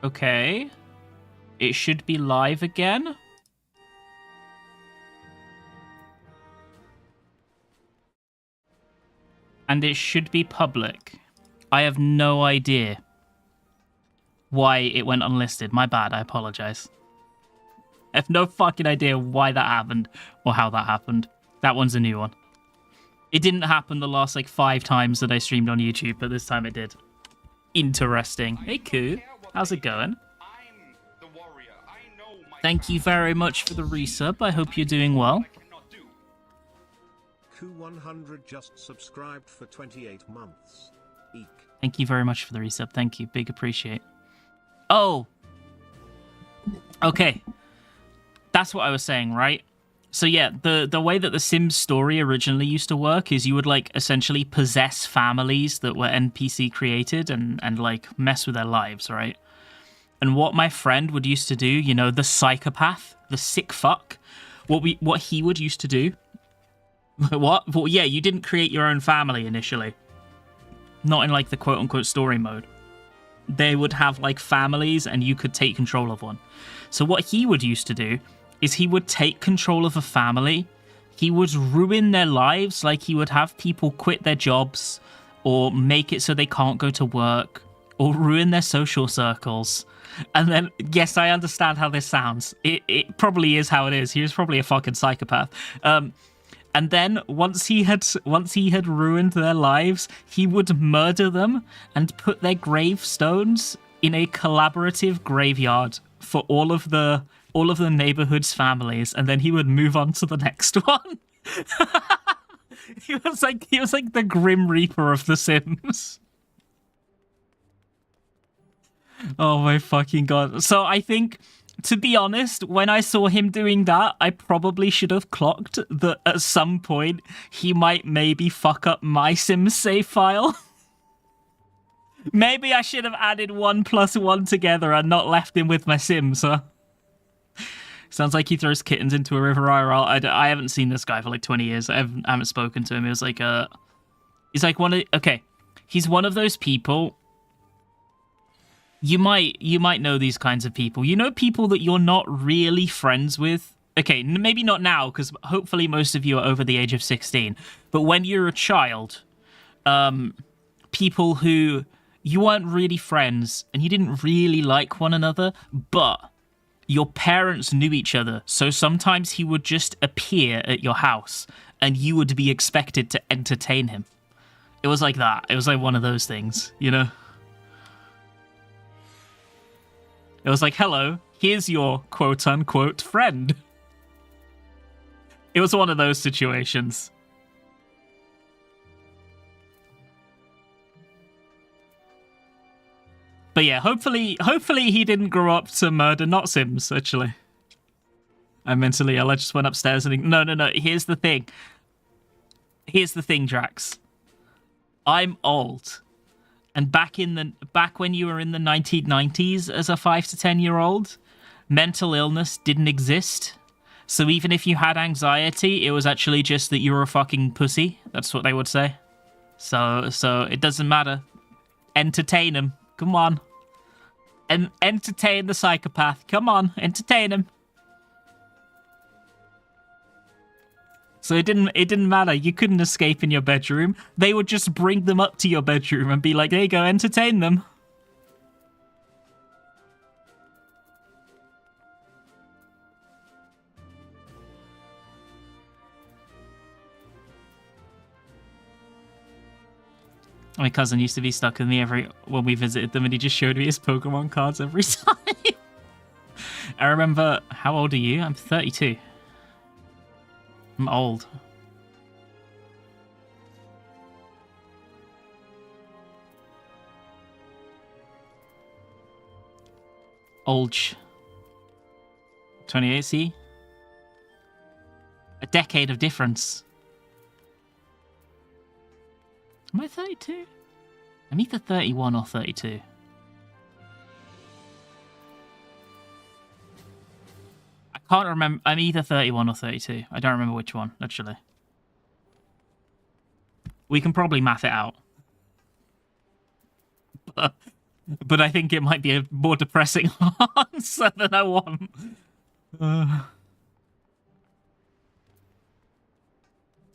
Okay. It should be live again. And it should be public. I have no idea why it went unlisted. My bad, I apologize. I have no fucking idea why that happened or how that happened. That one's a new one. It didn't happen the last, like, 5 times that I streamed on YouTube, but this time it did. Interesting. Hey, Koo. How's it going? Thank you very much for the resub. I hope you're doing well. Koo100 just subscribed for 28 months. Eek. Thank you very much for the resub. Thank you. Big appreciate. Oh! Okay. That's what I was saying, right? So yeah, the way that the Sims story originally used to work is you would, like, essentially possess families that were NPC created and like, mess with their lives, right? And what my friend would used to do, you know, the psychopath, the sick fuck, what he would used to do... What? Well, yeah, you didn't create your own family initially. Not in, like, the quote-unquote story mode. They would have, like, families, and you could take control of one. So what he would used to do is he would take control of a family, he would ruin their lives, like he would have people quit their jobs, or make it so they can't go to work, or ruin their social circles. And then, yes, I understand how this sounds. It probably is how it is. He was probably a fucking psychopath. And then, once he had ruined their lives, he would murder them and put their gravestones in a collaborative graveyard for all of the neighborhood's families, and then he would move on to the next one. he was like the Grim Reaper of The Sims. Oh my fucking god. So I think, to be honest, when I saw him doing that, I probably should have clocked that at some point he might maybe fuck up my Sims save file. Maybe I should have added 1 + 1 together and not left him with my Sims, huh? Sounds like he throws kittens into a river IRL. I haven't seen this guy for like 20 years. I haven't spoken to him. It was like, he's like he's one of those people. You might know these kinds of people. You know, people that you're not really friends with. Okay, maybe not now, because hopefully most of you are over the age of 16. But when you're a child, people who you weren't really friends and you didn't really like one another, but your parents knew each other, so sometimes he would just appear at your house and you would be expected to entertain him. It was like that. It was like one of those things, you know? It was like, hello, here's your quote-unquote friend. It was one of those situations. But yeah, hopefully he didn't grow up to murder not Sims, actually. I just went upstairs and... No, here's the thing. Here's the thing, Drax. I'm old. And back when you were in the 1990s as a 5 to 10-year-old, mental illness didn't exist. So even if you had anxiety, it was actually just that you were a fucking pussy. That's what they would say. So it doesn't matter. Entertain him. Come on. And entertain the psychopath. Come on, entertain him. So it didn't matter. You couldn't escape in your bedroom. They would just bring them up to your bedroom and be like, there you go, entertain them. My cousin used to be stuck with me when we visited them, and he just showed me his Pokemon cards every time. I remember... How old are you? I'm 32. I'm old. Olge. 28, see? A decade of difference. Am I 32? I'm either 31 or 32. I can't remember. I'm either 31 or 32. I don't remember which one, actually. We can probably math it out. but I think it might be a more depressing answer than I want.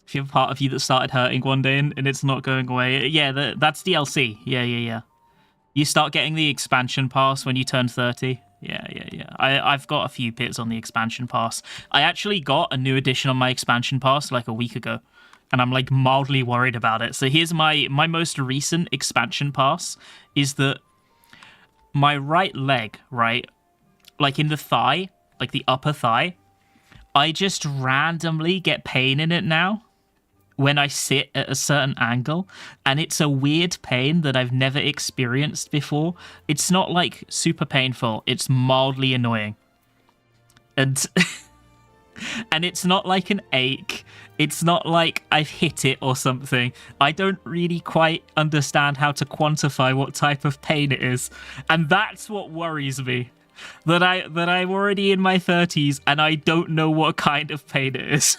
If you have a part of you that started hurting one day and it's not going away, yeah, that's DLC. Yeah. You start getting the expansion pass when you turn 30. Yeah. I've got a few pits on the expansion pass. I actually got a new edition on my expansion pass like a week ago, and I'm like mildly worried about it. So here's my most recent expansion pass is that my right leg, right, like in the thigh, like the upper thigh, I just randomly get pain in it now when I sit at a certain angle, and it's a weird pain that I've never experienced before. It's not like super painful, it's mildly annoying. And and it's not like an ache. It's not like I've hit it or something. I don't really quite understand how to quantify what type of pain it is. And that's what worries me. That I'm already in my 30s and I don't know what kind of pain it is.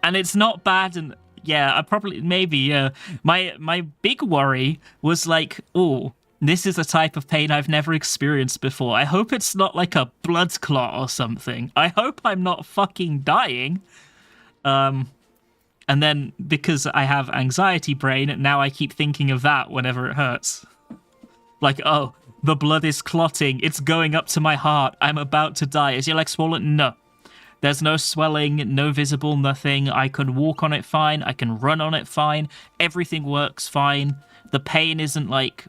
And it's not bad, and yeah, my big worry was like, oh, this is a type of pain I've never experienced before. I hope it's not like a blood clot or something. I hope I'm not fucking dying. And then because I have anxiety brain, now I keep thinking of that whenever it hurts. Like, oh, the blood is clotting. It's going up to my heart. I'm about to die. Is your leg swollen? No. There's no swelling, no visible, nothing. I can walk on it fine. I can run on it fine. Everything works fine. The pain isn't like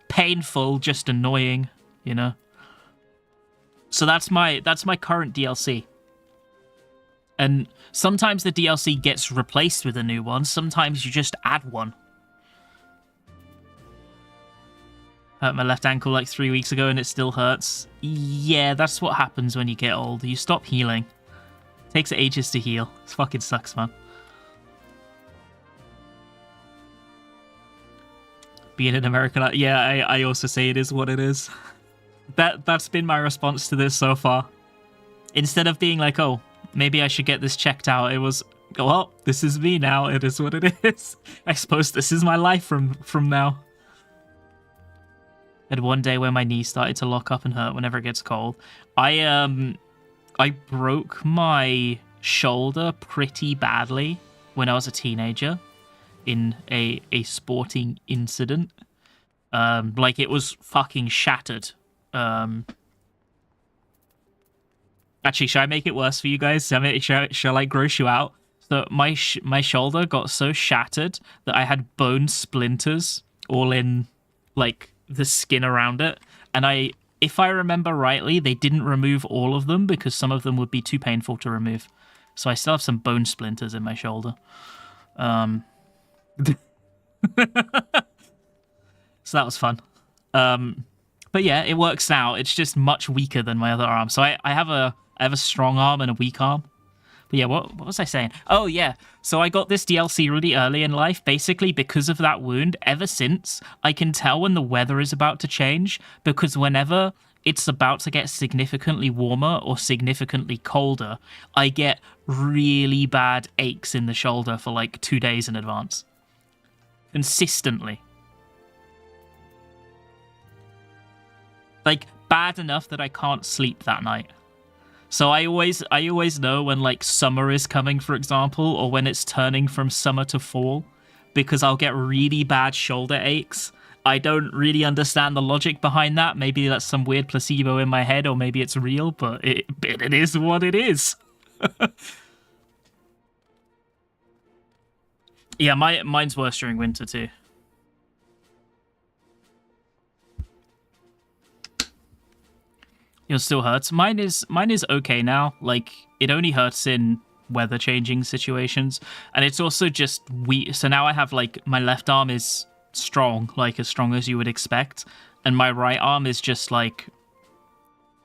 painful, just annoying, you know? So that's my current DLC. And sometimes the DLC gets replaced with a new one. Sometimes you just add one. Hurt my left ankle like 3 weeks ago and it still hurts. Yeah, that's what happens when you get old. You stop healing. It takes ages to heal. It fucking sucks, man. Being an American... Yeah, I also say it is what it is. That's been my response to this so far. Instead of being like, oh, maybe I should get this checked out, it was, well, this is me now. It is what it is. I suppose this is my life from now. I had one day where my knee started to lock up and hurt whenever it gets cold. I broke my shoulder pretty badly when I was a teenager in a sporting incident. Like it was fucking shattered. Actually, should I make it worse for you guys? Shall I gross you out? So my shoulder got so shattered that I had bone splinters all in like the skin around it, and if I remember rightly, they didn't remove all of them because some of them would be too painful to remove. So I still have some bone splinters in my shoulder. So that was fun. But yeah, it works now. It's just much weaker than my other arm. So I have a strong arm and a weak arm. But yeah, what was I saying? Oh yeah, so I got this DLC really early in life, basically because of that wound. Ever since, I can tell when the weather is about to change, because whenever it's about to get significantly warmer or significantly colder, I get really bad aches in the shoulder for like 2 days in advance. Consistently. Like, bad enough that I can't sleep that night. So I always know when like summer is coming, for example, or when it's turning from summer to fall, because I'll get really bad shoulder aches. I don't really understand the logic behind that. Maybe that's some weird placebo in my head, or maybe it's real, but it is what it is. Yeah, mine's worse during winter too. It still hurts. Mine is okay now. Like, it only hurts in weather changing situations, and it's also just weak. So now I have like my left arm is strong, like as strong as you would expect, and my right arm is just like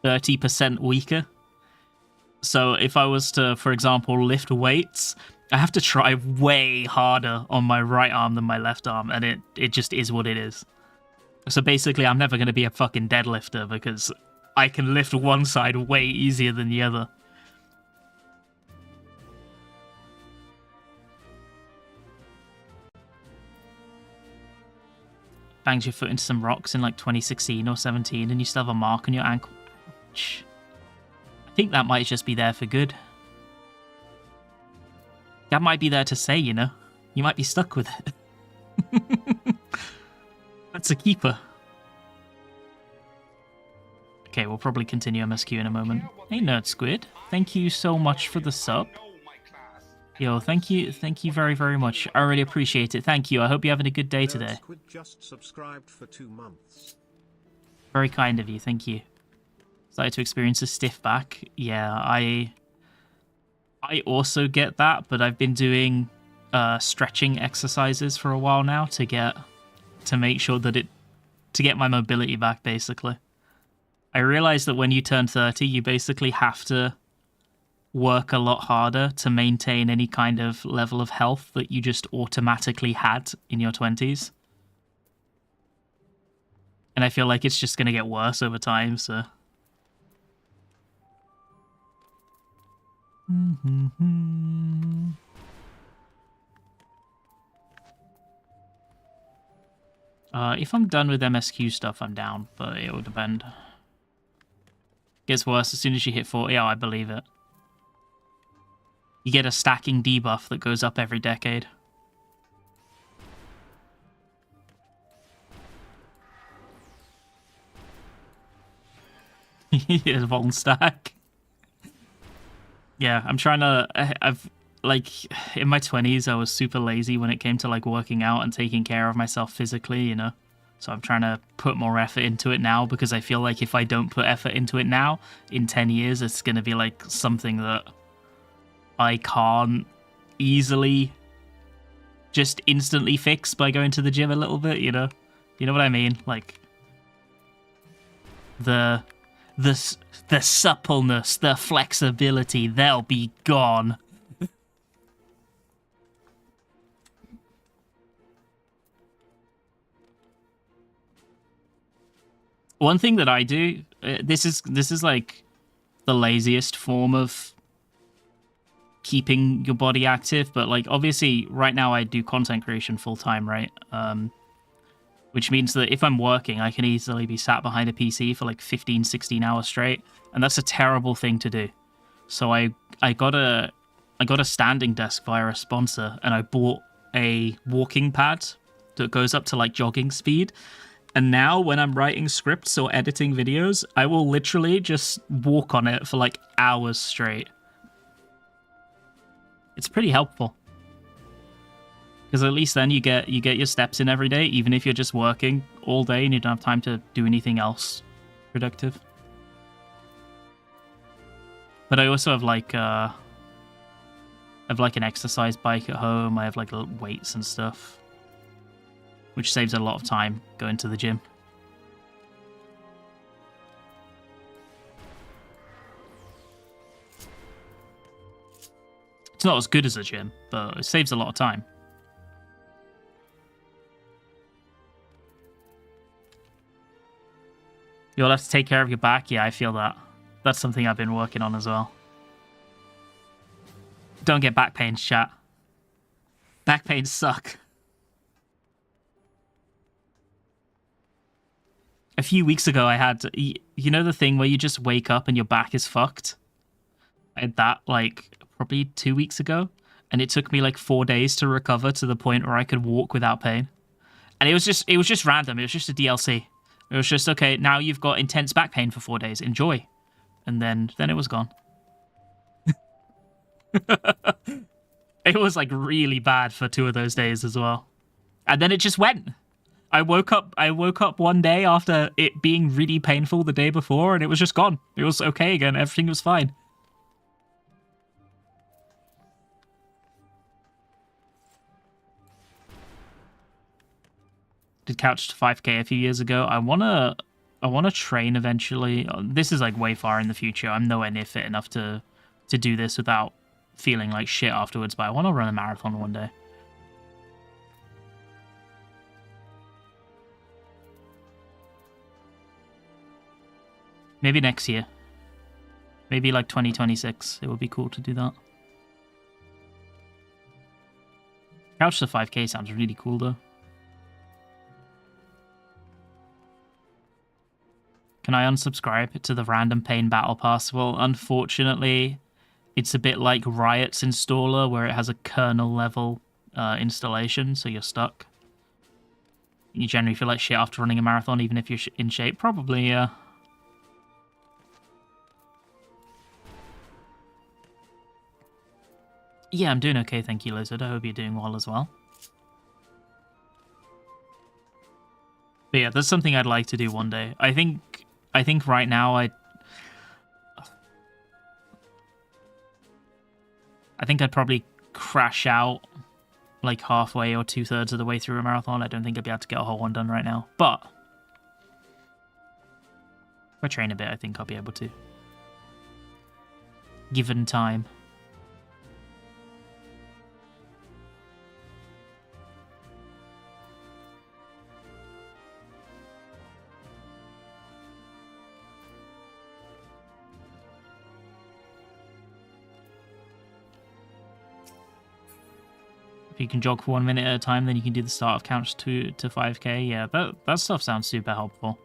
30% weaker. So if I was to, for example, lift weights, I have to try way harder on my right arm than my left arm, and it just is what it is. So basically, I'm never going to be a fucking deadlifter because I can lift one side way easier than the other. bangs your foot into some rocks in like 2016 or 17 and you still have a mark on your ankle. Ouch. I think that might just be there for good. That might be there to say, you know. You might be stuck with it. That's a keeper. Okay, we'll probably continue MSQ in a moment. Hey, Nerd Squid. Thank you so much for the sub. Yo, thank you very, very much. I really appreciate it. Thank you. I hope you're having a good day today. Nerd Squid just subscribed for 2 months. Very kind of you. Thank you. Started to experience a stiff back. Yeah, I also get that, but I've been doing stretching exercises for a while now to make sure that to get my mobility back, basically. I realized that when you turn 30, you basically have to work a lot harder to maintain any kind of level of health that you just automatically had in your 20s. And I feel like it's just going to get worse over time, so... If I'm done with MSQ stuff, I'm down, but it will depend. Gets worse as soon as you hit 40. Oh, I believe it. You get a stacking debuff that goes up every decade. Yeah, Voln stack. Yeah, I'm trying to... I've, like, in my 20s, I was super lazy when it came to, like, working out and taking care of myself physically, you know? So I'm trying to put more effort into it now because I feel like if I don't put effort into it now, in 10 years, it's going to be, like, something that I can't easily just instantly fix by going to the gym a little bit, you know? You know what I mean? Like, the suppleness, the flexibility, they'll be gone. One thing that I do, this is like the laziest form of keeping your body active, but like obviously right now I do content creation full time, right? Which means that if I'm working, I can easily be sat behind a PC for like 15, 16 hours straight, and that's a terrible thing to do. So I got a standing desk via a sponsor, and I bought a walking pad that goes up to like jogging speed. And now when I'm writing scripts or editing videos, I will literally just walk on it for like hours straight. It's pretty helpful. Because at least then you get your steps in every day, even if you're just working all day and you don't have time to do anything else productive. But I also have like an exercise bike at home. I have like weights and stuff, which saves a lot of time going to the gym. It's not as good as a gym, but it saves a lot of time. You'll have to take care of your back. Yeah, I feel that. That's something I've been working on as well. Don't get back pains, chat. Back pains suck. A few weeks ago, I had, you know the thing where you just wake up and your back is fucked? I had that, like, probably 2 weeks ago, and it took me, like, 4 days to recover to the point where I could walk without pain. And it was just random. It was just a DLC. It was just, okay, now you've got intense back pain for 4 days. Enjoy. And then it was gone. It was, like, really bad for 2 of those days as well. And then it just went. I woke up one day after it being really painful the day before, and it was just gone. It was okay again. Everything was fine. Did couch to 5k a few years ago. I wanna train eventually. This is like way far in the future. I'm nowhere near fit enough to do this without feeling like shit afterwards, but I want to run a marathon one day. Maybe next year. Maybe like 2026. It would be cool to do that. Couch to 5k sounds really cool though. Can I unsubscribe to the random pain battle pass? Well, unfortunately, it's a bit like Riot's installer, where it has a kernel level installation, so you're stuck. You generally feel like shit after running a marathon, even if you're in shape. Probably, yeah. Yeah, I'm doing okay, thank you, Lizard. I hope you're doing well as well. But yeah, that's something I'd like to do one day. I think right now I think I'd probably crash out like halfway or 2/3 of the way through a marathon. I don't think I'd be able to get a whole one done right now. But if I train a bit, I think I'll be able to. Given time. If you can jog for 1 minute at a time, then you can do the startup counts to 5k. Yeah, that stuff sounds super helpful.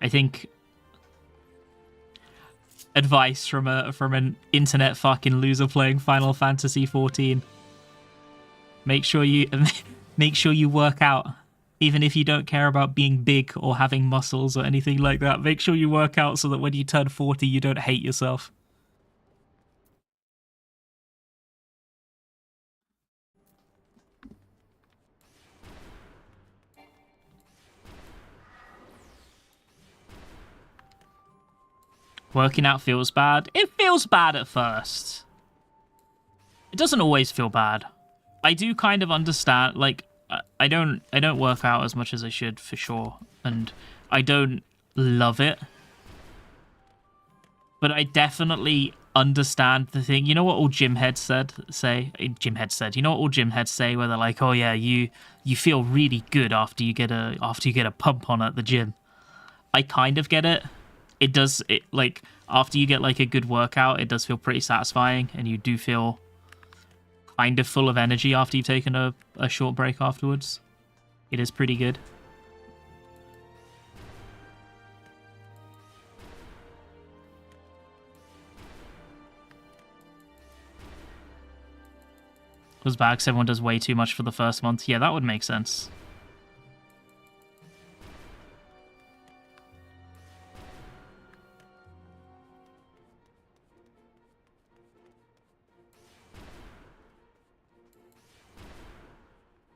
I think advice from an internet fucking loser playing Final Fantasy 14. Make sure you work out. Even if you don't care about being big or having muscles or anything like that, make sure you work out so that when you turn 40, you don't hate yourself. Working out feels bad. It feels bad at first. It doesn't always feel bad. I do kind of understand, like, I don't work out as much as I should, for sure. And I don't love it. But I definitely understand the thing. You know what all gym heads say? You know what all gym heads say, where they're like, oh yeah, you feel really good after you get a pump on at the gym. I kind of get it. It does, like, after you get like a good workout, it does feel pretty satisfying, and you do feel kind of full of energy after you've taken a short break afterwards. It is pretty good. Goes back, everyone does way too much for the first month. Yeah, that would make sense.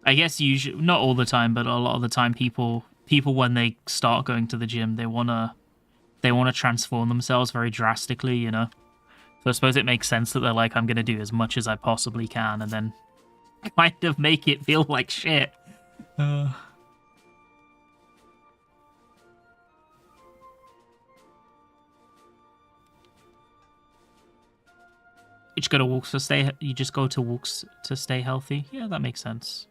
I guess usually, not all the time, but a lot of the time, people when they start going to the gym, they wanna transform themselves very drastically, you know. So I suppose it makes sense that they're like, I'm gonna do as much as I possibly can, and then kind of make it feel like shit. You just go to walks to stay. You just go to walks to stay healthy. Yeah, that makes sense.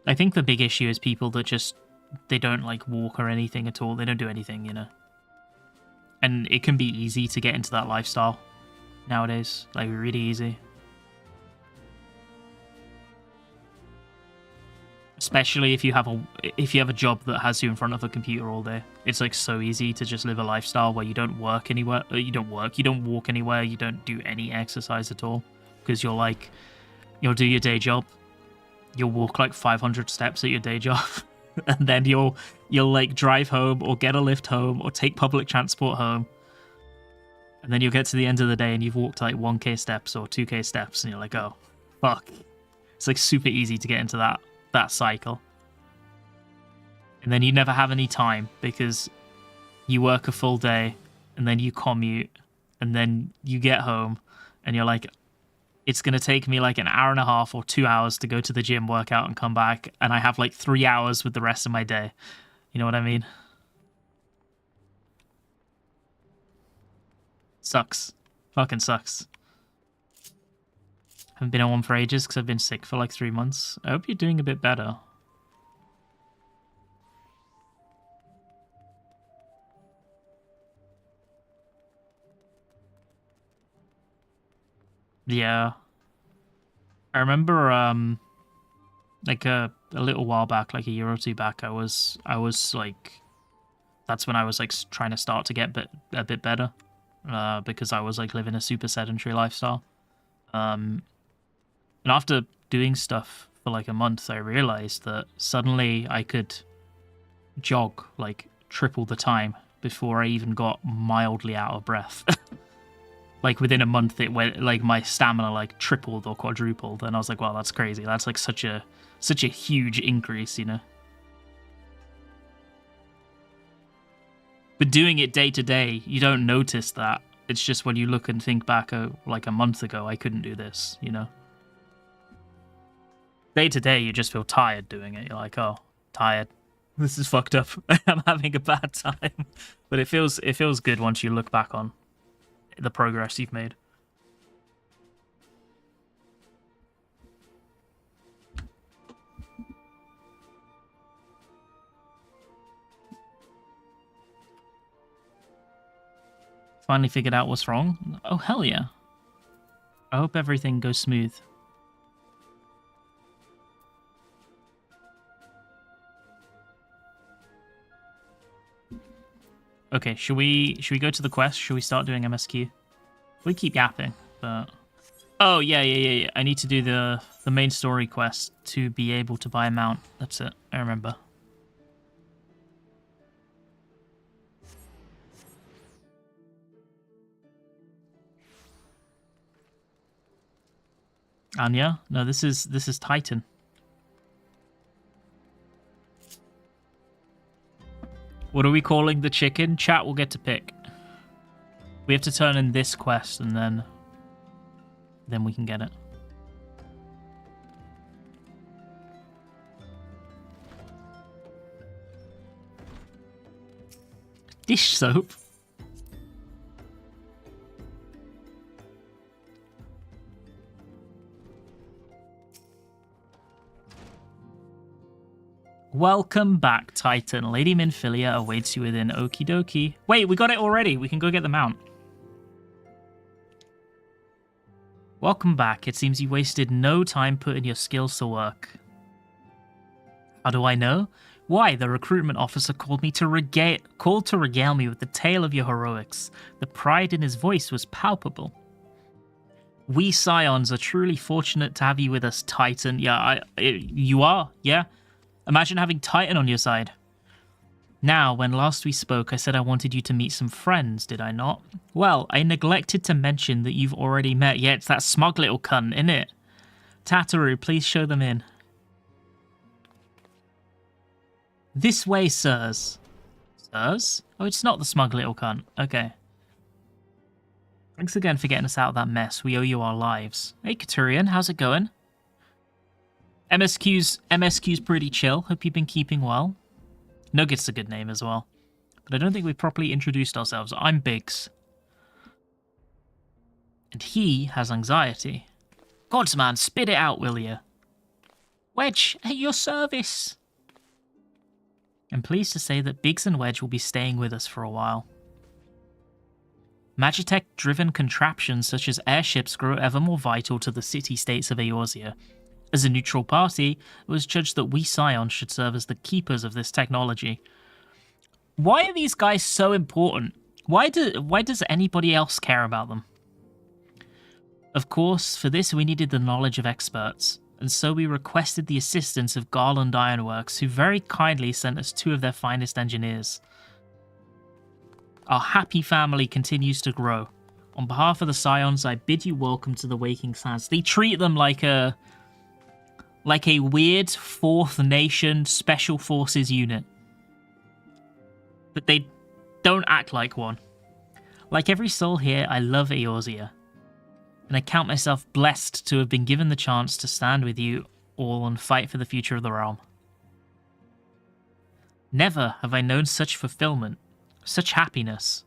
I think the big issue is people that just, they don't like walk or anything at all. They don't do anything, you know. And it can be easy to get into that lifestyle nowadays. Like, really easy. Especially if you have a job that has you in front of a computer all day. It's like so easy to just live a lifestyle where you don't work anywhere. You don't walk anywhere. You don't do any exercise at all, because you'll do your day job. You'll walk like 500 steps at your day job, and then you'll like drive home or get a lift home or take public transport home. And then you'll get to the end of the day and you've walked like 1k steps or 2k steps, and you're like, oh, fuck. It's like super easy to get into that cycle. And then you never have any time because you work a full day and then you commute and then you get home and you're like, it's going to take me like an hour and a half or 2 hours to go to the gym, work out, and come back. And I have like 3 hours with the rest of my day. You know what I mean? Sucks. Fucking sucks. Haven't been on one for ages because I've been sick for like 3 months. I hope you're doing a bit better. Yeah. I remember like a little while back, like a year or two back, I was like, that's when I was like trying to start to get a bit better, because I was like living a super sedentary lifestyle. And after doing stuff for like a month, I realized that suddenly I could jog like triple the time before I even got mildly out of breath. Like within a month, it went like my stamina like tripled or quadrupled, and I was like, "Wow, that's crazy! That's like such a huge increase, you know." But doing it day to day, you don't notice that. It's just when you look and think back, oh, like a month ago, I couldn't do this, you know. Day to day, you just feel tired doing it. You're like, "Oh, tired. This is fucked up. I'm having a bad time." But it feels good once you look back on the progress you've made. Finally figured out what's wrong. Oh, hell yeah. I hope everything goes smooth. Okay, should we go to the quest? Should we start doing MSQ? We keep yapping, but... Oh, yeah. I need to do the main story quest to be able to buy a mount. That's it. I remember. Anya? No, this is Titan. What are we calling the chicken? Chat will get to pick. We have to turn in this quest and then we can get it. Dish soap? Welcome back, Titan. Lady Minfilia awaits you within. Okie dokie. Wait, we got it already. We can go get the mount. Welcome back. It seems you wasted no time putting your skills to work. How do I know? Why, the recruitment officer called to regale me with the tale of your heroics. The pride in his voice was palpable. We Scions are truly fortunate to have you with us, Titan. Yeah, you are, yeah. Imagine having Titan on your side. Now, when last we spoke, I said I wanted you to meet some friends, did I not? Well, I neglected to mention that you've already met. Yeah, it's that smug little cunt, innit? Tataru, please show them in. This way, sirs. Sirs? Oh, it's not the smug little cunt. Okay. Thanks again for getting us out of that mess. We owe you our lives. Hey, Katurian, how's it going? MSQ's pretty chill. Hope you've been keeping well. Nugget's a good name as well. But I don't think we've properly introduced ourselves. I'm Biggs. And he has anxiety. Gods, man, spit it out, will you? Wedge, at your service. I'm pleased to say that Biggs and Wedge will be staying with us for a while. Magitech-driven contraptions such as airships grow ever more vital to the city-states of Eorzea. As a neutral party, it was judged that we Scions should serve as the keepers of this technology. Why are these guys so important? Why does anybody else care about them? Of course, for this we needed the knowledge of experts, and so we requested the assistance of Garland Ironworks, who very kindly sent us 2 of their finest engineers. Our happy family continues to grow. On behalf of the Scions, I bid you welcome to the Waking Sands. They treat them like a weird fourth nation special forces unit. But they don't act like one. Like every soul here, I love Eorzea. And I count myself blessed to have been given the chance to stand with you all and fight for the future of the realm. Never have I known such fulfillment, such happiness.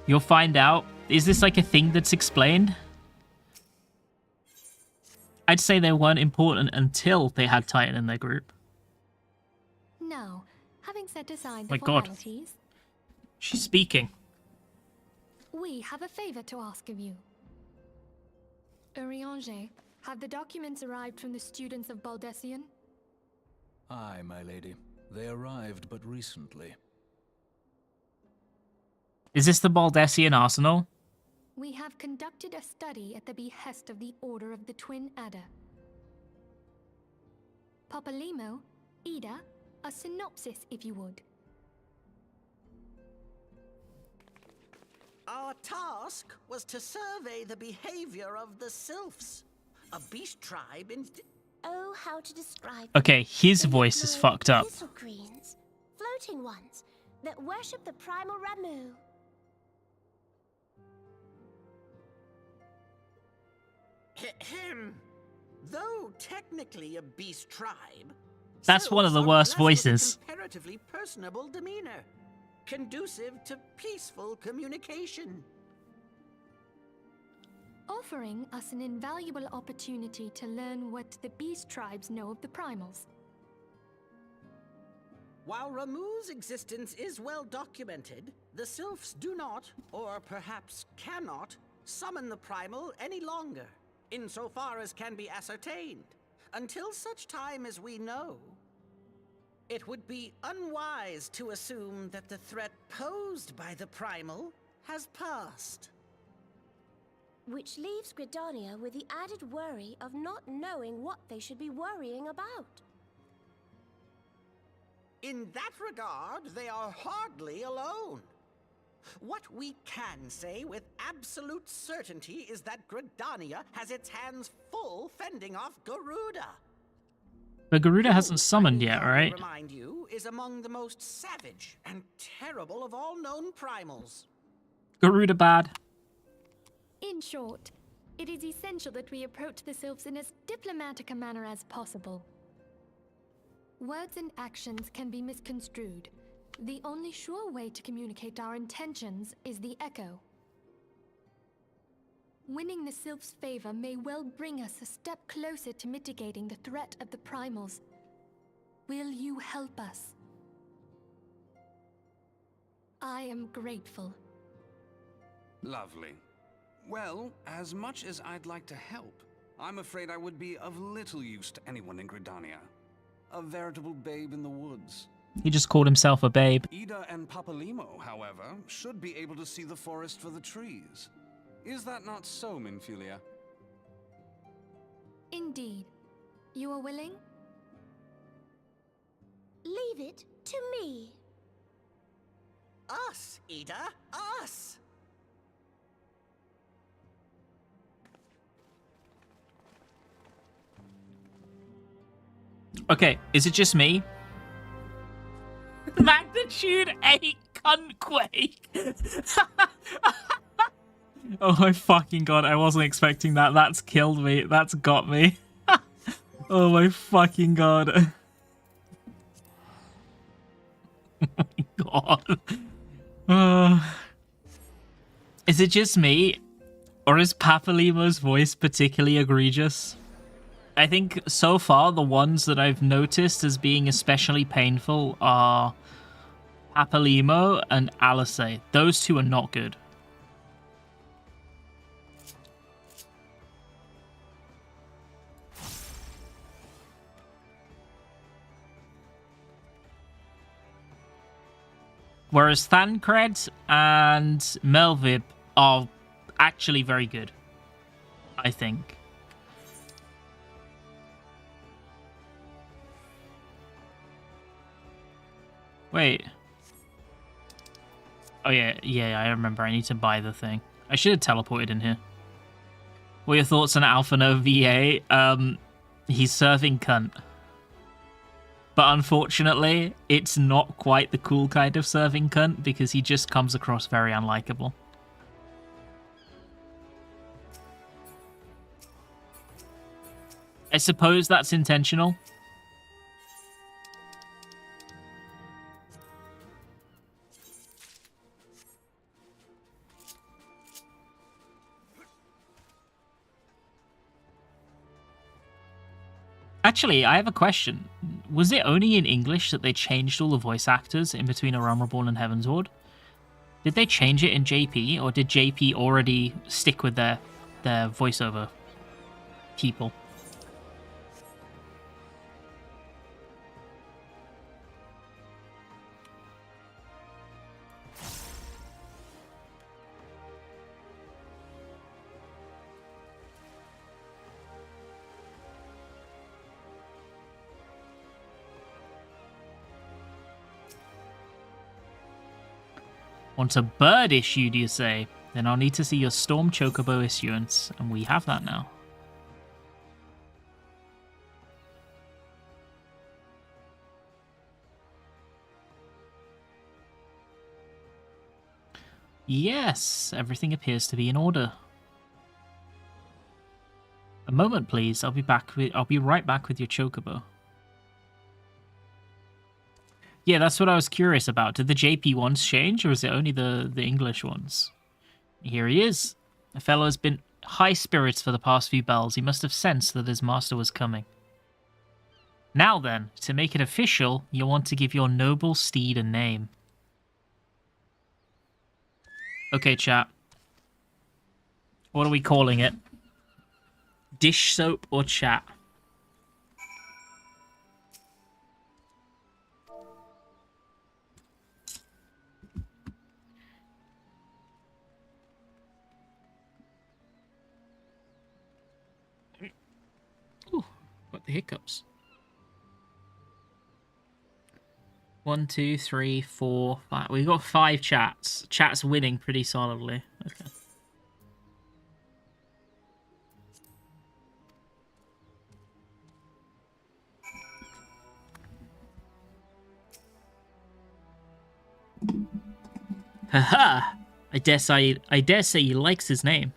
You'll find out. Is this like a thing that's explained? I'd say they weren't important until they had Titan in their group. No, having set aside the My God. formalities. She's speaking. We have a favor to ask of you. Urianger, have the documents arrived from the students of Baldessian? Aye, my lady. They arrived but recently. Is this the Baldessian arsenal? We have conducted a study at the behest of the Order of the Twin Adder. Papalimo, Ida, a synopsis if you would. Our task was to survey the behavior of the sylphs, a beast tribe in... Oh, how to describe Okay, his them. voice is Little fucked up. little greens, floating ones, that worship the primal Ramu. Though technically a beast tribe, That's one of the sylphs are worst blessed with a voices. comparatively personable demeanor, conducive to peaceful communication. Offering us an invaluable opportunity to learn what the beast tribes know of the primals. While Ramu's existence is well documented, the sylphs do not, or perhaps cannot, summon the primal any longer, insofar as can be ascertained, until such time as we know. It would be unwise to assume that the threat posed by the primal has passed. Which leaves Gridania with the added worry of not knowing what they should be worrying about. In that regard, they are hardly alone. What we can say with absolute certainty is that Gridania has its hands full fending off Garuda. But Garuda hasn't summoned yet, right? Remind you, is among the most savage and terrible of all known primals. Garuda bad. In short, it is essential that we approach the sylphs in as diplomatic a manner as possible. Words and actions can be misconstrued. The only sure way to communicate our intentions is the echo. Winning the sylphs' favor may well bring us a step closer to mitigating the threat of the primals. Will you help us? I am grateful. Lovely. Well, as much as I'd like to help, I'm afraid I would be of little use to anyone in Gridania. A veritable babe in the woods. He just called himself a babe. Ida and Papalimo, however, should be able to see the forest for the trees. Is that not so, Minfilia? Indeed. You are willing? Leave it to me. Us, Ida, us! Okay, is it just me? Magnitude 8 cunt quake. Oh my fucking god, I wasn't expecting that. That's killed me. That's got me. Oh my fucking god. Oh my god. Is it just me? Or is Papalimo's voice particularly egregious? I think so far the ones that I've noticed as being especially painful are Papalimo and Alice. Those two are not good. Whereas Thancred and Melvib are actually very good, I think. Wait. Oh yeah, I remember. I need to buy the thing. I should have teleported in here. What are your thoughts on Alpha No VA? He's serving cunt. But unfortunately, it's not quite the cool kind of serving cunt because he just comes across very unlikable. I suppose that's intentional. Actually, I have a question. Was it only in English that they changed all the voice actors in between A Realm Reborn and Heavensward? Did they change it in JP, or did JP already stick with their voiceover people? Want a bird issue, do you say? Then I'll need to see your Storm Chocobo issuance, and we have that now. Yes, everything appears to be in order. A moment, please. I'll be right back with your Chocobo. Yeah, that's what I was curious about. Did the JP ones change, or is it only the English ones? Here he is. The fellow has been high spirits for the past few bells. He must have sensed that his master was coming. Now then, to make it official, you'll want to give your noble steed a name. Okay, chat. What are we calling it? Dish soap or chat? Ooh, got the hiccups. 1, 2, 3, 4, 5. We've got 5 chats. Chat's winning pretty solidly. Okay. Haha! I dare say he likes his name.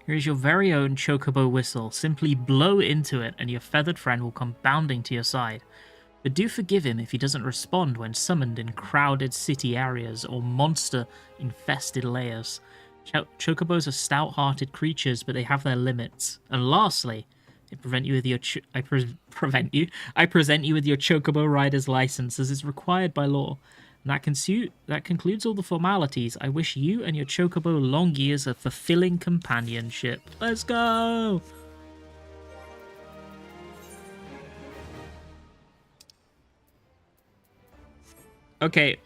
Here is your very own chocobo whistle. Simply blow into it, and your feathered friend will come bounding to your side. But do forgive him if he doesn't respond when summoned in crowded city areas or monster-infested layers. Chocobos are stout-hearted creatures, but they have their limits. And lastly, I present you with your chocobo rider's license, as is required by law. And that concludes all the formalities. I wish you and your chocobo long years of fulfilling companionship. Let's go! Okay.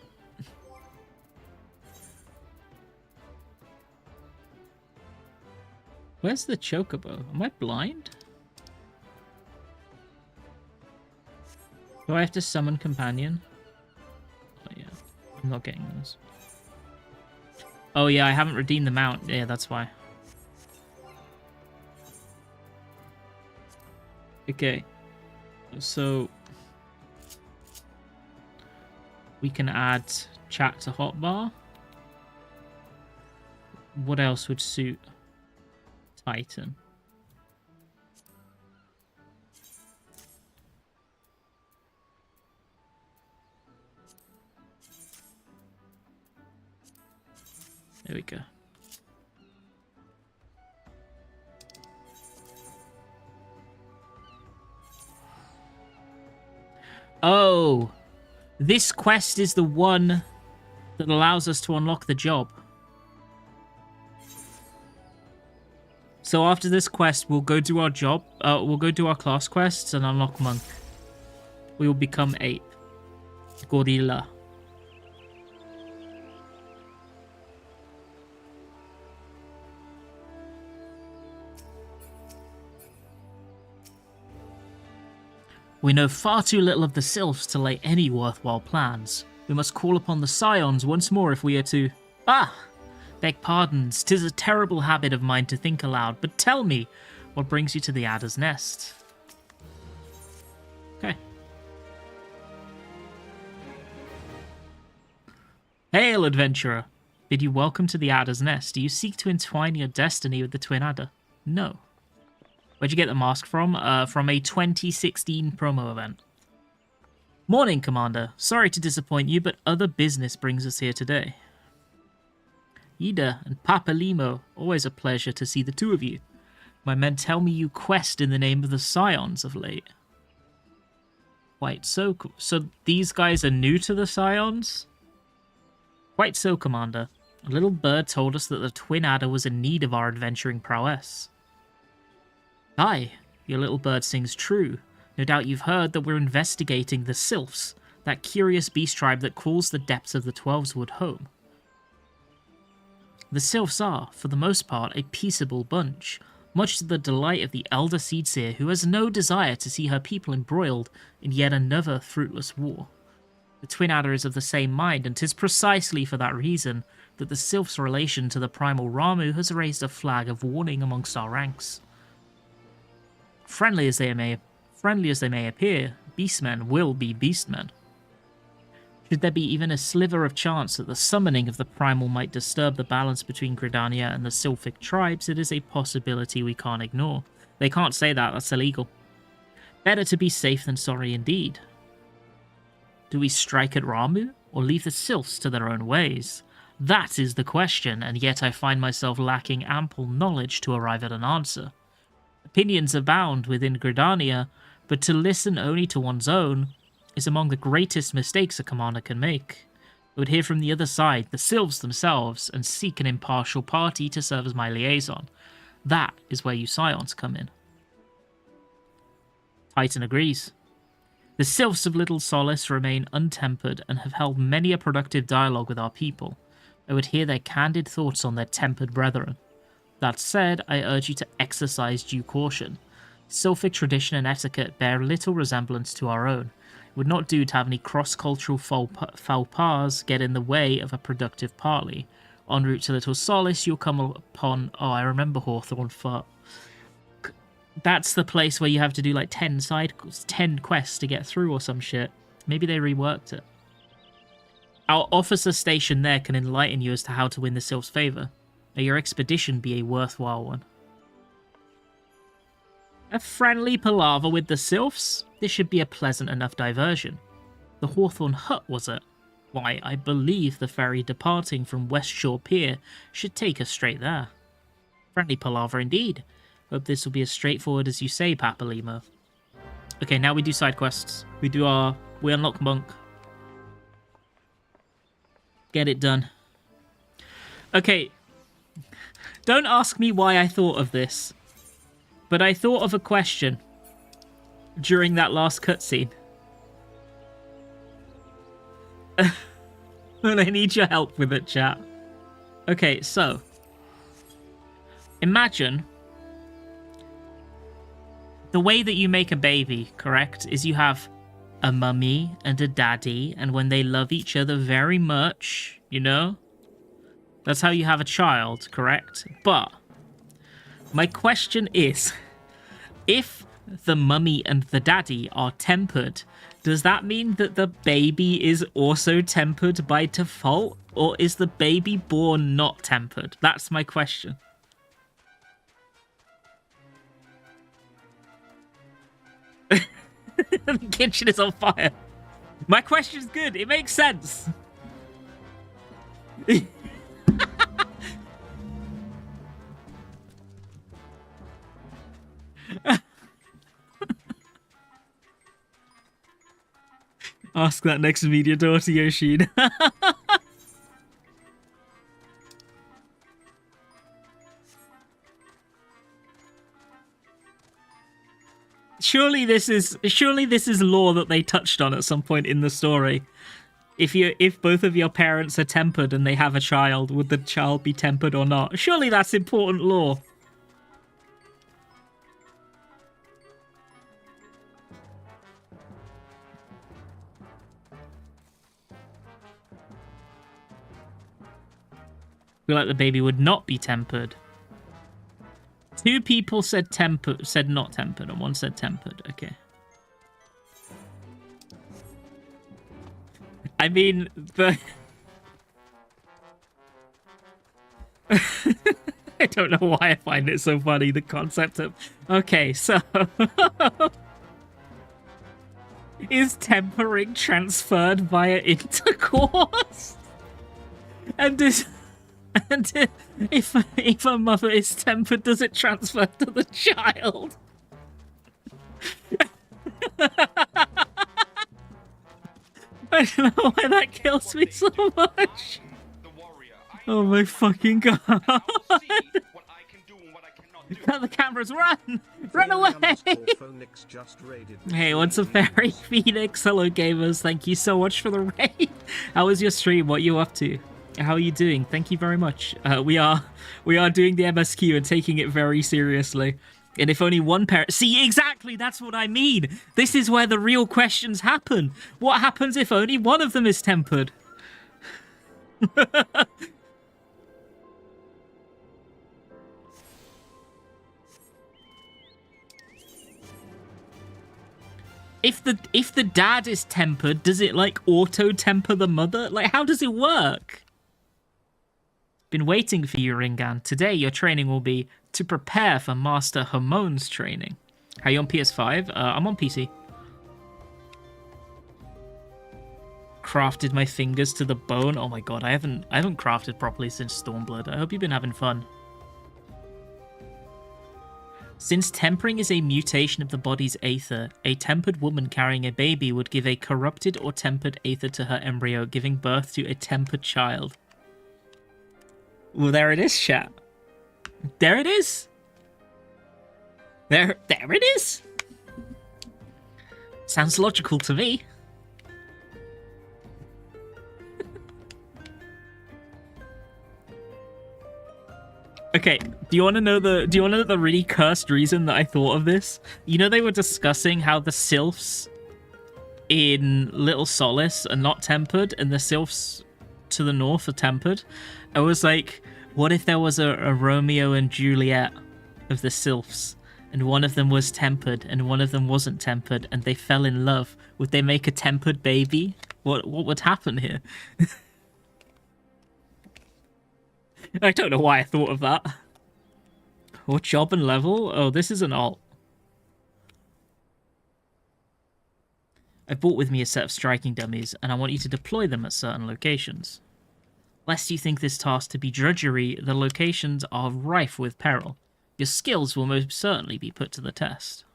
Where's the chocobo? Am I blind? Do I have to summon companion? Oh yeah, I'm not getting those. Oh yeah, I haven't redeemed the mount. Yeah, that's why. Okay. So we can add chat to hotbar. What else would suit Titan? There we go. Oh! This quest is the one that allows us to unlock the job. So after this quest, we'll go do our job. We'll go do our class quests and unlock Monk. We will become Ape. Gorilla. We know far too little of the sylphs to lay any worthwhile plans. We must call upon the Scions once more if we are to... Ah! Beg pardons, 'tis a terrible habit of mine to think aloud, but tell me, what brings you to the Adder's Nest? Okay. Hail, adventurer! Bid you welcome to the Adder's Nest. Do you seek to entwine your destiny with the Twin Adder? No. Where'd you get the mask from? From a 2016 promo event. Morning, Commander. Sorry to disappoint you, but other business brings us here today. Ida and Papa Limo, always a pleasure to see the two of you. My men tell me you quest in the name of the Scions of late. Quite so these guys are new to the Scions? Quite so, Commander. A little bird told us that the twin adder was in need of our adventuring prowess. Aye, your little bird sings true. No doubt you've heard that we're investigating the sylphs, that curious beast tribe that calls the depths of the Twelveswood home. The sylphs are, for the most part, a peaceable bunch, much to the delight of the elder Seedseer, who has no desire to see her people embroiled in yet another fruitless war. The twin adder is of the same mind, and 'tis precisely for that reason that the sylph's relation to the primal Ramu has raised a flag of warning amongst our ranks. Friendly as they may appear, beastmen will be beastmen. Should there be even a sliver of chance that the summoning of the primal might disturb the balance between Gridania and the sylphic tribes, it is a possibility we can't ignore. They can't say that, that's illegal. Better to be safe than sorry indeed. Do we strike at Ramu, or leave the sylphs to their own ways? That is the question, and yet I find myself lacking ample knowledge to arrive at an answer. Opinions abound within Gridania, but to listen only to one's own is among the greatest mistakes a commander can make. I would hear from the other side, the sylphs themselves, and seek an impartial party to serve as my liaison. That is where you Scions come in. Titan agrees. The sylphs of Little Solace remain untempered and have held many a productive dialogue with our people. I would hear their candid thoughts on their tempered brethren. That said, I urge you to exercise due caution. Sylphic tradition and etiquette bear little resemblance to our own. It would not do to have any cross-cultural faux pas get in the way of a productive parley. En route to Little Solace, you'll come upon... Oh, I remember Hawthorne Foot. That's the place where you have to do like 10 quests to get through or some shit. Maybe they reworked it. Our officer station there can enlighten you as to how to win the Sylph's favour. May your expedition be a worthwhile one. A friendly palaver with the sylphs? This should be a pleasant enough diversion. The Hawthorne Hut, was it? Why, I believe the ferry departing from West Shore Pier should take us straight there. Friendly palaver indeed. Hope this will be as straightforward as you say, Papalimo. Okay, now we do side quests. We unlock Monk. Get it done. Okay. Don't ask me why I thought of this. But I thought of a question during that last cutscene. And I need your help with it, chat. Okay, so. Imagine the way that you make a baby, correct, is you have a mummy and a daddy, and when they love each other very much, you know? That's how you have a child, correct? But my question is, if the mummy and the daddy are tempered, does that mean that the baby is also tempered by default? Or is the baby born not tempered? That's my question. The kitchen is on fire. My question's good. It makes sense. Ask that next media door to Yoshida. Surely this is lore that they touched on at some point in the story. If both of your parents are tempered and they have a child, would the child be tempered or not? Surely that's important lore. I feel like the baby would not be tempered. 2 people said not tempered, and 1 said tempered. Okay. I mean, the... I don't know why I find it so funny, the concept of... Okay, so... Is tempering transferred via intercourse? And if a mother is tempered, does it transfer to the child? I don't know why that kills me so much. Oh my fucking god. Cut the cameras, run! Run away! Hey, what's up, Fairy Phoenix? Hello, gamers. Thank you so much for the raid. How was your stream? What are you up to? How are you doing? Thank you very much. We are doing the MSQ and taking it very seriously. And if only one parent... See, exactly, that's what I mean. This is where the real questions happen. What happens if only one of them is tempered? If the dad is tempered, does it, like, auto-temper the mother? Like, how does it work? Been waiting for you, Ringan. Today, your training will be to prepare for Master Hamon's training. Are you on PS5? I'm on PC. Crafted my fingers to the bone. Oh my god, I haven't crafted properly since Stormblood. I hope you've been having fun. Since tempering is a mutation of the body's aether, a tempered woman carrying a baby would give a corrupted or tempered aether to her embryo, giving birth to a tempered child. Well, there it is, chat. There it is. There it is. Sounds logical to me. Okay, do you want to know the really cursed reason that I thought of this? You know, they were discussing how the sylphs in Little Solace are not tempered and the sylphs to the north are tempered. I was like, what if there was a Romeo and Juliet of the sylphs and one of them was tempered and one of them wasn't tempered and they fell in love? Would they make a tempered baby? What would happen here? I don't know why I thought of that. What job and level? Oh, this is an alt. I brought with me a set of striking dummies, and I want you to deploy them at certain locations. Lest you think this task to be drudgery, the locations are rife with peril. Your skills will most certainly be put to the test.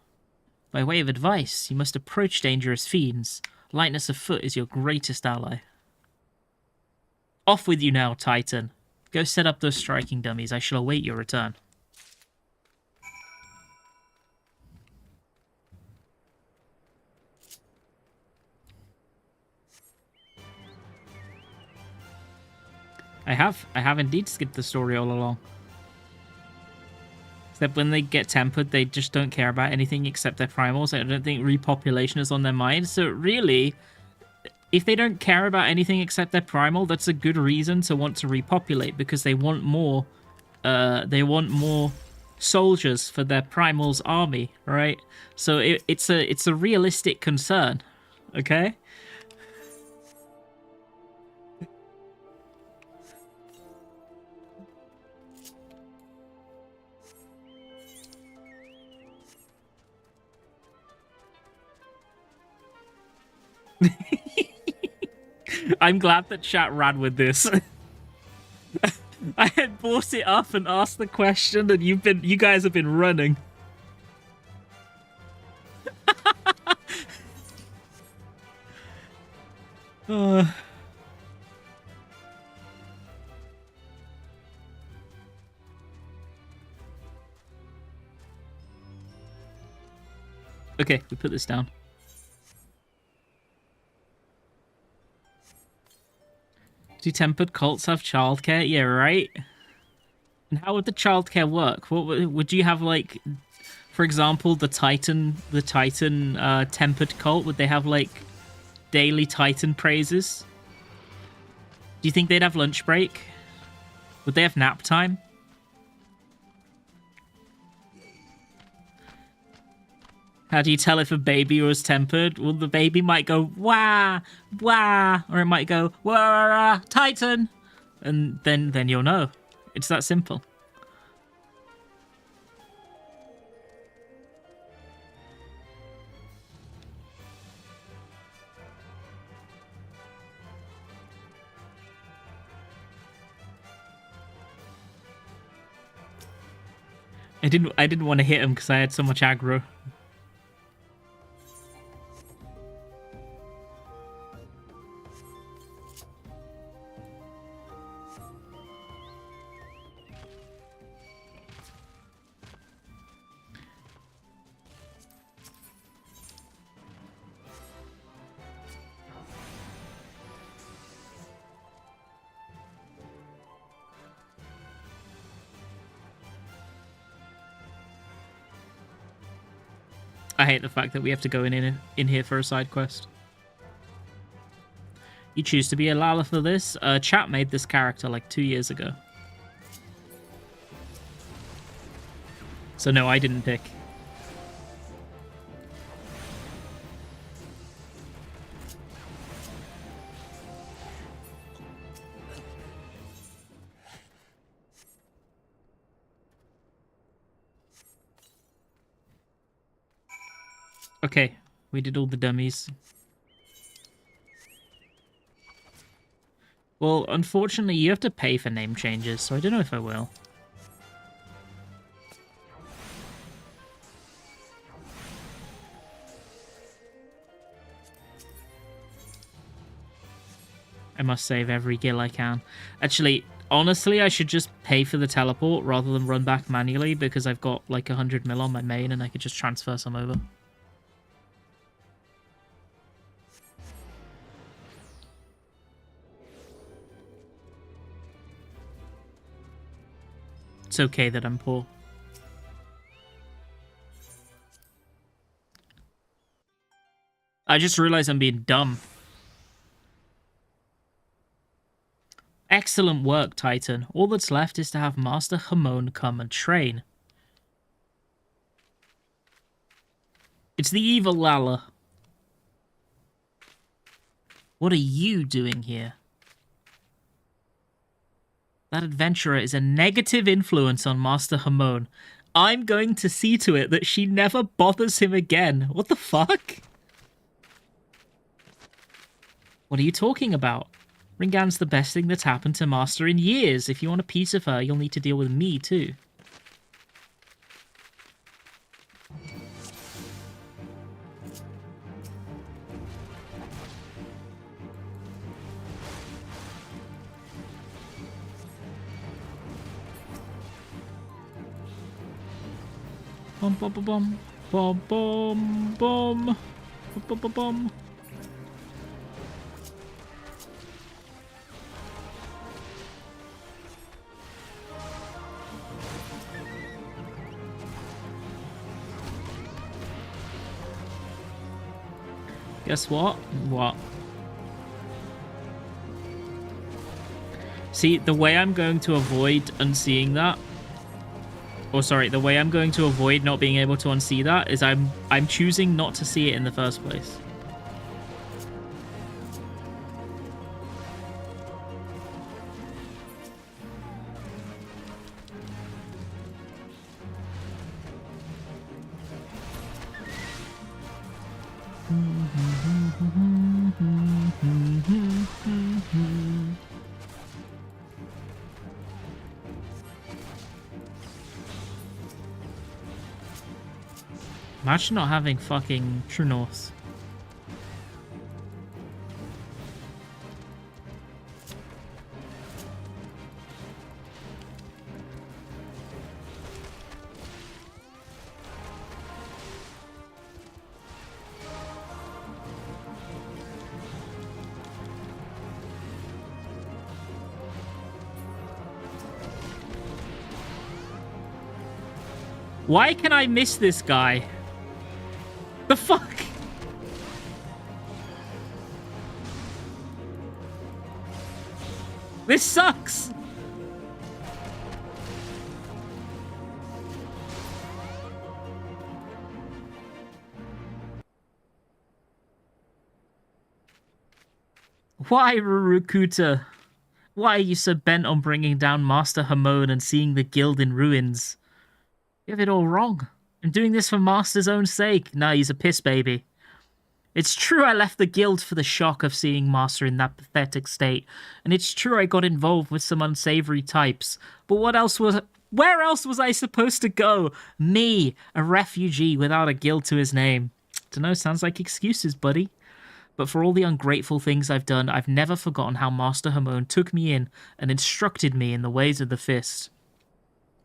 By way of advice, you must approach dangerous fiends. Lightness of foot is your greatest ally. Off with you now, Titan. Go set up those striking dummies. I shall await your return. I have indeed skipped the story all along. Except when they get tempered, they just don't care about anything except their primals. I don't think repopulation is on their mind. So really, if they don't care about anything except their primal, that's a good reason to want to repopulate, because they want more soldiers for their primal's army, right? So it's a realistic concern, okay? I'm glad that chat ran with this. I had brought it up and asked the question, and you guys have been running. Okay, we put this down. Do tempered cults have childcare? Yeah, right? And how would the childcare work? What would you have, like, for example, the Titan tempered cult? Would they have, like, daily Titan praises? Do you think they'd have lunch break? Would they have nap time? How do you tell if a baby was tempered? Well, the baby might go, wah, wah, or it might go, wah, Titan. And then you'll know. It's that simple. I didn't want to hit him because I had so much aggro. I hate the fact that we have to go in here for a side quest. You choose to be a Lala for this? Chat made this character like 2 years ago. So no, I didn't pick. Okay, we did all the dummies. Well, unfortunately, you have to pay for name changes, so I don't know if I will. I must save every gil I can. Actually, honestly, I should just pay for the teleport rather than run back manually because I've got like 100 mil on my main and I could just transfer some over. It's okay that I'm poor. I just realized I'm being dumb. Excellent work, Titan. All that's left is to have Master Hamon come and train. It's the evil Lala. What are you doing here? That adventurer is a negative influence on Master Hamon. I'm going to see to it that she never bothers him again. What the fuck? What are you talking about? Ringan's the best thing that's happened to Master in years. If you want a piece of her, you'll need to deal with me too. Bum bum bum bum bum bum bum bum bum. Guess what? What? See, the way I'm going to avoid unseeing that, or sorry, the way I'm going to avoid not being able to unsee that is I'm choosing not to see it in the first place. Imagine not having fucking True North. Why can I miss this guy? The fuck? This sucks! Why, Rurukuta? Why are you so bent on bringing down Master Hamon and seeing the guild in ruins? You have it all wrong. I'm doing this for Master's own sake. Nah, he's a piss baby. It's true I left the guild for the shock of seeing Master in that pathetic state, and it's true I got involved with some unsavory types, but where else was I supposed to go? Me, a refugee without a guild to his name. Dunno, sounds like excuses, buddy. But for all the ungrateful things I've done, I've never forgotten how Master Hamon took me in and instructed me in the ways of the fist.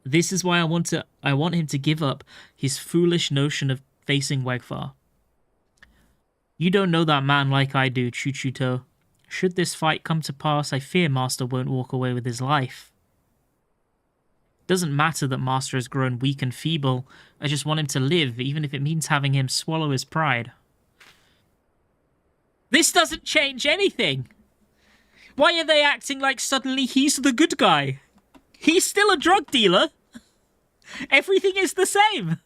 This is why I want him to give up his foolish notion of facing Wegfar. You don't know that man like I do, Chuchuto. Should this fight come to pass, I fear Master won't walk away with his life. Doesn't matter that Master has grown weak and feeble. I just want him to live, even if it means having him swallow his pride. This doesn't change anything! Why are they acting like suddenly he's the good guy? He's still a drug dealer! Everything is the same!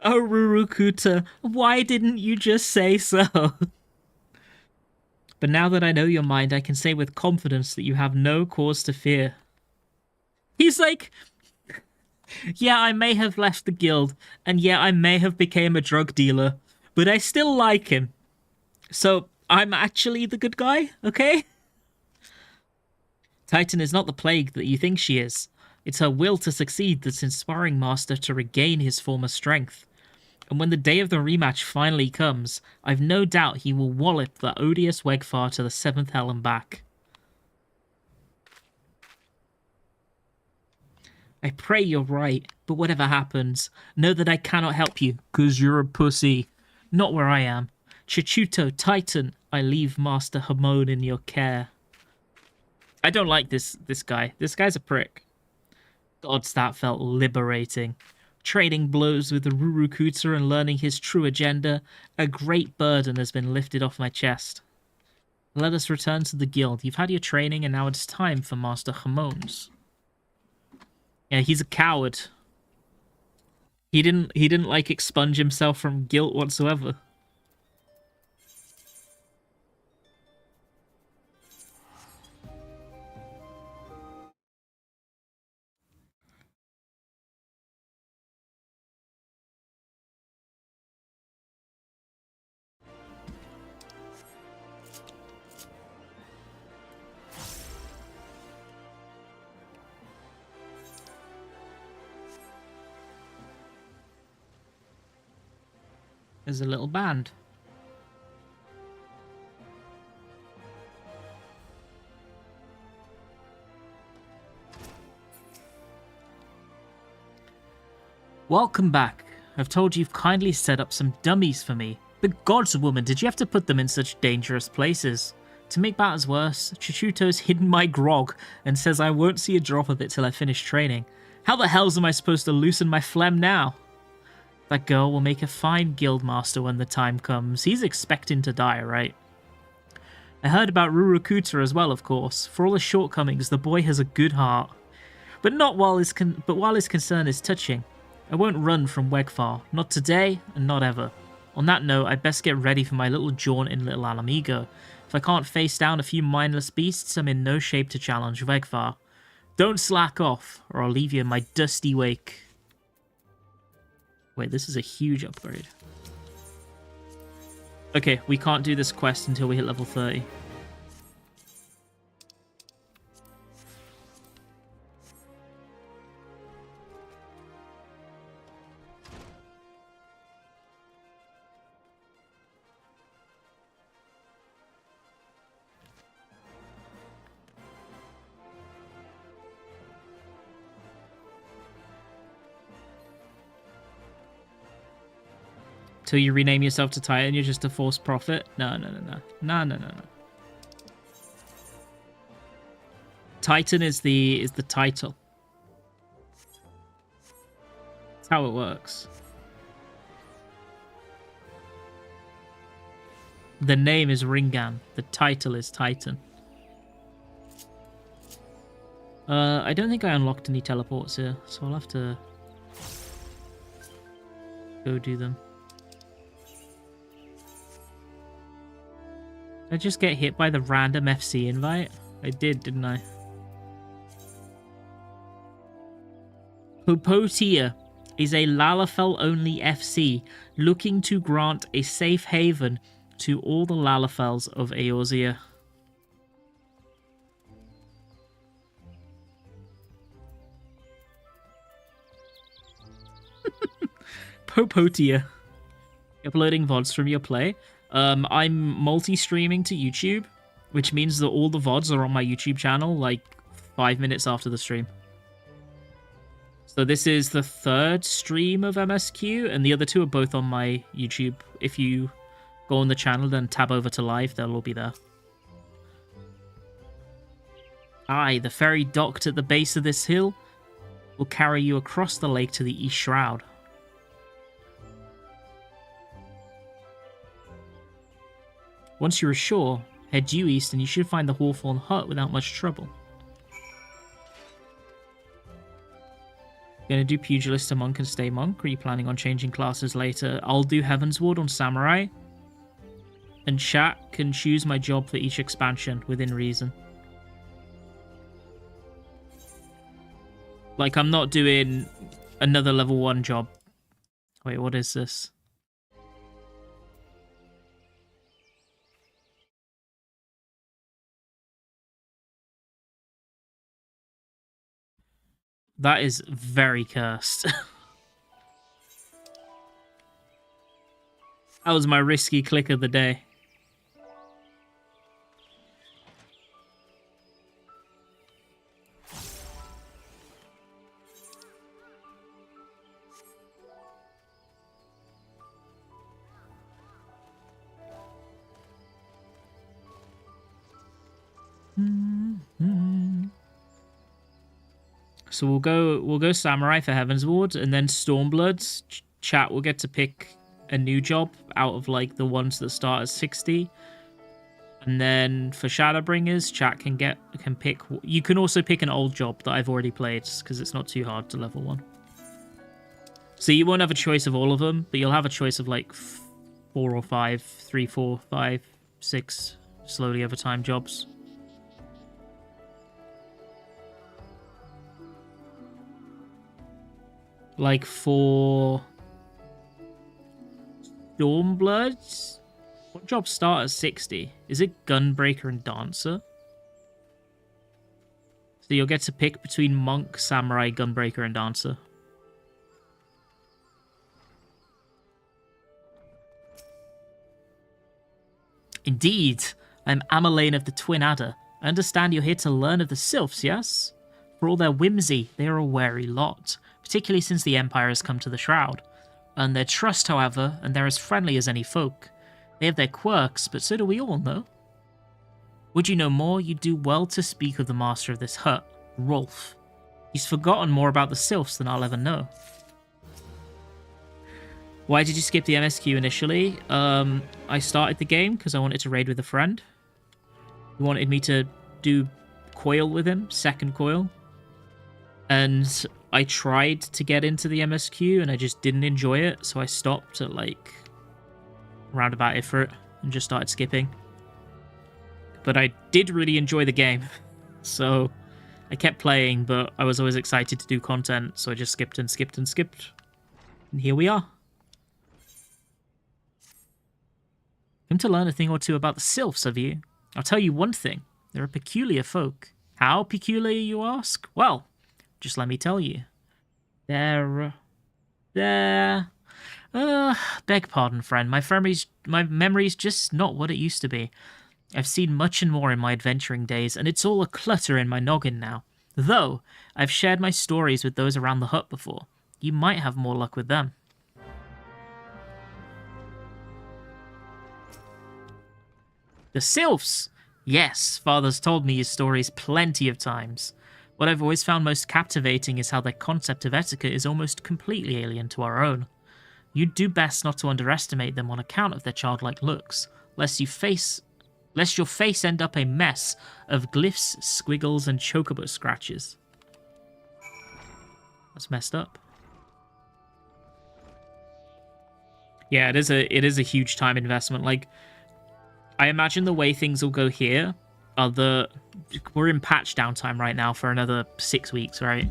Oh, Rurukuta, why didn't you just say so? But now that I know your mind, I can say with confidence that you have no cause to fear. He's like, yeah, I may have left the guild, and yeah, I may have became a drug dealer, but I still like him. So, I'm actually the good guy, okay? Titan is not the plague that you think she is. It's her will to succeed that's inspiring Master to regain his former strength. And when the day of the rematch finally comes, I've no doubt he will wallop that odious Wegfar to the 7th hell and back. I pray you're right, but whatever happens, know that I cannot help you, 'cause you're a pussy. Not where I am. Chichuto, Titan, I leave Master Hamon in your care. I don't like this guy. This guy's a prick. Gods, that felt liberating. Trading blows with the Rurukuta and learning his true agenda, a great burden has been lifted off my chest. Let us return to the guild. You've had your training, and now it's time for Master Hamon's. Yeah, he's a coward. He didn't like expunge himself from guilt whatsoever. There's a little band. Welcome back. I've told you've kindly set up some dummies for me. But gods, woman, did you have to put them in such dangerous places? To make matters worse, Chichuto's hidden my grog and says I won't see a drop of it till I finish training. How the hells am I supposed to loosen my phlegm now? That girl will make a fine guild master when the time comes. He's expecting to die, right? I heard about Rurukuta as well, of course. For all his shortcomings, the boy has a good heart. But while his concern is touching. I won't run from Wegfar. Not today, and not ever. On that note, I'd best get ready for my little jaunt in Little Ala Mhigo. If I can't face down a few mindless beasts, I'm in no shape to challenge Wegfar. Don't slack off, or I'll leave you in my dusty wake. Wait, this is a huge upgrade. Okay, we can't do this quest until we hit level 30. Till you rename yourself to Titan, you're just a false prophet? No. Titan is the title. That's how it works. The name is Ringan. The title is Titan. I don't think I unlocked any teleports here, so I'll have to go do them. Did I just get hit by the random FC invite? I did, didn't I? Popotia is a Lalafell-only FC looking to grant a safe haven to all the Lalafells of Eorzea. Popotia. Uploading VODs from your play. I'm multi-streaming to YouTube, which means that all the VODs are on my YouTube channel, like 5 minutes after the stream. So this is the 3rd stream of MSQ, and the other 2 are both on my YouTube. If you go on the channel, then tab over to live, they'll all be there. Aye, the ferry docked at the base of this hill will carry you across the lake to the East Shroud. Once you're ashore, head due east and you should find the Hawthorn Hut without much trouble. Gonna do Pugilist to Monk and stay Monk, or are you planning on changing classes later? I'll do Heavensward on Samurai, and chat can choose my job for each expansion within reason. Like, I'm not doing another level 1 job. Wait, what is this? That is very cursed. That was my risky click of the day. So we'll go Samurai for Heavensward, and then Stormbloods. Chat will get to pick a new job out of like the ones that start at 60. And then for Shadowbringers, chat can pick. You can also pick an old job that I've already played because it's not too hard to level 1. So you won't have a choice of all of them, but you'll have a choice of like 4 or 5, 3, 4, 5, 6 slowly over time jobs. Like for Stormbloods, what jobs start at 60? Is it Gunbreaker and Dancer? So you'll get to pick between Monk, Samurai, Gunbreaker, and Dancer. Indeed, I'm Amalane of the Twin Adder. I understand you're here to learn of the sylphs, yes? For all their whimsy, they are a wary lot, particularly since the Empire has come to the Shroud. Earn their trust, however, and they're as friendly as any folk. They have their quirks, but so do we all, no? Would you know more, you'd do well to speak of the master of this hut, Rolf. He's forgotten more about the sylphs than I'll ever know. Why did you skip the MSQ initially? I started the game because I wanted to raid with a friend. He wanted me to do coil with him, second coil. And I tried to get into the MSQ and I just didn't enjoy it, so I stopped at like roundabout Ifrit and just started skipping. But I did really enjoy the game, so I kept playing, but I was always excited to do content, so I just skipped and skipped and skipped. And here we are. Come to learn a thing or two about the sylphs, have you? I'll tell you one thing. They're a peculiar folk. How peculiar, you ask? Well, just let me tell you. Beg pardon, friend. My memory's just not what it used to be. I've seen much and more in my adventuring days, and it's all a clutter in my noggin now. Though, I've shared my stories with those around the hut before. You might have more luck with them. The sylphs! Yes, Father's told me his stories plenty of times. What I've always found most captivating is how their concept of etiquette is almost completely alien to our own. You'd do best not to underestimate them on account of their childlike looks, lest your face end up a mess of glyphs, squiggles, and chocobo scratches. That's messed up. Yeah, it is a huge time investment. Like, I imagine the way things will go here are we're in patch downtime right now for another 6 weeks, right?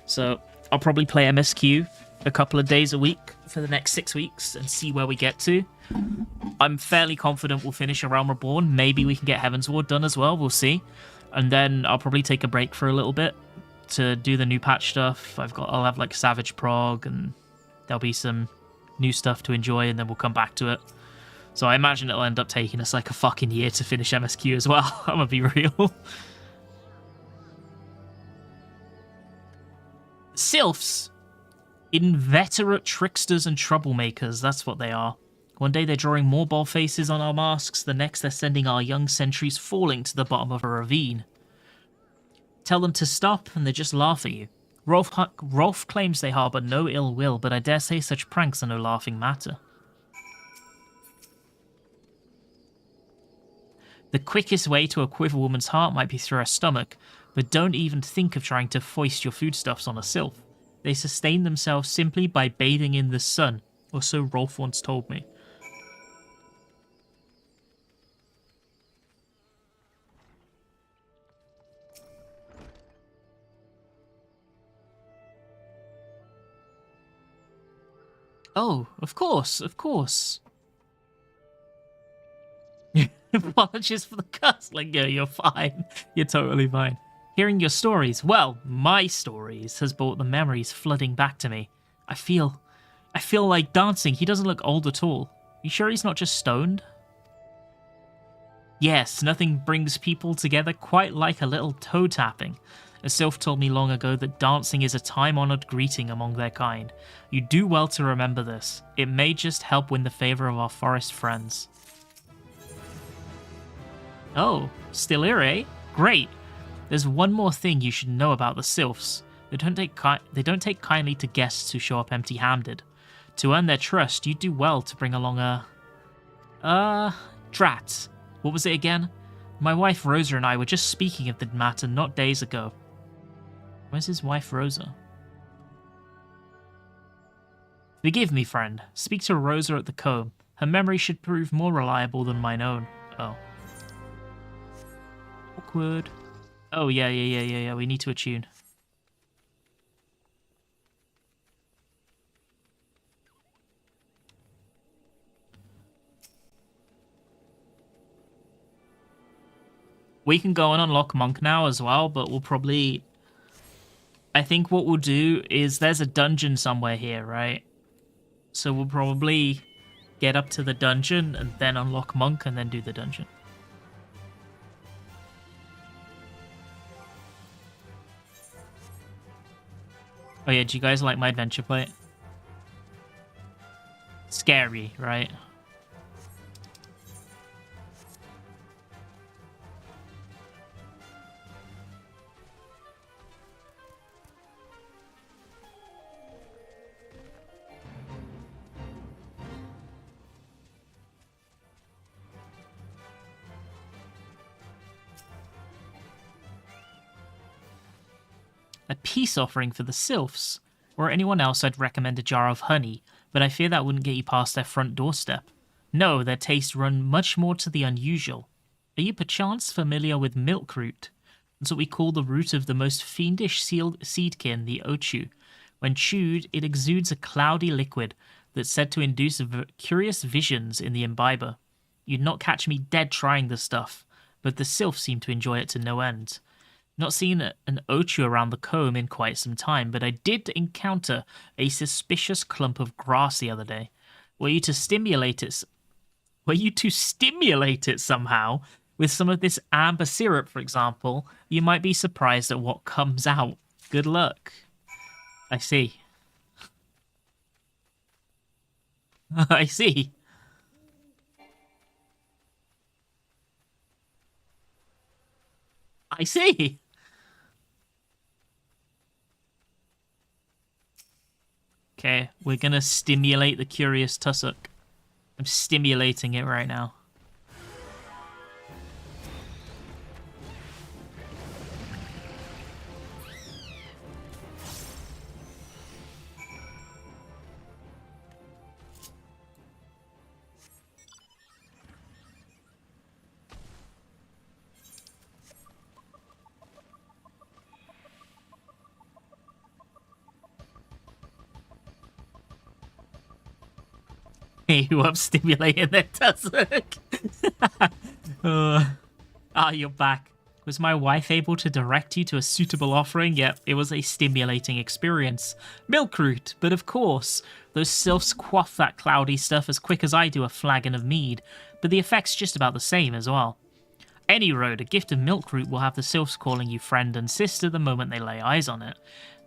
So I'll probably play MSQ a couple of days a week for the next 6 weeks and see where we get to. I'm fairly confident we'll finish A Realm Reborn. Maybe we can get Heavensward done as well. We'll see. And then I'll probably take a break for a little bit to do the new patch stuff. I'll have like Savage Prog, and there'll be some new stuff to enjoy, and then we'll come back to it. So I imagine it'll end up taking us like a fucking year to finish MSQ as well. I'm gonna be real. Sylphs. Inveterate tricksters and troublemakers, that's what they are. One day they're drawing more bald faces on our masks, the next they're sending our young sentries falling to the bottom of a ravine. Tell them to stop, and they just laugh at you. Rolf claims they harbour no ill will, but I dare say such pranks are no laughing matter. The quickest way to a quiver woman's heart might be through her stomach, but don't even think of trying to foist your foodstuffs on a sylph. They sustain themselves simply by bathing in the sun, or so Rolf once told me. Oh, of course, of course. Apologies for the cuss. Like, yeah, you're fine. You're totally fine. Hearing your stories, well, my stories, has brought the memories flooding back to me. I feel like dancing. He doesn't look old at all. You sure he's not just stoned? Yes, nothing brings people together quite like a little toe tapping. A sylph told me long ago that dancing is a time-honoured greeting among their kind. You do well to remember this. It may just help win the favour of our forest friends. Oh, still here, eh? Great. There's one more thing you should know about the sylphs. They don't take kindly to guests who show up empty-handed. To earn their trust, you do well to bring along a... drat. What was it again? My wife Rosa and I were just speaking of the matter not days ago. Where's his wife Rosa? Forgive me, friend. Speak to Rosa at the comb. Her memory should prove more reliable than mine own. Oh. Awkward. Oh, yeah. We need to attune. We can go and unlock Monk now as well, but we'll probably... I think what we'll do is there's a dungeon somewhere here, right? So we'll probably get up to the dungeon and then unlock Monk and then do the dungeon. Oh yeah, do you guys like my adventure plate? Scary, right? A peace offering for the sylphs. Or anyone else, I'd recommend a jar of honey, but I fear that wouldn't get you past their front doorstep. No, their tastes run much more to the unusual. Are you perchance familiar with milk root? That's what we call the root of the most fiendish seedkin, the ochu. When chewed, it exudes a cloudy liquid that's said to induce curious visions in the imbiber. You'd not catch me dead trying the stuff, but the sylphs seem to enjoy it to no end. Not seen an ochu around the comb in quite some time, but I did encounter a suspicious clump of grass the other day. Were you to stimulate it somehow with some of this amber syrup, for example, you might be surprised at what comes out. Good luck. I see. I see. I see. Okay, we're gonna stimulate the curious tussock. I'm stimulating it right now. You up stimulating that tussock. You're back. Was my wife able to direct you to a suitable offering? Yep, it was a stimulating experience. Milk root, but of course, those sylphs quaff that cloudy stuff as quick as I do a flagon of mead, but the effect's just about the same as well. Any road, a gift of milk root will have the sylphs calling you friend and sister the moment they lay eyes on it.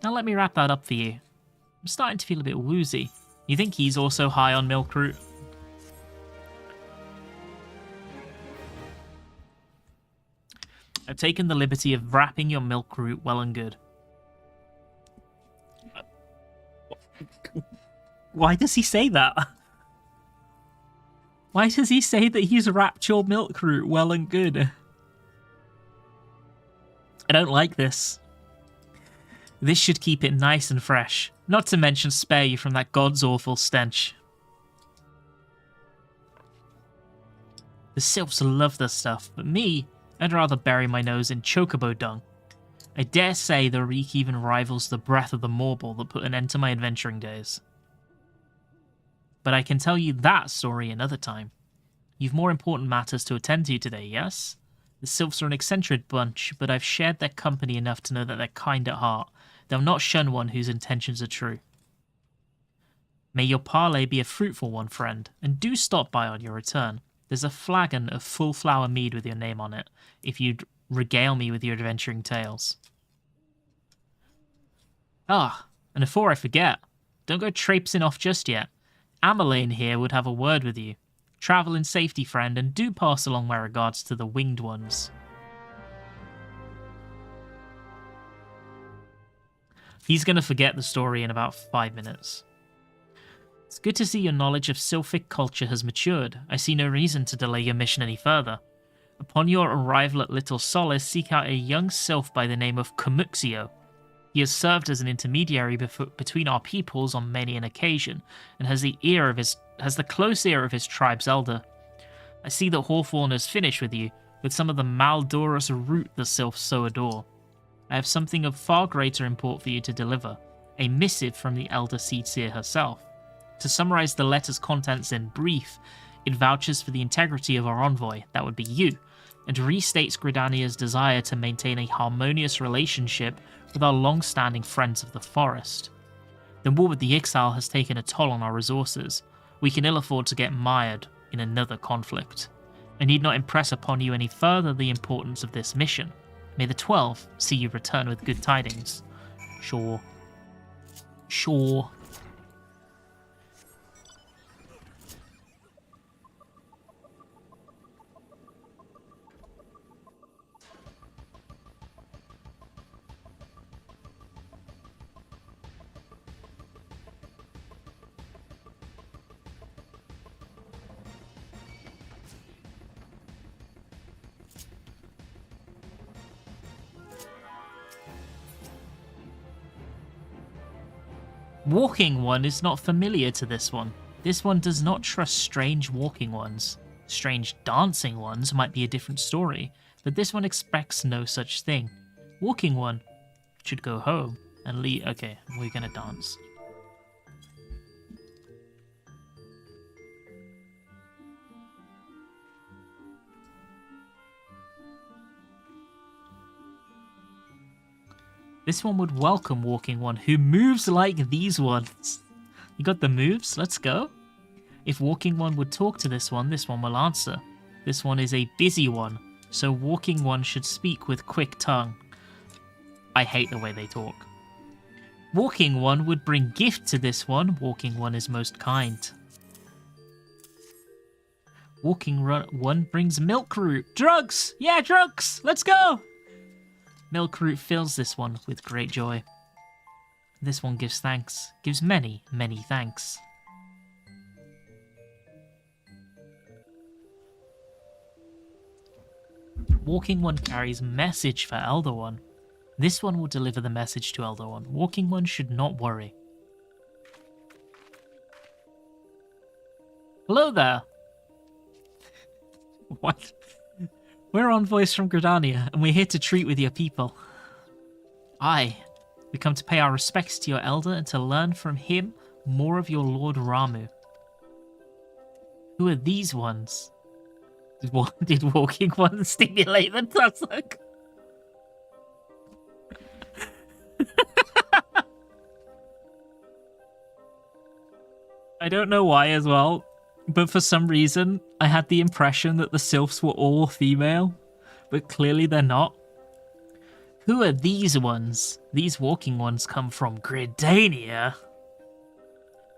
Now let me wrap that up for you. I'm starting to feel a bit woozy. You think he's also high on milk root? I've taken the liberty of wrapping your milk root well and good. Why does he say that? Why does he say that he's wrapped your milk root well and good? I don't like this. This should keep it nice and fresh, not to mention spare you from that god's awful stench. The sylphs love this stuff, but me, I'd rather bury my nose in chocobo dung. I dare say the reek even rivals the breath of the morble that put an end to my adventuring days. But I can tell you that story another time. You've more important matters to attend to today, yes? The sylphs are an eccentric bunch, but I've shared their company enough to know that they're kind at heart. They'll not shun one whose intentions are true. May your parley be a fruitful one, friend, and do stop by on your return. There's a flagon of full flower mead with your name on it, if you'd regale me with your adventuring tales. Ah, and before I forget, don't go traipsing off just yet. Amandine here would have a word with you. Travel in safety, friend, and do pass along my regards to the winged ones. He's going to forget the story in about 5 minutes. It's good to see your knowledge of sylphic culture has matured. I see no reason to delay your mission any further. Upon your arrival at Little Solace, seek out a young sylph by the name of Comuxio. He has served as an intermediary between our peoples on many an occasion, and has the close ear of his tribe's elder. I see that Hawthorne has finished with you, with some of the malodorous root the sylphs so adore. I have something of far greater import for you to deliver, a missive from the elder Seedseer herself. To summarize the letter's contents in brief, it vouches for the integrity of our envoy, that would be you, and restates Gridania's desire to maintain a harmonious relationship with our long-standing friends of the forest. The war with the Ixal has taken a toll on our resources. We can ill afford to get mired in another conflict. I need not impress upon you any further the importance of this mission. May the 12 see you return with good tidings. Sure. Sure. Walking One is not familiar to this one. This one does not trust strange walking ones. Strange dancing ones might be a different story, but this one expects no such thing. Walking One should go home and leave. Okay, we're gonna dance. This one would welcome Walking One, who moves like these ones. You got the moves? Let's go. If Walking One would talk to this one will answer. This one is a busy one, so Walking One should speak with quick tongue. I hate the way they talk. Walking One would bring gift to this one. Walking One is most kind. Walking One brings milk root. Drugs! Yeah, drugs! Let's go! Milk root fills this one with great joy. This one gives thanks, gives many, many thanks. Walking One carries message for Elder One. This one will deliver the message to Elder One. Walking One should not worry. Hello there. What? We're envoys from Gridania, and we're here to treat with your people. Aye, we come to pay our respects to your elder and to learn from him more of your Lord Ramu. Who are these ones? Did Walking One stimulate the tussock? I don't know why as well. But for some reason, I had the impression that the sylphs were all female, but clearly they're not. Who are these ones? These Walking Ones come from Gridania.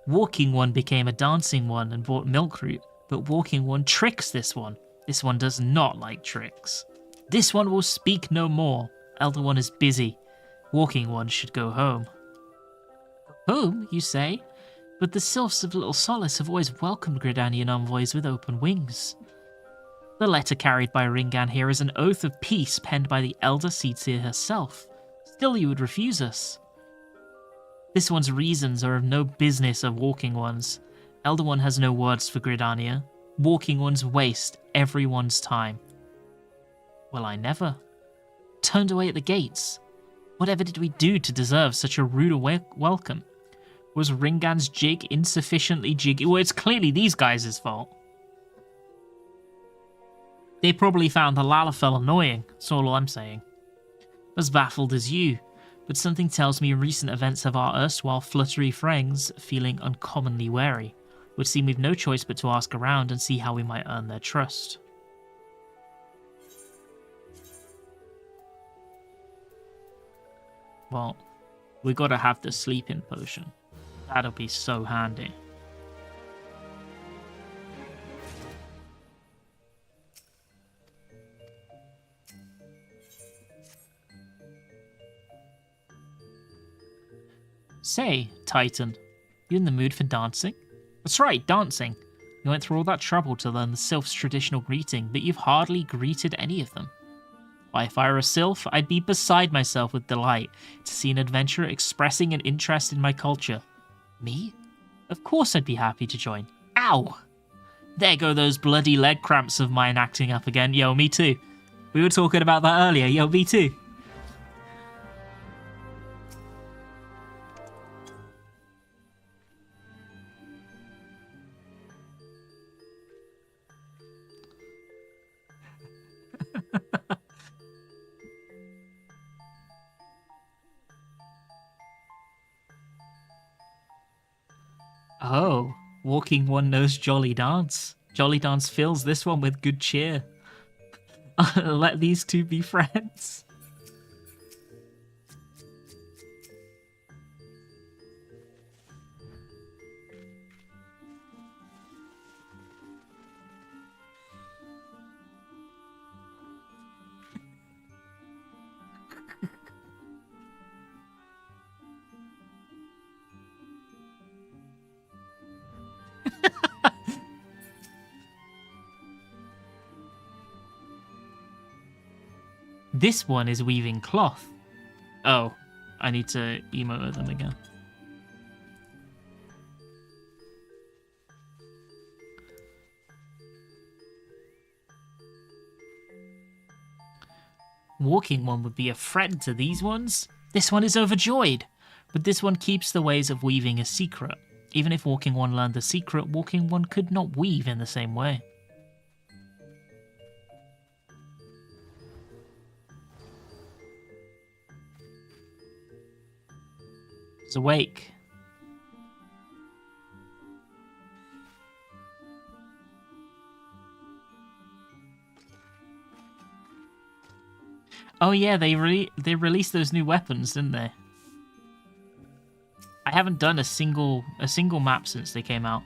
Walking One became a dancing one and bought milk root, but Walking One tricks this one. This one does not like tricks. This one will speak no more. Elder One is busy. Walking One should go home. Home, you say? But the sylphs of Little Solace have always welcomed Gridanian envoys with open wings. The letter carried by Ringan here is an oath of peace penned by the Elder Seedseer herself. Still you would refuse us. This one's reasons are of no business of Walking One's. Elder One has no words for Gridania. Walking Ones waste everyone's time. Well, I never. Turned away at the gates. Whatever did we do to deserve such a rude welcome? Was Ringan's jig insufficiently jiggy? Well, it's clearly these guys' fault. They probably found the Lalafell annoying, that's all I'm saying. As baffled as you, but something tells me recent events have our erstwhile fluttery friends feeling uncommonly wary. Would seem we've no choice but to ask around and see how we might earn their trust. Well, we gotta have the sleeping potion. That'll be so handy. Say, Titan, you in the mood for dancing? That's right, dancing. You went through all that trouble to learn the sylph's traditional greeting, but you've hardly greeted any of them. Why, if I were a sylph, I'd be beside myself with delight to see an adventurer expressing an interest in my culture. Me? Of course I'd be happy to join. Ow! There go those bloody leg cramps of mine acting up again. Yo, me too. We were talking about that earlier. Yo, me too. Oh, Walking One knows Jolly Dance. Jolly Dance fills this one with good cheer. Let these two be friends. This one is weaving cloth. Oh, I need to emote them again. Walking One would be a friend to these ones. This one is overjoyed, but this one keeps the ways of weaving a secret. Even if Walking One learned the secret, Walking One could not weave in the same way. It's awake. Oh yeah, they released those new weapons, didn't they? I haven't done a single map since they came out.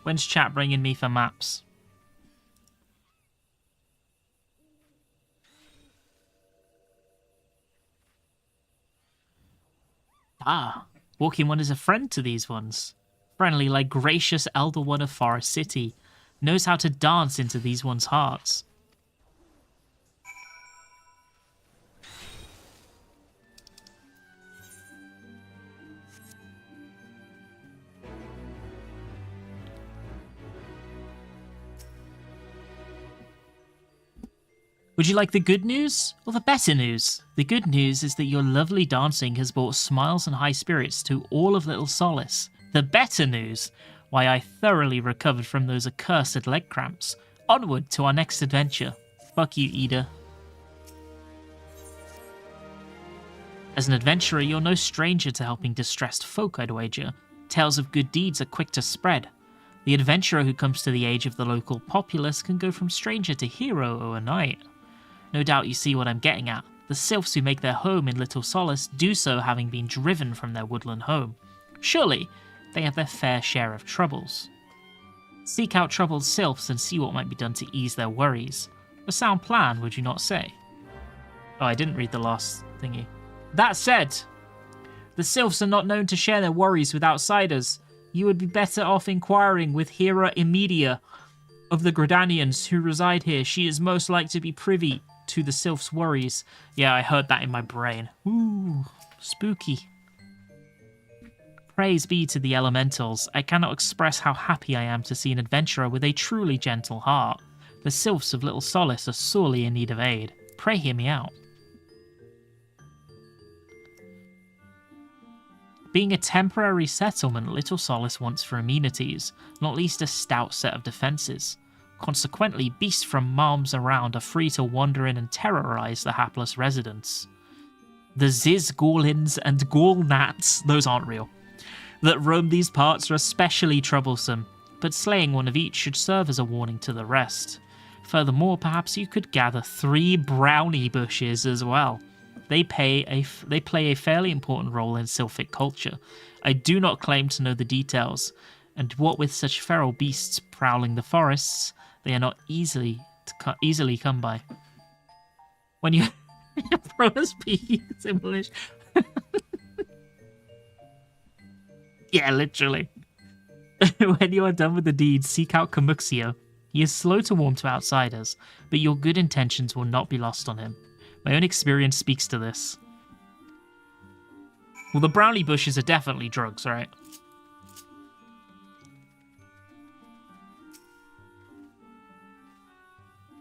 When's chat bringing me for maps? Ah, Walking One is a friend to these ones. Friendly like gracious Elder One of Forest City. Knows how to dance into these ones' hearts. Would you like the good news or the better news? The good news is that your lovely dancing has brought smiles and high spirits to all of Little Solace. The better news? Why, I thoroughly recovered from those accursed leg cramps. Onward to our next adventure. Fuck you, Ida. As an adventurer, you're no stranger to helping distressed folk, I'd wager. Tales of good deeds are quick to spread. The adventurer who comes to the age of the local populace can go from stranger to hero overnight. No doubt you see what I'm getting at. The sylphs who make their home in Little Solace do so having been driven from their woodland home. Surely, they have their fair share of troubles. Seek out troubled sylphs and see what might be done to ease their worries. A sound plan, would you not say? Oh, I didn't read the last thingy. That said, the sylphs are not known to share their worries with outsiders. You would be better off inquiring with Hera Imedia of the Gridanians who reside here. She is most like to be privy to the sylphs' worries. Yeah, I heard that in my brain. Ooh, spooky. Praise be to the elementals. I cannot express how happy I am to see an adventurer with a truly gentle heart. The sylphs of Little Solace are sorely in need of aid. Pray hear me out. Being a temporary settlement, Little Solace wants for amenities, not least a stout set of defences. Consequently, beasts from Malms around are free to wander in and terrorise the hapless residents. The Zizgorlins and Gorlnats, those aren't real, that roam these parts are especially troublesome, but slaying one of each should serve as a warning to the rest. Furthermore, perhaps you could gather 3 brownie bushes as well. They play a fairly important role in sylphic culture. I do not claim to know the details, and what with such feral beasts prowling the forests, they are not easily come by. When you promise be English. Yeah, literally. When you are done with the deed, seek out Kamuxio. He is slow to warm to outsiders, but your good intentions will not be lost on him. My own experience speaks to this. Well, the brownie bushes are definitely drugs, right?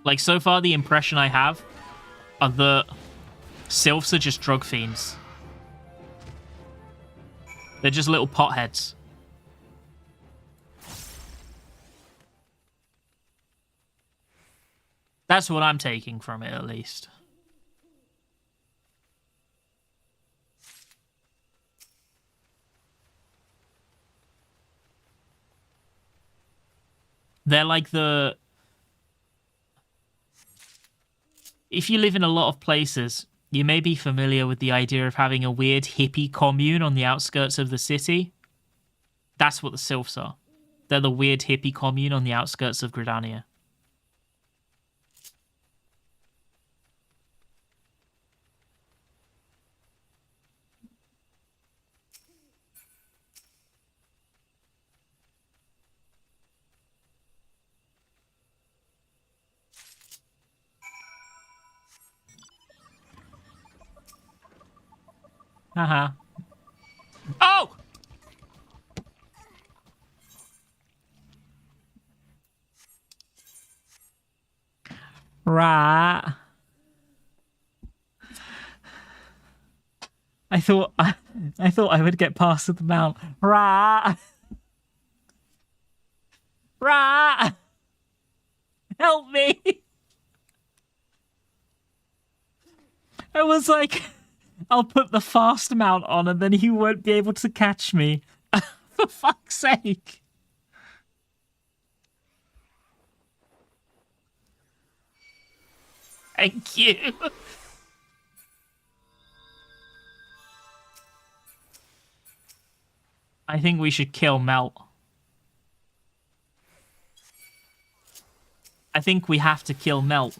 Like, so far the impression I have are that sylphs are just drug fiends. They're just little potheads. That's what I'm taking from it, at least. They're like the... If you live in a lot of places, you may be familiar with the idea of having a weird hippie commune on the outskirts of the city. That's what the sylphs are. They're the weird hippie commune on the outskirts of Gridania. Uh-huh. Oh! Right. I thought I would get past the mount. Right. Right. Help me. I was like, I'll put the fast mount on and then he won't be able to catch me. For fuck's sake. Thank you. I think we should kill Melt. I think we have to kill Melt.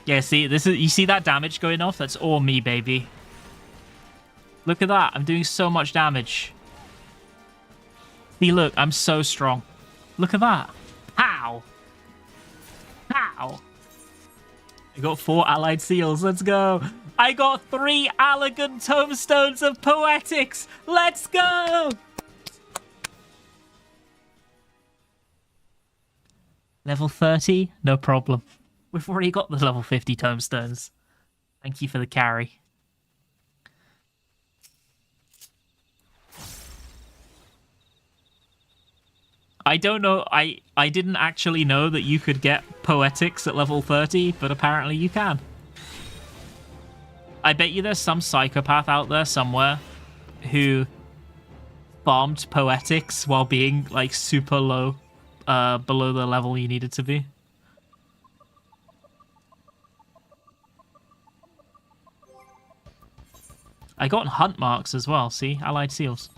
Yeah, see, this is, you see that damage going off? That's all me, baby. Look at that. I'm doing so much damage. See, look, I'm so strong. Look at that. How? How? I got 4 allied seals. Let's go. I got 3 elegant tomestones of poetics. Let's go. Level 30? No problem. We've already got the level 50 tomestones. Thank you for the carry. I don't know, I didn't actually know that you could get poetics at level 30, but apparently you can. I bet you there's some psychopath out there somewhere who farmed poetics while being like super low, below the level you needed to be. I got hunt marks as well, see? Allied seals.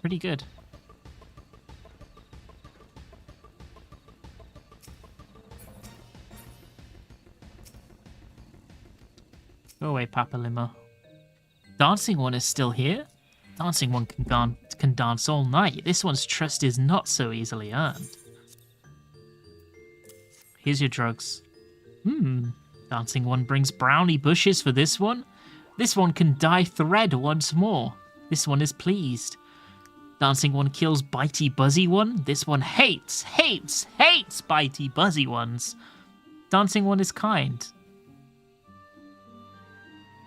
Pretty good. Go away, Papa Lima. Dancing one is still here? Dancing one can dance all night. This one's trust is not so easily earned. Here's your drugs. Dancing one brings brownie bushes for this one. This one can dye thread once more. This one is pleased. Dancing one kills bitey buzzy one. This one hates bitey buzzy ones. Dancing one is kind.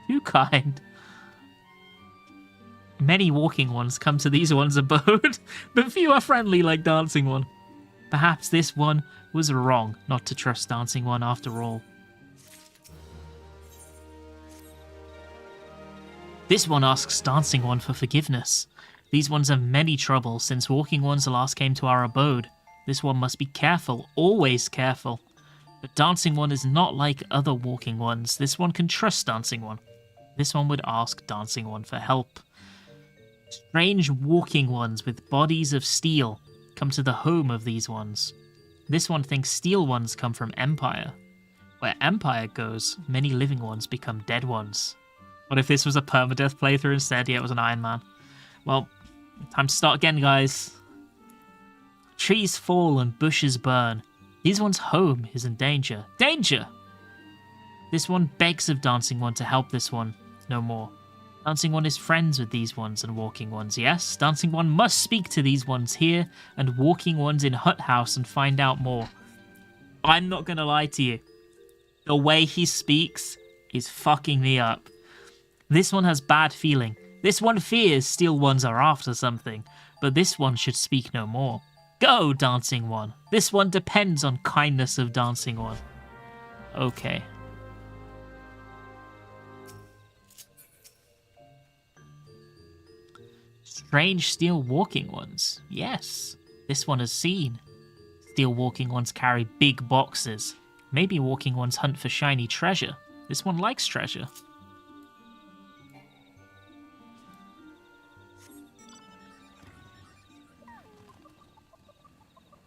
Too kind. Many walking ones come to these one's abode, but few are friendly like dancing one. Perhaps this one was wrong not to trust dancing one after all. This one asks dancing one for forgiveness. These ones have many troubles since walking ones last came to our abode. This one must be careful, always careful. But dancing one is not like other walking ones. This one can trust dancing one. This one would ask dancing one for help. Strange walking ones with bodies of steel come to the home of these ones. This one thinks steel ones come from Empire. Where Empire goes, many living ones become dead ones. What if this was a permadeath playthrough instead? Yeah, it was an Iron Man. Well, time to start again, guys. Trees fall and bushes burn. These one's home is in danger. Danger! This one begs of Dancing One to help this one no more. Dancing One is friends with these ones and Walking Ones, yes? Dancing One must speak to these ones here and Walking Ones in Hut House and find out more. I'm not gonna lie to you. The way he speaks is fucking me up. This one has bad feeling. This one fears Steel Ones are after something, but this one should speak no more. Go, Dancing One. This one depends on kindness of Dancing One. Okay. Strange steel walking ones. Yes, this one has seen. Steel walking ones carry big boxes. Maybe walking ones hunt for shiny treasure. This one likes treasure.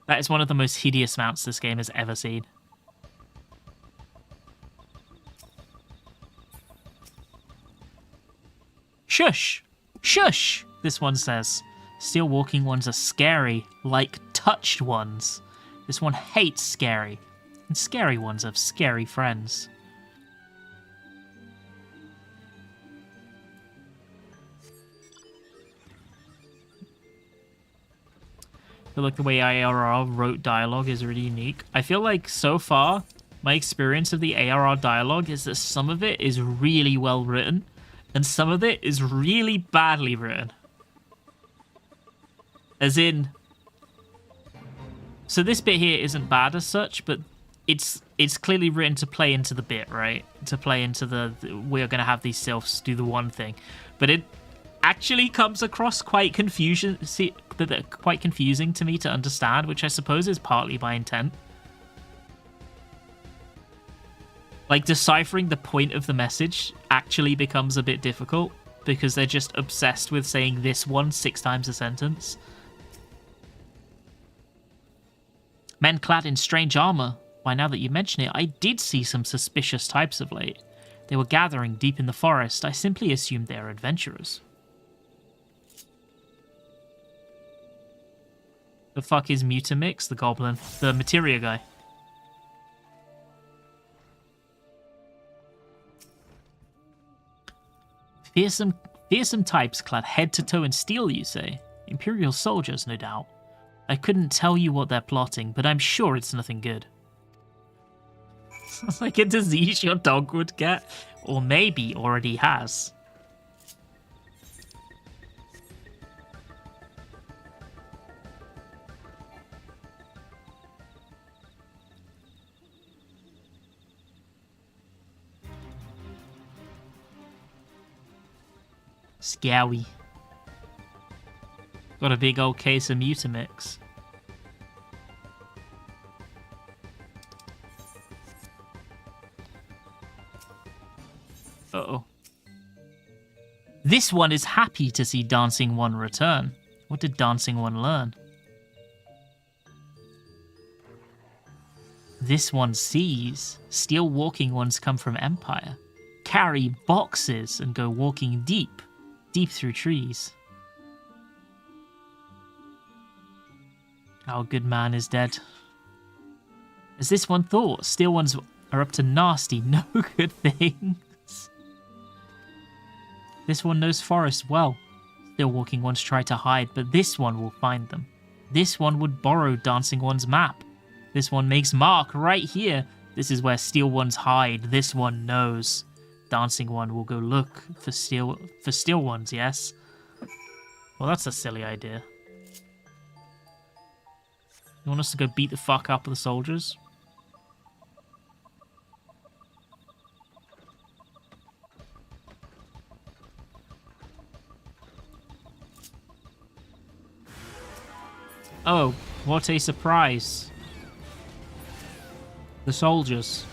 That is one of the most hideous mounts this game has ever seen. Shush! Shush! This one says. Steel walking ones are scary, like touched ones. This one hates scary. And scary ones have scary friends. I feel like the way ARR wrote dialogue is really unique. I feel like so far, my experience of the ARR dialogue is that some of it is really well written, and some of it is really badly written. As in... So this bit here isn't bad as such, but it's clearly written to play into the bit, right? To play into the we're going to have these sylphs do the one thing. But it actually comes across quite confusing to me to understand, which I suppose is partly by intent. Like, deciphering the point of the message actually becomes a bit difficult because they're just obsessed with saying this one 6 times a sentence. Men clad in strange armor. Why, now that you mention it, I did see some suspicious types of late. They were gathering deep in the forest. I simply assumed they are adventurers. The fuck is Mutamix, the goblin? The materia guy. Fearsome types clad head to toe in steel, you say? Imperial soldiers, no doubt. I couldn't tell you what they're plotting, but I'm sure it's nothing good. Sounds like a disease your dog would get. Or maybe already has. Scowy. Got a big old case of Mutamix. Uh-oh. This one is happy to see Dancing One return. What did Dancing One learn? This one sees steel walking ones come from Empire, carry boxes and go walking deep, deep through trees. Our good man is dead. As this one thought, steel ones are up to nasty, no good things. This one knows forest well. Steel walking ones try to hide, but this one will find them. This one would borrow Dancing One's map. This one makes mark right here. This is where steel ones hide. This one knows. Dancing One will go look for steel ones, yes? Well, that's a silly idea. You want us to go beat the fuck up with the soldiers? Oh, what a surprise. The soldiers.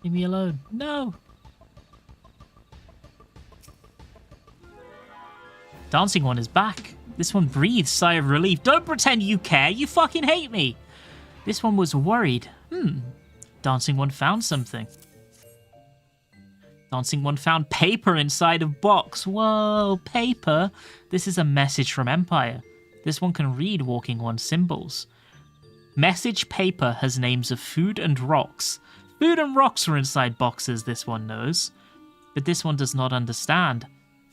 Leave me alone. No! Dancing One is back. This one breathes sigh of relief. Don't pretend you care. You fucking hate me. This one was worried. Dancing One found something. Dancing One found paper inside a box. Whoa, paper? This is a message from Empire. This one can read Walking One symbols. Message paper has names of food and rocks. Food and rocks are inside boxes, this one knows. But this one does not understand.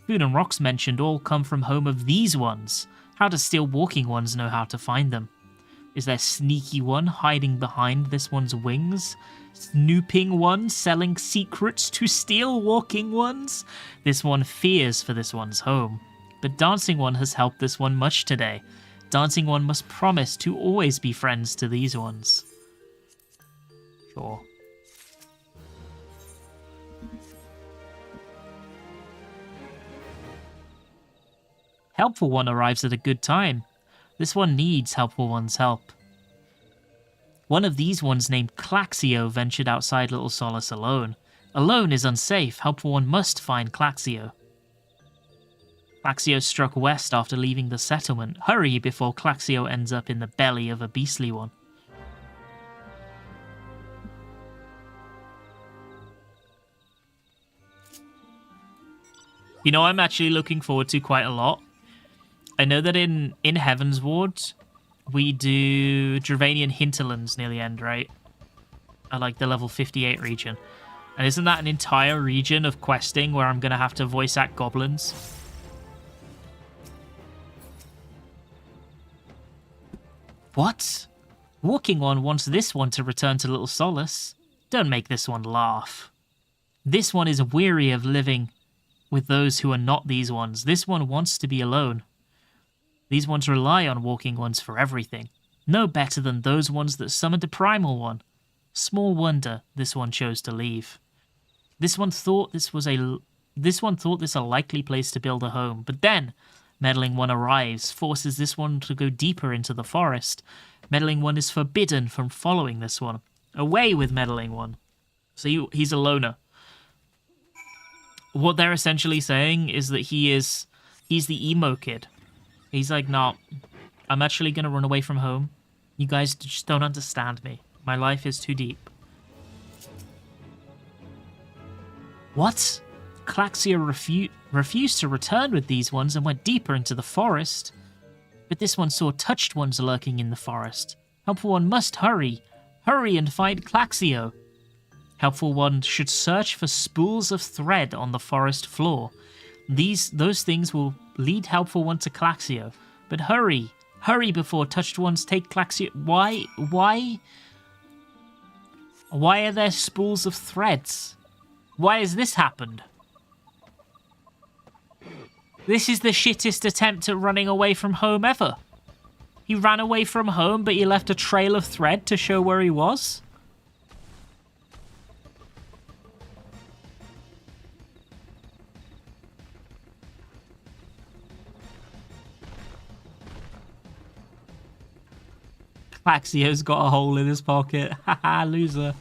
Food and rocks mentioned all come from home of these ones. How does Steel Walking Ones know how to find them? Is there Sneaky One hiding behind this one's wings? Snooping One selling secrets to Steel Walking Ones? This one fears for this one's home. But Dancing One has helped this one much today. Dancing One must promise to always be friends to these ones. Sure. Helpful One arrives at a good time. This one needs Helpful One's help. One of these ones named Claxio ventured outside Little Solace alone. Alone is unsafe. Helpful One must find Claxio. Claxio struck west after leaving the settlement. Hurry before Claxio ends up in the belly of a beastly one. You know, I'm actually looking forward to quite a lot. I know that in Heaven's Ward, we do Dravanian hinterlands near the end, right? At like the level 58 region. And isn't that an entire region of questing where I'm going to have to voice act goblins? What? Walking One wants this one to return to Little Solace. Don't make this one laugh. This one is weary of living with those who are not these ones. This one wants to be alone. These ones rely on Walking Ones for everything. No better than those ones that summoned a Primal One. Small wonder this one chose to leave. This one thought this a likely place to build a home, but then Meddling One arrives, forces this one to go deeper into the forest. Meddling One is forbidden from following this one. Away with Meddling One. So he's a loner. What they're essentially saying is that he's the emo kid. He's like, nah, I'm actually going to run away from home. You guys just don't understand me. My life is too deep. What? Claxia refused to return with these ones and went deeper into the forest. But this one saw touched ones lurking in the forest. Helpful One must hurry. Hurry and find Claxio. Helpful One should search for spools of thread on the forest floor. Those things will lead Helpful One to Claxio. But hurry! Hurry before touched ones take Claxio. Why? Why are there spools of threads? Why has this happened? This is the shittest attempt at running away from home ever. He ran away from home, but he left a trail of thread to show where he was. Claxio's got a hole in his pocket. Haha, loser.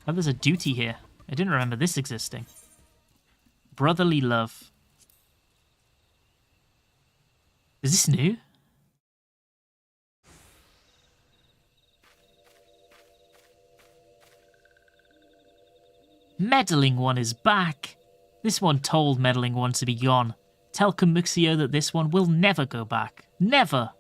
Oh, there's a duty here. I didn't remember this existing. Brotherly love. Is this new? Meddling One is back. This one told Meddling One to be gone. Tell Kamuxio that this one will never go back. Never!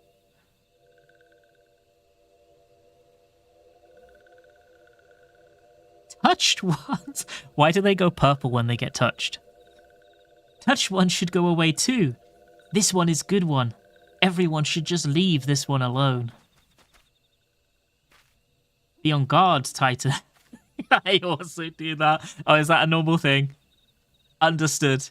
Touched ones? Why do they go purple when they get touched? Touched ones should go away too. This one is good one. Everyone should just leave this one alone. Be on guard, Titan. I also do that. Oh, is that a normal thing? Understood.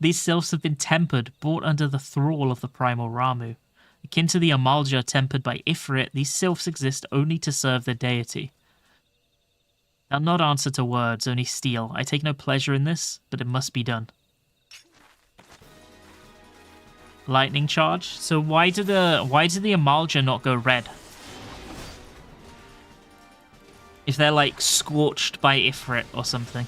These sylphs have been tempered, brought under the thrall of the primal Ramu. Akin to the Amalja tempered by Ifrit, these sylphs exist only to serve their deity. They'll not answer to words, only steal. I take no pleasure in this, but it must be done. Lightning charge? So why did the Amalja not go red? If they're like scorched by Ifrit or something.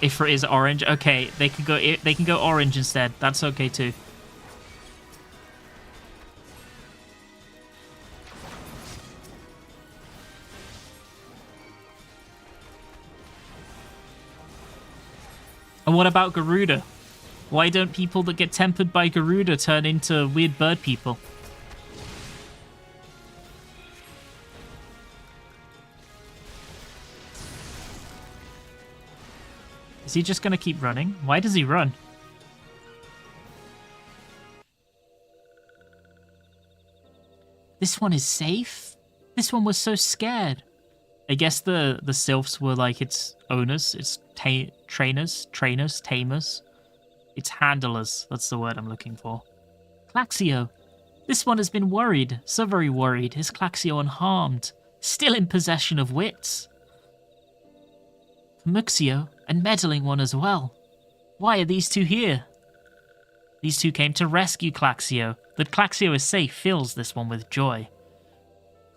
Ifrit is orange. Okay, they can go orange instead. That's okay too. And what about Garuda? Why don't people that get tempered by Garuda turn into weird bird people? Is he just going to keep running? Why does he run? This one is safe? This one was so scared. I guess the sylphs were like its owners, its trainers, tamers. Its handlers, that's the word I'm looking for. Claxio. This one has been worried, so very worried. Is Claxio unharmed? Still in possession of wits? Muxio and Meddling One as well. Why are these two here? These two came to rescue Claxio. That Claxio is safe fills this one with joy.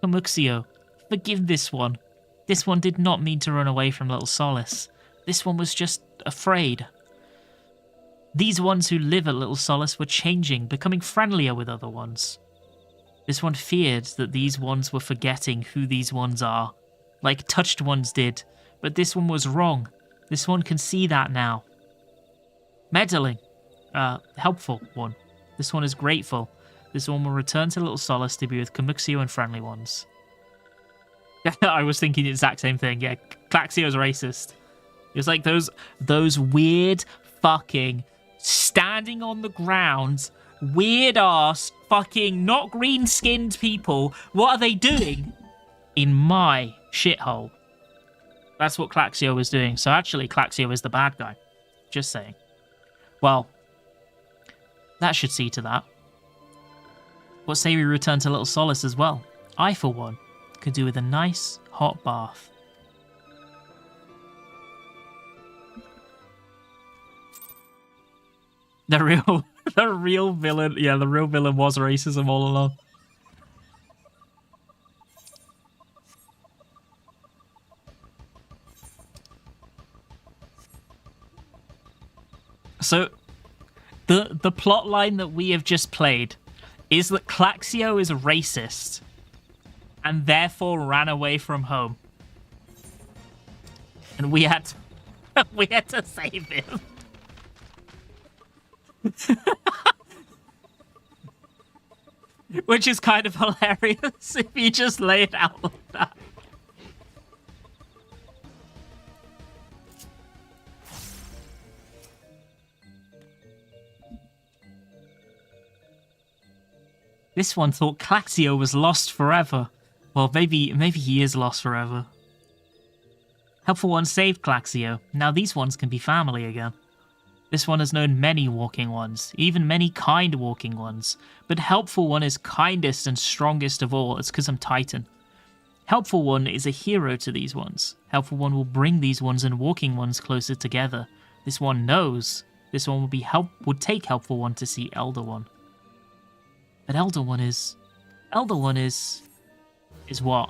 Muxio, forgive this one. This one did not mean to run away from little Solace. This one was just afraid. These ones who live at little Solace were changing, becoming friendlier with other ones. This one feared that these ones were forgetting who these ones are, like touched ones did. But this one was wrong. This one can see that now. Meddling. Helpful one. This one is grateful. This one will return to little Solace to be with Kamuxio and friendly ones. I was thinking the exact same thing. Yeah, Claxio's racist. It was like those weird fucking standing on the ground, weird ass fucking not green skinned people. What are they doing in my shithole? That's what Claxio was doing. So actually, Claxio is the bad guy. Just saying. Well, that should see to that. What say we return to little Solace as well? I, for one, could do with a nice hot bath. The real villain. Yeah, the real villain was racism all along. So, the plot line that we have just played is that Claxio is racist and therefore ran away from home. And we had to save him. Which is kind of hilarious if you just lay it out like that. This one thought Claxio was lost forever. Well, maybe he is lost forever. Helpful One saved Claxio. Now these ones can be family again. This one has known many walking ones, even many kind walking ones. But Helpful One is kindest and strongest of all. It's because I'm Titan. Helpful One is a hero to these ones. Helpful One will bring these ones and walking ones closer together. This one knows. This one would take Helpful One to see Elder One. But Elder One is what?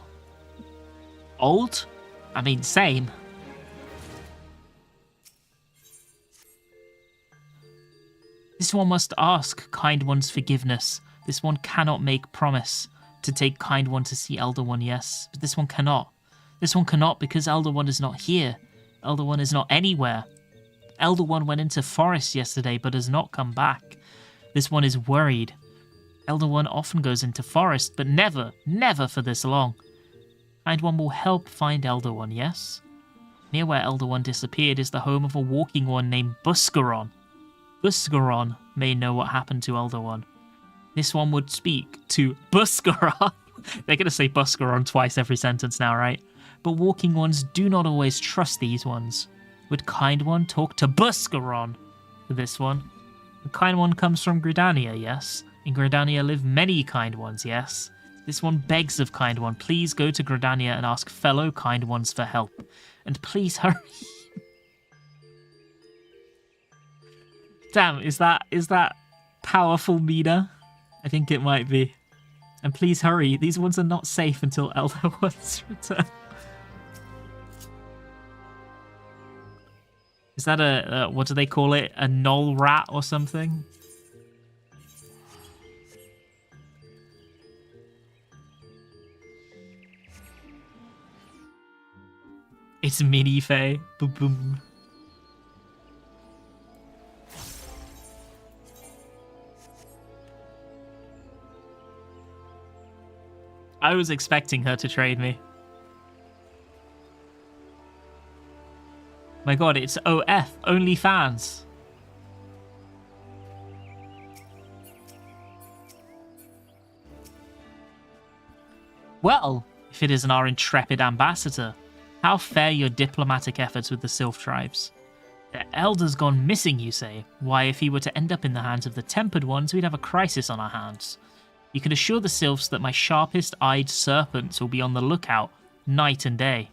Old? I mean, same. This one must ask Kind One's forgiveness. This one cannot make promise to take Kind One to see Elder One, yes. But this one cannot. This one cannot because Elder One is not here. Elder One is not anywhere. Elder One went into forest yesterday but has not come back. This one is worried. Elder One often goes into forest, but never for this long. Kind One will help find Elder One, yes? Near where Elder One disappeared is the home of a walking one named Buscaron. Buscaron may know what happened to Elder One. This one would speak to Buscaron. They're going to say Buscaron twice every sentence now, right? But walking ones do not always trust these ones. Would Kind One talk to Buscaron for this one? The Kind One comes from Gridania, yes? In Gridania live many Kind Ones, yes? This one begs of Kind One, please go to Gridania and ask fellow Kind Ones for help. And please hurry. Damn, is that powerful Mina? I think it might be. And please hurry, these ones are not safe until Elder One's return. Is that a what do they call it? A null rat or something? It's Mini Faye. Boom boom. I was expecting her to trade me. My god, it's OF, OnlyFans. Well, if it isn't our intrepid ambassador, how fare your diplomatic efforts with the Sylph tribes? The Elder's gone missing, you say? Why, if he were to end up in the hands of the Tempered Ones, we'd have a crisis on our hands. You can assure the Sylphs that my sharpest-eyed serpents will be on the lookout night and day.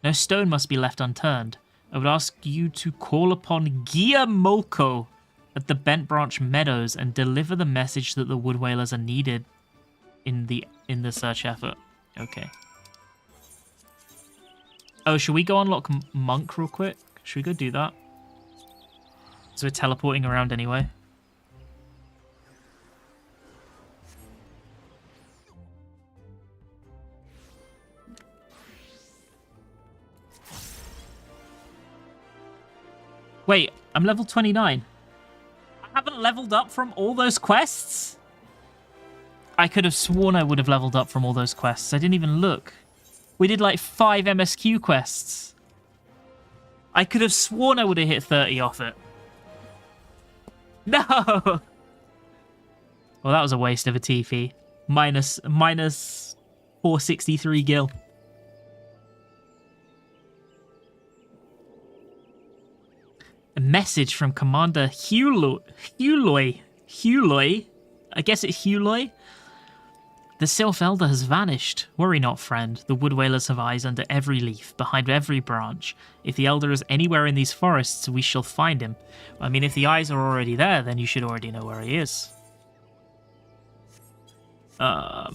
No stone must be left unturned. I would ask you to call upon Guillermolco at the Bent Branch Meadows and deliver the message that the Wood Whalers are needed in the search effort. Okay. Oh, should we go unlock Monk real quick? Should we go do that? So we're teleporting around anyway. Wait, I'm level 29. I haven't leveled up from all those quests? I could have sworn I would have leveled up from all those quests. I didn't even look. We did like 5 MSQ quests. I could have sworn I would have hit 30 off it. No! Well, that was a waste of a TP. Minus 463 gil. A message from Commander Huloy. I guess it's Huloy. The Sylph Elder has vanished. Worry not, friend. The Wood Whalers have eyes under every leaf, behind every branch. If the Elder is anywhere in these forests, we shall find him. I mean, if the eyes are already there, then you should already know where he is. Fuck.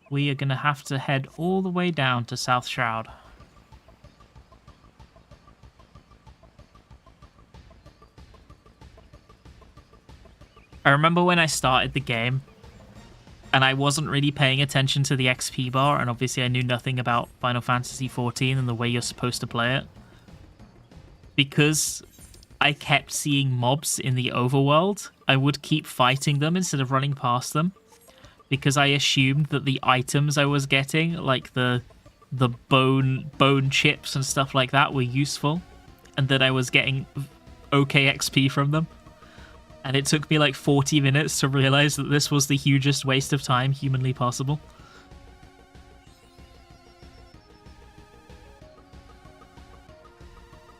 We are going to have to head all the way down to South Shroud. I remember when I started the game, and I wasn't really paying attention to the XP bar, and obviously I knew nothing about Final Fantasy XIV and the way you're supposed to play it. Because I kept seeing mobs in the overworld, I would keep fighting them instead of running past them. Because I assumed that the items I was getting, like the bone chips and stuff like that, were useful. And that I was getting okay XP from them. And it took me like 40 minutes to realize that this was the hugest waste of time humanly possible.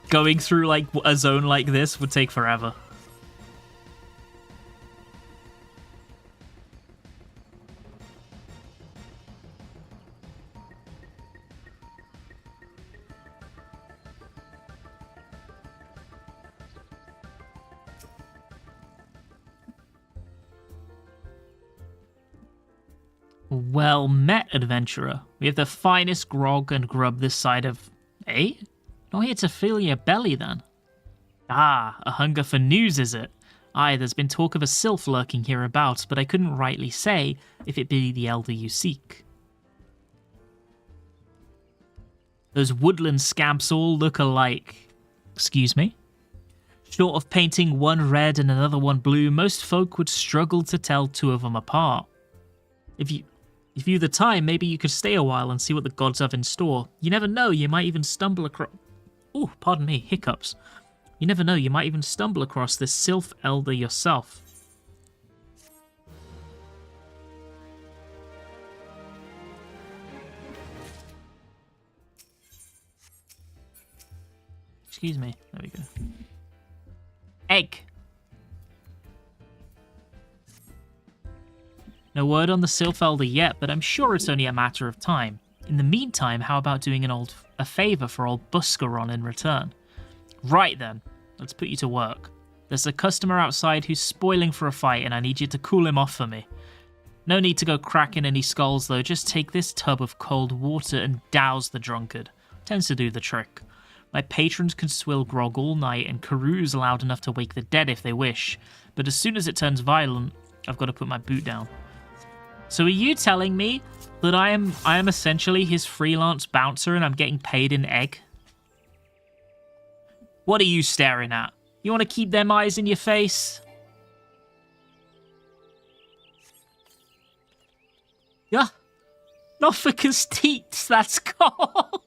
Going through like a zone like this would take forever. Well met, adventurer. We have the finest grog and grub this side of... Eh? Not here to fill your belly, then. Ah, a hunger for news, is it? Aye, there's been talk of a sylph lurking hereabouts, but I couldn't rightly say if it be the elder you seek. Those woodland scamps all look alike. Excuse me? Short of painting one red and another one blue, most folk would struggle to tell two of them apart. If you the time, maybe you could stay a while and see what the gods have in store. You never know, you might even stumble across... Oh, pardon me, hiccups. You never know, you might even stumble across this sylph elder yourself. Excuse me, there we go. Egg. No word on the sylph elder yet, but I'm sure it's only a matter of time. In the meantime, how about doing a favour for old Buscaron in return? Right then, let's put you to work. There's a customer outside who's spoiling for a fight and I need you to cool him off for me. No need to go cracking any skulls though, just take this tub of cold water and douse the drunkard. Tends to do the trick. My patrons can swill grog all night and carouse loud enough to wake the dead if they wish, but as soon as it turns violent, I've got to put my boot down. So are you telling me that I am essentially his freelance bouncer and I'm getting paid in egg? What are you staring at? You want to keep them eyes in your face? Yeah. Nofficus teats, that's called.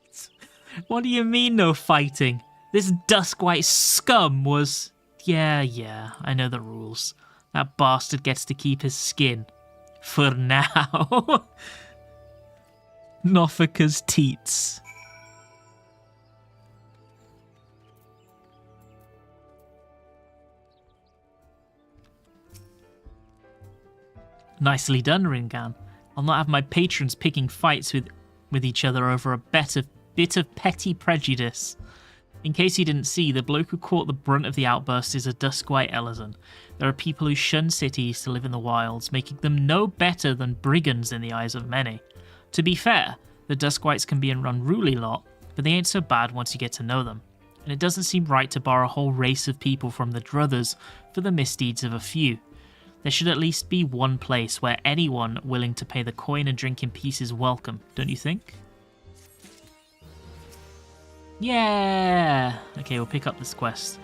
What do you mean no fighting? This Duskwhite scum was... Yeah, I know the rules. That bastard gets to keep his skin. For now. Nofficus teats. Nicely done, Ringan. I'll not have my patrons picking fights with each other over a bit of petty prejudice. In case you didn't see, the bloke who caught the brunt of the outburst is a Duskwhite Elezen. There are people who shun cities to live in the wilds, making them no better than brigands in the eyes of many. To be fair, the Duskwights can be an unruly lot, but they ain't so bad once you get to know them. And it doesn't seem right to bar a whole race of people from the Druthers for the misdeeds of a few. There should at least be one place where anyone willing to pay the coin and drink in peace is welcome, don't you think? Yeah! Okay, we'll pick up this quest.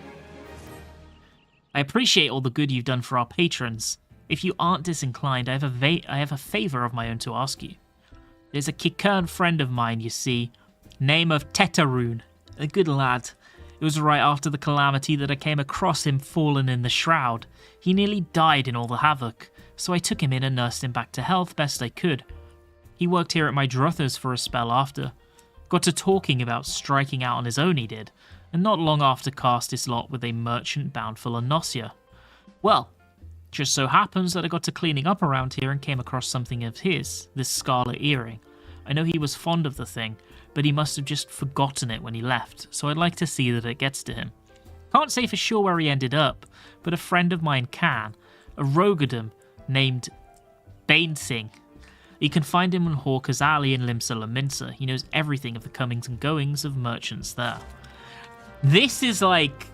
I appreciate all the good you've done for our patrons. If you aren't disinclined, I have a favour of my own to ask you. There's a Kikern friend of mine, you see, name of Tetaroon, a good lad. It was right after the calamity that I came across him fallen in the shroud. He nearly died in all the havoc, so I took him in and nursed him back to health best I could. He worked here at my druthers for a spell after. Got to talking about striking out on his own, he did, and not long after cast his lot with a merchant bound for Lanosia. Well, just so happens that I got to cleaning up around here and came across something of his, this scarlet earring. I know he was fond of the thing, but he must have just forgotten it when he left, so I'd like to see that it gets to him. Can't say for sure where he ended up, but a friend of mine can, a Rogadum named Bainsing. You can find him on Hawker's Alley in Limsa Laminsa. He knows everything of the comings and goings of merchants there. This is like...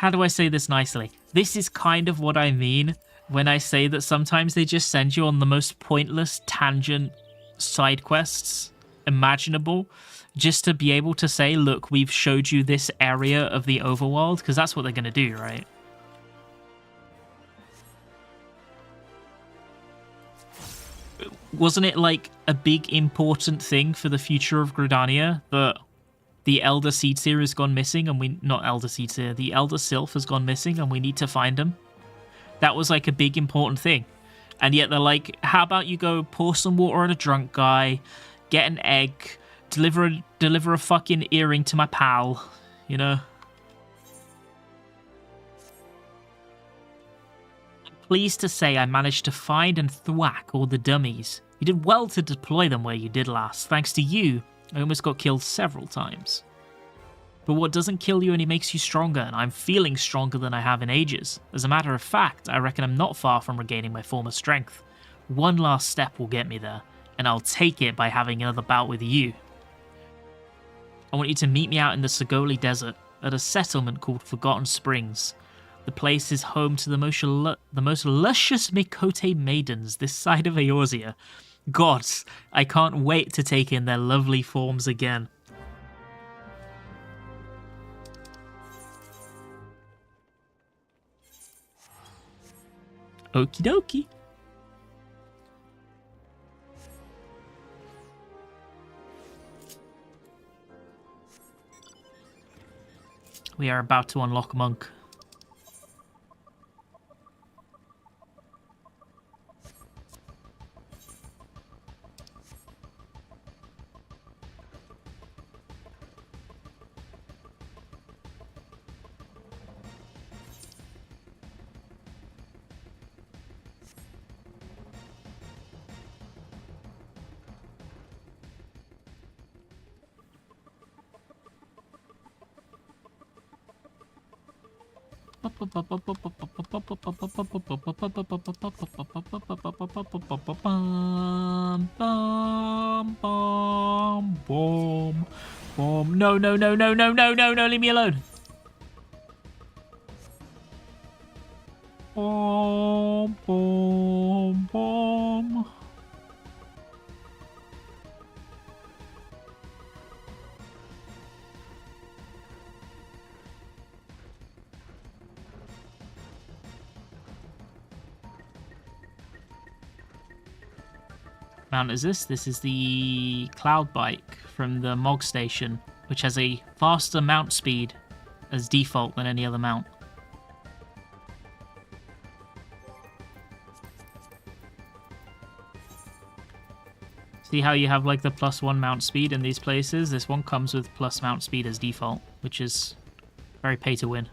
how do I say this nicely? This is kind of what I mean when I say that sometimes they just send you on the most pointless tangent side quests imaginable, just to be able to say, look, we've showed you this area of the overworld, because that's what they're going to do, right? Wasn't it like a big important thing for the future of Gridania that the Elder Seedseer has gone missing, and not Elder Seedseer, the Elder Sylph has gone missing, and we need to find him? That was like a big important thing. And yet they're like, how about you go pour some water on a drunk guy, get an egg, deliver a fucking earring to my pal, you know? I'm pleased to say I managed to find and thwack all the dummies. You did well to deploy them where you did last. Thanks to you, I almost got killed several times. But what doesn't kill you only makes you stronger, and I'm feeling stronger than I have in ages. As a matter of fact, I reckon I'm not far from regaining my former strength. One last step will get me there, and I'll take it by having another bout with you. I want you to meet me out in the Sagoli Desert, at a settlement called Forgotten Springs. The place is home to the most luscious Mikote maidens this side of Eorzea. Gods, I can't wait to take in their lovely forms again. Okie dokie. We are about to unlock Monk. No, no, no, no, no, no, no, no, leave me alone. Boom, boom, boom. Mount is this? This is the Cloud Bike from the Mog Station, which has a faster mount speed as default than any other mount. See how you have like the +1 mount speed in these places? This one comes with plus mount speed as default, which is very pay to win.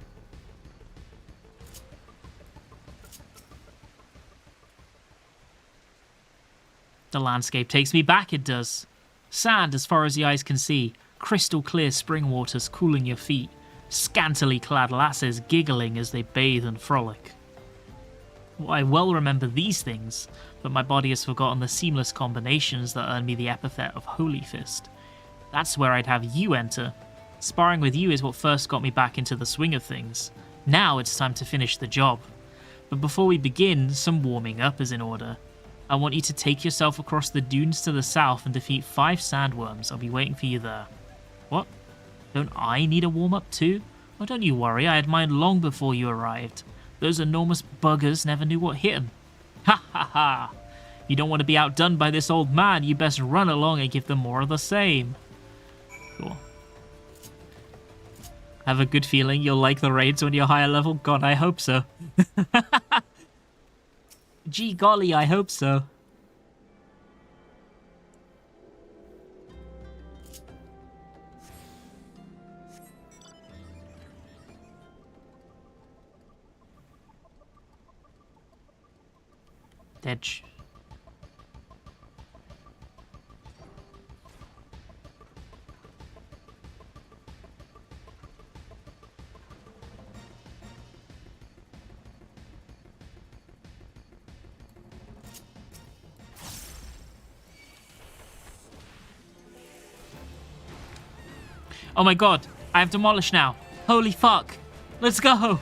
The landscape takes me back, it does. Sand as far as the eyes can see, crystal clear spring waters cooling your feet, scantily clad lasses giggling as they bathe and frolic. Well, I well remember these things, but my body has forgotten the seamless combinations that earned me the epithet of Holy Fist. That's where I'd have you enter. Sparring with you is what first got me back into the swing of things. Now it's time to finish the job. But before we begin, some warming up is in order. I want you to take yourself across the dunes to the south and defeat 5 sandworms. I'll be waiting for you there. What? Don't I need a warm-up too? Oh, don't you worry, I had mine long before you arrived. Those enormous buggers never knew what hit them. Ha ha ha! You don't want to be outdone by this old man, you best run along and give them more of the same. Cool. Have a good feeling you'll like the raids when you're higher level? God, I hope so. Gee golly, I hope so. Edge. Oh my god, I have demolished now. Holy fuck. Let's go!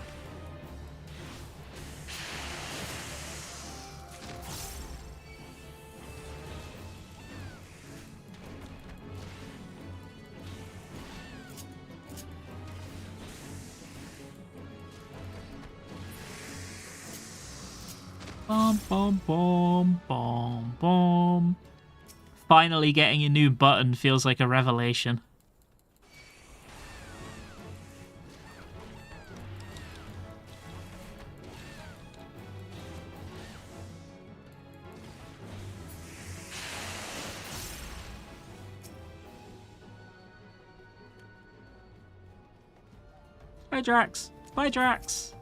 Bom, bom, bom, bom, bom. Finally getting a new button feels like a revelation. Bye, Drax. Bye, Drax.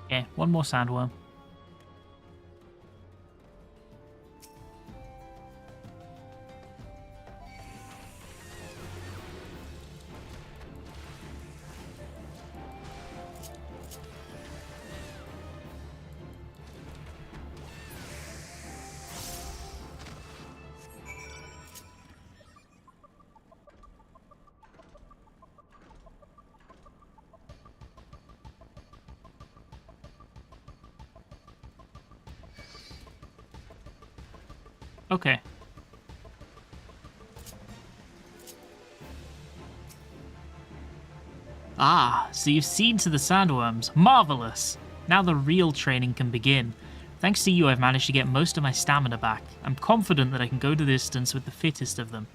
Okay, one more sandworm. Okay. Ah, so you've seen to the sandworms. Marvelous! Now the real training can begin. Thanks to you, I've managed to get most of my stamina back. I'm confident that I can go the distance with the fittest of them.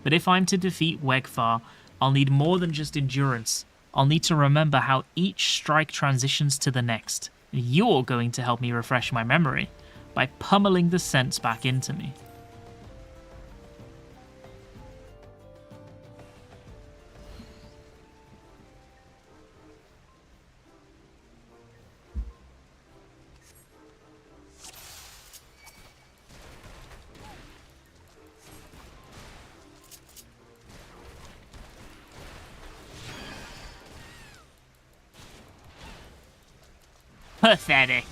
But if I'm to defeat Wegfar, I'll need more than just endurance. I'll need to remember how each strike transitions to the next. You're going to help me refresh my memory by pummeling the sense back into me. Pathetic.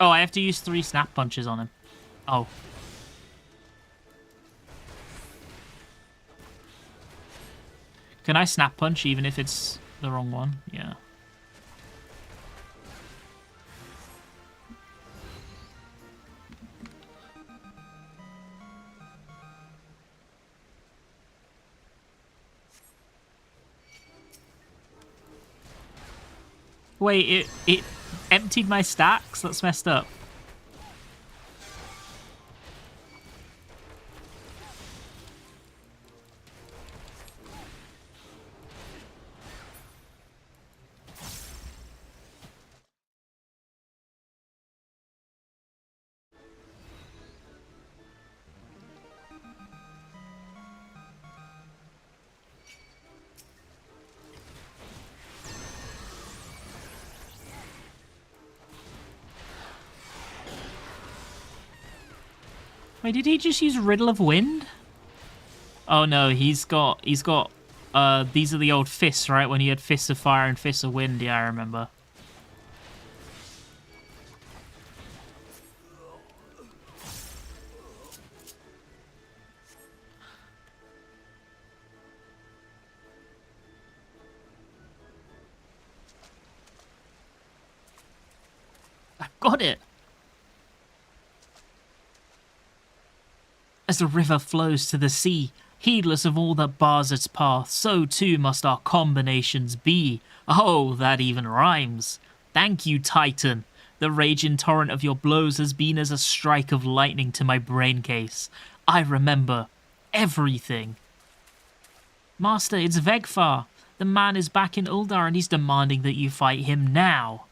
Oh, I have to use 3 snap punches on him. Oh. Can I snap punch even if it's the wrong one? Yeah. Wait, it emptied my stacks? That's messed up. Wait, did he just use Riddle of Wind? Oh no, he's got these are the old fists, right? When he had Fists of Fire and Fists of Wind, yeah, I remember. I've got it. As the river flows to the sea, heedless of all that bars its path, so too must our combinations be. Oh, that even rhymes. Thank you, Titan. The raging torrent of your blows has been as a strike of lightning to my brain case. I remember everything. Master, it's Vegfar. The man is back in Uldar and he's demanding that you fight him now.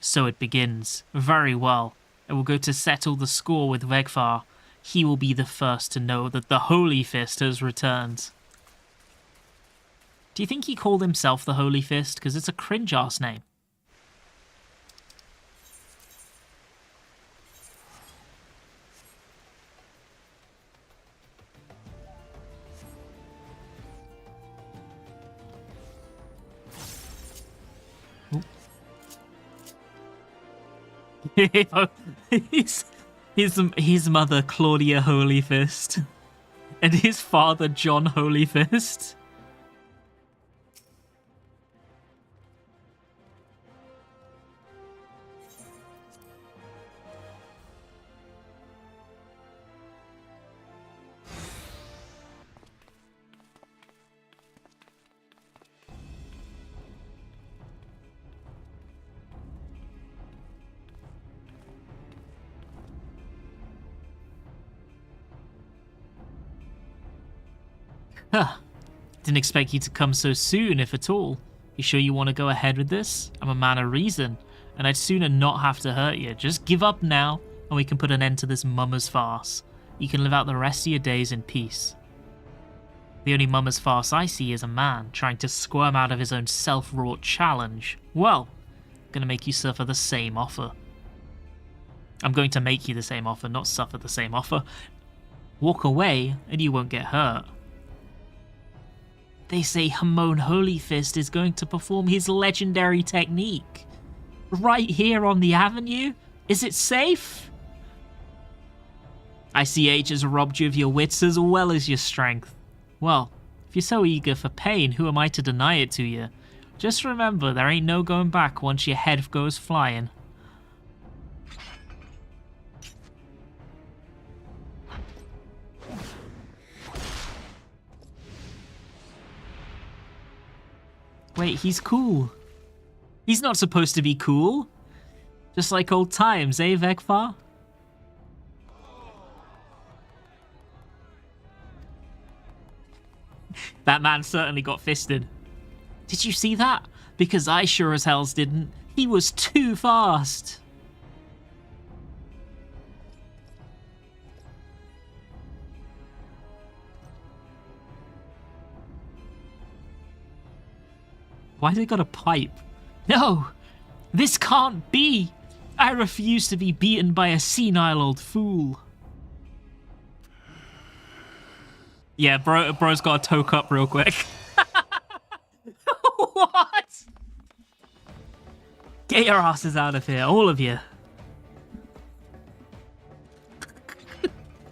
So it begins. Very well. I will go to settle the score with Vegfar. He will be the first to know that the Holy Fist has returned. Do you think he called himself the Holy Fist? Because it's a cringe-ass name. his mother Claudia Holyfist and his father John Holyfist. Huh. Didn't expect you to come so soon, if at all. You sure you want to go ahead with this? I'm a man of reason, and I'd sooner not have to hurt you. Just give up now, and we can put an end to this mummer's farce. You can live out the rest of your days in peace. The only mummer's farce I see is a man trying to squirm out of his own self-wrought challenge. Well, I'm gonna make you suffer the same offer. I'm going to make you the same offer, not suffer the same offer. Walk away, and you won't get hurt. They say Hamon Holyfist is going to perform his legendary technique. Right here on the avenue? Is it safe? I see age has robbed you of your wits as well as your strength. Well, if you're so eager for pain, who am I to deny it to you? Just remember, there ain't no going back once your head goes flying. Wait, he's cool. He's not supposed to be cool. Just like old times, eh, Vegfar? That man certainly got fisted. Did you see that? Because I sure as hells didn't. He was too fast. Why they got a pipe? No! This can't be! I refuse to be beaten by a senile old fool. Yeah, bro's got to toke up real quick. What? Get your asses out of here, all of you.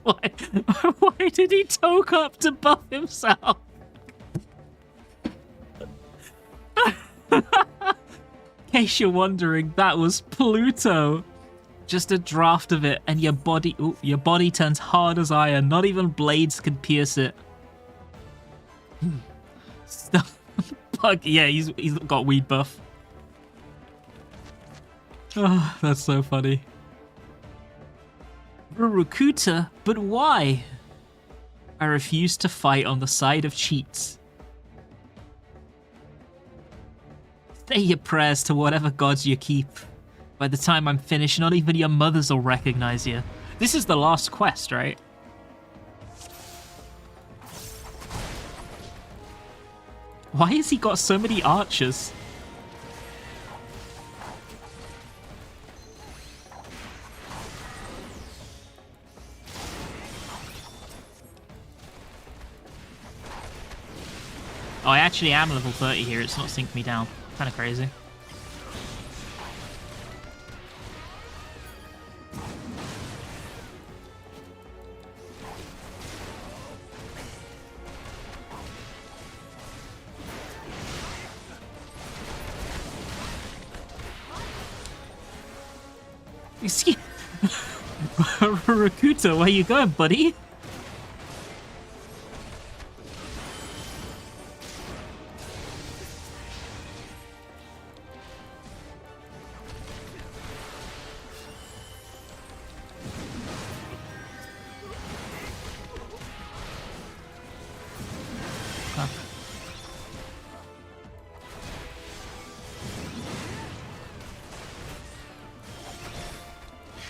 Why did he toke up to buff himself? In case you're wondering, that was Pluto. Just a draft of it, and your body turns hard as iron. Not even blades can pierce it. Bug, yeah, he's got weed buff. Oh, that's so funny. Rurukuta, but why? I refuse to fight on the side of cheats. Say your prayers to whatever gods you keep. By the time I'm finished, not even your mothers will recognize you. This is the last quest, right? Why has he got so many archers? Oh, I actually am level 30 here. It's not synced me down. Kind of crazy. Excuse Rakuta, where you going, buddy?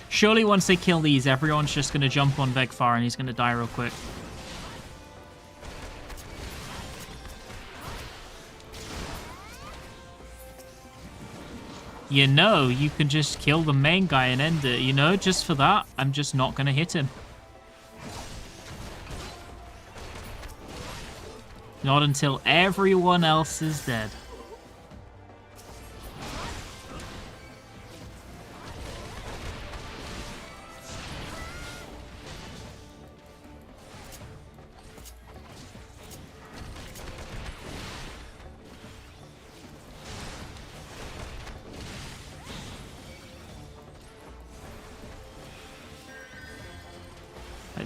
Surely once they kill these, everyone's just going to jump on Vegfar and he's going to die real quick. You know, you can just kill the main guy and end it. You know, just for that, I'm just not going to hit him. Not until everyone else is dead.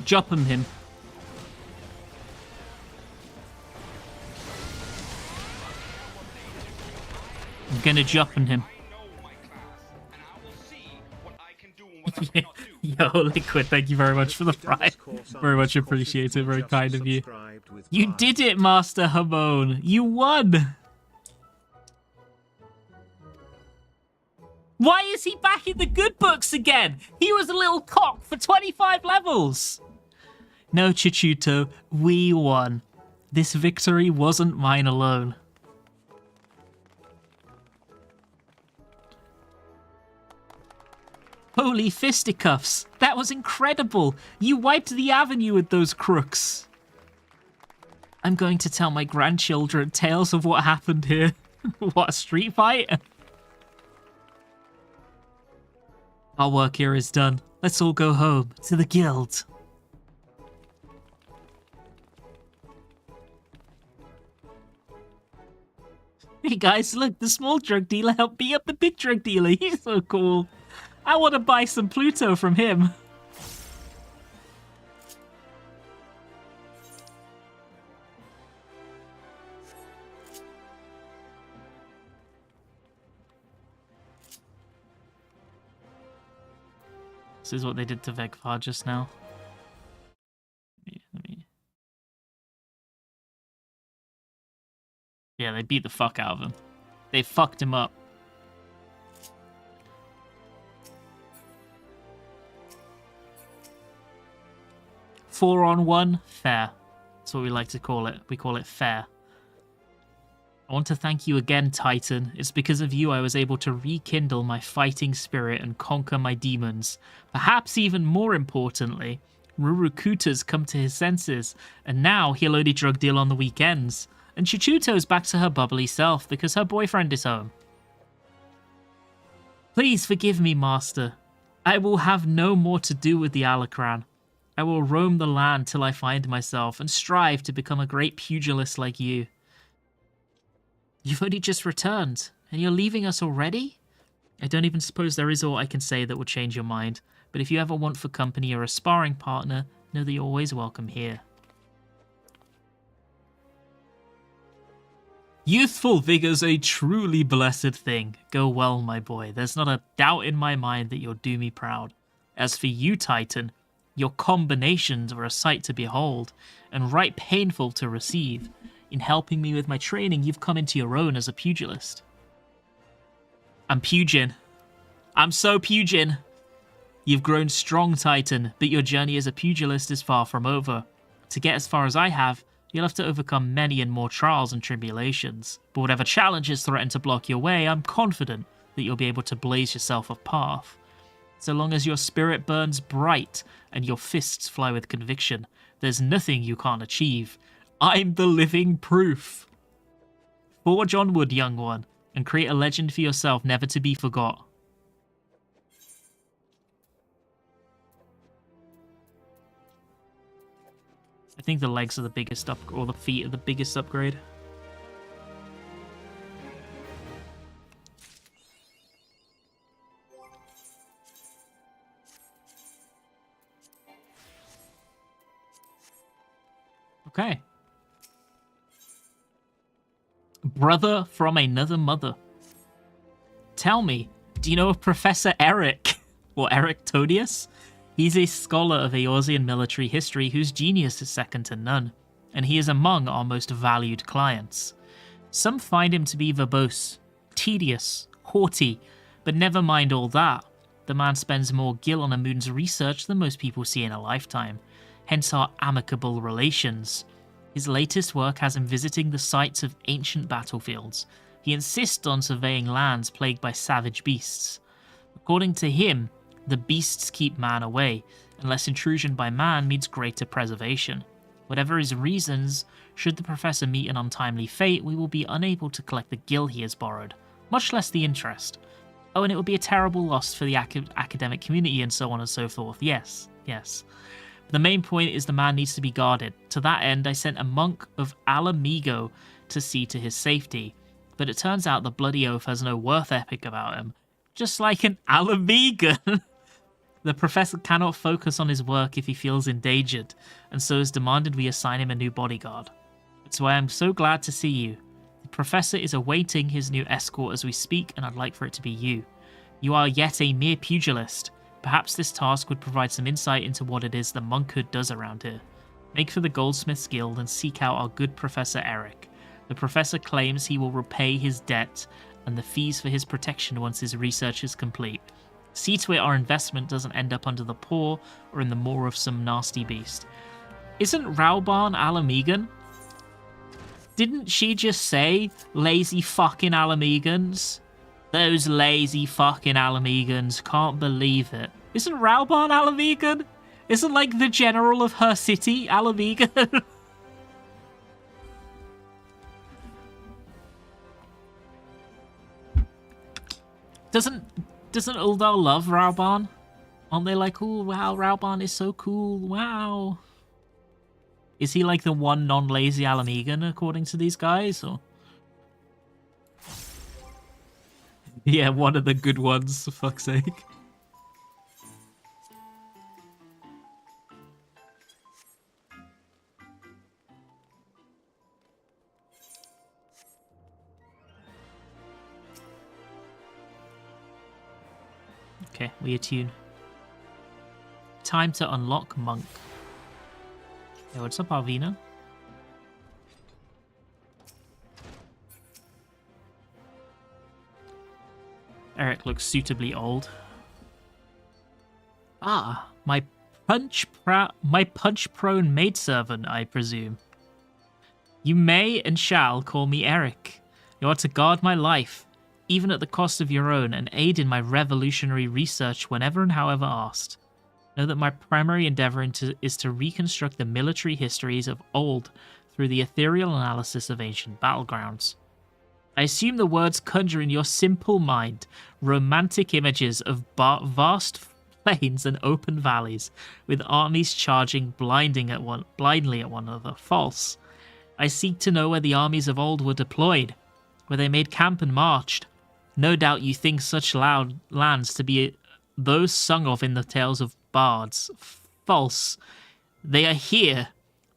Juppum him. I'm gonna Juppum him. Yo, Liquid, thank you very much for the fry. Very much appreciated. Very kind of you. You did it, Master Hamon. You won. Why is he back in the good books again? He was a little cock for 25 levels. No, Chichuto, we won. This victory wasn't mine alone. Holy fisticuffs! That was incredible! You wiped the avenue with those crooks! I'm going to tell my grandchildren tales of what happened here. What, a street fight? Our work here is done. Let's all go home, to the guild. Hey guys, look, the small drug dealer helped beat up the big drug dealer. He's so cool. I want to buy some Pluto from him. This is what they did to Vegvar just now. Yeah, they beat the fuck out of him. They fucked him up. Four on one, fair. That's what we like to call it. We call it fair. I want to thank you again, Titan. It's because of you I was able to rekindle my fighting spirit and conquer my demons. Perhaps even more importantly, Rurukuta's come to his senses, and now he'll only drug deal on the weekends. And Chichuto's back to her bubbly self because her boyfriend is home. Please forgive me, Master. I will have no more to do with the Alacran. I will roam the land till I find myself and strive to become a great pugilist like you. You've only just returned, and you're leaving us already? I don't even suppose there is all I can say that would change your mind, but if you ever want for company or a sparring partner, know that you're always welcome here. Youthful vigor's a truly blessed thing. Go well, my boy. There's not a doubt in my mind that you'll do me proud. As for you, Titan, your combinations were a sight to behold, and right painful to receive. In helping me with my training, you've come into your own as a pugilist. I'm Pugin. I'm so Pugin. You've grown strong, Titan, but your journey as a pugilist is far from over. To get as far as I have, you'll have to overcome many and more trials and tribulations. But whatever challenges threaten to block your way, I'm confident that you'll be able to blaze yourself a path. So long as your spirit burns bright and your fists fly with conviction, there's nothing you can't achieve. I'm the living proof. Forge onward, young one, and create a legend for yourself never to be forgot. I think the legs are the biggest or the feet are the biggest upgrade. Okay. Brother from another mother. Tell me, do you know of Professor Eric? Or Eric Todius? He's a scholar of Eorzean military history whose genius is second to none, and he is among our most valued clients. Some find him to be verbose, tedious, haughty, but never mind all that. The man spends more gil on a moon's research than most people see in a lifetime, hence our amicable relations. His latest work has him visiting the sites of ancient battlefields. He insists on surveying lands plagued by savage beasts. According to him, the beasts keep man away, unless intrusion by man means greater preservation. Whatever his reasons, should the professor meet an untimely fate, we will be unable to collect the gil he has borrowed, much less the interest. Oh, and it would be a terrible loss for the academic community and so on and so forth. Yes, yes. But the main point is the man needs to be guarded. To that end, I sent a monk of Ala Mhigo to see to his safety. But it turns out the bloody oaf has no worth epic about him. Just like an Ala Mhigo. The professor cannot focus on his work if he feels endangered, and so has demanded we assign him a new bodyguard. That's why I'm so glad to see you. The professor is awaiting his new escort as we speak, and I'd like for it to be you. You are yet a mere pugilist. Perhaps this task would provide some insight into what it is the monkhood does around here. Make for the Goldsmiths Guild and seek out our good Professor Eric. The professor claims he will repay his debt and the fees for his protection once his research is complete. See to it our investment doesn't end up under the paw or in the maw of some nasty beast. Isn't Raubarn Ala Mhigo? Didn't she just say, lazy fucking Ala Mhigans? Those lazy fucking Ala Mhigans, can't believe it. Isn't Raubarn Ala Mhigo? Isn't like the general of her city Ala Mhigo? Doesn't Uldar love Raubarn? Aren't they like, oh wow, Raubarn is so cool, wow. Is he like the one non-lazy Ala Mhigo according to these guys, or? Yeah, one of the good ones, for fuck's sake. Okay, we attune. Time to unlock Monk. Hey, what's up, Arvina? Eric looks suitably old. Ah, my punch-prone maidservant, I presume. You may and shall call me Eric. You are to guard my life, even at the cost of your own, and aid in my revolutionary research whenever and however asked. Know that my primary endeavor is to reconstruct the military histories of old through the ethereal analysis of ancient battlegrounds. I assume the words conjure in your simple mind romantic images of vast plains and open valleys, with armies charging blindly at one another. False. I seek to know where the armies of old were deployed, where they made camp and marched. No doubt you think such loud lands to be those sung of in the tales of bards. False. They are here,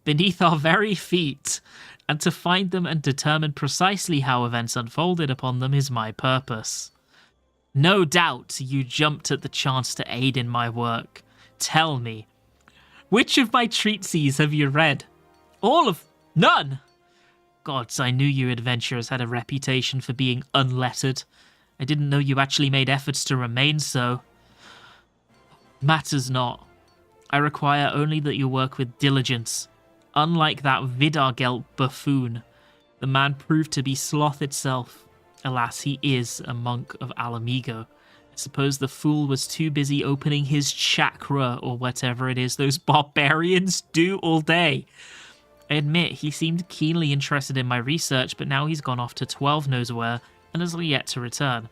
beneath our very feet, and to find them and determine precisely how events unfolded upon them is my purpose. No doubt you jumped at the chance to aid in my work. Tell me, which of my treatises have you read? All of... None! Gods, I knew you adventurers had a reputation for being unlettered. I didn't know you actually made efforts to remain so. Matters not. I require only that you work with diligence. Unlike that Vidargelt buffoon, the man proved to be sloth itself. Alas, he is a monk of Ala Mhigo. I suppose the fool was too busy opening his chakra, or whatever it is those barbarians do all day. I admit, he seemed keenly interested in my research, but now he's gone off to 12 knows where, and has yet to return.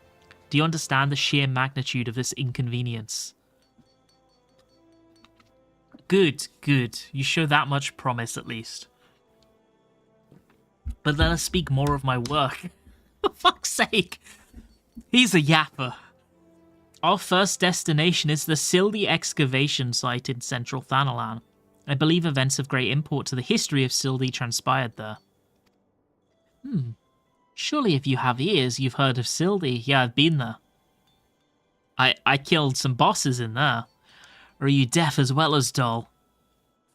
Do you understand the sheer magnitude of this inconvenience? Good, good. You show that much promise, at least. But let us speak more of my work. For fuck's sake! He's a yapper. Our first destination is the Sildi excavation site in central Thanalan. I believe events of great import to the history of Sildi transpired there. Surely if you have ears, you've heard of Sildi. Yeah, I've been there. I killed some bosses in there. Or are you deaf as well as dull?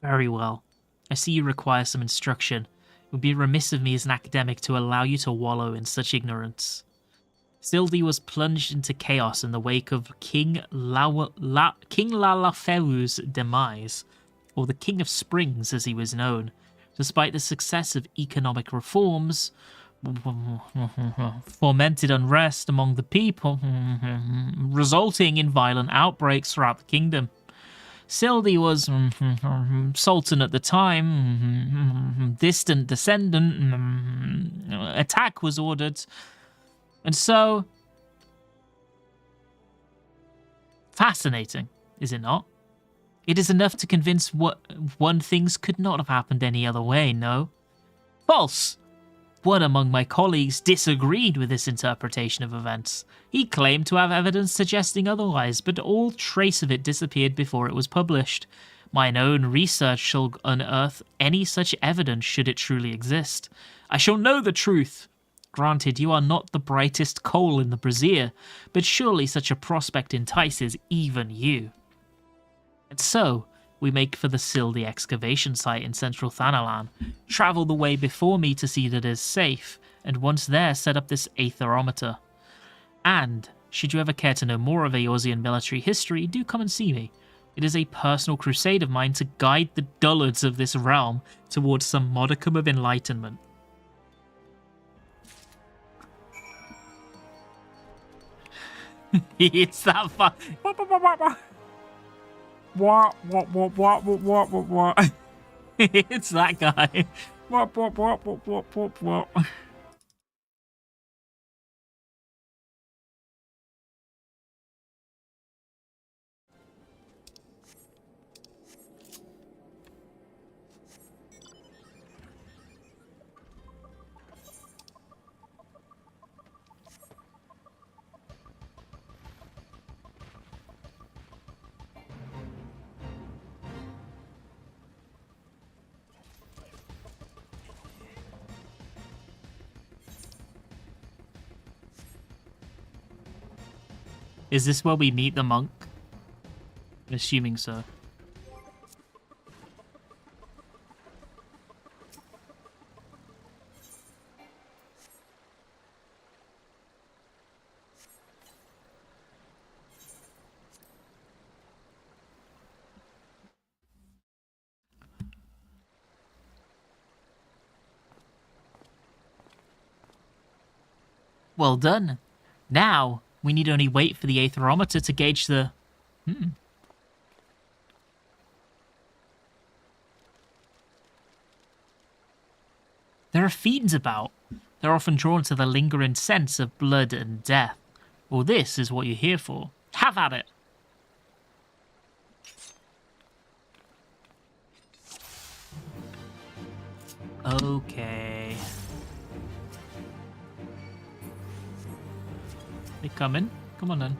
Very well. I see you require some instruction. It would be remiss of me as an academic to allow you to wallow in such ignorance. Sildi was plunged into chaos in the wake of King Lalafeu's demise, or the King of Springs as he was known. Despite the success of economic reforms, fomented unrest among the people, resulting in violent outbreaks throughout the kingdom. Sildi was sultan at the time, distant descendant, attack was ordered, and so... Fascinating, is it not? It is enough to convince one things could not have happened any other way, no? False! One among my colleagues disagreed with this interpretation of events. He claimed to have evidence suggesting otherwise, but all trace of it disappeared before it was published. Mine own research shall unearth any such evidence should it truly exist. I shall know the truth. Granted, you are not the brightest coal in the brazier, but surely such a prospect entices even you. And so, we make for the Sildi excavation site in central Thanalan, travel the way before me to see that it is safe, and once there set up this aetherometer. And, should you ever care to know more of Eorzean military history, do come and see me. It is a personal crusade of mine to guide the dullards of this realm towards some modicum of enlightenment. It's that fun. What? It's that guy. What? Is this where we meet the monk? I'm assuming so. Well done. Now, we need only wait for the aetherometer to gauge the... There are fiends about. They're often drawn to the lingering sense of blood and death. Well, this is what you're here for. Have at it! Okay. They coming? Come on then.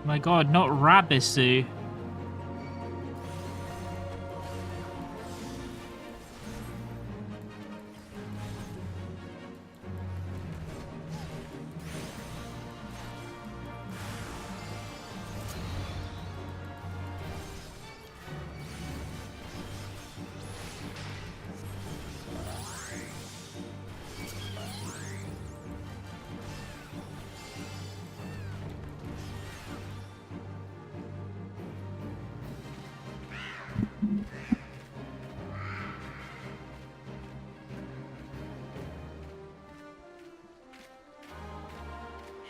My god, not Rabisu.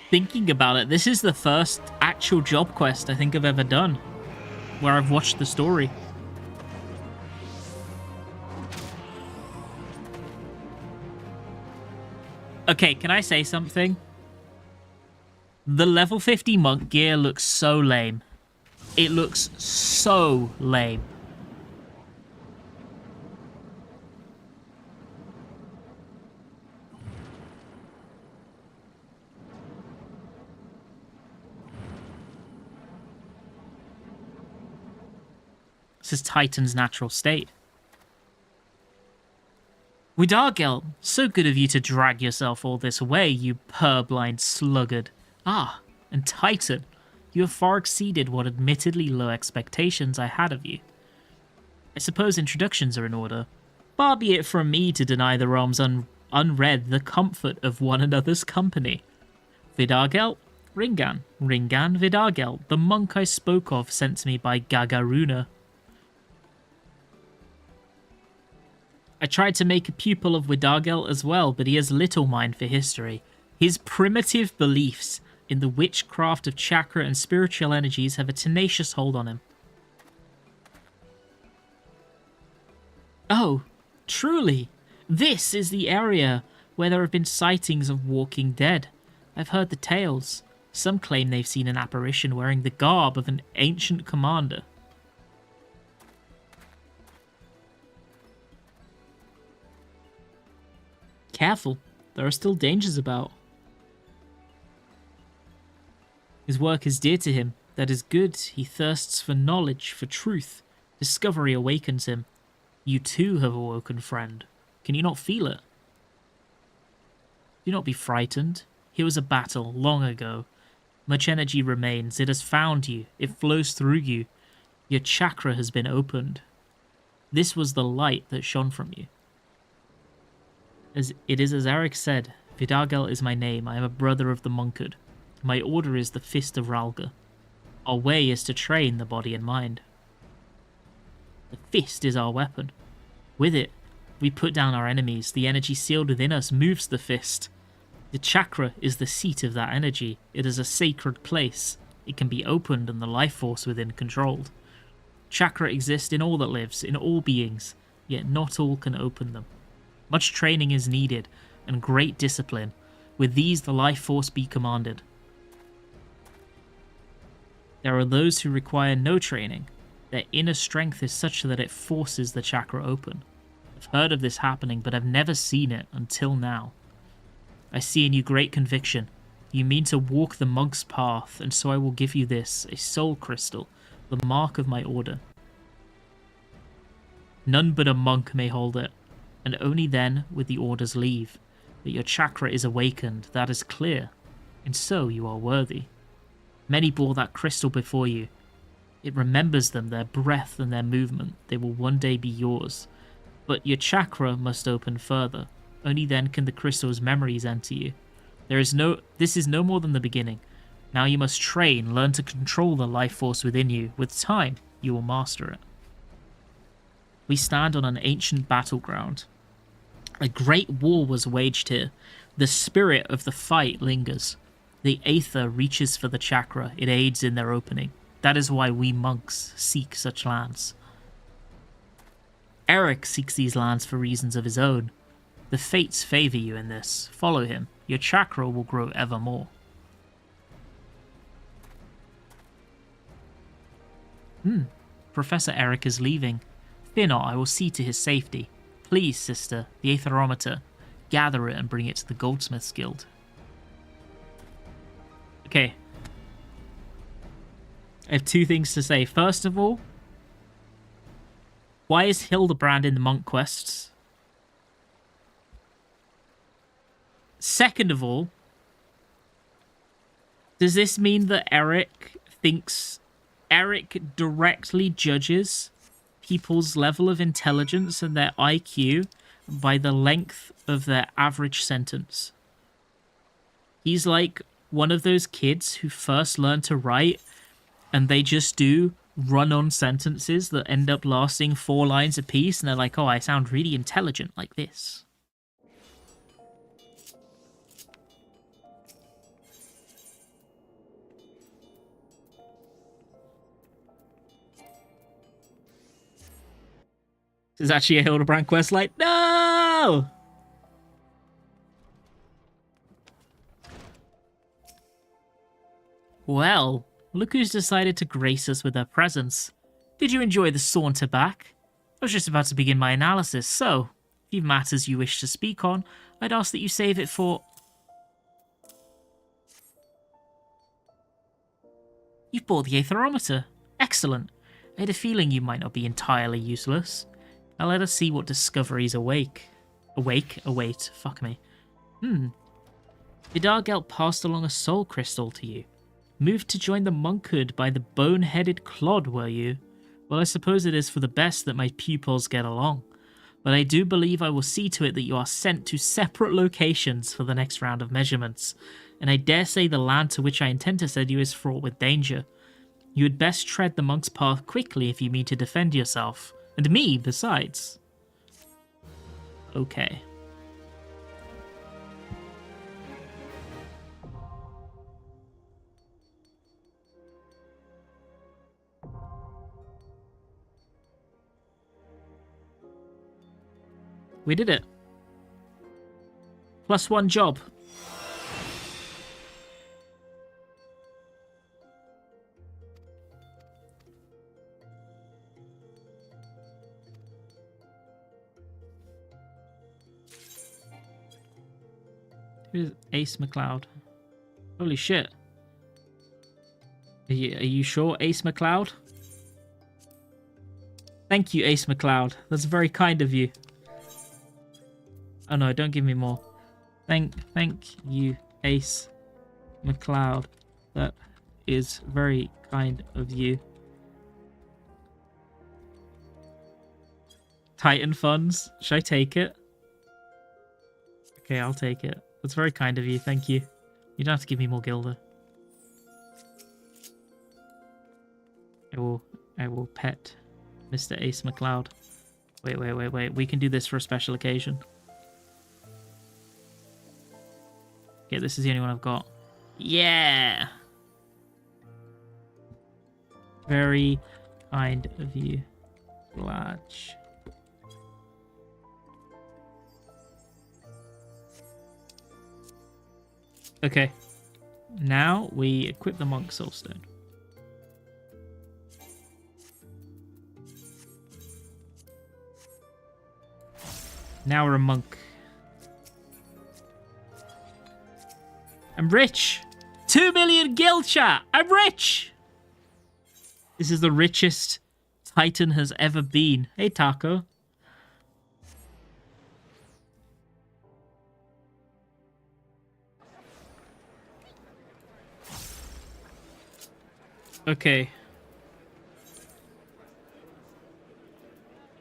Thinking about it, this is the first actual job quest I think I've ever done where I've watched the story. Okay, can I say something? The level 50 monk gear looks so lame. It looks so lame. This is Titan's natural state. Widargel, so good of you to drag yourself all this way, you purblind sluggard. Ah, and Titan, you have far exceeded what admittedly low expectations I had of you. I suppose introductions are in order. Far be it from me to deny the realms unread the comfort of one another's company. Widargel, Ringan Vidargel, the monk I spoke of, sent to me by Gagaruna. I tried to make a pupil of Vidargel as well, but he has little mind for history. His primitive beliefs in the witchcraft of chakra and spiritual energies have a tenacious hold on him. Oh, truly, this is the area where there have been sightings of walking dead. I've heard the tales. Some claim they've seen an apparition wearing the garb of an ancient commander. Careful, there are still dangers about. His work is dear to him. That is good. He thirsts for knowledge, for truth. Discovery awakens him. You too have awoken, friend. Can you not feel it? Do not be frightened. Here was a battle long ago. Much energy remains. It has found you. It flows through you. Your chakra has been opened. This was the light that shone from you. It is as Eric said, Vidargel is my name. I am a brother of the Monkard. My order is the Fist of Ralga. Our way is to train the body and mind. The fist is our weapon. With it, we put down our enemies. The energy sealed within us moves the fist. The chakra is the seat of that energy. It is a sacred place. It can be opened and the life force within controlled. Chakra exists in all that lives, in all beings, yet not all can open them. Much training is needed, and great discipline. With these, the life force be commanded. There are those who require no training. Their inner strength is such that it forces the chakra open. I've heard of this happening, but I've never seen it until now. I see in you great conviction. You mean to walk the monk's path, and so I will give you this, a soul crystal, the mark of my order. None but a monk may hold it, and only then with the order's leave. That your chakra is awakened, that is clear, and so you are worthy. Many bore that crystal before you. It remembers them, their breath and their movement. They will one day be yours. But your chakra must open further. Only then can the crystal's memories enter you. This is no more than the beginning. Now you must train, learn to control the life force within you. With time, you will master it. We stand on an ancient battleground. A great war was waged here. The spirit of the fight lingers. The aether reaches for the chakra. It aids in their opening. That is why we monks seek such lands. Eric seeks these lands for reasons of his own. The fates favor you in this. Follow him. Your chakra will grow ever more. Professor Eric is leaving. Fear not, I will see to his safety. Please, sister, the aetherometer. Gather it and bring it to the Goldsmiths Guild. Okay. I have two things to say. First of all, why is Hildebrand in the monk quests? Second of all, does this mean that Eric directly judges people's level of intelligence and their IQ by the length of their average sentence? He's like one of those kids who first learn to write and they just do run-on sentences that end up lasting 4 lines apiece, and they're like, oh, I sound really intelligent like this. This is actually a Hildebrand quest, like, no! Well, look who's decided to grace us with her presence. Did you enjoy the saunter back? I was just about to begin my analysis, so if you've matters you wish to speak on, I'd ask that you save it for... You've bought the aetherometer. Excellent. I had a feeling you might not be entirely useless. Now let us see what discoveries await. Fuck me. Vidargel passed along a soul crystal to you. Moved to join the monkhood by the bone-headed clod, were you? Well, I suppose it is for the best that my pupils get along. But I do believe I will see to it that you are sent to separate locations for the next round of measurements. and I dare say the land to which I intend to send you is fraught with danger. You had best tread the monk's path quickly if you mean to defend yourself. And me, besides. Okay. We did it. +1 job. Who's Ace McLeod? Holy shit. Are you sure, Ace McLeod? Thank you, Ace McLeod. That's very kind of you. Oh no, don't give me more. Thank you, Ace McLeod. That is very kind of you. Titan funds. Should I take it? Okay, I'll take it. That's very kind of you. Thank you. You don't have to give me more gilder. I will pet Mr. Ace McLeod. Wait. We can do this for a special occasion. Okay, this is the only one I've got. Yeah! Very kind of you, Blatch. Okay. Now we equip the Monk Soulstone. Now we're a monk. I'm rich! 2 million guild chat! I'm rich! This is the richest Titan has ever been. Hey, Taco. Okay.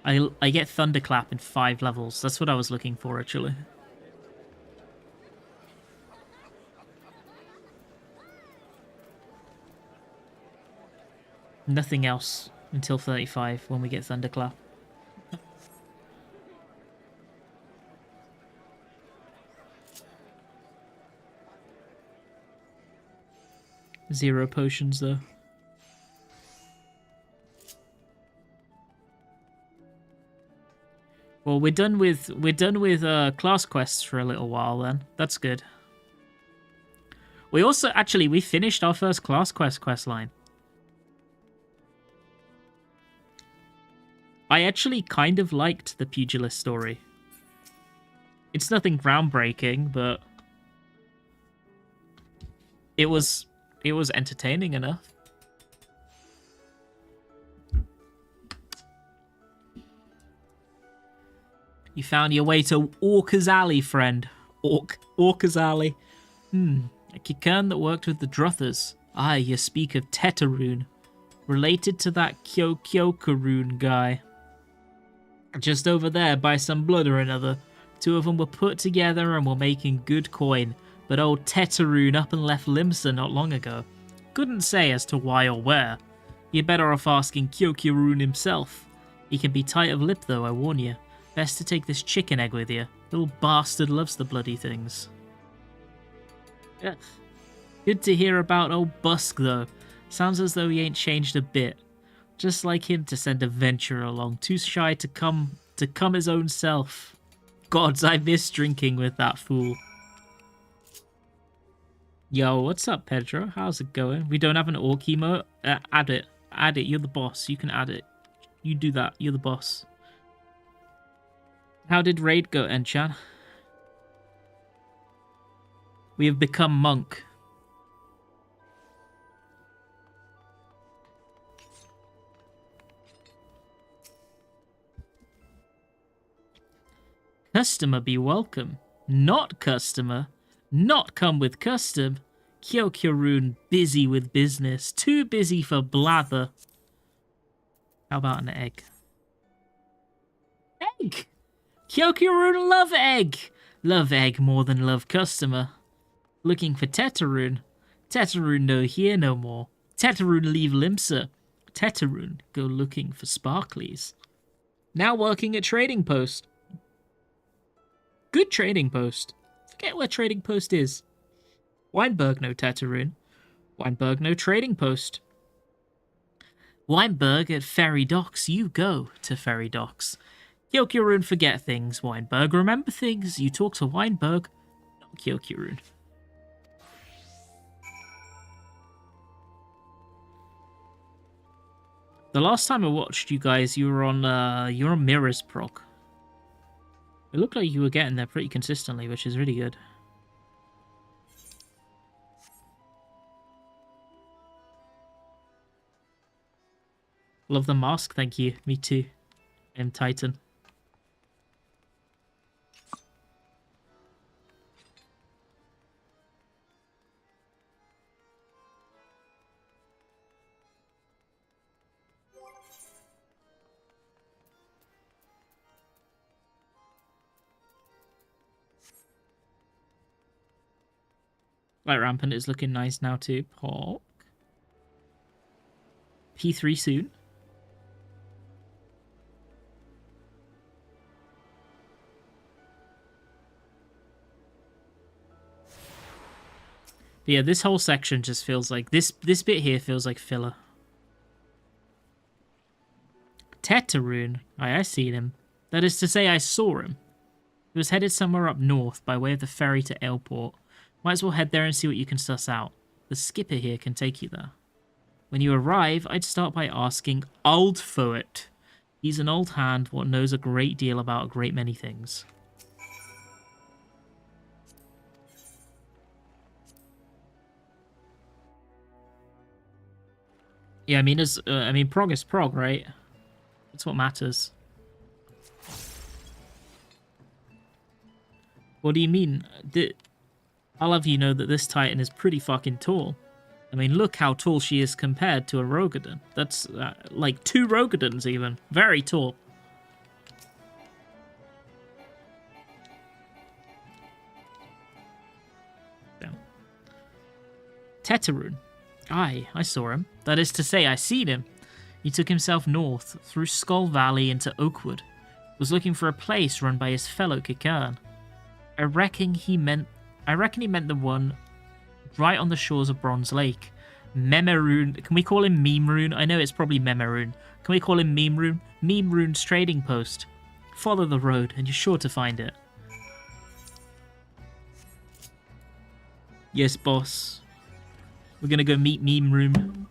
I get Thunderclap in 5 levels. That's what I was looking for, actually. Nothing else until 35 when we get Thunderclap. 0 potions though. Well, we're done with class quests for a little while then. That's good. We also we finished our first class quest line. I actually kind of liked the pugilist story. It's nothing groundbreaking, but it was entertaining enough. You found your way to Orca's Alley, friend. Orca's Alley. A Kikern that worked with the Druthers. Aye, you speak of Tetaroon. Related to that Kyokaroon guy. Just over there, by some blood or another. 2 of them were put together and were making good coin. But old Tetaroon up and left Limsa not long ago. Couldn't say as to why or where. You're better off asking Kyokaroon himself. He can be tight of lip though, I warn you. Best to take this chicken egg with you. Little bastard loves the bloody things. Ugh. Good to hear about old Busk, though. Sounds as though he ain't changed a bit. Just like him to send a venturer along. Too shy to come his own self. Gods, I miss drinking with that fool. Yo, what's up, Pedro? How's it going? We don't have an orc emote? Add it. Add it. You're the boss. You can add it. You do that. You're the boss. How did raid go, Enchan? We have become monk. Customer be welcome. Not customer. Not come with custom. Kyokaroon busy with business. Too busy for blather. How about an egg? Egg! Kyokaroon love egg! Love egg more than love customer. Looking for Teteroon. Teteroon no here no more. Teteroon leave Limsa. Teteroon go looking for Sparklies. Now working at Trading Post. Good Trading Post. Forget where Trading Post is. Weinberg no Teteroon. Weinberg no Trading Post. Weinberg at Ferry Docks. You go to Ferry Docks. Kyokyurun forget things. Weinberg remember things. You talk to Weinberg, not Kyokyurun. The last time I watched you guys, you were on Mirror's proc. It looked like you were getting there pretty consistently, which is really good. Love the mask, thank you. Me too. I'm Titan. Light Rampant is looking nice now too. Pork. P3 soon. But yeah, this whole section just feels like this bit here feels like filler. Teteroon. I seen him. That is to say, I saw him. He was headed somewhere up north by way of the ferry to Airport. Might as well head there and see what you can suss out. The skipper here can take you there. When you arrive, I'd start by asking Old Foot. He's an old hand what knows a great deal about a great many things. Yeah, I mean, prog is prog, right? That's what matters. What do you mean? I'll have you know that this Titan is pretty fucking tall. I mean, look how tall she is compared to a Rogadon. That's like 2 Rogadons even. Very tall. Down. Teteroon. Aye, I saw him. That is to say, I seen him. He took himself north, through Skull Valley into Oakwood. Was looking for a place run by his fellow Kikern. I reckon he meant the one right on the shores of Bronze Lake. Memeroon. Can we call him Memeroon? I know it's probably Memeroon. Can we call him Memeroon? Memeroon's trading post. Follow the road and you're sure to find it. Yes, boss. We're gonna go meet Memeroon.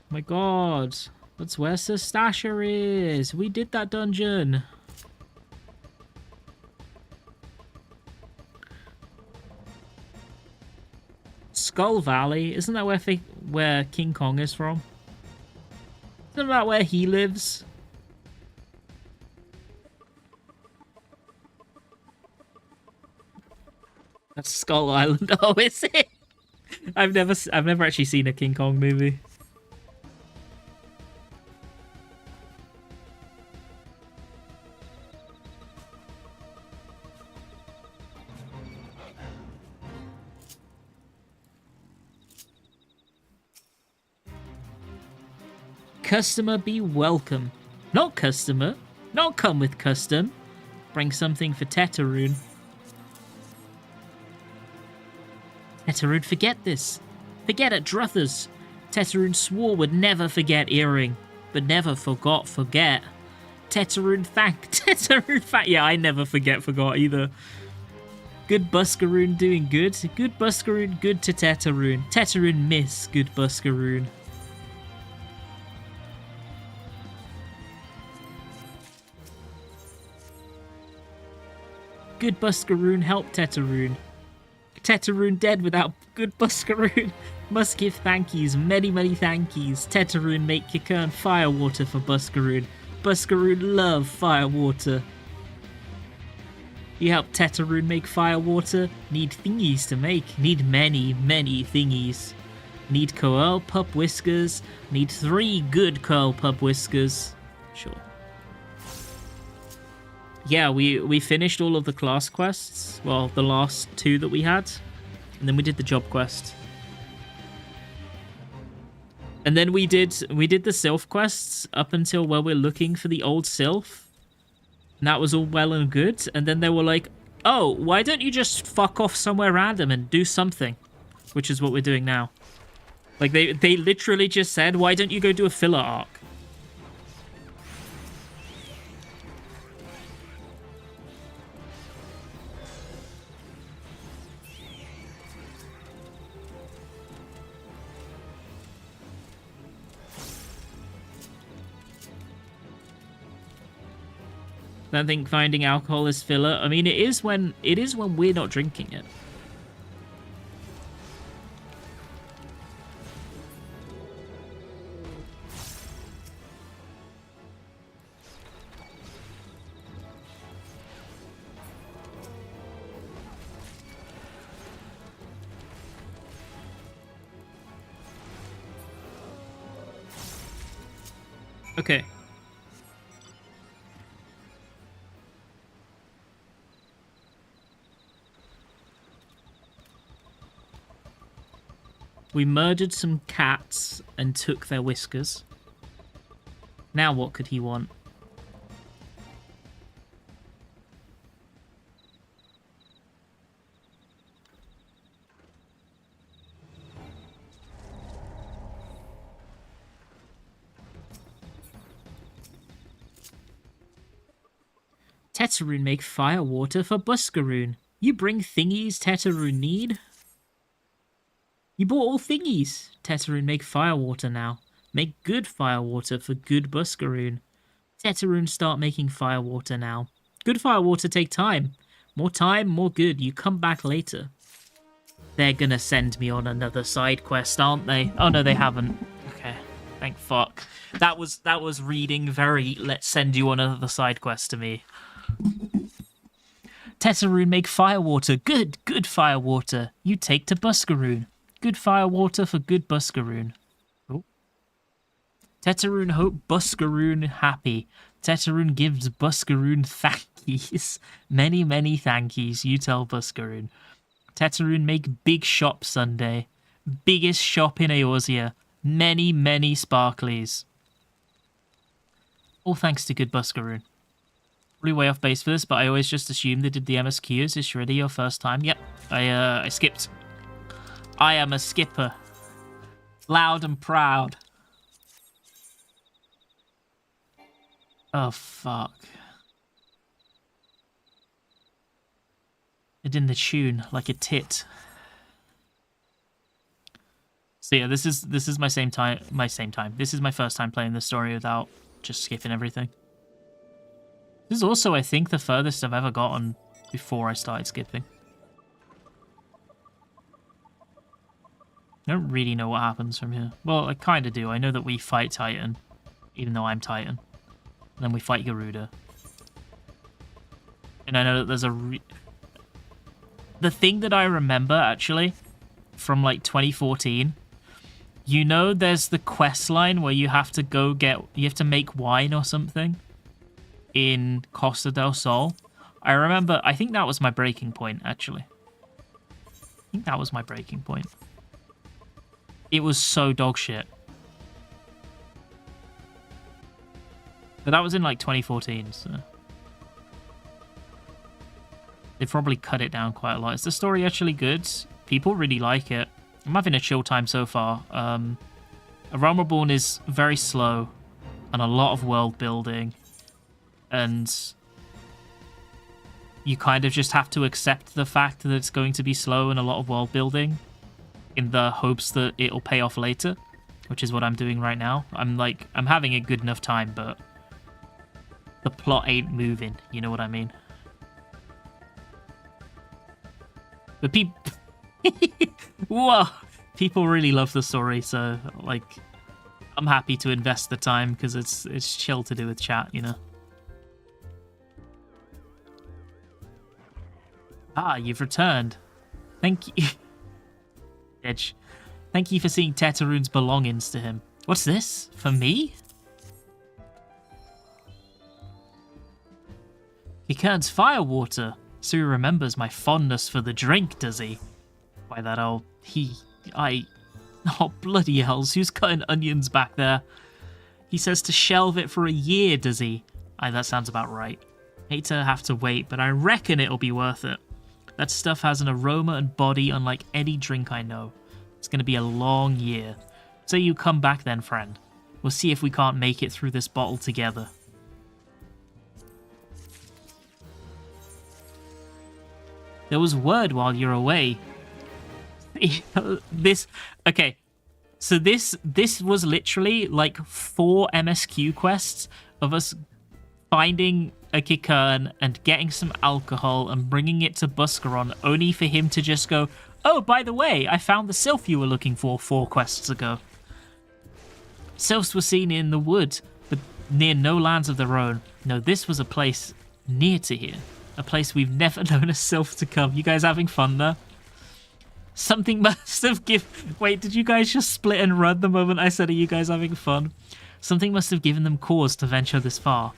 My god. That's where Sir Stasher is. We did that dungeon. Skull Valley. Isn't that where King Kong is from? Isn't that where he lives? That's Skull Island. Oh, is it? I've never actually seen a King Kong movie. Customer be welcome. Not customer. Not come with custom. Bring something for Teteroon. Teteroon forget this. Forget at Druthers. Teteroon swore would never forget Earring, but never forget. Teteroon thank. Teteroon thank. Yeah, I never forgot either. Good Buskaroon doing good. Good Buskaroon good to Teteroon. Teteroon miss good Buskaroon. Good Buskaroon help Teteroon. Teteroon dead without good Buskaroon. Must give thankies, many thankies. Teteroon make Kikern firewater for Buskaroon. Buskaroon love firewater. You help Teteroon make firewater. Need thingies to make. Need many thingies. Need curl pup whiskers. Need 3 good curl pup whiskers. Sure. yeah, we finished all of the class quests. Well, the last 2 that we had. And then we did the job quest. And then we did the sylph quests up until where we're looking for the old sylph. And that was all well and good. And then they were like, oh, why don't you just fuck off somewhere random and do something? Which is what we're doing now. Like, they literally just said, why don't you go do a filler arc? I don't think finding alcohol is filler. I mean, it is when we're not drinking it. Okay. We murdered some cats and took their whiskers. Now what could he want? Teteroon make fire water for Buscaroon. You bring thingies Teteroon need? You bought all thingies. Teteroon make firewater now. Make good firewater for good Buscaroon. Teteroon start making firewater now. Good firewater take time. More time, more good. You come back later. They're gonna send me on another side quest, aren't they? Oh no, they haven't. Okay, thank fuck. That was reading very let's send you on another side quest to me. Teteroon make firewater. Good firewater. You take to Buscaroon. Good firewater for good Buscaroon. Oh. Teteroon hope Buscaroon happy. Teteroon gives Buscaroon thankies. Many, many thankies. You tell Buscaroon. Teteroon make big shop Sunday. Biggest shop in Eorzea. Many, many sparklies. All thanks to good Buscaroon. Probably way off base for this, but I always just assumed they did the MSQ. Is this really your first time? Yep. I skipped. I am a skipper. Loud and proud. Oh, fuck. It in the tune, like a tit. So yeah, this is my same time. This is my first time playing this story without just skipping everything. This is also, I think, the furthest I've ever gotten before I started skipping. I don't really know what happens from here. Well, I kind of do. I know that we fight Titan, even though I'm Titan. And then we fight Garuda. And I know that there's the thing that I remember, actually, from, like, 2014, you know there's the quest line where you have to you have to make wine or something in Costa del Sol. I remember, I think that was my breaking point, actually. I think that was my breaking point. It was so dog shit. But that was in like 2014, so they probably cut it down quite a lot. Is the story actually good? People really like it. I'm having a chill time so far. A Realm Reborn is very slow and a lot of world building, and you kind of just have to accept the fact that it's going to be slow and a lot of world building, in the hopes that it'll pay off later, which is what I'm doing right now. I'm having a good enough time, but the plot ain't moving, you know what I mean? But whoa, people really love the story, so like, I'm happy to invest the time because it's chill to do with chat, you know. Ah, you've returned. Thank you. Edge. Thank you for seeing Teteroon's belongings to him. What's this? For me? Kikern's firewater, so he remembers my fondness for the drink, does he? By that oh bloody hells, who's cutting onions back there? He says to shelve it for a year, does he? Aye, that sounds about right. Hate to have to wait, but I reckon it'll be worth it. That stuff has an aroma and body unlike any drink I know. It's going to be a long year. So you come back then, friend. We'll see if we can't make it through this bottle together. There was word while you're away. Okay. So this was literally like 4 MSQ quests of us finding a Kikern and getting some alcohol and bringing it to Buscaron, only for him to just go, oh, by the way, I found the sylph you were looking for 4 quests ago. Sylphs were seen in the wood, but near no lands of their own. No, this was a place near to here. A place we've never known a sylph to come. You guys having fun there? Something must have given... Wait, did you guys just split and run the moment I said, are you guys having fun? Something must have given them cause to venture this far.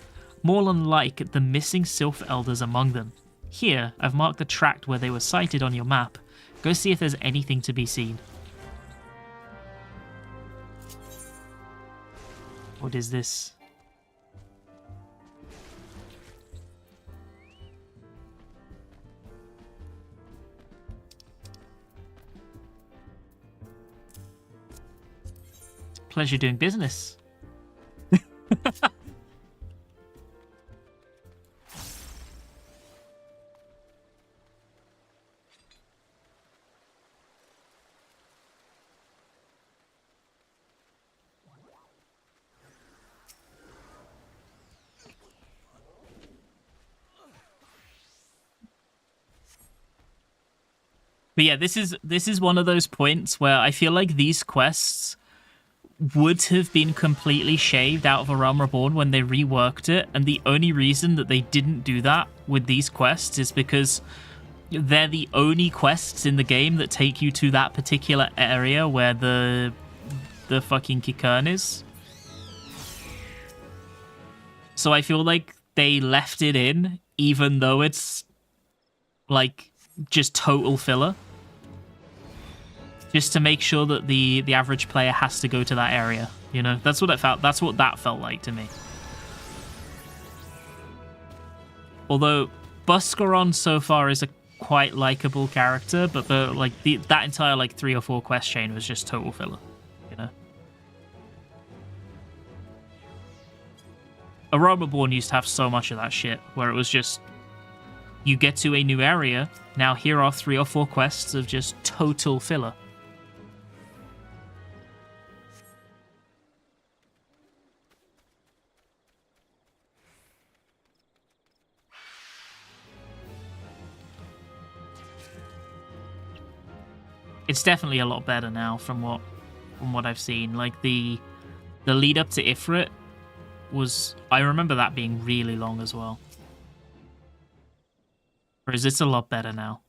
More unlike the missing sylph elders among them. Here, I've marked the tract where they were sighted on your map. Go see if there's anything to be seen. What is this? Pleasure doing business. But yeah, this is one of those points where I feel like these quests would have been completely shaved out of A Realm Reborn when they reworked it, and the only reason that they didn't do that with these quests is because they're the only quests in the game that take you to that particular area where the fucking Kikern is. So I feel like they left it in, even though it's like just total filler. Just to make sure that the average player has to go to that area. You know, that's what it felt. That's what that felt like to me. Although Buscaron so far is a quite likable character, but that entire like 3 or 4 quest chain was just total filler. You know, A Realm Reborn used to have so much of that shit where it was just you get to a new area. Now here are 3 or 4 quests of just total filler. It's definitely a lot better now from what I've seen. Like the lead up to Ifrit was, I remember that being really long as well. Whereas it's a lot better now.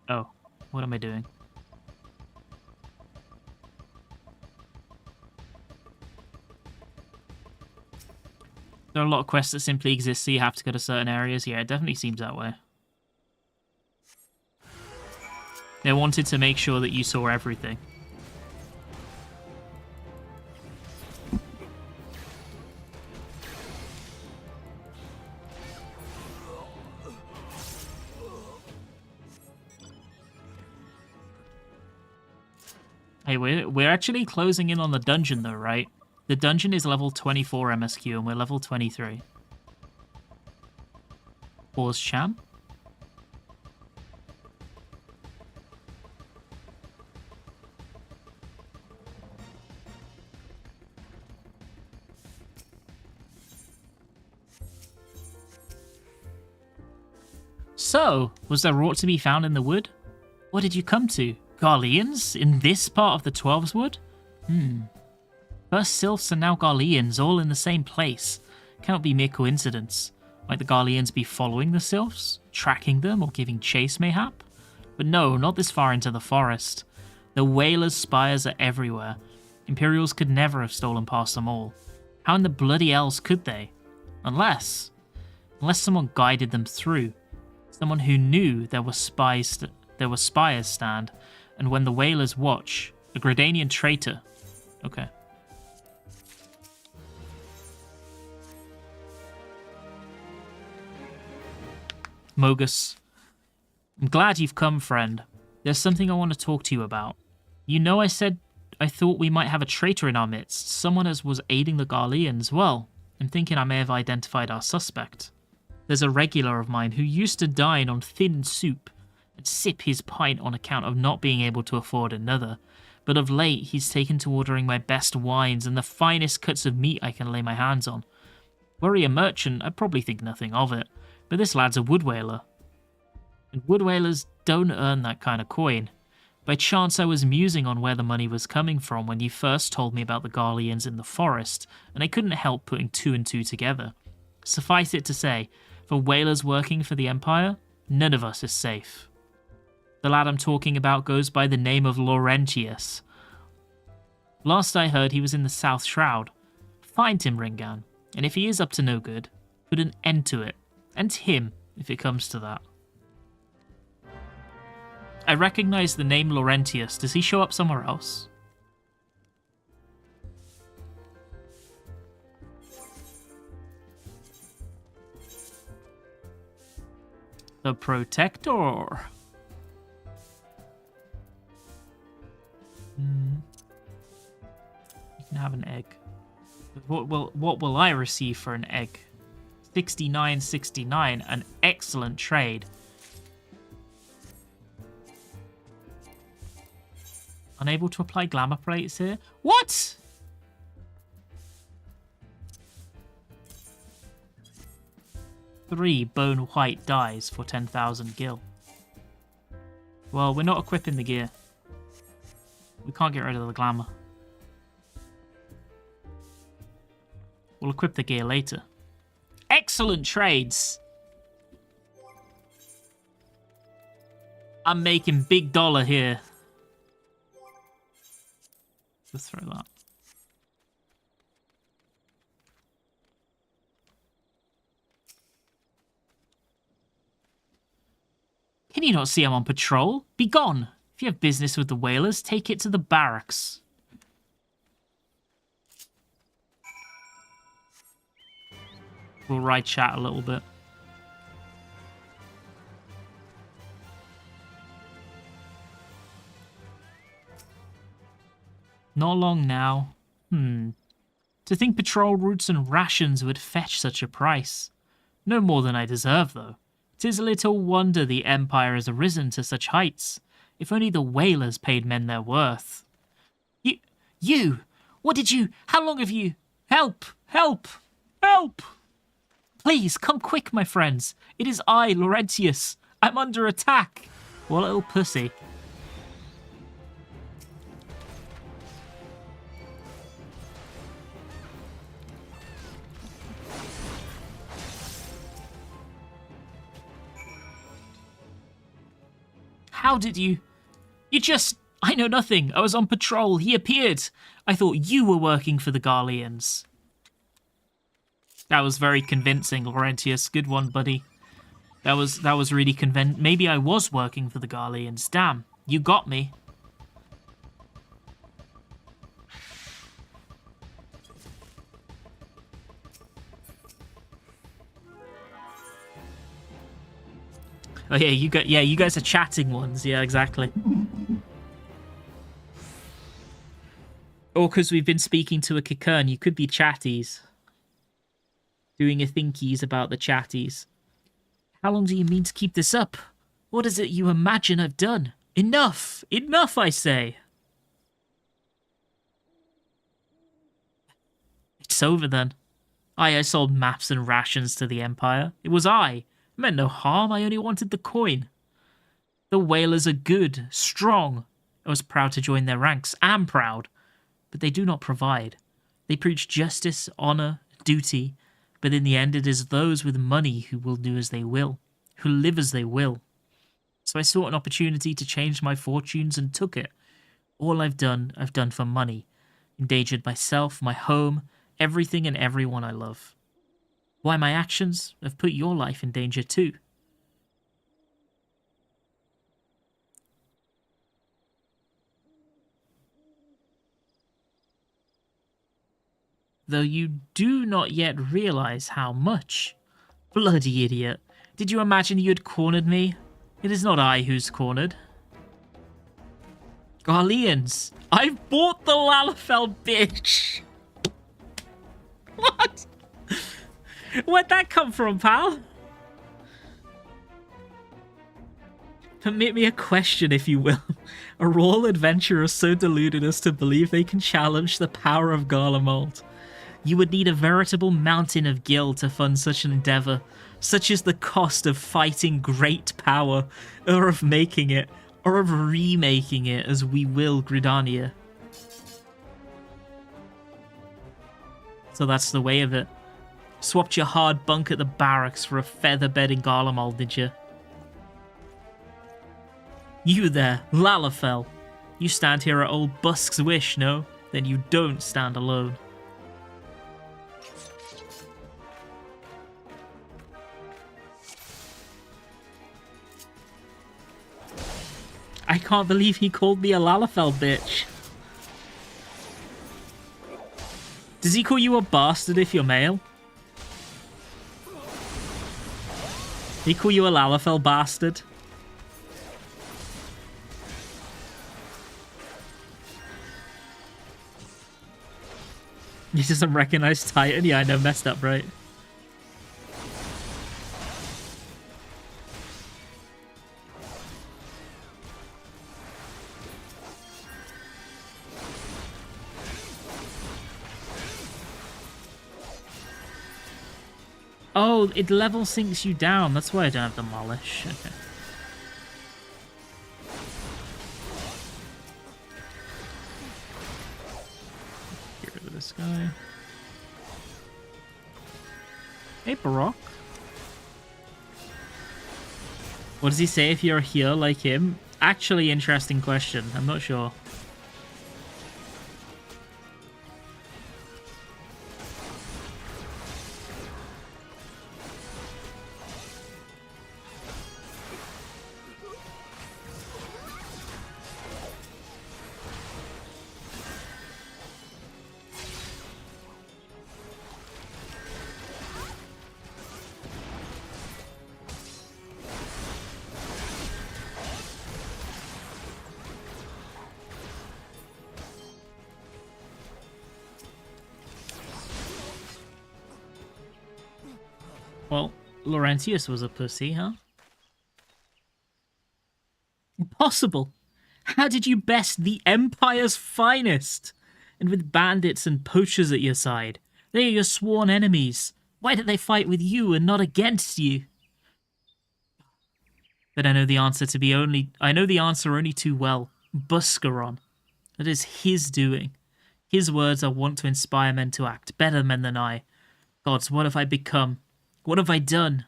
Oh, what am I doing? There are a lot of quests that simply exist so you have to go to certain areas. Yeah, it definitely seems that way. They wanted to make sure that you saw everything. Hey, we're actually closing in on the dungeon though, right? The dungeon is level 24 MSQ and we're level 23. Pause champ. So, was there aught to be found in the wood? What did you come to? Garleans? In this part of the Twelves Wood? First sylphs and now Garleans, all in the same place. Cannot be mere coincidence. Might the Garleans be following the sylphs? Tracking them or giving chase, mayhap? But no, not this far into the forest. The whalers' spires are everywhere. Imperials could never have stolen past them all. How in the bloody else could they? Unless someone guided them through. Someone who knew there were spires stand, and when the whalers watch, a Gridanian traitor. Okay. Mogus. I'm glad you've come, friend. There's something I want to talk to you about. You know I said I thought we might have a traitor in our midst, someone as was aiding the Garleans. Well, I'm thinking I may have identified our suspect. There's a regular of mine who used to dine on thin soup and sip his pint on account of not being able to afford another, but of late he's taken to ordering my best wines and the finest cuts of meat I can lay my hands on. Were he a merchant, I'd probably think nothing of it, but this lad's a wood whaler. And wood whalers don't earn that kind of coin. By chance I was musing on where the money was coming from when you first told me about the Garleans in the forest, and I couldn't help putting two and two together. Suffice it to say, for whalers working for the Empire, none of us is safe. The lad I'm talking about goes by the name of Laurentius. Last I heard he was in the South Shroud. Find him, Ringan, and if he is up to no good, put an end to it. And him, if it comes to that. I recognize the name Laurentius. Does he show up somewhere else? The Protector. You can have an egg. What will I receive for an egg? 69.69, an excellent trade. Unable to apply glamour plates here? What? Three bone white dies for 10,000 gil. Well, we're not equipping the gear. We can't get rid of the glamour. We'll equip the gear later. Excellent trades! I'm making big dollar here. Let's throw that. Can you not see I'm on patrol? Be gone! If you have business with the whalers, take it to the barracks. We'll ride chat a little bit. Not long now. To think patrol routes and rations would fetch such a price. No more than I deserve, though. 'Tis little wonder the Empire has arisen to such heights. If only the whalers paid men their worth. You! What did you... How long have you... Help! Help! Help! Please, come quick, my friends. It is I, Laurentius. I'm under attack. What little pussy. How did you... You just... I know nothing. I was on patrol. He appeared. I thought you were working for the Garleans. That was very convincing, Laurentius. Good one, buddy. That was really convincing. Maybe I was working for the Garleans. Damn, you got me. Oh yeah, you guys are chatting ones. Yeah, exactly. Or because we've been speaking to a Kikern, you could be chatties. Doing a thinkies about the chatties. How long do you mean to keep this up? What is it you imagine I've done? Enough! Enough, I say! It's over then. I sold maps and rations to the Empire. It was I meant no harm, I only wanted the coin. The whalers are good, strong. I was proud to join their ranks, am proud. But they do not provide. They preach justice, honour, duty, but in the end it is those with money who will do as they will, who live as they will. So I sought an opportunity to change my fortunes and took it. All I've done for money. Endangered myself, my home, everything and everyone I love. Why, my actions have put your life in danger too. Though you do not yet realize how much. Bloody idiot. Did you imagine you had cornered me? It is not I who's cornered. Garleans, I've bought the Lalafell, bitch! What? Where'd that come from, pal? Permit me a question, if you will. Are all adventurers so deluded as to believe they can challenge the power of Garlemald? You would need a veritable mountain of gil to fund such an endeavor. Such is the cost of fighting great power, or of making it, or of remaking it as we will Gridania. So that's the way of it. Swapped your hard bunk at the barracks for a feather bed in Garlemald, did you? You there, Lalafell. You stand here at old Busk's wish, no? Then you don't stand alone. I can't believe he called me a Lalafell, bitch. Does he call you a bastard if you're male? Did he call you a Lalafell bastard? He doesn't recognize Titan? Yeah, I know, messed up, right? Oh, it level sinks you down. That's why I don't have Demolish. Okay. Get rid of this guy. Hey, Baroque. What does he say if you're a healer like him? Actually, interesting question. I'm not sure. Well, Laurentius was a pussy, huh? Impossible! How did you best the Empire's finest? And with bandits and poachers at your side. They are your sworn enemies. Why did they fight with you and not against you? But I know the answer only too well. Buscaron. That is his doing. His words are wont to inspire men to act, better men than I. Gods, what have I become? What have I done?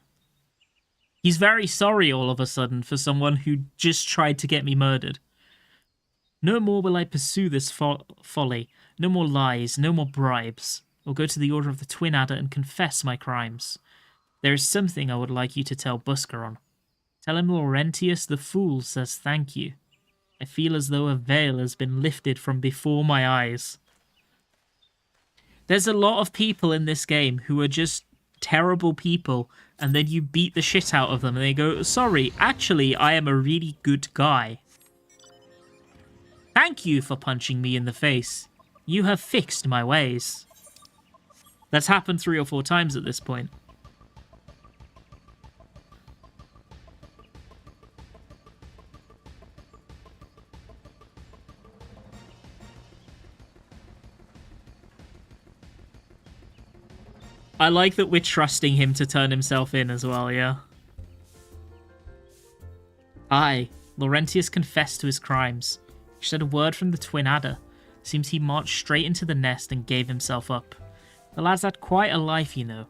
He's very sorry all of a sudden for someone who just tried to get me murdered. No more will I pursue this folly. No more lies, no more bribes. I'll go to the Order of the Twin Adder and confess my crimes. There is something I would like you to tell Buscaron. Tell him Laurentius the Fool says thank you. I feel as though a veil has been lifted from before my eyes. There's a lot of people in this game who are just terrible people, and then you beat the shit out of them and they go, sorry, actually I am a really good guy. Thank you for punching me in the face. You have fixed my ways. That's happened 3 or 4 times at this point. I like that we're trusting him to turn himself in as well, yeah? Aye, Laurentius confessed to his crimes. He said a word from the Twin Adder. Seems he marched straight into the nest and gave himself up. The lad's had quite a life, you know.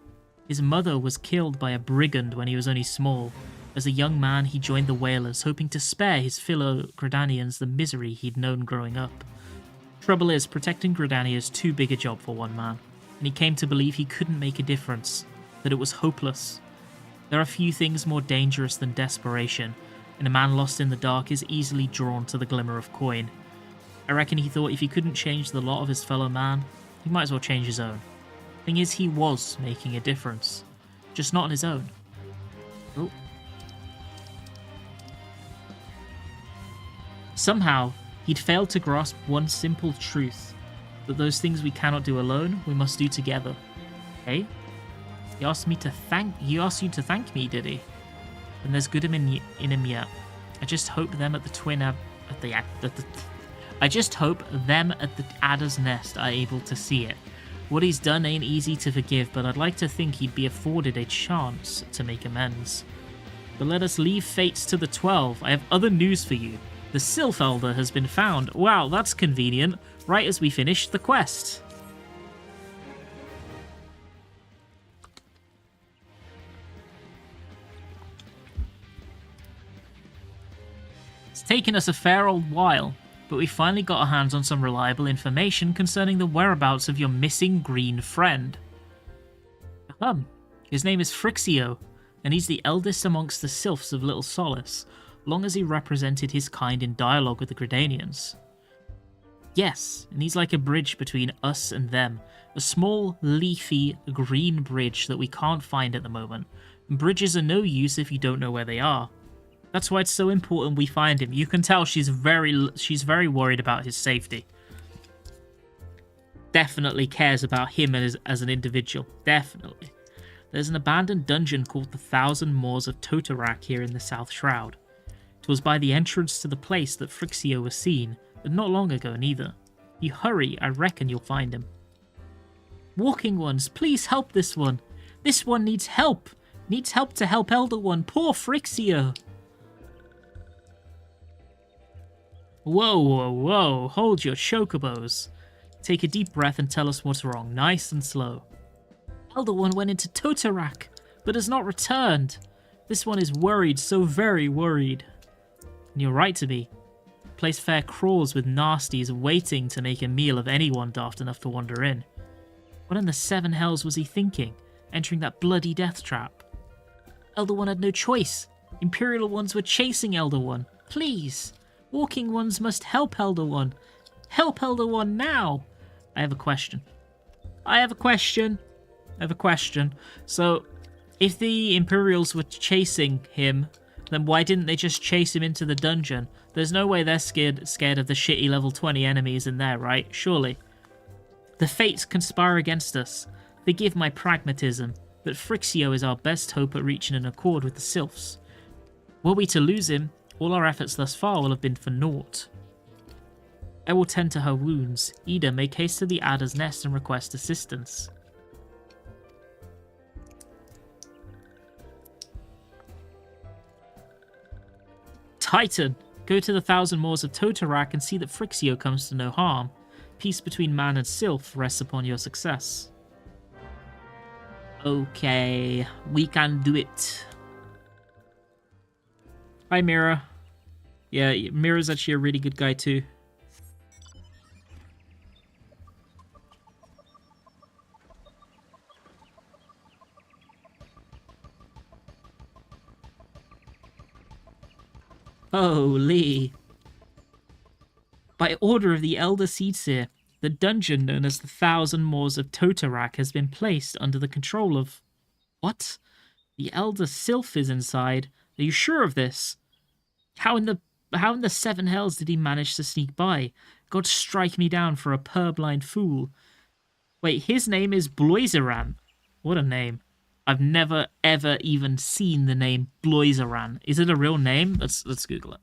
His mother was killed by a brigand when he was only small, As a young man, he joined the Whalers, hoping to spare his fellow Gridanians the misery he'd known growing up. Trouble is, protecting Gridania is too big a job for one man, and he came to believe he couldn't make a difference, that it was hopeless. There are few things more dangerous than desperation, and a man lost in the dark is easily drawn to the glimmer of coin. I reckon he thought if he couldn't change the lot of his fellow man, he might as well change his own. Thing is, he was making a difference, just not on his own. Oh. Somehow, he'd failed to grasp one simple truth, that those things we cannot do alone, we must do together. Eh? He asked you to thank me, did he? And there's good in him yet. I just hope them at the Adder's Nest are able to see it. What he's done ain't easy to forgive, but I'd like to think he'd be afforded a chance to make amends. But let us leave fates to the 12. I have other news for you. The Sylph Elder has been found. Wow, that's convenient. Right as we finish the quest. It's taken us a fair old while, but we finally got our hands on some reliable information concerning the whereabouts of your missing green friend. His name is Frixio, and he's the eldest amongst the sylphs of Little Solace, long as he represented his kind in dialogue with the Gridanians. Yes, and he's like a bridge between us and them, a small, leafy, green bridge that we can't find at the moment. And bridges are no use if you don't know where they are. That's why it's so important we find him. You can tell she's very worried about his safety. Definitely cares about him as an individual. Definitely. There's an abandoned dungeon called the Thousand Maws of Totorak here in the South Shroud. It was by the entrance to the place that Frixio was seen, but not long ago neither. You hurry, I reckon you'll find him. Walking Ones, please help this one. This one needs help. Needs help to help Elder One. Poor Frixio. Whoa, whoa, whoa. Hold your chocobos. Take a deep breath and tell us what's wrong, nice and slow. Elder One went into Totorak, but has not returned. This one is worried, so very worried. And you're right to be. Place fair crawls with nasties waiting to make a meal of anyone daft enough to wander in. What in the seven hells was he thinking, entering that bloody death trap? Elder One had no choice. Imperial Ones were chasing Elder One. Please. Walking Ones must help Elder One. Help Elder One now! I have a question. So, if the Imperials were chasing him, then why didn't they just chase him into the dungeon? There's no way they're scared of the shitty level 20 enemies in there, right? Surely. The fates conspire against us. Forgive my pragmatism, but Frixio is our best hope at reaching an accord with the sylphs. Were we to lose him, all our efforts thus far will have been for naught. I will tend to her wounds. Ida, make haste to the Adder's Nest and request assistance. Titan, go to the Thousand Maws of Totorak and see that Frixio comes to no harm. Peace between man and sylph rests upon your success. Okay, we can do it. Hi, Mira. Yeah, Mira's actually a really good guy too. Holy. By order of the Elder Seedseer, the dungeon known as the Thousand Maws of Totorak has been placed under the control of... What? The Elder Sylph is inside. Are you sure of this? How in the seven hells did he manage to sneak by? God strike me down for a purblind fool. Wait, his name is Bloiseran. What a name. I've never ever even seen the name Bloiseran. Is it a real name? Let's Google it.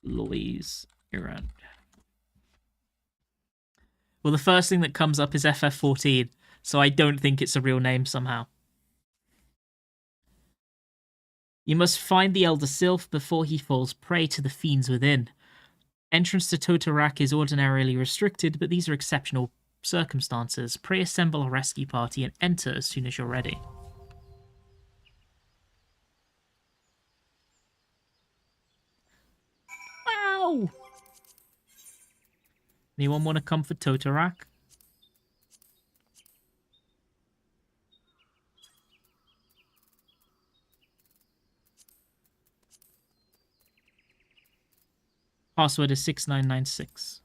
Bloiseran. Well, the first thing that comes up is FF14, so I don't think it's a real name somehow. You must find the Elder Sylph before he falls prey to the fiends within. Entrance to Totorak is ordinarily restricted, but these are exceptional circumstances. Pray assemble a rescue party and enter as soon as you're ready. Anyone want to come for Totorak? Password is 6996.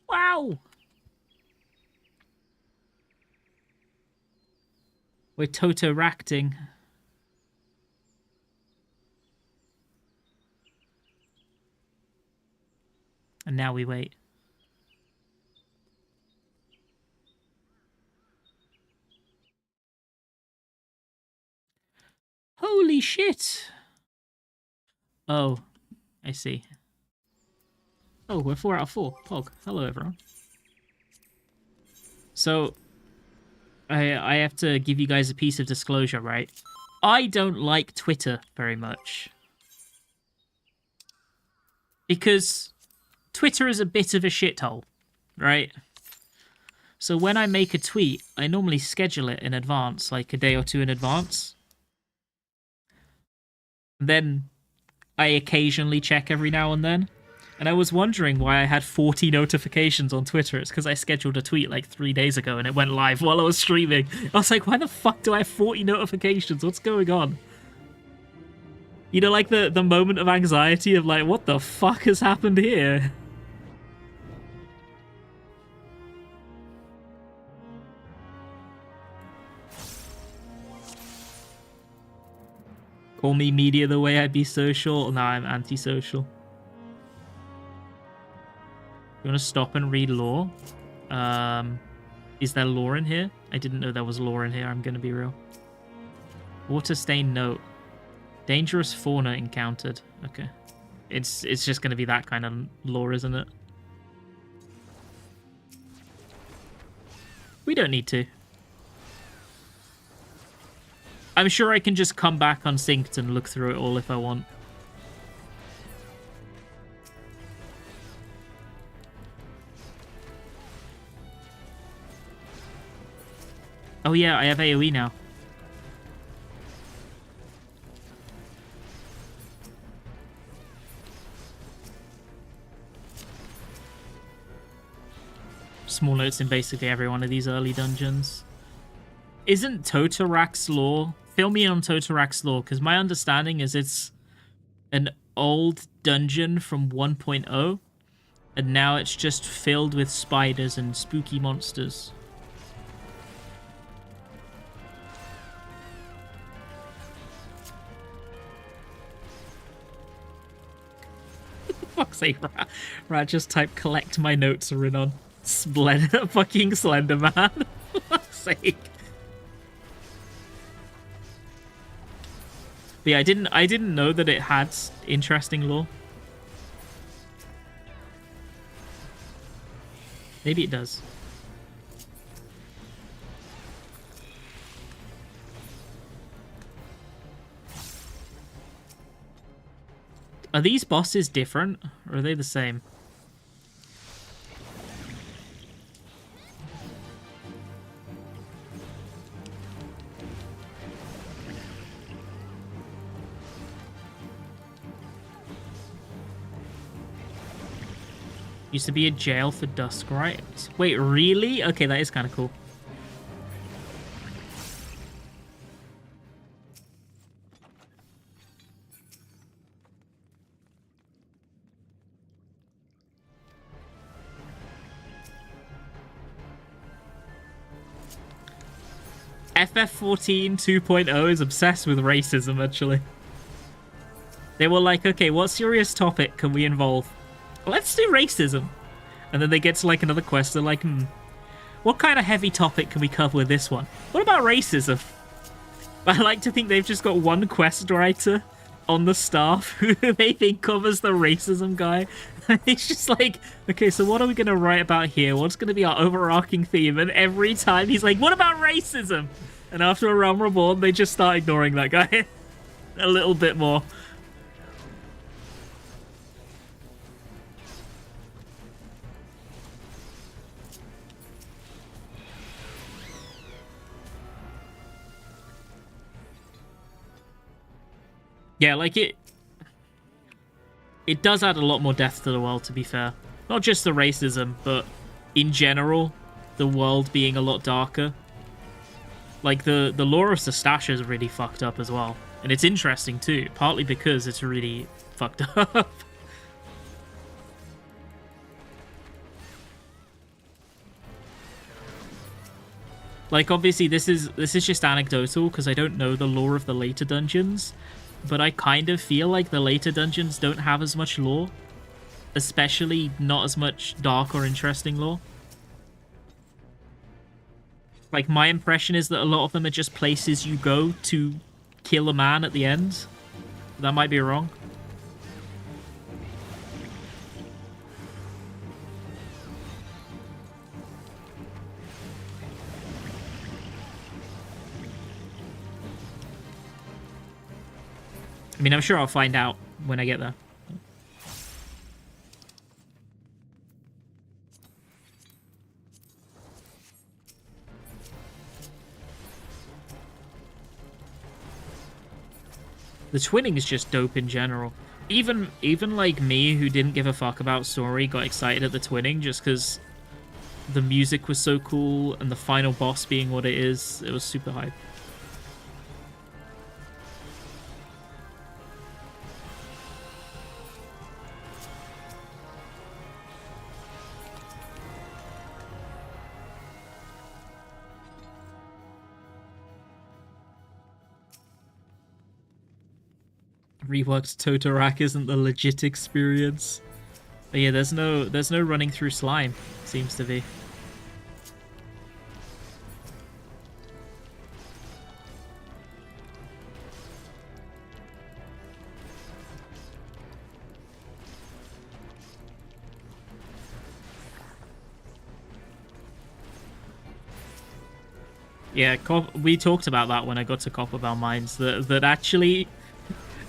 Wow! We're Totoracting. And now we wait. Holy shit! Oh, I see. Oh, we're 4 out of 4. Pog. Hello, everyone. So, I have to give you guys a piece of disclosure, right? I don't like Twitter very much. Because Twitter is a bit of a shithole, right? So when I make a tweet, I normally schedule it in advance, like a day or two in advance. Then I occasionally check every now and then. And I was wondering why I had 40 notifications on Twitter. It's because I scheduled a tweet like 3 days ago and it went live while I was streaming. I was like, why the fuck do I have 40 notifications? What's going on? You know, like the moment of anxiety of like, what the fuck has happened here? Call me media the way I'd be social. No, I'm antisocial. You want to stop and read lore? Is there lore in here? I didn't know there was lore in here, I'm going to be real. Water stain note. Dangerous fauna encountered. Okay. It's just going to be that kind of lore, isn't it? We don't need to. I'm sure I can just come back unsynced and look through it all if I want. Oh yeah, I have AoE now. Small notes in basically every one of these early dungeons. Isn't Totorak's lore... Fill me in on Totorak's lore, because my understanding is it's an old dungeon from 1.0, and now it's just filled with spiders and spooky monsters. Fuck's sake, Rat just type collect my notes, Rinon. Fucking Slender Man. Fuck's sake. But yeah, I didn't know that it had interesting lore. Maybe it does. Are these bosses different, or are they the same? Used to be a jail for dusk rights. Wait, really? Okay, that is kind of cool. FF14 2.0 is obsessed with racism, actually. They were like, okay, what serious topic can we involve? Let's do racism. And then they get to like another quest, they're like, what kind of heavy topic can we cover with this one? What about racism? I like to think they've just got one quest writer on the staff who they think covers the racism guy. It's just like, okay, so what are we going to write about here? What's going to be our overarching theme? And every time he's like, what about racism? And after a Realm Reborn, they just start ignoring that guy a little bit more. Yeah, like it does add a lot more depth to the world, to be fair. Not just the racism, but in general, the world being a lot darker. Like, the lore of Sestasha is really fucked up as well. And it's interesting, too, partly because it's really fucked up. Like, obviously, this is just anecdotal, because I don't know the lore of the later dungeons. But I kind of feel like the later dungeons don't have as much lore. Especially not as much dark or interesting lore. Like, my impression is that a lot of them are just places you go to kill a man at the end. That might be wrong. I mean, I'm sure I'll find out when I get there. The twinning is just dope in general. Even like me, who didn't give a fuck about story, got excited at the twinning just because the music was so cool and the final boss being what it is. It was super hype. Reworked Totorak isn't the legit experience. But yeah, there's no running through slime, seems to be. Yeah, we talked about that when I got to Copperbell Mines, that actually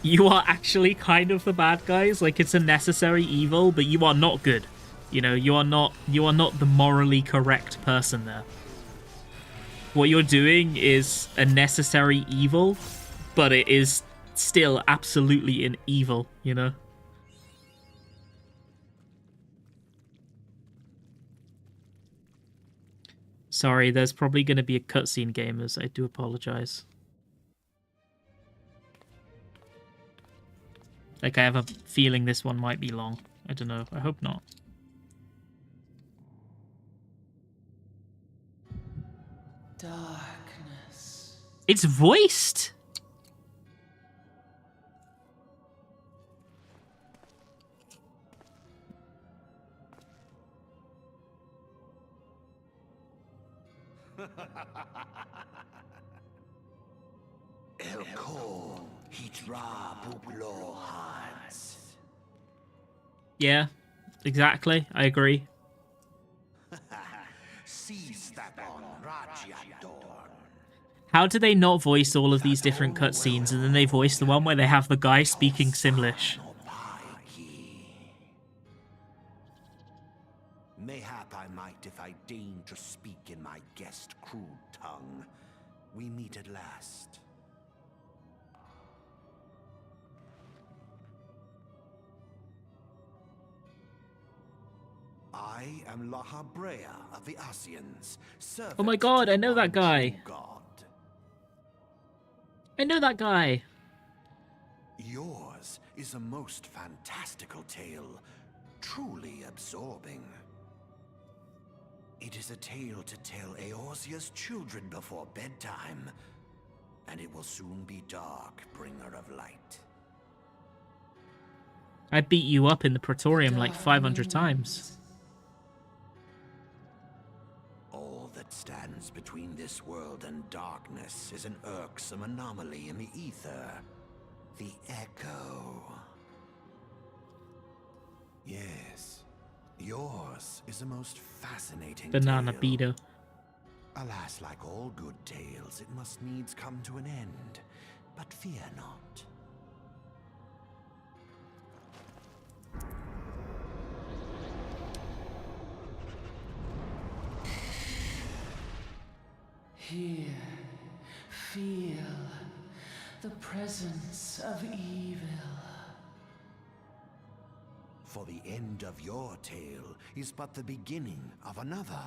you are actually kind of the bad guys. Like, it's a necessary evil, but you are not good. You know, you are not the morally correct person there. What you're doing is a necessary evil, but it is still absolutely an evil, you know? Sorry, there's probably going to be a cutscene, gamers. I do apologize. Like, I have a feeling this one might be long. I don't know. I hope not. Darkness. It's voiced! Yeah, exactly. I agree. How do they not voice all of these different cutscenes and then they voice the one where they have the guy speaking Simlish? Mayhap I might if I deign to speak in my guest crude tongue. We meet at last. I am Laha Brea of the Ascians. Oh my god, I know that guy. I know that guy. Yours is a most fantastical tale, truly absorbing. It is a tale to tell Eorzea's children before bedtime, and it will soon be dark, bringer of light. I beat you up in the Praetorium like 500 times. All that stands between this world and darkness is an irksome anomaly in the ether. The Echo. Yes, yours is a most fascinating Banana tale. Beater. Alas, like all good tales, it must needs come to an end. But fear not. Here, feel the presence of evil. For the end of your tale is but the beginning of another.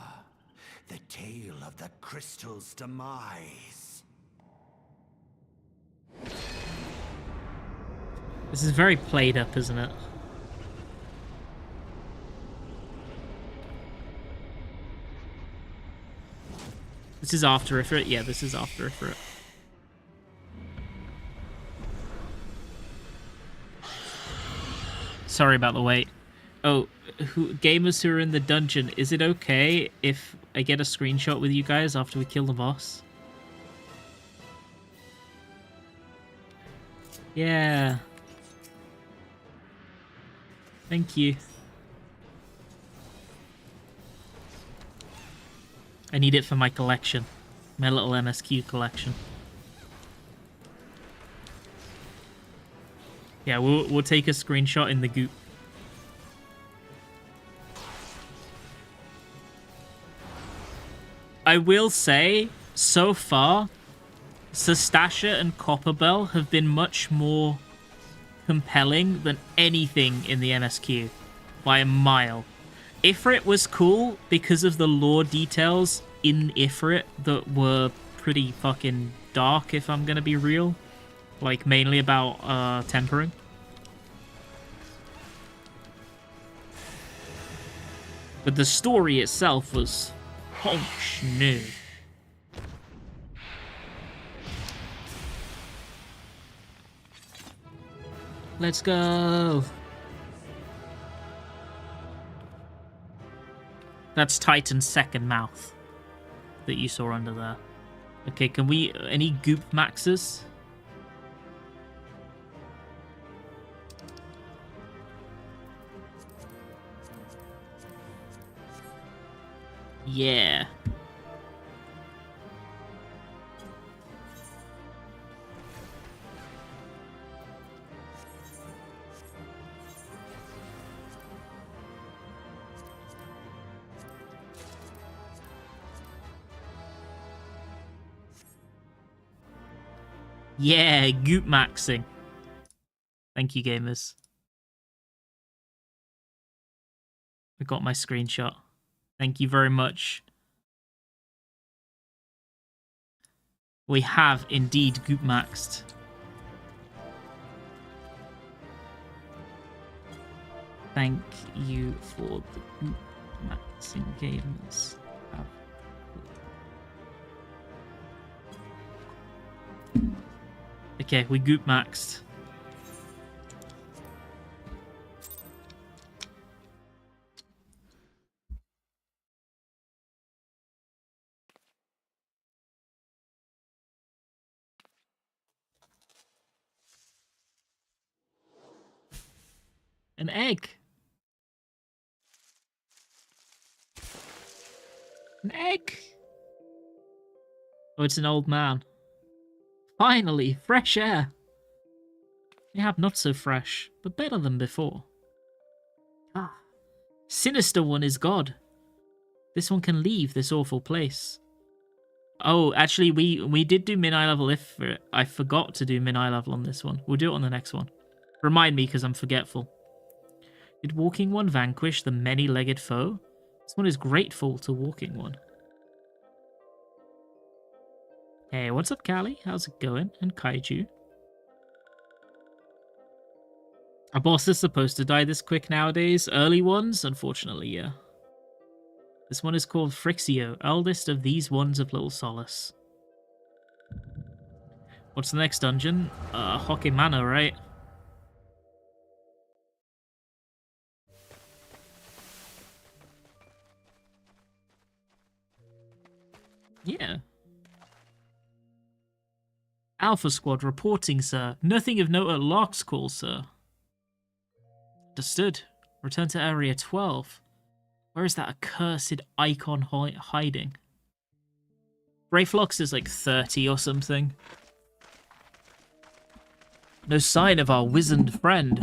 The tale of the crystal's demise. This is very played up, isn't it? This is after Ifrit? Yeah, this is after Ifrit. Sorry about the wait. Oh, gamers who are in the dungeon, is it okay if I get a screenshot with you guys after we kill the boss? Yeah. Thank you. I need it for my collection. My little MSQ collection. Yeah, we'll take a screenshot in the goop. I will say, so far, Sestasha and Copperbell have been much more compelling than anything in the MSQ. By a mile. Ifrit was cool because of the lore details in Ifrit that were pretty fucking dark, if I'm gonna be real. Like, mainly about tempering. But the story itself was honch new. Let's go. That's Titan's second mouth that you saw under there. Okay, can we... any goop maxes? Yeah. Yeah, goop maxing. Thank you, gamers. I got my screenshot. Thank you very much. We have indeed goop maxed. Thank you for the goop maxing, gamers. Okay, we goop maxed. An egg. An egg. Oh, it's an old man. Finally, fresh air. Yeah, not so fresh, but better than before. Ah, sinister one is God. This one can leave this awful place. Oh, actually, we did do min-eye level if I forgot to do min-eye level on this one. We'll do it on the next one. Remind me, because I'm forgetful. Did Walking One vanquish the many-legged foe? This one is grateful to Walking One. Hey, what's up, Callie? How's it going? And Kaiju? Our boss is supposed to die this quick nowadays. Early ones? Unfortunately, yeah. This one is called Frixio, eldest of these ones of Little Solace. What's the next dungeon? Hokke Manor, right? Yeah. Alpha Squad reporting, sir. Nothing of note at Locke's call, sir. Understood. Return to Area 12. Where is that accursed icon hiding? Brayflox is like 30 or something. No sign of our wizened friend.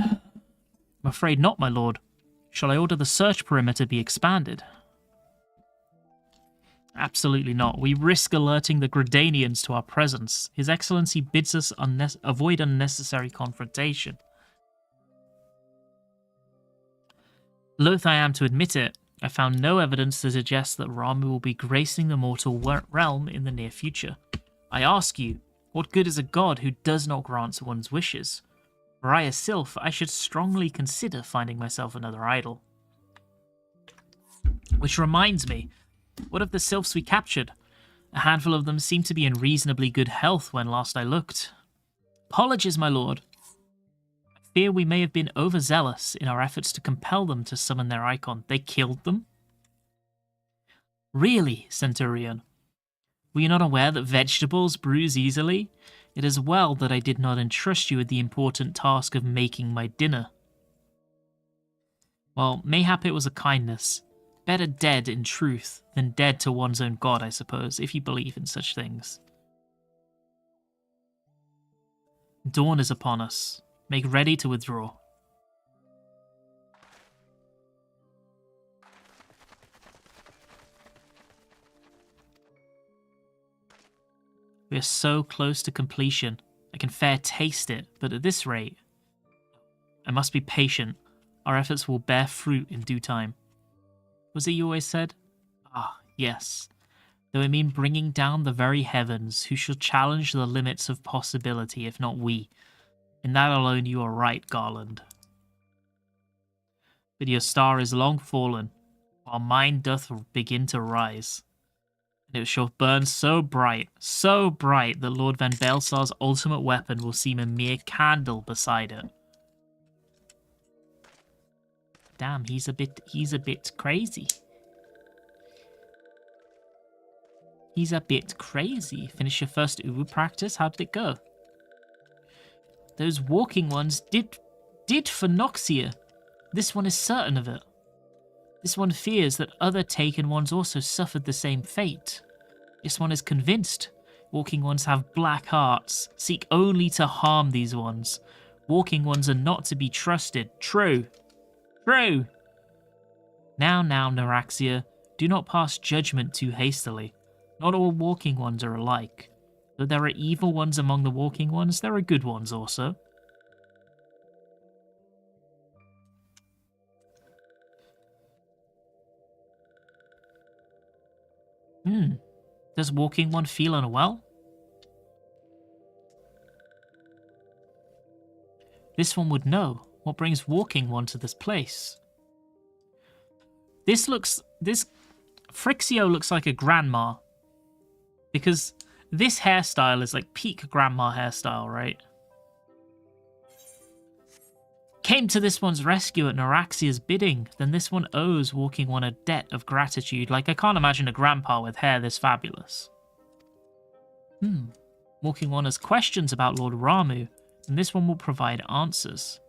I'm afraid not, my lord. Shall I order the search perimeter be expanded? Absolutely not. We risk alerting the Gridanians to our presence. His Excellency bids us avoid unnecessary confrontation. Loath I am to admit it, I found no evidence to suggest that Ramu will be gracing the mortal realm in the near future. I ask you, what good is a god who does not grant one's wishes? Were I a sylph, I should strongly consider finding myself another idol. Which reminds me, what of the sylphs we captured? A handful of them seemed to be in reasonably good health when last I looked. Apologies, my lord. I fear we may have been overzealous in our efforts to compel them to summon their icon. They killed them? Really, Centurion? Were you not aware that vegetables bruise easily? It is well that I did not entrust you with the important task of making my dinner. Well, mayhap it was a kindness. Better dead in truth than dead to one's own god, I suppose, if you believe in such things. Dawn is upon us. Make ready to withdraw. We are so close to completion. I can fair taste it, but at this rate, I must be patient. Our efforts will bear fruit in due time. Was it you always said? Ah, yes. Though I mean bringing down the very heavens, who shall challenge the limits of possibility, if not we? In that alone you are right, Garland. But your star is long fallen, while mine doth begin to rise. And it shall burn so bright, that Lord Van Baelsar's ultimate weapon will seem a mere candle beside it. Damn, he's a bit crazy. He's a bit crazy. Finish your first Uwu practice? How did it go? Those walking ones did for Noxia. This one is certain of it. This one fears that other taken ones also suffered the same fate. This one is convinced. Walking ones have black hearts, seek only to harm these ones. Walking ones are not to be trusted. True. True. Now, Neuraxia, do not pass judgment too hastily. Not all walking ones are alike. Though there are evil ones among the walking ones, there are good ones also. Does walking one feel unwell? This one would know. What brings walking one to this place? This Frixio looks like a grandma. Because this hairstyle is like peak grandma hairstyle, right? Came to this one's rescue at Neuraxia's bidding, then this one owes walking one a debt of gratitude. Like, I can't imagine a grandpa with hair this fabulous. Walking one has questions about Lord Ramu, and this one will provide answers.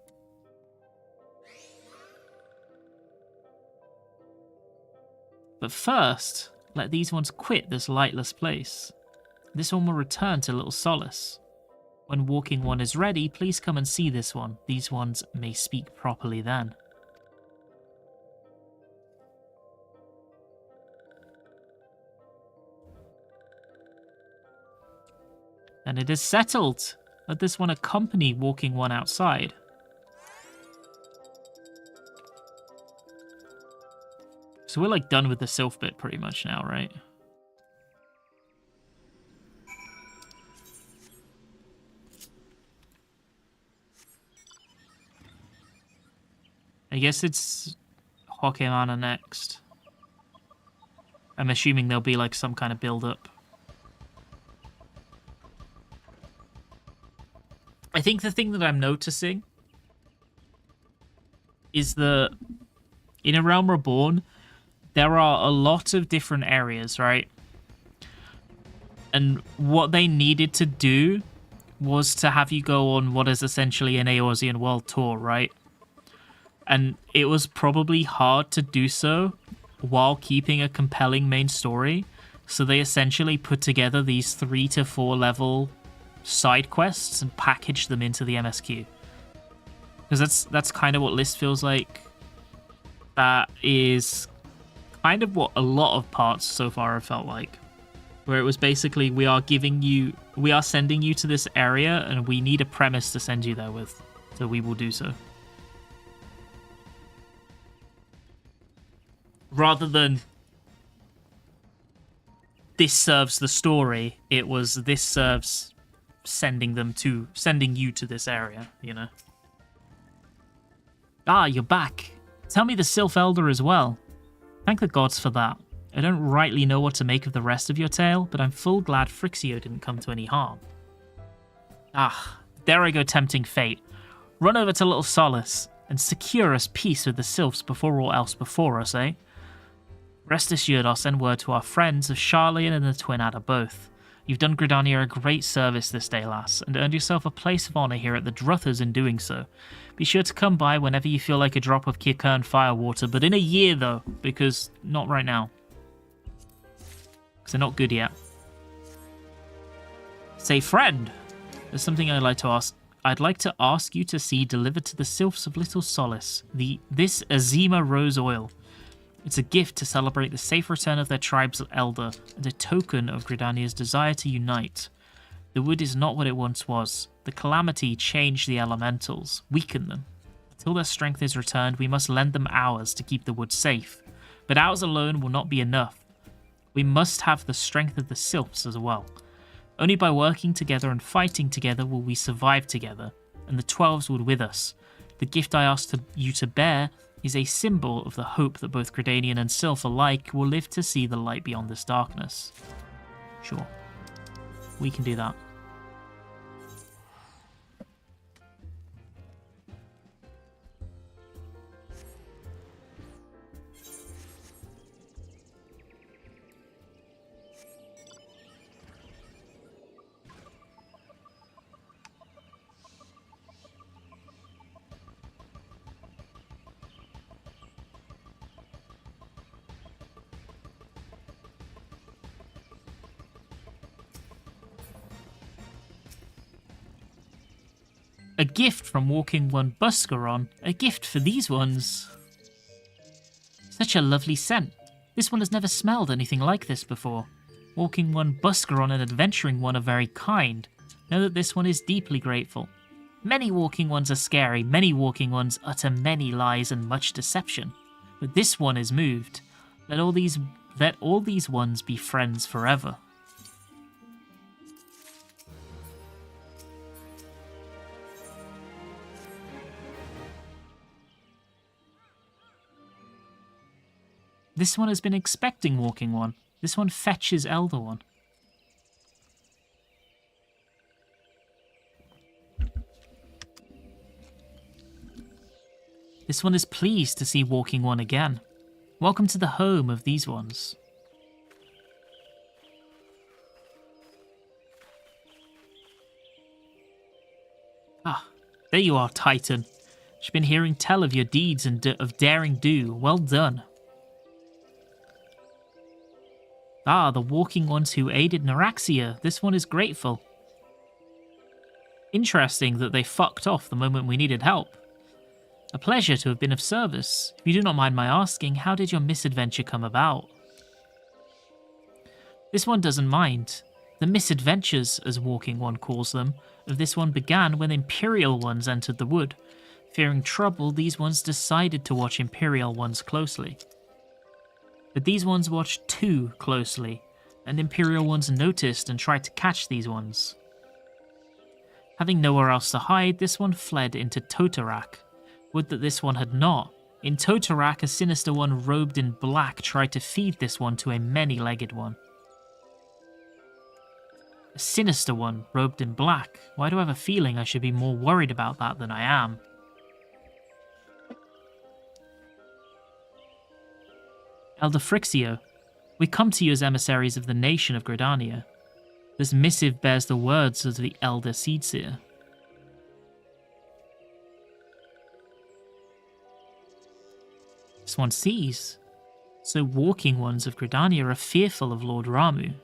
But first, let these ones quit this lightless place. This one will return to Little Solace. When walking one is ready, please come and see this one. These ones may speak properly then. And it is settled. Let this one accompany walking one outside. So we're like done with the sylph bit pretty much now, right? I guess it's Hokemana next. I'm assuming there'll be like some kind of build-up. I think the thing that I'm noticing is that in A Realm Reborn, there are a lot of different areas, right? And what they needed to do was to have you go on what is essentially an Eorzean world tour, right? And it was probably hard to do so while keeping a compelling main story. So they essentially put together these 3 to 4 level side quests and packaged them into the MSQ. Because that's kind of what List feels like. That is kind of what a lot of parts so far have felt like. Where it was basically, we are sending you to this area and we need a premise to send you there with. So we will do so. Rather than this serves the story, it was this serves sending you to this area, you know. Ah, you're back. Tell me the Sylph Elder as well. Thank the gods for that. I don't rightly know what to make of the rest of your tale, but I'm full glad FFXIV didn't come to any harm. Ah, there I go tempting fate. Run over to little Solace, and secure us peace with the sylphs before all else before us, eh? Rest assured I'll send word to our friends of Charlene and the Twin Adder both. You've done Gridania a great service this day, lass, and earned yourself a place of honour here at the Druthers in doing so. Be sure to come by whenever you feel like a drop of Kirkern firewater, but in a year though, because not right now. Because they're not good yet. Say, friend, there's something I'd like to ask. I'd like to ask you to see delivered to the sylphs of Little Solace this Azima Rose Oil. It's a gift to celebrate the safe return of their tribe's elder and a token of Gridania's desire to unite. The wood is not what it once was. The calamity changed the elementals, weakened them. Until their strength is returned, we must lend them ours to keep the wood safe. But ours alone will not be enough. We must have the strength of the sylphs as well. Only by working together and fighting together will we survive together, and the 12s would with us. The gift I ask you to bear is a symbol of the hope that both Gridanian and sylph alike will live to see the light beyond this darkness. Sure. We can do that. A gift from Walking One Buscaron. A gift for these ones. Such a lovely scent. This one has never smelled anything like this before. Walking One Buscaron and Adventuring One are very kind. Know that this one is deeply grateful. Many Walking Ones are scary, many Walking Ones utter many lies and much deception. But this one is moved. Let all these ones be friends forever. This one has been expecting Walking One. This one fetches Elder One. This one is pleased to see Walking One again. Welcome to the home of these ones. Ah, there you are, Titan. She's been hearing tell of your deeds and of daring do. Well done. Ah, the Walking Ones who aided Naraxia. This one is grateful. Interesting that they fucked off the moment we needed help. A pleasure to have been of service. If you do not mind my asking, how did your misadventure come about? This one doesn't mind. The misadventures, as Walking One calls them, of this one began when Imperial Ones entered the wood. Fearing trouble, these ones decided to watch Imperial Ones closely. But these ones watched too closely, and Imperial Ones noticed and tried to catch these ones. Having nowhere else to hide, this one fled into Totarak. Would that this one had not. In Totarak, a sinister one robed in black tried to feed this one to a many-legged one. A sinister one robed in black? Why do I have a feeling I should be more worried about that than I am? Elder FFXIV, we come to you as emissaries of the nation of Gridania. This missive bears the words of the Elder Seedseer. This one sees. So Walking Ones of Gridania are fearful of Lord Ramu.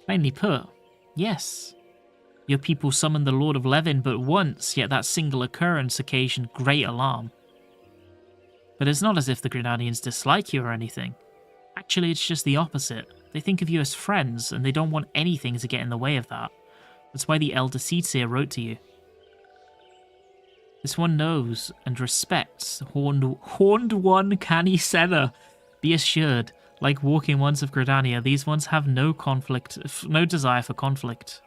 Plainly put, yes. Your people summoned the Lord of Levin but once, yet that single occurrence occasioned great alarm. But it's not as if the Grenadians dislike you or anything. Actually, it's just the opposite. They think of you as friends, and they don't want anything to get in the way of that. That's why the Elder Seedseer wrote to you. This one knows and respects Horned One Canny Senna. Be assured, like Walking Ones of Gridania, these ones have no desire for conflict.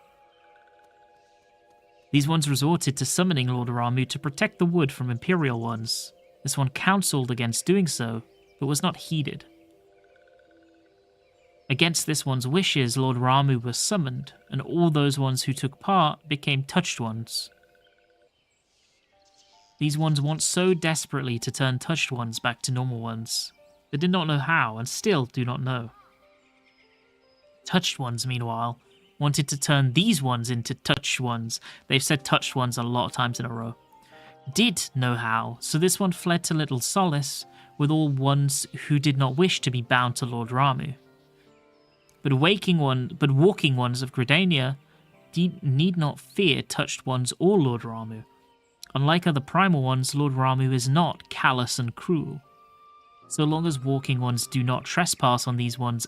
These ones resorted to summoning Lord Ramu to protect the wood from Imperial ones. This one counseled against doing so, but was not heeded. Against this one's wishes, Lord Ramu was summoned, and all those ones who took part became touched ones. These ones want so desperately to turn touched ones back to normal ones. They did not know how, and still do not know. Touched ones, meanwhile, wanted to turn these ones into touched ones. They've said touched ones a lot of times in a row. Did know how, so this one fled to Little Solace with all ones who did not wish to be bound to Lord Ramu. But walking ones of Gridania need not fear touched ones or Lord Ramu. Unlike other primal ones, Lord Ramu is not callous and cruel. So long as walking ones do not trespass on these ones'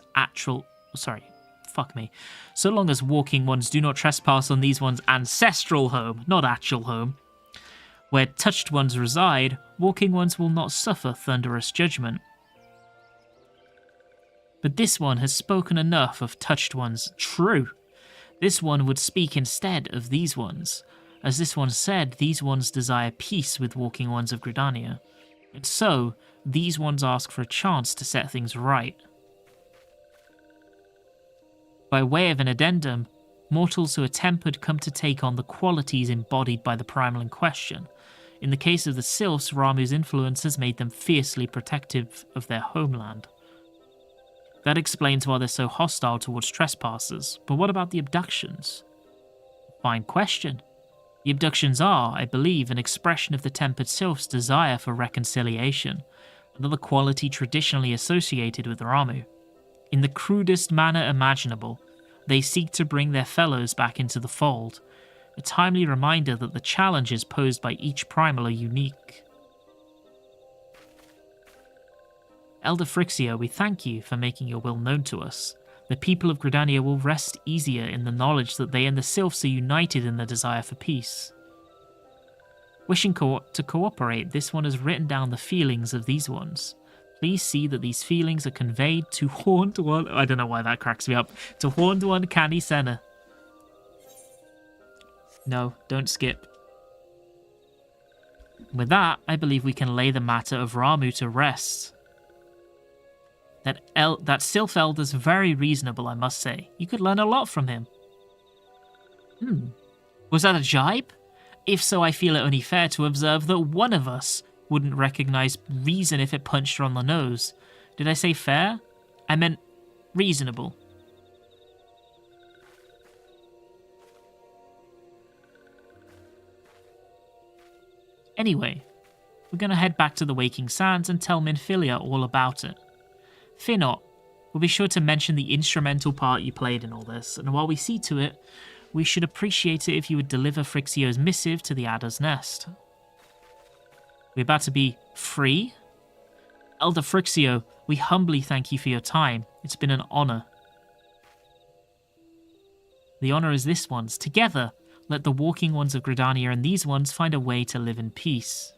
So long as walking ones do not trespass on these ones' ancestral home, not actual home, where touched ones reside, walking ones will not suffer thunderous judgment. But this one has spoken enough of touched ones. True. This one would speak instead of these ones. As this one said, these ones desire peace with walking ones of Gridania. And so, these ones ask for a chance to set things right. By way of an addendum, mortals who are tempered come to take on the qualities embodied by the primal in question. In the case of the sylphs, Ramu's influence has made them fiercely protective of their homeland. That explains why they're so hostile towards trespassers, but what about the abductions? Fine question. The abductions are, I believe, an expression of the tempered sylph's desire for reconciliation, another quality traditionally associated with Ramu. In the crudest manner imaginable, they seek to bring their fellows back into the fold, a timely reminder that the challenges posed by each primal are unique. Elder Frixio, we thank you for making your will known to us. The people of Gridania will rest easier in the knowledge that they and the sylphs are united in their desire for peace. Wishing to cooperate, this one has written down the feelings of these ones. Please see that these feelings are conveyed to Horned One... I don't know why that cracks me up. To Horned One Canny Senna. No, don't skip. With that, I believe we can lay the matter of Ramu to rest. That Sylph Elder's very reasonable, I must say. You could learn a lot from him. Was that a jibe? If so, I feel it only fair to observe that one of us wouldn't recognize reason if it punched her on the nose. Did I say fair? I meant reasonable. Anyway, we're going to head back to the Waking Sands and tell Minfilia all about it. Fear not, we'll be sure to mention the instrumental part you played in all this, and while we see to it, we should appreciate it if you would deliver Frixio's missive to the Adder's Nest. We're about to be free? Elder Frixio, we humbly thank you for your time. It's been an honor. The honor is this one's. Together, let the walking ones of Gridania and these ones find a way to live in peace.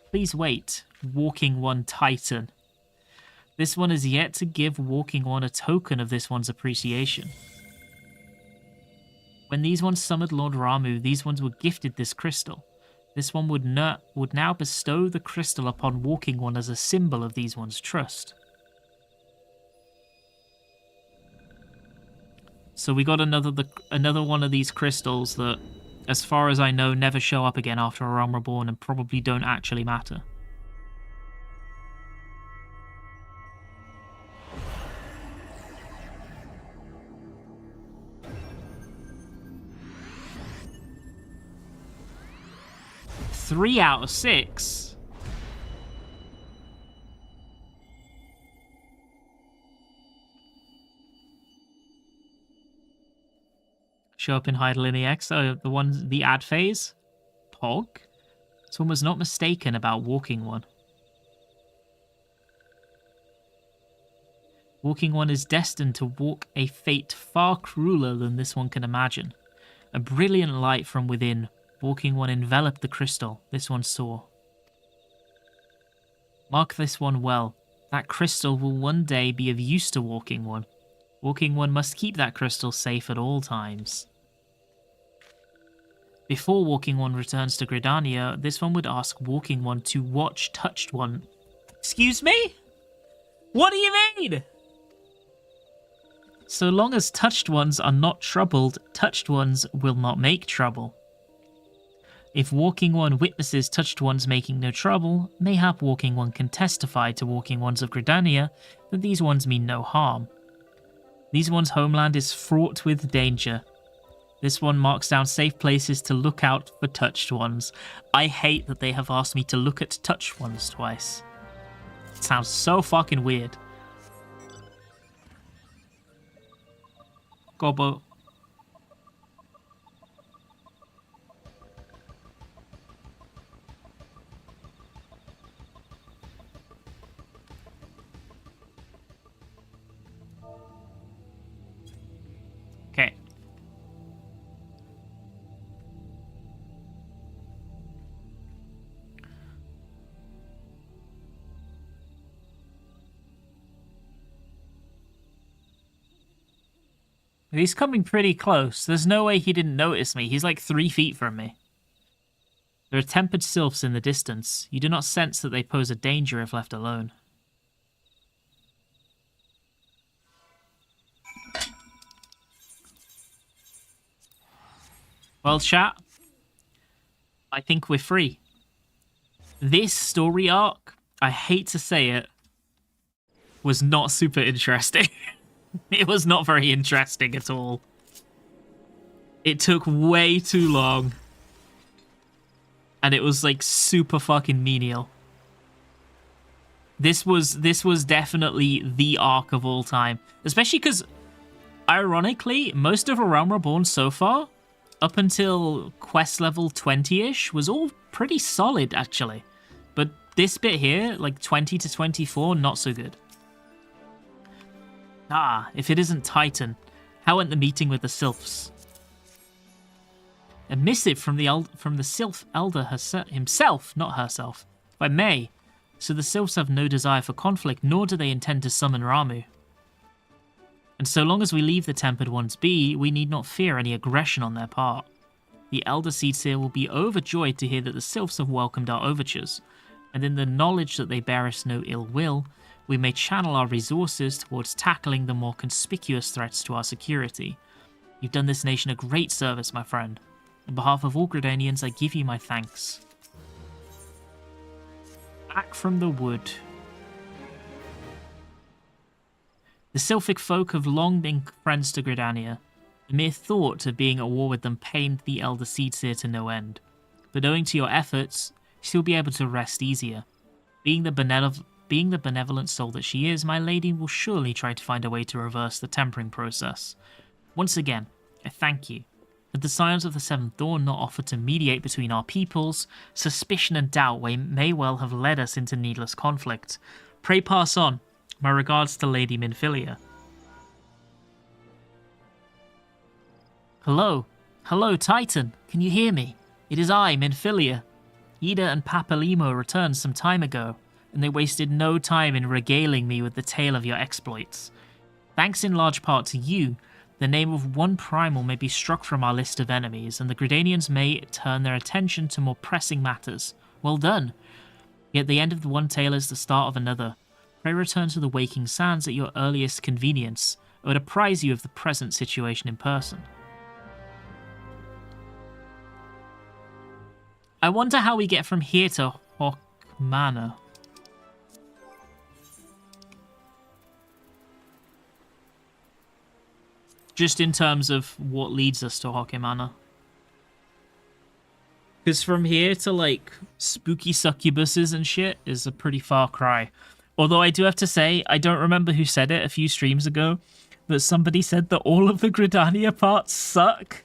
Please wait, Walking One Titan. This one is yet to give Walking One a token of this one's appreciation. When these ones summoned Lord Ramu, these ones were gifted this crystal. This one would now bestow the crystal upon Walking One as a symbol of these ones' trust. So we got another one of these crystals that, as far as I know, never show up again after A Realm Reborn and probably don't actually matter. Three out of 6. show up in Hydralin EX. The ad phase? Pog? This one was not mistaken about Walking One. Walking One is destined to walk a fate far crueler than this one can imagine. A brilliant light from within, Walking One enveloped the crystal this one saw. Mark this one well. That crystal will one day be of use to Walking One. Walking One must keep that crystal safe at all times. Before Walking One returns to Gridania, this one would ask Walking One to watch Touched One. Excuse me? What do you mean? So long as Touched Ones are not troubled, Touched Ones will not make trouble. If Walking One witnesses Touched Ones making no trouble, mayhap Walking One can testify to Walking Ones of Gridania that these ones mean no harm. These ones' homeland is fraught with danger. This one marks down safe places to look out for Touched Ones. I hate that they have asked me to look at Touched Ones twice. It sounds so fucking weird. Gobo. Okay. He's coming pretty close. There's no way he didn't notice me. He's like 3 feet from me. There are tempered sylphs in the distance. You do not sense that they pose a danger if left alone. Well, chat, I think we're free. This story arc, I hate to say it, was not super interesting. It was not very interesting at all. It took way too long. And it was like super fucking menial. This was definitely the arc of all time. Especially because, ironically, most of A Realm Reborn so far, up until quest level 20-ish, was all pretty solid, actually. But this bit here, like 20 to 24, not so good. Ah, if it isn't Titan, how went the meeting with the sylphs? A missive from the sylph elder himself, not herself, by May. So the sylphs have no desire for conflict, nor do they intend to summon Ramu. And so long as we leave the Tempered Ones be, we need not fear any aggression on their part. The Elder Seedseer will be overjoyed to hear that the sylphs have welcomed our overtures, and in the knowledge that they bear us no ill will, we may channel our resources towards tackling the more conspicuous threats to our security. You've done this nation a great service, my friend. On behalf of all Gridanians, I give you my thanks. Back from the wood. The Sylphic folk have long been friends to Gridania. The mere thought of being at war with them pained the Elder Seedseer to no end. But owing to your efforts, she'll be able to rest easier. Being the benevolent soul that she is, my lady will surely try to find a way to reverse the tempering process. Once again, I thank you. Had the Scions of the Seventh Dawn not offered to mediate between our peoples, suspicion and doubt may well have led us into needless conflict. Pray pass on. My regards to Lady Minfilia. Hello. Hello, Titan. Can you hear me? It is I, Minfilia. Ida and Papalimo returned some time ago, and they wasted no time in regaling me with the tale of your exploits. Thanks in large part to you, the name of one primal may be struck from our list of enemies, and the Gridanians may turn their attention to more pressing matters. Well done! Yet the end of the one tale is the start of another. Pray return to the Waking Sands at your earliest convenience. I would apprise you of the present situation in person. I wonder how we get from here to Hawk Manor. Just in terms of what leads us to Hawk Manor. Because from here to, like, spooky succubuses and shit is a pretty far cry. Although I do have to say, I don't remember who said it a few streams ago, but somebody said that all of the Gridania parts suck.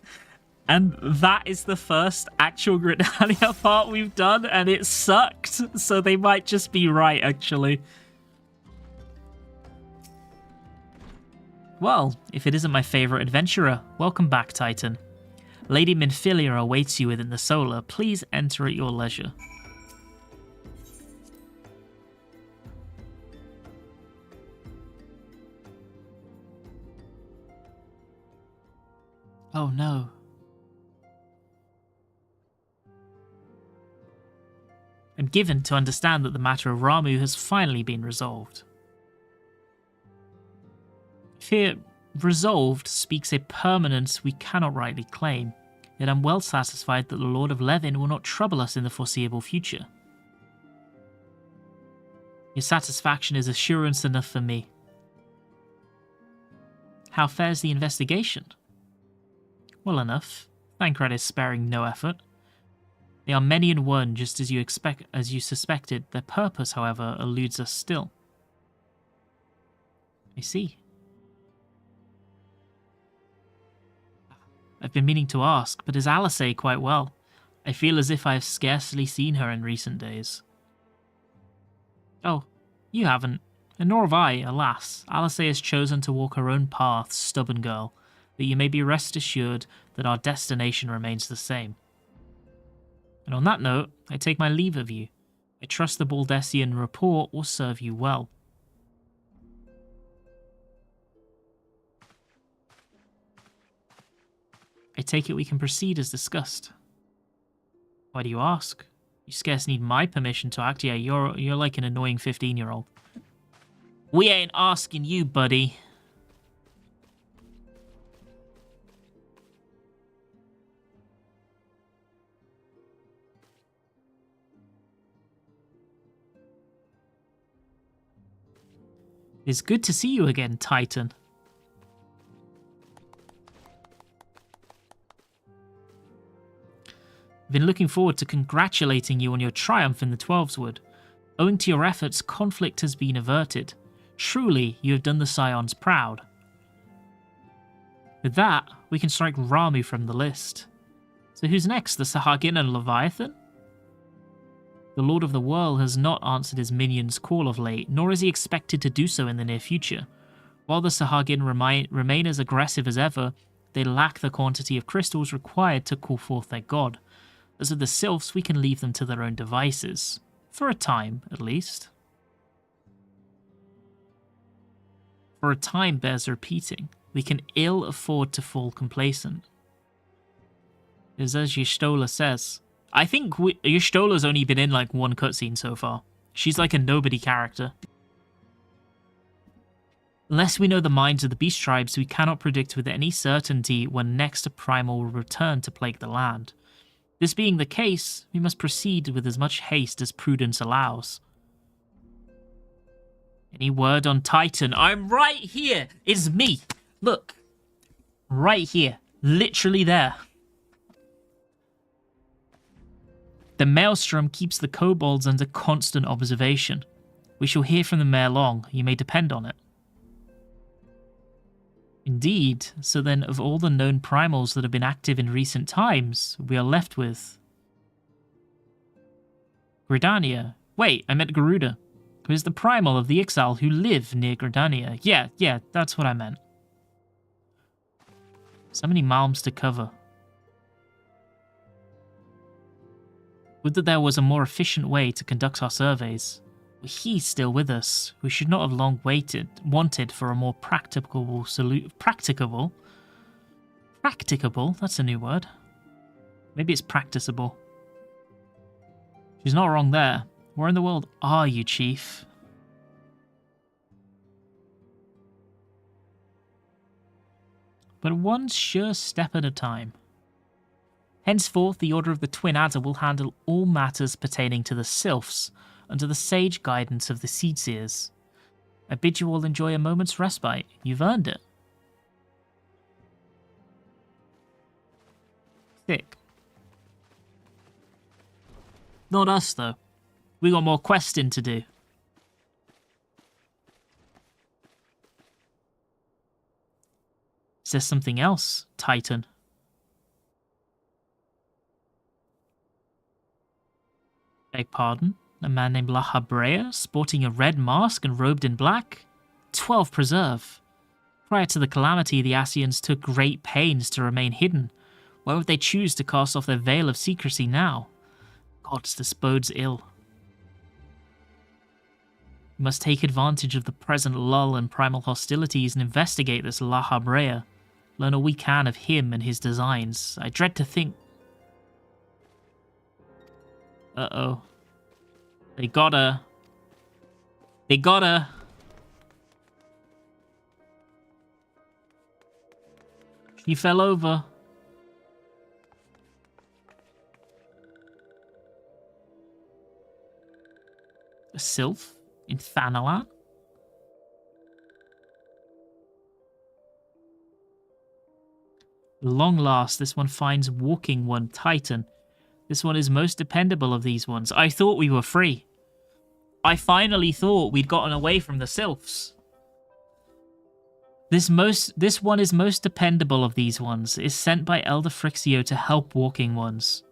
And that is the first actual Gridania part we've done, and it sucked. So they might just be right, actually. Well, if it isn't my favourite adventurer, welcome back, Titan. Lady Minfilia awaits you within the Solar. Please enter at your leisure. Oh no. I'm given to understand that the matter of Ramuh has finally been resolved. Here, resolved speaks a permanence we cannot rightly claim, yet I'm well satisfied that the Lord of Levin will not trouble us in the foreseeable future. Your satisfaction is assurance enough for me. How fares the investigation? Well enough. Thancred is sparing no effort. They are many in one, just as you suspected. Their purpose, however, eludes us still. I see. I've been meaning to ask, but is Alice quite well? I feel as if I have scarcely seen her in recent days. Oh, you haven't. And nor have I, alas. Alice has chosen to walk her own path, stubborn girl. But you may be rest assured that our destination remains the same. And on that note, I take my leave of you. I trust the Baldessian report will serve you well. I take it we can proceed as discussed. Why do you ask? You scarce need my permission to act. Yeah, you're like an annoying 15-year-old. We ain't asking you, buddy. It's good to see you again, Titan. I've been looking forward to congratulating you on your triumph in the Twelveswood. Owing to your efforts, conflict has been averted. Truly, you have done the Scions proud. With that, we can strike Ramuh from the list. So who's next, the Sahagin and Leviathan? The Lord of the World has not answered his minions' call of late, nor is he expected to do so in the near future. While the Sahagin remain as aggressive as ever, they lack the quantity of crystals required to call forth their god. As with the sylphs, we can leave them to their own devices. For a time, at least. For a time bears repeating. We can ill afford to fall complacent. As Y'shtola says, I think Y'shtola's only been in like one cutscene so far. She's like a nobody character. Unless we know the minds of the beast tribes, we cannot predict with any certainty when next a primal will return to plague the land. This being the case, we must proceed with as much haste as prudence allows. Any word on Titan? I'm right here! It's me! Look. Right here. Literally there. The maelstrom keeps the kobolds under constant observation. We shall hear from them ere long, you may depend on it. Indeed, so then of all the known primals that have been active in recent times, we are left with... Gridania. Wait, I meant Garuda, who is the primal of the Ixal who live near Gridania. Yeah, that's what I meant. So many malms to cover. Would that there was a more efficient way to conduct our surveys. Were he still with us, we should not have long wanted for a more practicable, that's a new word. Maybe it's practicable. She's not wrong there. Where in the world are you, Chief? But one sure step at a time. Henceforth, the Order of the Twin Adder will handle all matters pertaining to the sylphs, under the sage guidance of the Seedseers. I bid you all enjoy a moment's respite. You've earned it. Thick. Not us, though. We got more questing to do. Says something else, Titan. Beg pardon? A man named La Habrea, sporting a red mask and robed in black? 12 preserve. Prior to the calamity, the Ascians took great pains to remain hidden. Why would they choose to cast off their veil of secrecy now? Gods, this bodes ill. We must take advantage of the present lull in primal hostilities and investigate this La Habrea. Learn all we can of him and his designs. I dread to think... Uh-oh. They got her. They got her. She fell over. A sylph in Thanalan? Long last, this one finds walking one, Titan. This one is most dependable of these ones. I thought we were free. I finally thought we'd gotten away from the sylphs. This one is most dependable of these ones. Is sent by Elder Frixio to help walking ones.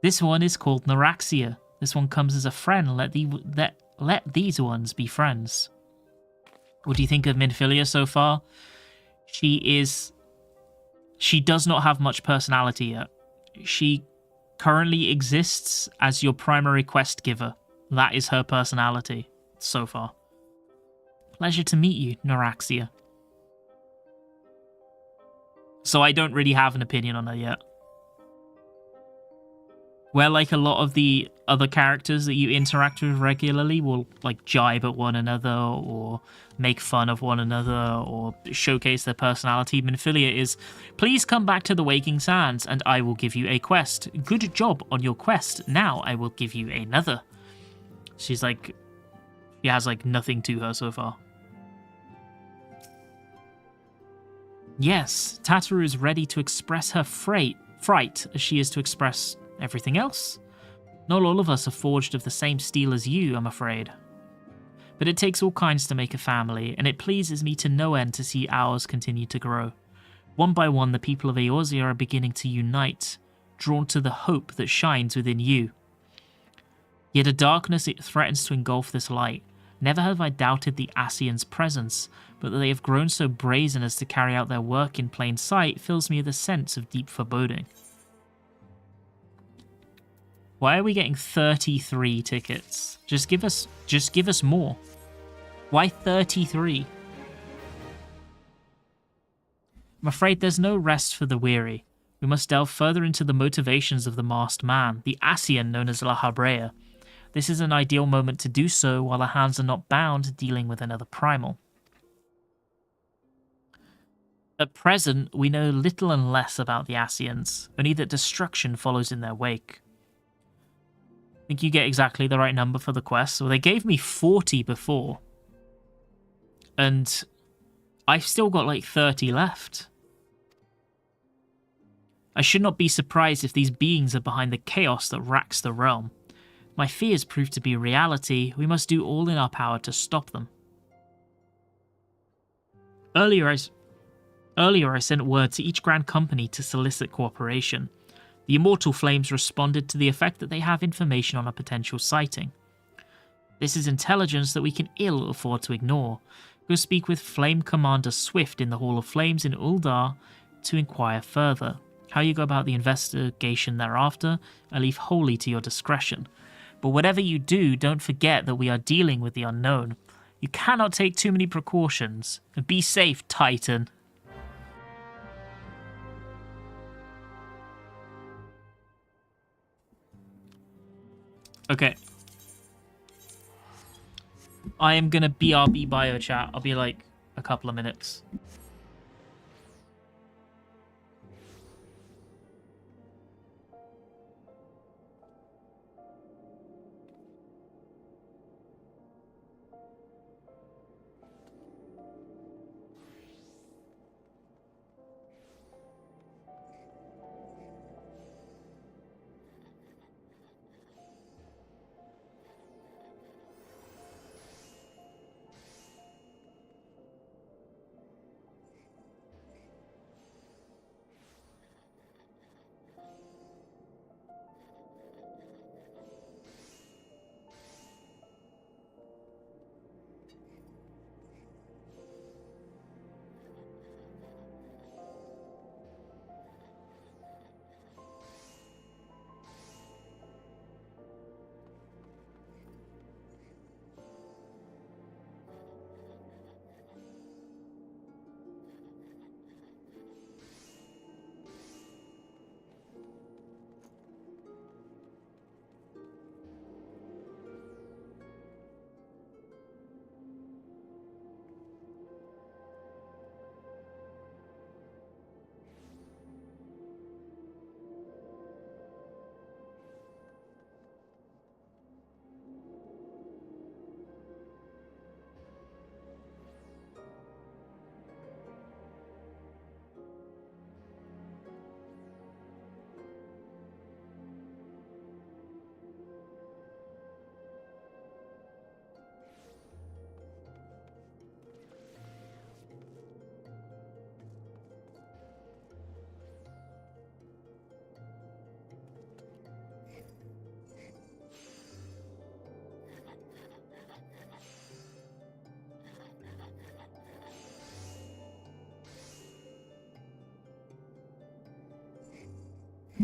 This one is called Noraxia. This one comes as a friend. Let these ones be friends. What do you think of Minfilia so far? She does not have much personality yet. She currently exists as your primary quest giver. That is her personality so far. Pleasure to meet you, Noraxia. So I don't really have an opinion on her yet. Where like a lot of the other characters that you interact with regularly will like jibe at one another or make fun of one another or showcase their personality, Minfilia is, please come back to the Waking Sands and I will give you a quest. Good job on your quest. Now I will give you another. She's like, she has like nothing to her so far. Yes, Tataru is ready to express her fright as she is to express everything else. Not all of us are forged of the same steel as you, I'm afraid. But it takes all kinds to make a family, and it pleases me to no end to see ours continue to grow. One by one, the people of Eorzea are beginning to unite, drawn to the hope that shines within you. Yet a darkness it threatens to engulf this light. Never have I doubted the Ascians' presence, but that they have grown so brazen as to carry out their work in plain sight fills me with a sense of deep foreboding. Why are we getting 33 tickets? Just give us more. Why 33? I'm afraid there's no rest for the weary. We must delve further into the motivations of the masked man, the Ascian known as La Habrea. This is an ideal moment to do so while our hands are not bound dealing with another primal. At present, we know little and less about the Ascians, only that destruction follows in their wake. I think you get exactly the right number for the quest. So they gave me 40 before. And I've still got like 30 left. I should not be surprised if these beings are behind the chaos that racks the realm. My fears prove to be reality. We must do all in our power to stop them. Earlier I sent word to each Grand Company to solicit cooperation. The Immortal Flames responded to the effect that they have information on a potential sighting. This is intelligence that we can ill afford to ignore. Go speak with Flame Commander Swift in the Hall of Flames in Uldar to inquire further. How you go about the investigation thereafter, I leave wholly to your discretion. But whatever you do, don't forget that we are dealing with the unknown. You cannot take too many precautions. And be safe, Titan. Okay. I am gonna BRB bio chat. I'll be like a couple of minutes.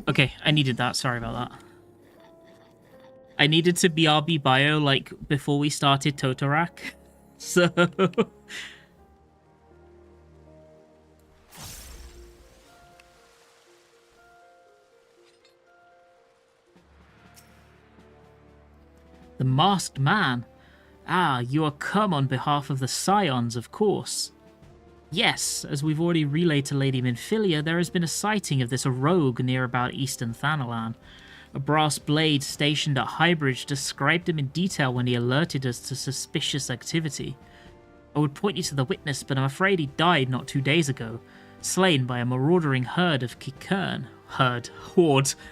Okay, I needed that. Sorry about that. I needed to BRB bio, like, before we started Totorak. So... The Masked Man. Ah, you are come on behalf of the Scions, of course. Yes, as we've already relayed to Lady Minfilia, there has been a sighting of this rogue near about Eastern Thanalan. A brass blade stationed at Highbridge described him in detail when he alerted us to suspicious activity. I would point you to the witness, but I'm afraid he died not 2 days ago, slain by a marauding herd of Kikern. Horde.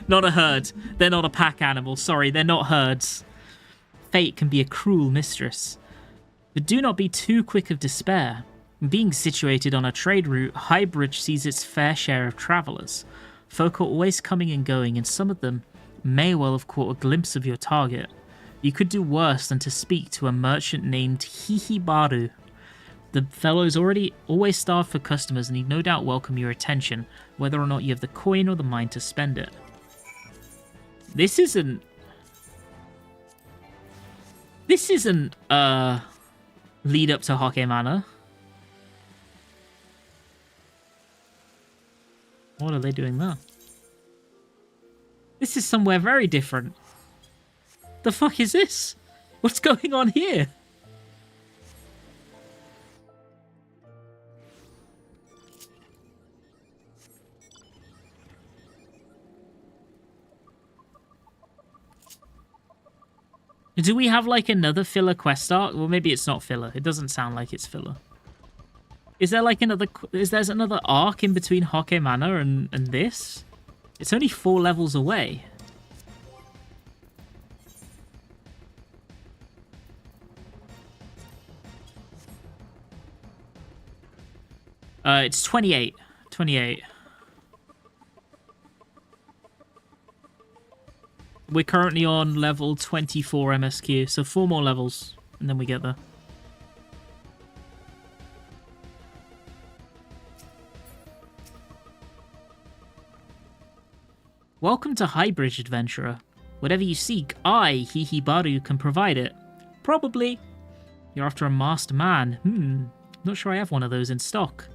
Not a herd. They're not a pack animal. Sorry, they're not herds. Fate can be a cruel mistress. But do not be too quick of despair. Being situated on a trade route, Highbridge sees its fair share of travellers. Folk are always coming and going, and some of them may well have caught a glimpse of your target. You could do worse than to speak to a merchant named Hihibaru. The fellow's always starved for customers, and he'd no doubt welcome your attention, whether or not you have the coin or the mind to spend it. This isn't lead up to Hokke Manor. What are they doing there? This is somewhere very different. The fuck is this? What's going on here? Do we have, like, another filler quest arc? Well, maybe it's not filler. It doesn't sound like it's filler. Is there, like, another... Is there another arc in between Hokke Manor and this? It's only 4 levels away. It's 28. 28. We're currently on level 24 MSQ, so 4 more levels, and then we get there. Welcome to Highbridge, adventurer. Whatever you seek, I, Hihibaru, can provide it. Probably. You're after a masked man. Not sure I have one of those in stock.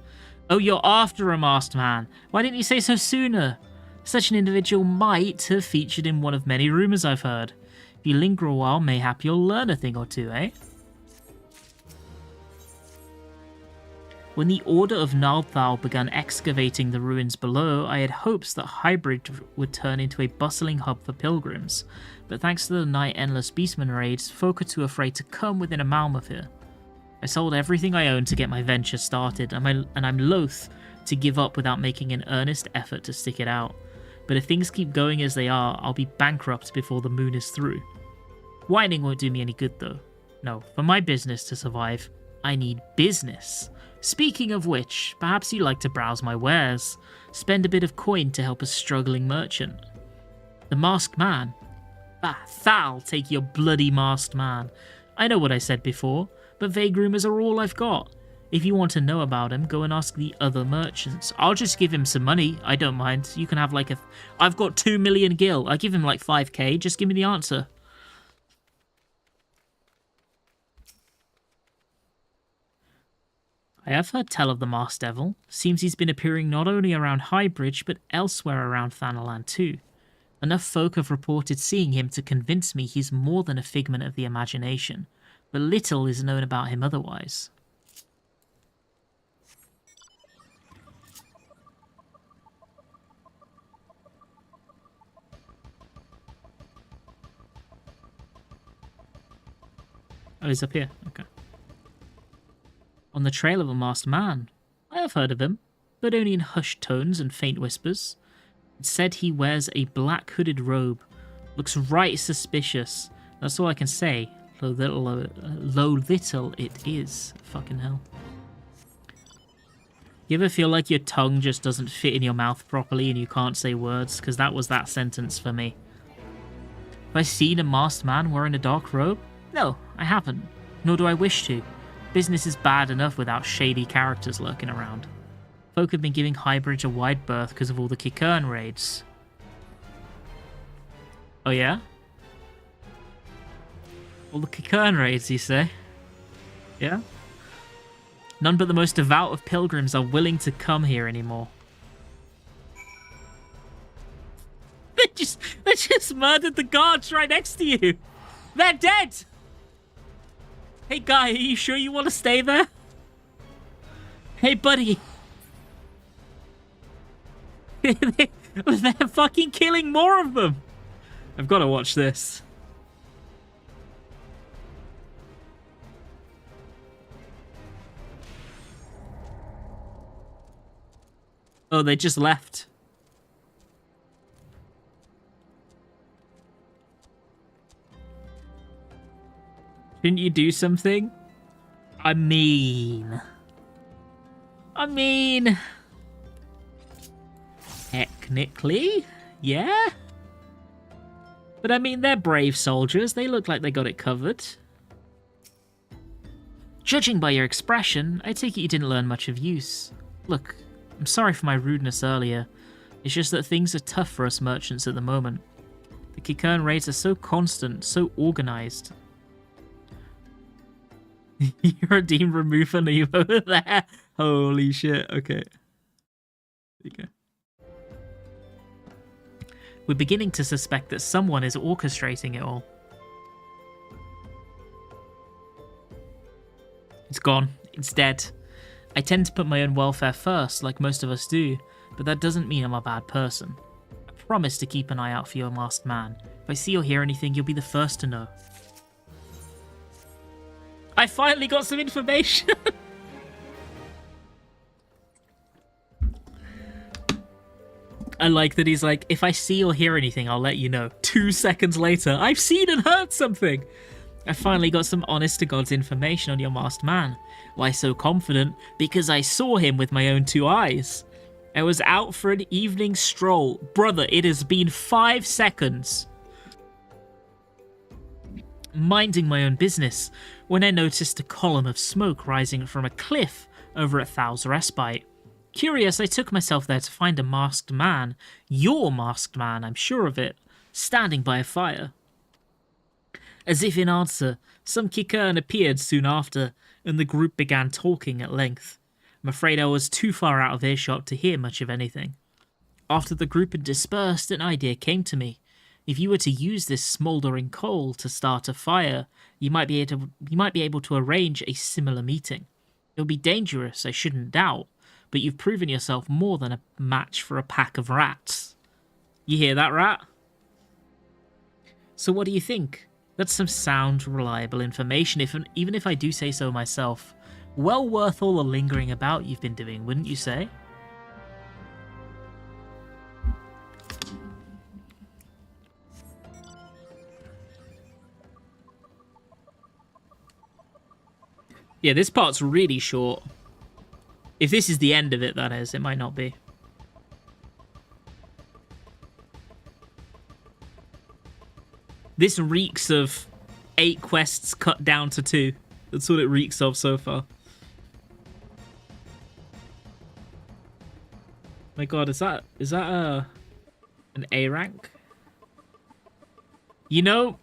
Oh, you're after a masked man. Why didn't you say so sooner? Such an individual might have featured in one of many rumours I've heard. If you linger a while, mayhap you'll learn a thing or two, eh? When the Order of Nalthal began excavating the ruins below, I had hopes that Highbridge would turn into a bustling hub for pilgrims, but thanks to the Night Endless Beastman raids, folk are too afraid to come within a mile of here. I sold everything I owned to get my venture started, and I'm loath to give up without making an earnest effort to stick it out. But if things keep going as they are, I'll be bankrupt before the moon is through. Whining won't do me any good though. No, for my business to survive, I need business. Speaking of which, perhaps you'd like to browse my wares. Spend a bit of coin to help a struggling merchant. The Masked Man. Thal, take your bloody Masked Man. I know what I said before, but vague rumours are all I've got. If you want to know about him, go and ask the other merchants. I'll just give him some money. I don't mind. You can have like a... I've got 2 million gil. I give him like 5k. Just give me the answer. I have heard tell of the Masked Devil. Seems he's been appearing not only around Highbridge, but elsewhere around Thanalan too. Enough folk have reported seeing him to convince me he's more than a figment of the imagination. But little is known about him otherwise. Oh, he's up here. Okay. On the trail of a masked man. I have heard of him, but only in hushed tones and faint whispers. It's said he wears a black hooded robe. Looks right suspicious. That's all I can say. Though little it is. Fucking hell. You ever feel like your tongue just doesn't fit in your mouth properly and you can't say words? Because that was that sentence for me. Have I seen a masked man wearing a dark robe? No, I haven't. Nor do I wish to. Business is bad enough without shady characters lurking around. Folk have been giving Highbridge a wide berth because of all the Kikern raids. Oh, yeah? All the Cocoon raids, you say? Yeah? None but the most devout of pilgrims are willing to come here anymore. They just murdered the guards right next to you. They're dead. Hey, guy, are you sure you want to stay there? Hey, buddy. They're fucking killing more of them. I've got to watch this. Oh, they just left. Didn't you do something? I mean... Technically, yeah? But I mean, they're brave soldiers. They look like they got it covered. Judging by your expression, I take it you didn't learn much of use. Look, I'm sorry for my rudeness earlier. It's just that things are tough for us merchants at the moment. The Cocoon raids are so constant, so organized. You're a deemed remover noob over there. Holy shit. Okay. Okay. We're beginning to suspect that someone is orchestrating it all. It's gone. It's dead. I tend to put my own welfare first, like most of us do, but that doesn't mean I'm a bad person. I promise to keep an eye out for your masked man. If I see or hear anything, you'll be the first to know. I finally got some information! I like that he's like, if I see or hear anything, I'll let you know. 2 seconds later, I've seen and heard something! I finally got some honest-to-God's information on your masked man. Why so confident? Because I saw him with my own 2 eyes. I was out for an evening stroll. Brother, it has been 5 seconds. Minding my own business, when I noticed a column of smoke rising from a cliff over at Thou's Respite. Curious, I took myself there to find a masked man, your masked man, I'm sure of it, standing by a fire. As if in answer, some Cocoon appeared soon after, and the group began talking at length. I'm afraid I was too far out of earshot to hear much of anything. After the group had dispersed, an idea came to me. If you were to use this smouldering coal to start a fire, you might be able to arrange a similar meeting. It would be dangerous, I shouldn't doubt, but you've proven yourself more than a match for a pack of rats. You hear that, rat? So what do you think? That's some sound, reliable information, even if I do say so myself. Well worth all the lingering about you've been doing, wouldn't you say? Yeah, this part's really short. If this is the end of it, that is. It might not be. This reeks of 8 quests cut down to 2. That's what it reeks of so far. My god, is that an A rank? You know,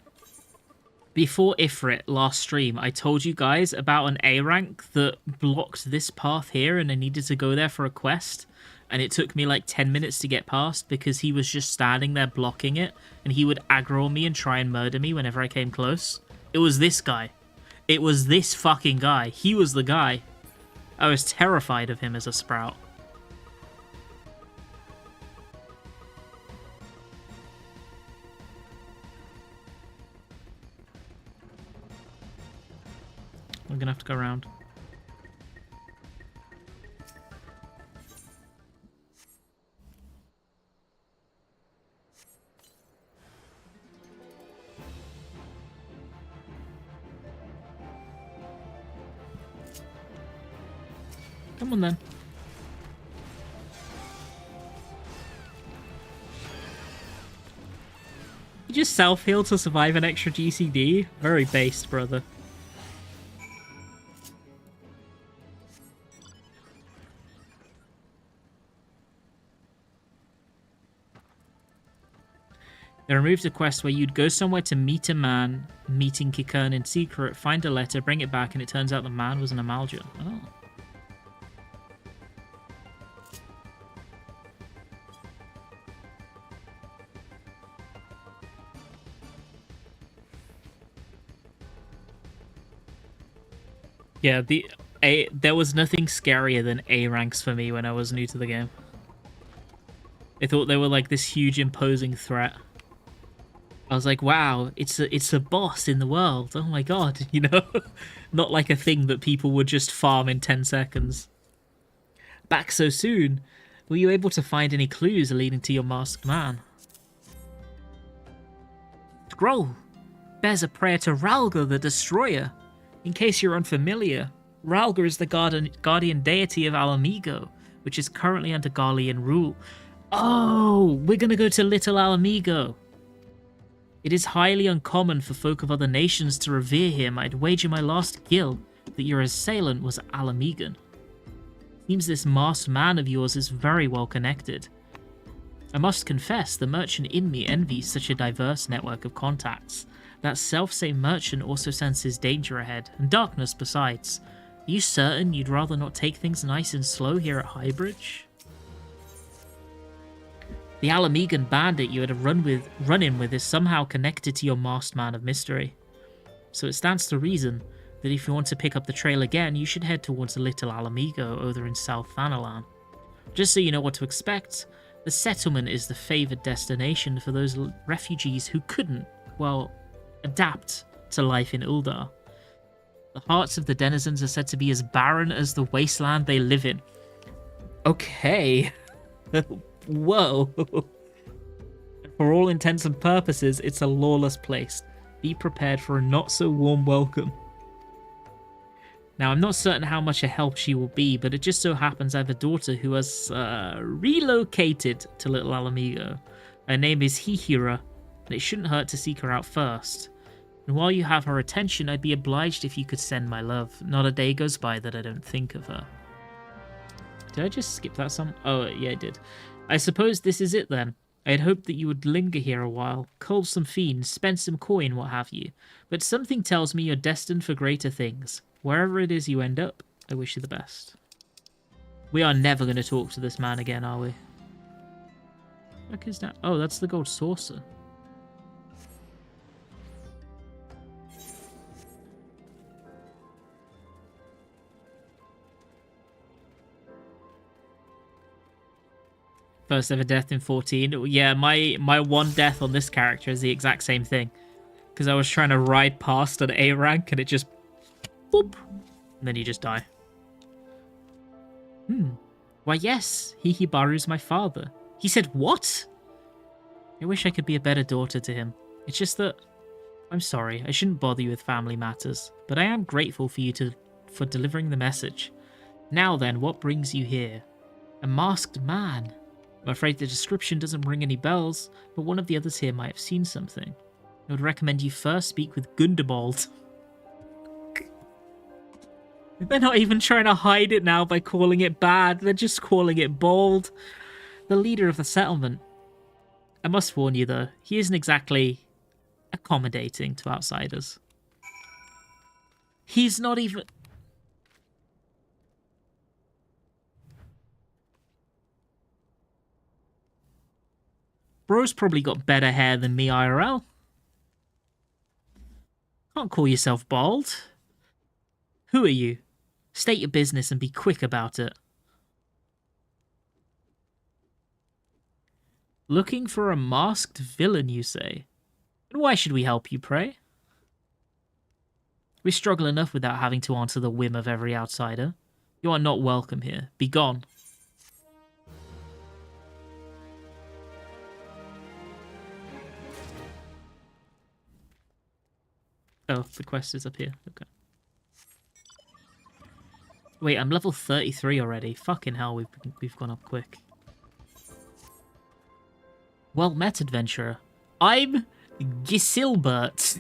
before Ifrit last stream, I told you guys about an A rank that blocked this path here and I needed to go there for a quest. And it took me like 10 minutes to get past because he was just standing there blocking it. And he would aggro me and try and murder me whenever I came close. It was this guy. It was this fucking guy. He was the guy. I was terrified of him as a sprout. I'm gonna have to go around. Come on then. You just self-heal to survive an extra GCD? Very based, brother. They removed a quest where you'd go somewhere to meet a man, meeting Kikern in secret, find a letter, bring it back, and it turns out the man was an Amalja. Oh. Yeah, there was nothing scarier than A ranks for me when I was new to the game. I thought they were like this huge imposing threat. I was like, wow, it's a boss in the world. Oh my god, you know? Not like a thing that people would just farm in 10 seconds. Back so soon? Were you able to find any clues leading to your masked man? Scroll bears a prayer to Ralga the Destroyer. In case you're unfamiliar, Ralga is the guardian deity of Ala Mhigo, which is currently under Garlean rule. Oh, we're gonna go to Little Ala Mhigo. It is highly uncommon for folk of other nations to revere him. I'd wager my last gill that your assailant was Ala Mhigo. Seems this masked man of yours is very well connected. I must confess, the merchant in me envies such a diverse network of contacts. That self-same merchant also senses danger ahead, and darkness besides. Are you certain you'd rather not take things nice and slow here at Highbridge? The Ala Mhigo bandit you had a run-in with is somehow connected to your masked man of mystery. So it stands to reason that if you want to pick up the trail again, you should head towards the Little Ala Mhigo over in South Thanalan. Just so you know what to expect, the settlement is the favoured destination for those refugees who couldn't, well, adapt to life in Uldar. The hearts of the denizens are said to be as barren as the wasteland they live in. Okay. Whoa. For all intents and purposes, it's a lawless place. Be prepared for a not-so-warm welcome. Now, I'm not certain how much a help she will be, but it just so happens I have a daughter who has relocated to Little Ala Mhigo. Her name is Hihira, and it shouldn't hurt to seek her out first. And while you have her attention, I'd be obliged if you could send my love. Not a day goes by that I don't think of her. Did I just skip that some? Oh, yeah, I did. I suppose this is it then. I had hoped that you would linger here a while, cull some fiends, spend some coin, what have you. But something tells me you're destined for greater things. Wherever it is you end up, I wish you the best. We are never going to talk to this man again, are we? What is that? Oh, that's the gold saucer. First ever death in 14. Yeah, my one death on this character is the exact same thing. Because I was trying to ride past an A rank and it just... boop! And then you just die. Why yes, Hihibaru's my father. He said what? I wish I could be a better daughter to him. It's just that... I'm sorry, I shouldn't bother you with family matters. But I am grateful for you for delivering the message. Now then, what brings you here? A masked man. I'm afraid the description doesn't ring any bells, but one of the others here might have seen something. I would recommend you first speak with Gundabald. They're not even trying to hide it now by calling it bad, they're just calling it bald. The leader of the settlement. I must warn you though, he isn't exactly accommodating to outsiders. He's not even... Bro's probably got better hair than me IRL. Can't call yourself bald. Who are you? State your business and be quick about it. Looking for a masked villain, you say? And why should we help you, pray? We struggle enough without having to answer the whim of every outsider. You are not welcome here. Be gone. Oh, the quest is up here. Okay. Wait, I'm level 33 already. Fucking hell, we've gone up quick. Well met, adventurer. I'm Gisilbert.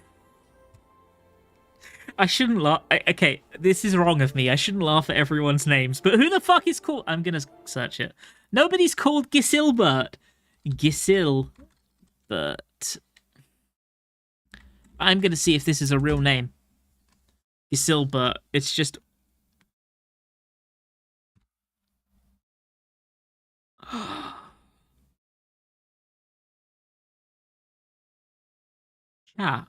I shouldn't laugh. Okay, this is wrong of me. I shouldn't laugh at everyone's names. But who the fuck is called... I'm gonna search it. Nobody's called Gisilbert. Gisil. But I'm going to see if this is a real name. Gisilbert. It's just... Yeah.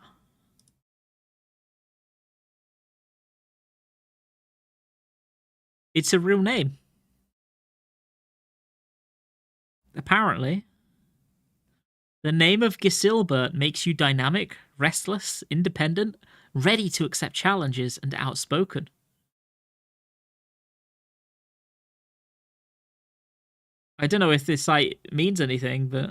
It's a real name. Apparently. The name of Gisilbert makes you dynamic, restless, independent, ready to accept challenges, and outspoken. I don't know if this site means anything, but...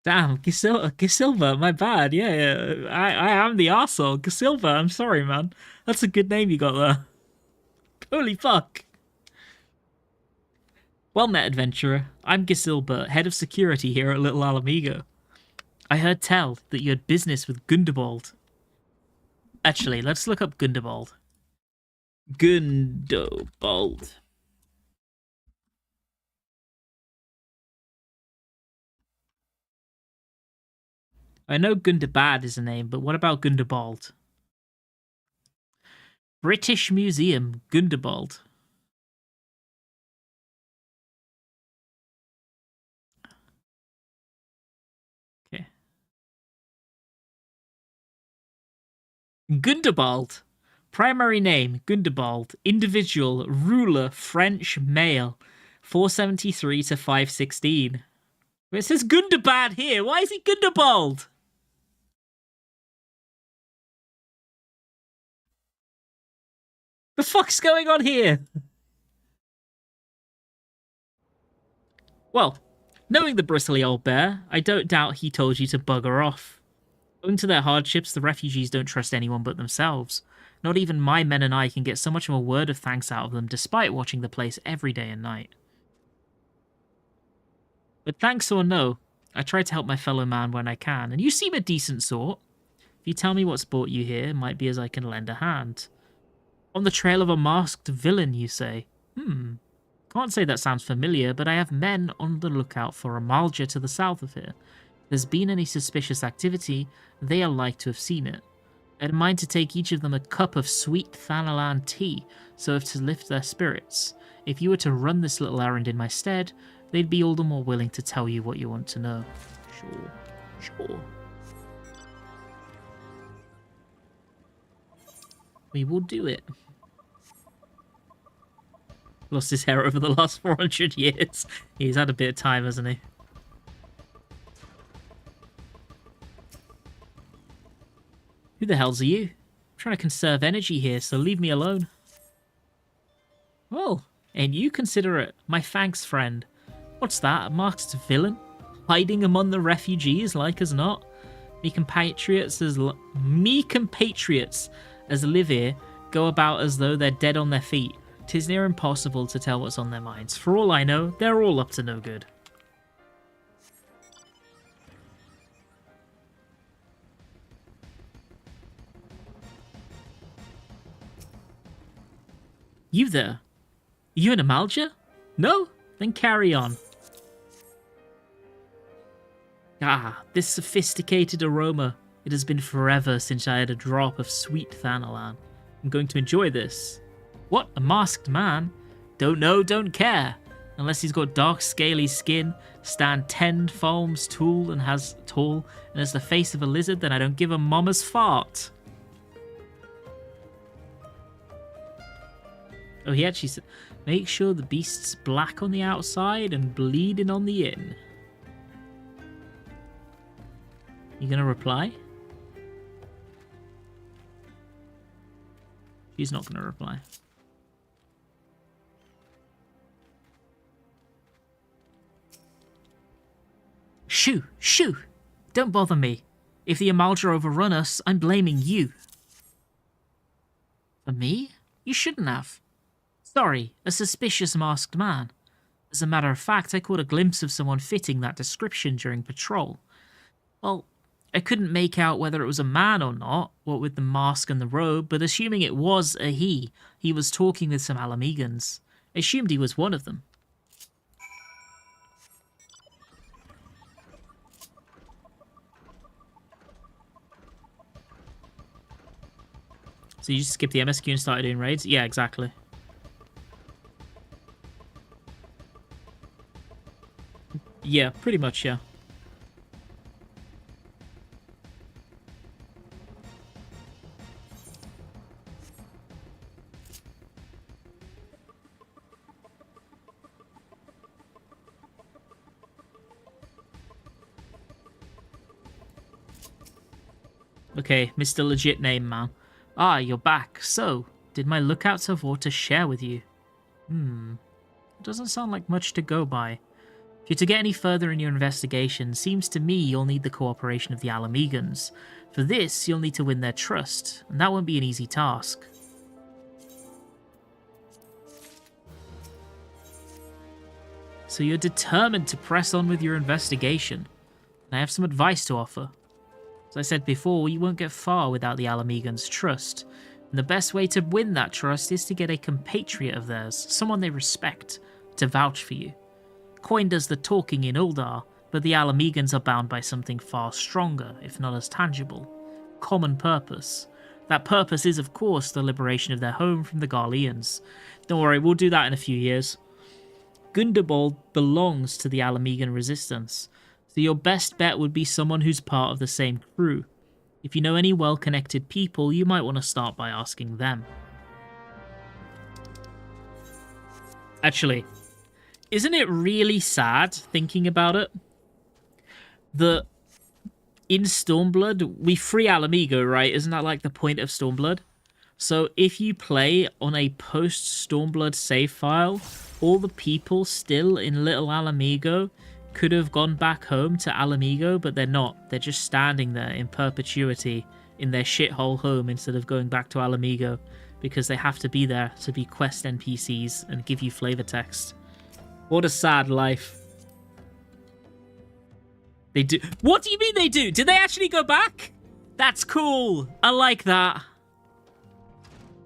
Damn, Gisilva, my bad. Yeah, I am the arsehole. Gisilva, I'm sorry, man. That's a good name you got there. Holy fuck. Well met, adventurer. I'm Gisilbert, head of security here at Little Ala Mhigo. I heard tell that you had business with Gundobald. Actually, let's look up Gundobald. Gundobald. I know Gundabad is a name, but what about Gundobald? British Museum, Gundobald. Okay. Gundobald. Primary name, Gundobald. Individual, ruler, French, male. 473 to 516. It says Gundabad here. Why is he Gundobald? The fuck's going on here? Well, knowing the bristly old bear, I don't doubt he told you to bugger off. Owing to their hardships, the refugees don't trust anyone but themselves. Not even my men and I can get so much of a word of thanks out of them, despite watching the place every day and night. But thanks or no, I try to help my fellow man when I can, and you seem a decent sort. If you tell me what's brought you here, it might be as I can lend a hand. On the trail of a masked villain, you say? Can't say that sounds familiar, but I have men on the lookout for a Malja to the south of here. If there's been any suspicious activity, they are like to have seen it. I had in mind to take each of them a cup of sweet Thanalan tea, so as to lift their spirits. If you were to run this little errand in my stead, they'd be all the more willing to tell you what you want to know. Sure. We will do it. Lost his hair over the last 400 years. He's had a bit of time, hasn't he? Who the hell's are you? I'm trying to conserve energy here, so leave me alone. Well, and you considerate. My thanks, friend. What's that? A masked villain? Hiding among the refugees, like as not? Me compatriots as live here go about as though they're dead on their feet. 'Tis near impossible to tell what's on their minds. For all I know, they're all up to no good. You there? You an Amalja? No? Then carry on. Ah, this sophisticated aroma. It has been forever since I had a drop of sweet Thanalan. I'm going to enjoy this. What? A masked man? Don't know, don't care. Unless he's got dark, scaly skin, stand 10 foams tall and has the face of a lizard, then I don't give a mama's fart. Oh, he actually said, make sure the beast's black on the outside and bleeding on the in. You gonna reply? She's not gonna reply. Shoo! Shoo! Don't bother me. If the Amalja overrun us, I'm blaming you. For me? You shouldn't have. Sorry, a suspicious masked man. As a matter of fact, I caught a glimpse of someone fitting that description during patrol. Well, I couldn't make out whether it was a man or not, what with the mask and the robe, but assuming it was a he was talking with some Ala Mhigans. I assumed he was one of them. So you just skipped the MSQ and started doing raids? Yeah, exactly. Yeah, pretty much, yeah. Okay, Mr. Legit Name Man. Ah, you're back. So, did my lookouts have more to share with you? Doesn't sound like much to go by. If you're to get any further in your investigation, seems to me you'll need the cooperation of the Ala Mhigans. For this, you'll need to win their trust, and that won't be an easy task. So you're determined to press on with your investigation. And I have some advice to offer. As I said before, you won't get far without the Ala Mhigans' trust, and the best way to win that trust is to get a compatriot of theirs, someone they respect, to vouch for you. Coin does the talking in Uldar, but the Ala Mhigans are bound by something far stronger, if not as tangible. Common purpose. That purpose is, of course, the liberation of their home from the Garleans. Don't worry, we'll do that in a few years. Gundobald belongs to the Ala Mhigan resistance, so your best bet would be someone who's part of the same crew. If you know any well-connected people, you might want to start by asking them. Actually, isn't it really sad, thinking about it, that in Stormblood, we free Ala Mhigo, right? Isn't that like the point of Stormblood? So if you play on a post-Stormblood save file, all the people still in Little Ala Mhigo could have gone back home to Ala Mhigo, but they're not. They're just standing there in perpetuity in their shithole home instead of going back to Ala Mhigo, because they have to be there to be quest NPCs and give you flavor text. What a sad life. They do. What do you mean they do? Did they actually go back? That's cool. I like that.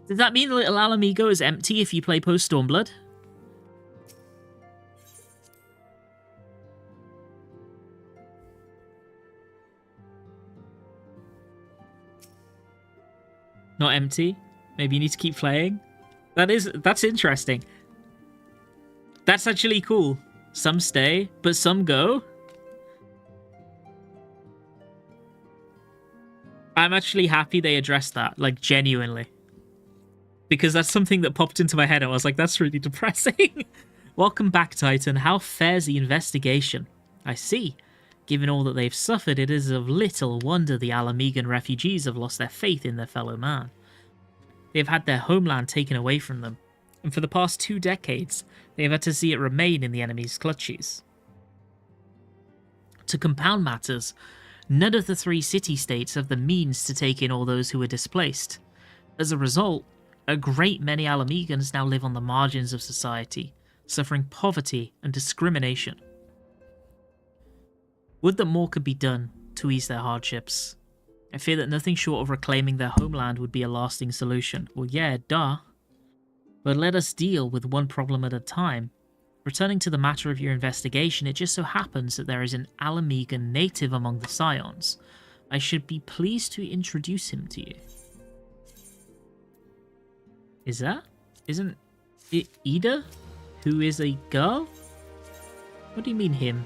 Does that mean Little Ala Mhigo is empty if you play post Stormblood? Not empty? Maybe you need to keep playing? That's interesting. That's actually cool. Some stay, but some go? I'm actually happy they addressed that, like, genuinely. Because that's something that popped into my head and I was like, that's really depressing. Welcome back, Titan. How fares the investigation? I see. Given all that they've suffered, it is of little wonder the Ala Mhigan refugees have lost their faith in their fellow man. They have had their homeland taken away from them, and for the past 2 decades, they have had to see it remain in the enemy's clutches. To compound matters, none of the 3 city-states have the means to take in all those who were displaced. As a result, a great many Ala Mhigans now live on the margins of society, suffering poverty and discrimination. Would that more could be done to ease their hardships. I fear that nothing short of reclaiming their homeland would be a lasting solution. Well, yeah, duh. But let us deal with one problem at a time. Returning to the matter of your investigation, it just so happens that there is an Ala Mhigan native among the Scions. I should be pleased to introduce him to you. Isn't it Ida, who is a girl? What do you mean him?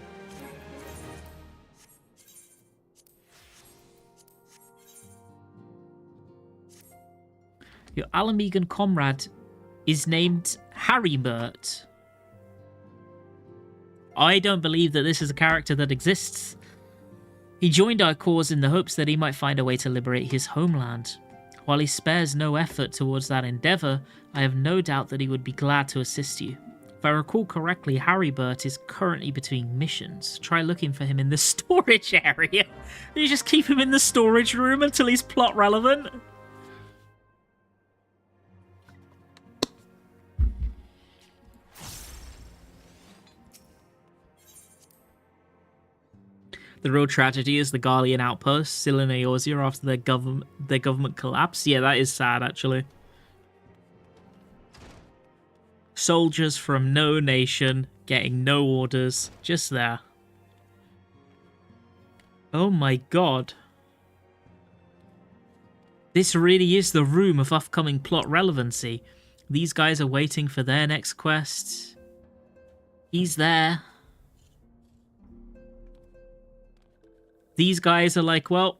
Your Ala Mhigan comrade is named Harrybert. I don't believe that this is a character that exists. He joined our cause in the hopes that he might find a way to liberate his homeland. While he spares no effort towards that endeavour, I have no doubt that he would be glad to assist you. If I recall correctly, Harrybert is currently between missions. Try looking for him in the storage area. You just keep him in the storage room until he's plot relevant. The real tragedy is the Garlean outpost, still in Eorzea after their government collapse. Yeah, that is sad, actually. Soldiers from no nation, getting no orders, just there. Oh my god. This really is the room of upcoming plot relevancy. These guys are waiting for their next quest. He's there. These guys are like, well,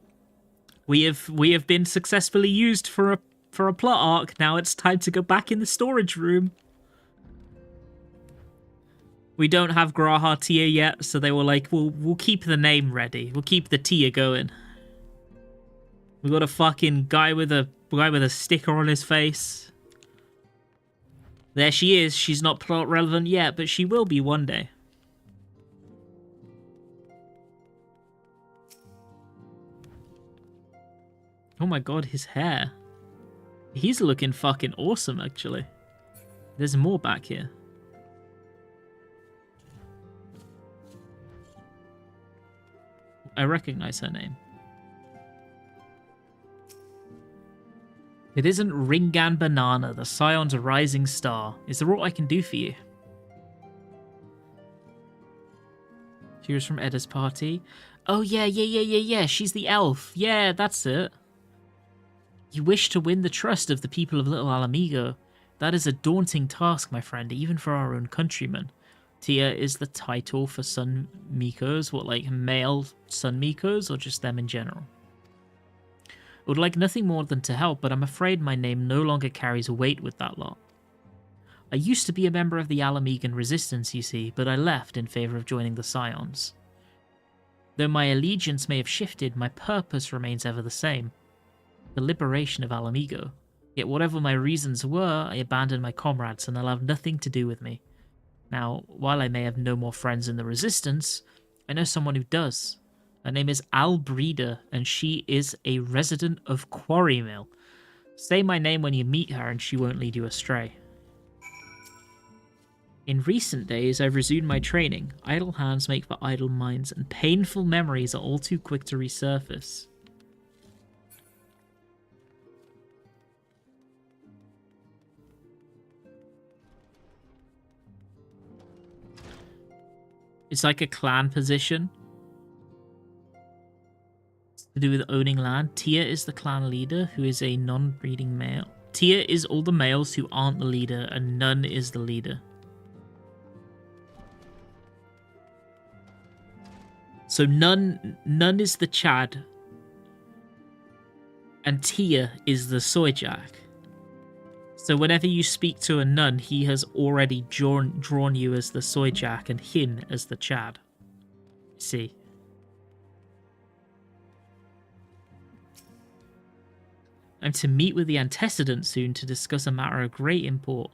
we have been successfully used for a plot arc. Now it's time to go back in the storage room. We don't have Graha Tia yet, so they were like, we'll keep the name ready. We'll keep the Tia going. We got a fucking guy with a sticker on his face. There she is. She's not plot relevant yet, but she will be one day. Oh my god, his hair. He's looking fucking awesome, actually. There's more back here. I recognize her name. It isn't Ringan Banana, the Scions' rising star. Is there aught I can do for you? She was from Edda's party. Oh yeah, she's the elf. Yeah, that's it. You wish to win the trust of the people of Little Ala Mhigo. That is a daunting task, my friend, even for our own countrymen. Tia is the title for Sun Mikos. What, like male Sun Mikos, or just them in general? I would like nothing more than to help, but I'm afraid my name no longer carries weight with that lot. I used to be a member of the Ala Mhigan resistance, you see, but I left in favour of joining the Scions. Though my allegiance may have shifted, my purpose remains ever the same. The liberation of Ala Mhigo. Yet whatever my reasons were, I abandoned my comrades and they'll have nothing to do with me. Now, while I may have no more friends in the Resistance, I know someone who does. Her name is Albreda, and she is a resident of Quarry Mill. Say my name when you meet her and she won't lead you astray. In recent days, I've resumed my training. Idle hands make for idle minds, and painful memories are all too quick to resurface. It's like a clan position. It's to do with owning land. Tia is the clan leader, who is a non-breeding male. Tia is all the males who aren't the leader, and none is the leader. So none is the Chad, and Tia is the Soyjak. So whenever you speak to a nun, he has already drawn you as the Soyjak and Hin as the Chad. See. I'm to meet with the antecedent soon to discuss a matter of great import.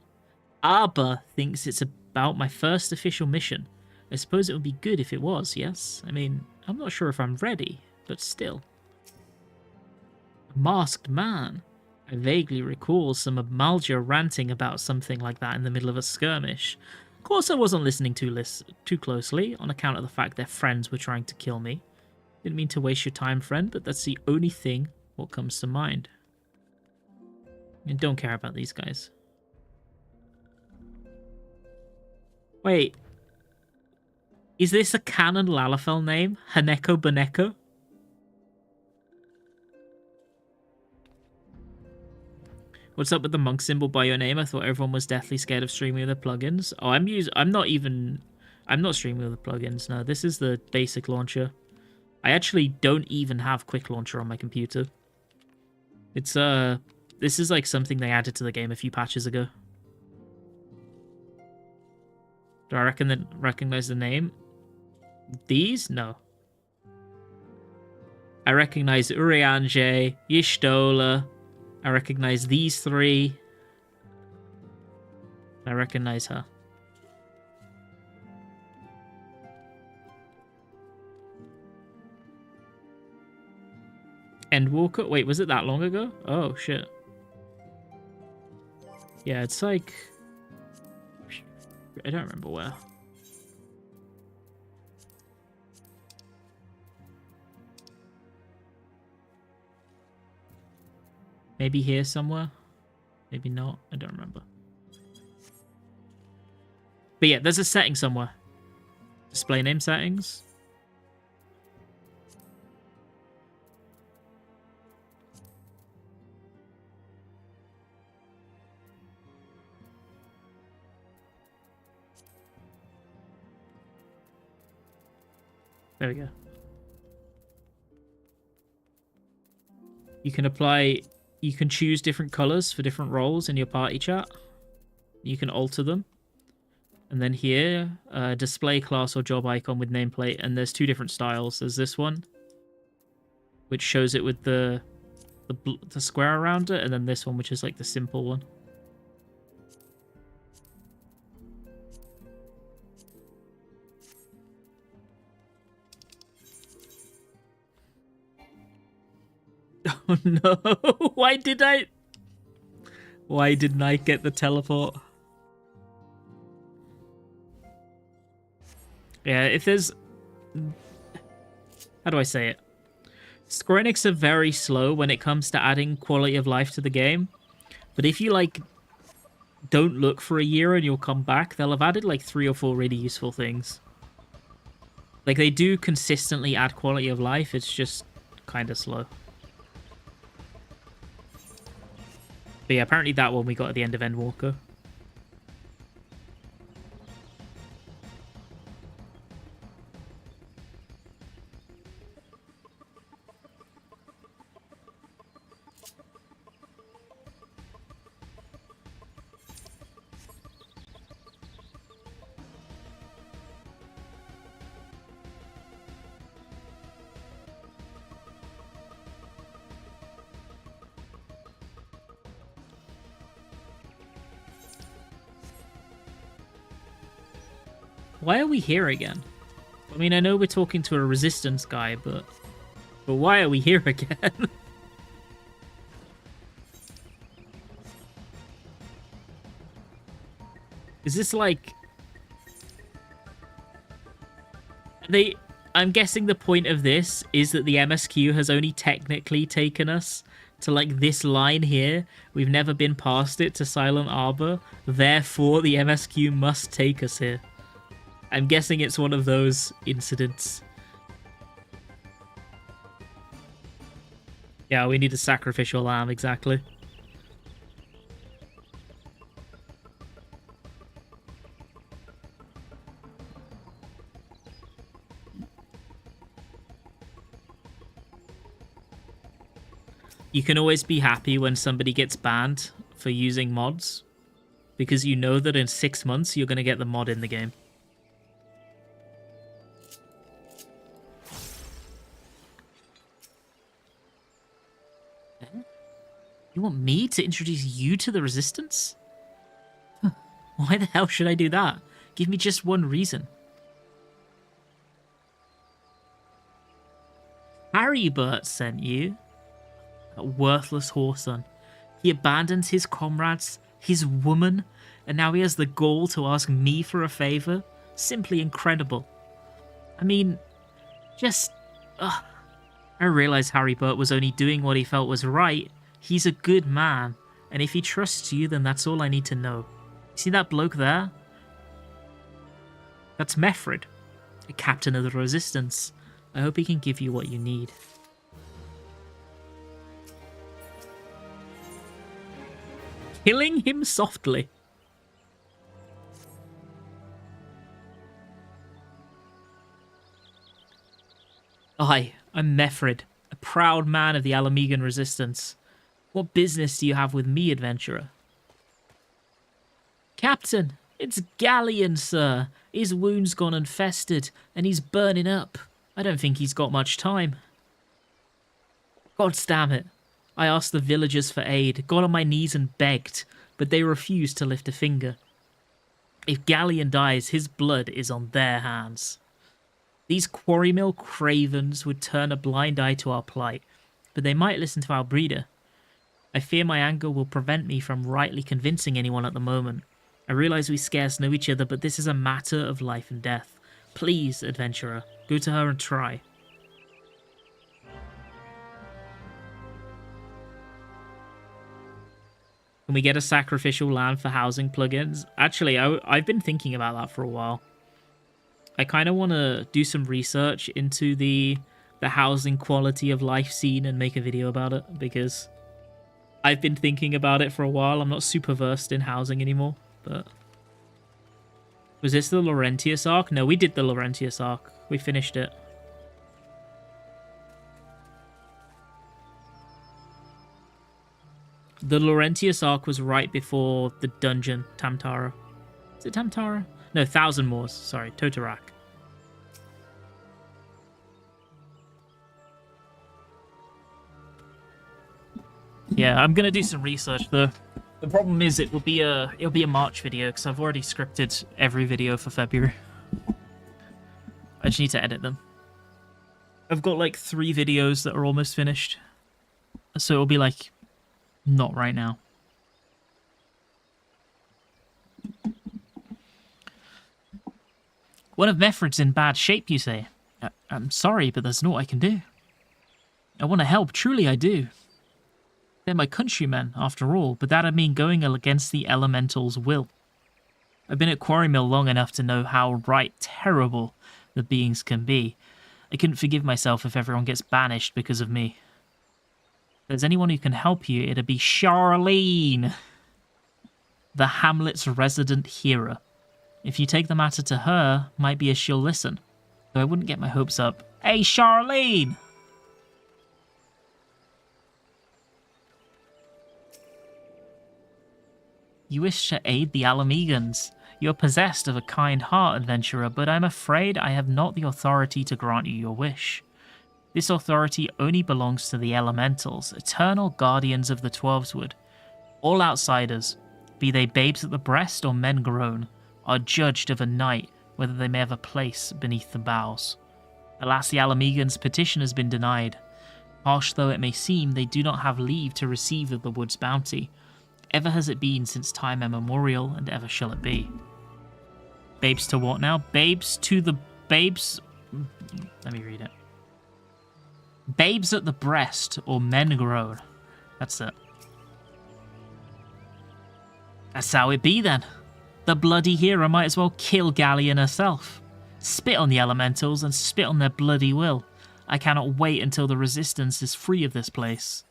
Arba thinks it's about my first official mission. I suppose it would be good if it was, yes? I mean, I'm not sure if I'm ready, but still. A masked man. I vaguely recall some of Malja ranting about something like that in the middle of a skirmish. Of course I wasn't listening too closely, on account of the fact their friends were trying to kill me. Didn't mean to waste your time, friend, but that's the only thing what comes to mind. I don't care about these guys. Wait. Is this a canon Lalafell name? Haneko Baneko? What's up with the monk symbol by your name? I thought everyone was deathly scared of streaming with the plugins. Oh, I'm not streaming with the plugins. No, this is the basic launcher. I actually don't even have quick launcher on my computer. It's this is like something they added to the game a few patches ago. Do I recognize the name? These? No. I recognize Urianje, Yishtola. I recognize these three. I recognize her. Endwalker? Wait, was it that long ago? Oh, shit. Yeah, it's like... I don't remember where. Maybe here somewhere. Maybe not. I don't remember. But yeah, there's a setting somewhere. Display name settings. There we go. You can apply, you can choose different colors for different roles in your party chat. You can alter them. And then here, display class or job icon with nameplate. And there's two different styles. There's this one, which shows it with the square around it. And then this one, which is like the simple one. Oh no, why didn't I get the teleport? Yeah, if there's... How do I say it? Square Enix are very slow when it comes to adding quality of life to the game. But if you, like, don't look for a year and you'll come back, they'll have added, like, 3 or 4 really useful things. Like, they do consistently add quality of life, it's just kind of slow. But yeah, apparently that one we got at the end of Endwalker. Why are we here again? I mean, I know we're talking to a resistance guy, but why are we here again? Is this like... I'm guessing the point of this is that the MSQ has only technically taken us to, like, this line here. We've never been past it to Silent Arbor. Therefore, the MSQ must take us here. I'm guessing it's one of those incidents. Yeah, we need a sacrificial lamb, exactly. You can always be happy when somebody gets banned for using mods, because you know that in 6 months you're going to get the mod in the game. You want me to introduce you to the Resistance? Why the hell should I do that? Give me just one reason. Harrybert sent you. That worthless whoreson. He abandons his comrades, his woman, and now he has the gall to ask me for a favor? Simply incredible. I mean, just... I realize Harrybert was only doing what he felt was right. He's a good man, and if he trusts you, then that's all I need to know. See that bloke there? That's Mefrid, a captain of the Resistance. I hope he can give you what you need. Killing him softly. I'm Mefrid, a proud man of the Ala Mhigo Resistance. What business do you have with me, adventurer? Captain, it's Galleon, sir. His wound's gone infested, and he's burning up. I don't think he's got much time. God damn it. I asked the villagers for aid, got on my knees and begged, but they refused to lift a finger. If Galleon dies, his blood is on their hands. These quarry mill cravens would turn a blind eye to our plight, but they might listen to our breeder. I fear my anger will prevent me from rightly convincing anyone at the moment. I realize we scarce know each other, but this is a matter of life and death. Please, adventurer, go to her and try. Can we get a sacrificial land for housing plugins? Actually, I've been thinking about that for a while. I kind of want to do some research into the housing quality of life scene and make a video about it, because I've been thinking about it for a while. I'm not super versed in housing anymore, but... Was this the Laurentius arc? No, we did the Laurentius arc. We finished it. The Laurentius arc was right before the dungeon, Tamtara. Is it Tamtara? No, Thousand Maws. Sorry, Totorak. Yeah, I'm gonna do some research though. The problem is it'll be a March video because I've already scripted every video for February. I just need to edit them. I've got like 3 videos that are almost finished, so it'll be like not right now. One of Mefred's in bad shape, you say? I'm sorry, but there's naught I can do. I want to help, truly I do. They're my countrymen, after all, but that'd mean going against the elemental's will. I've been at Quarry Mill long enough to know how terrible the beings can be. I couldn't forgive myself if everyone gets banished because of me. If there's anyone who can help you, it'd be Charlene, the Hamlet's resident hearer. If you take the matter to her, might be as she'll listen. Though I wouldn't get my hopes up. Hey, Charlene! You wish to aid the Ala Mhigans. You're possessed of a kind heart, adventurer, but I'm afraid I have not the authority to grant you your wish. This authority only belongs to the elementals, eternal guardians of the Twelveswood. All outsiders, be they babes at the breast or men grown, are judged of a night whether they may have a place beneath the boughs. Alas, the Ala Mhigans' petition has been denied. Harsh though it may seem, they do not have leave to receive of the wood's bounty. Ever has it been since time immemorial, and ever shall it be. Babes to what now? Babes to the... Babes... Let me read it. Babes at the breast, or men grown. That's it. That's how it be then. The bloody hero might as well kill Galleon herself. Spit on the elementals and spit on their bloody will. I cannot wait until the resistance is free of this place.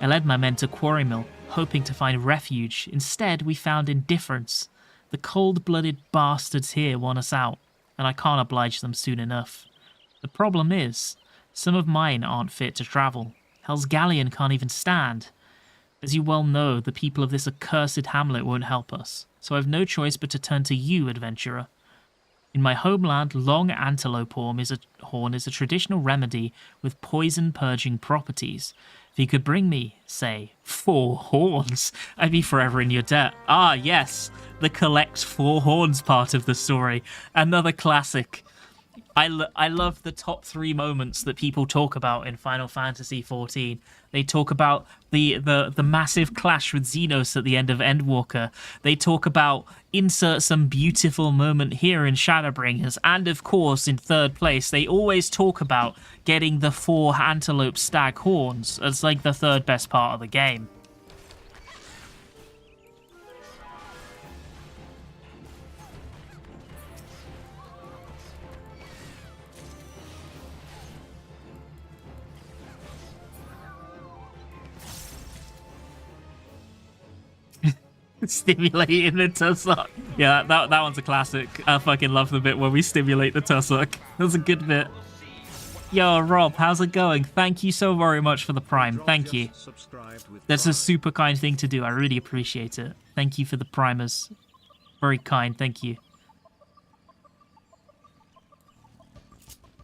I led my men to Quarry Mill, hoping to find refuge. Instead, we found indifference. The cold-blooded bastards here want us out, and I can't oblige them soon enough. The problem is, some of mine aren't fit to travel. Hell's Galleon can't even stand. As you well know, the people of this accursed hamlet won't help us, so I've no choice but to turn to you, adventurer. In my homeland, long antelope horn is a traditional remedy with poison-purging properties. If you could bring me, say, 4 horns, I'd be forever in your debt. Ah, yes, the collect 4 horns part of the story. Another classic. I love the top 3 moments that people talk about in Final Fantasy XIV. They talk about the massive clash with Xenos at the end of Endwalker. They talk about insert some beautiful moment here in Shadowbringers. And of course, in 3rd place, they always talk about getting the 4 antelope stag horns as like the 3rd best part of the game. Stimulating the tussock. Yeah, that one's a classic. I fucking love the bit where we stimulate the tussock. That's a good bit. Yo, Rob, how's it going? Thank you so very much for the Prime. Thank you. That's a super kind thing to do. I really appreciate it. Thank you for the primers. Very kind, thank you.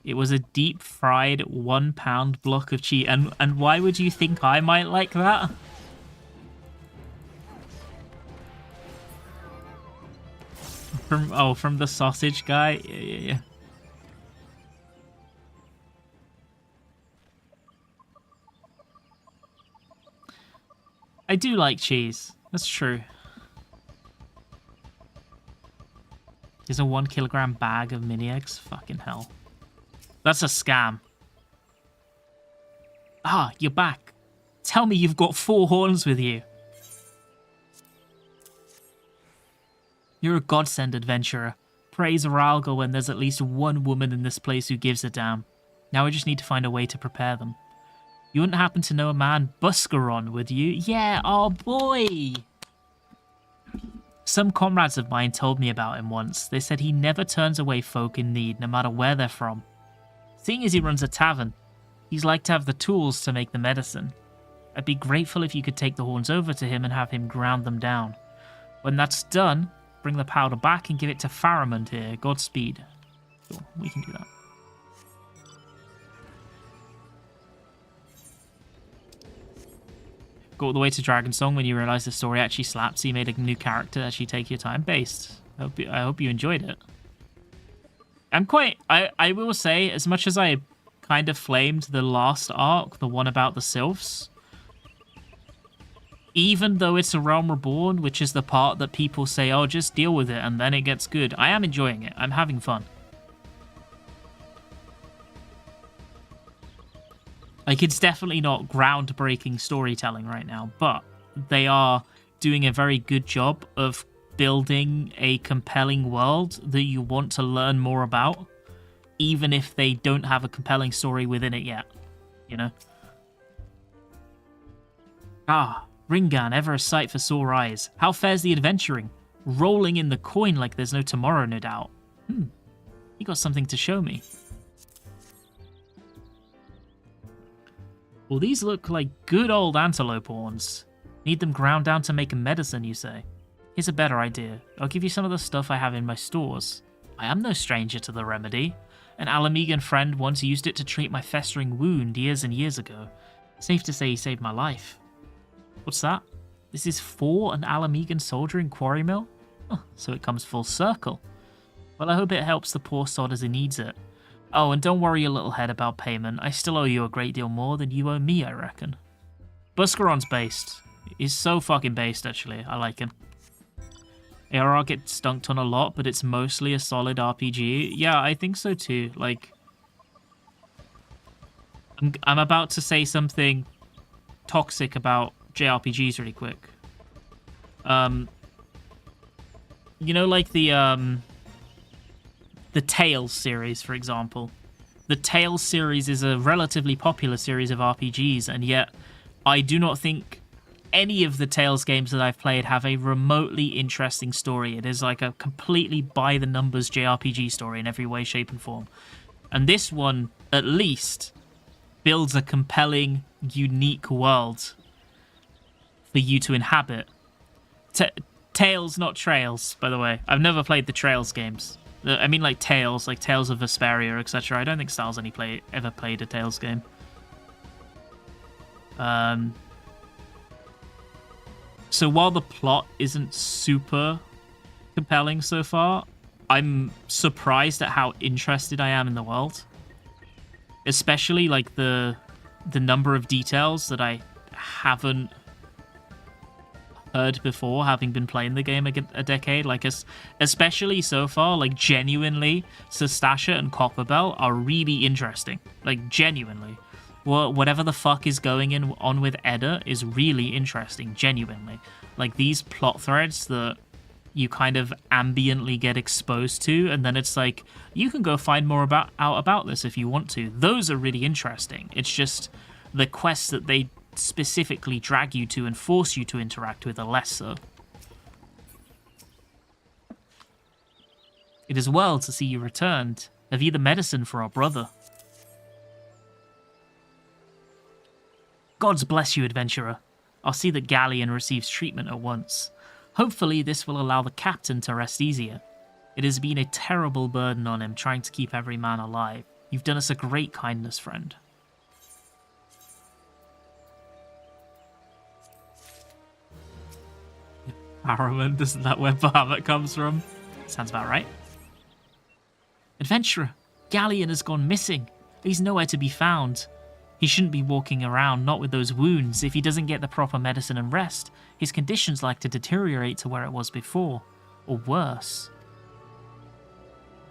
It was a deep-fried 1-pound block of cheese. And why would you think I might like that? From the sausage guy? Yeah. I do like cheese. That's true. There's a 1 kilogram bag of mini eggs? Fucking hell. That's a scam. Ah, you're back. Tell me you've got 4 horns with you. You're a godsend, adventurer. Praise Ralgo when there's at least one woman in this place who gives a damn. Now we just need to find a way to prepare them. You wouldn't happen to know a man Buscaron, would you? Yeah, oh boy! Some comrades of mine told me about him once. They said he never turns away folk in need, no matter where they're from. Seeing as he runs a tavern, he's like to have the tools to make the medicine. I'd be grateful if you could take the horns over to him and have him ground them down. When that's done, bring the powder back and give it to Faramond here. Godspeed. Sure, we can do that. Go all the way to Dragonsong when you realise the story actually slaps. You made a new character. Actually take your time. Based. I hope you enjoyed it. I will say, as much as I kind of flamed the last arc, the one about the sylphs, even though it's a Realm Reborn, which is the part that people say, oh, just deal with it and then it gets good, I am enjoying it. I'm having fun. Like, it's definitely not groundbreaking storytelling right now, but they are doing a very good job of building a compelling world that you want to learn more about, even if they don't have a compelling story within it yet, you know? Ah, Ringan, ever a sight for sore eyes. How fares the adventuring? Rolling in the coin like there's no tomorrow, no doubt. You got something to show me. Well, these look like good old antelope horns. Need them ground down to make a medicine, you say? Here's a better idea. I'll give you some of the stuff I have in my stores. I am no stranger to the remedy. An Ala Mhigo friend once used it to treat my festering wound years and years ago. Safe to say he saved my life. What's that? This is for an Ala Mhigo soldier in Quarry Mill? Oh, so it comes full circle. Well, I hope it helps the poor sod as he needs it. Oh, and don't worry your little head about payment. I still owe you a great deal more than you owe me, I reckon. Buscaron's based. He's so fucking based, actually. I like him. ARR gets dunked on a lot, but it's mostly a solid RPG. Yeah, I think so too. Like, I'm about to say something toxic about JRPGs really quick. You know, like the Tales series, for example. The Tales series is a relatively popular series of RPGs, and yet I do not think any of the Tales games that I've played have a remotely interesting story. It is like a completely by-the-numbers JRPG story in every way, shape, and form. And this one, at least, builds a compelling, unique world for you to inhabit. Tales, not Trails, by the way. I've never played the Trails games. I mean, like Tales of Vesperia, etc. I don't think Styles ever played a Tales game. So while the plot isn't super compelling so far, I'm surprised at how interested I am in the world. Especially like the number of details that I haven't heard before, having been playing the game a decade. Like, especially so far, like genuinely, Sestasha and Copperbell are really interesting. Like, genuinely. Whatever the fuck is going on with Edda is really interesting, genuinely. Like, these plot threads that you kind of ambiently get exposed to, and then it's like, you can go find more out about this if you want to. Those are really interesting. It's just the quests that they specifically drag you to and force you to interact with are less so. It is well to see you returned. Have you the medicine for our brother? Gods bless you, adventurer. I'll see that Galleon receives treatment at once. Hopefully this will allow the captain to rest easier. It has been a terrible burden on him trying to keep every man alive. You've done us a great kindness, friend. Faramond, isn't that where Bahamut comes from? Sounds about right. Adventurer, Galleon has gone missing. He's nowhere to be found. He shouldn't be walking around, not with those wounds. If he doesn't get the proper medicine and rest, his condition's like to deteriorate to where it was before, or worse.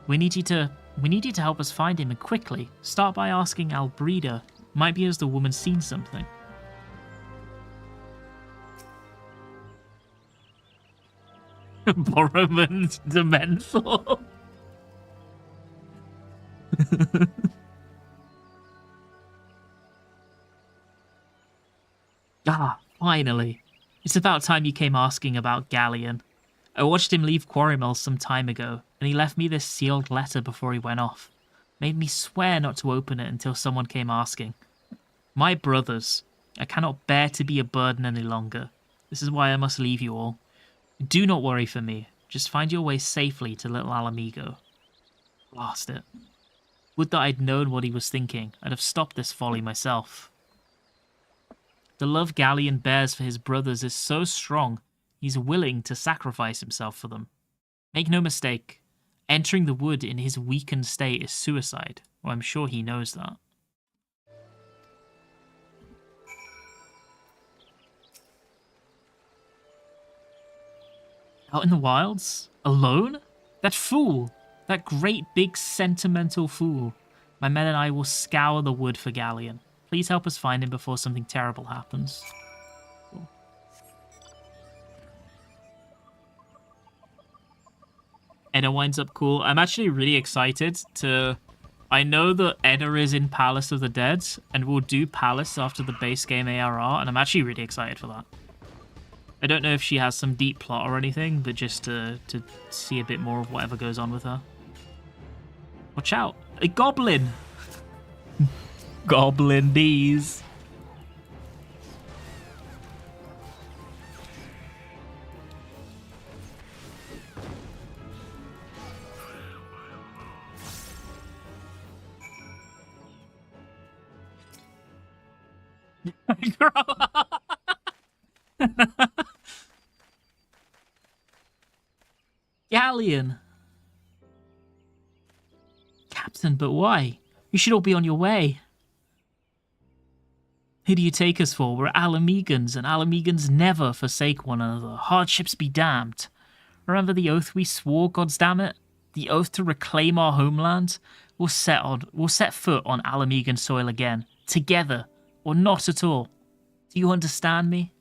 We need you to help us find him, and quickly. Start by asking Albreda. Might be as the woman's seen something. Boromund the Menthor. Ah, finally. It's about time you came asking about Galleon. I watched him leave Quarrymill some time ago, and he left me this sealed letter before he went off. Made me swear not to open it until someone came asking. My brothers, I cannot bear to be a burden any longer. This is why I must leave you all. Do not worry for me. Just find your way safely to little Ala Mhigo. Blast it. Would that I'd known what he was thinking. I'd have stopped this folly myself. The love Galleon bears for his brothers is so strong, he's willing to sacrifice himself for them. Make no mistake, entering the wood in his weakened state is suicide. Well, I'm sure he knows that. Out in the wilds? Alone? That fool! That great big sentimental fool. My men and I will scour the wood for Galleon. Please help us find him before something terrible happens. Cool. Edda winds up cool. I'm actually really excited to... I know that Edda is in Palace of the Dead, and we'll do Palace after the base game ARR, and I'm actually really excited for that. I don't know if she has some deep plot or anything, but just to see a bit more of whatever goes on with her. Watch out! A goblin! Goblin bees. Galleon. Captain, but why? You should all be on your way. Who do you take us for? We're Ala Mhigans, and Ala Mhigans never forsake one another. Hardships be damned. Remember the oath we swore, goddamn it? The oath to reclaim our homeland? We'll set foot on Ala Mhigan soil again. Together. Or not at all. Do you understand me?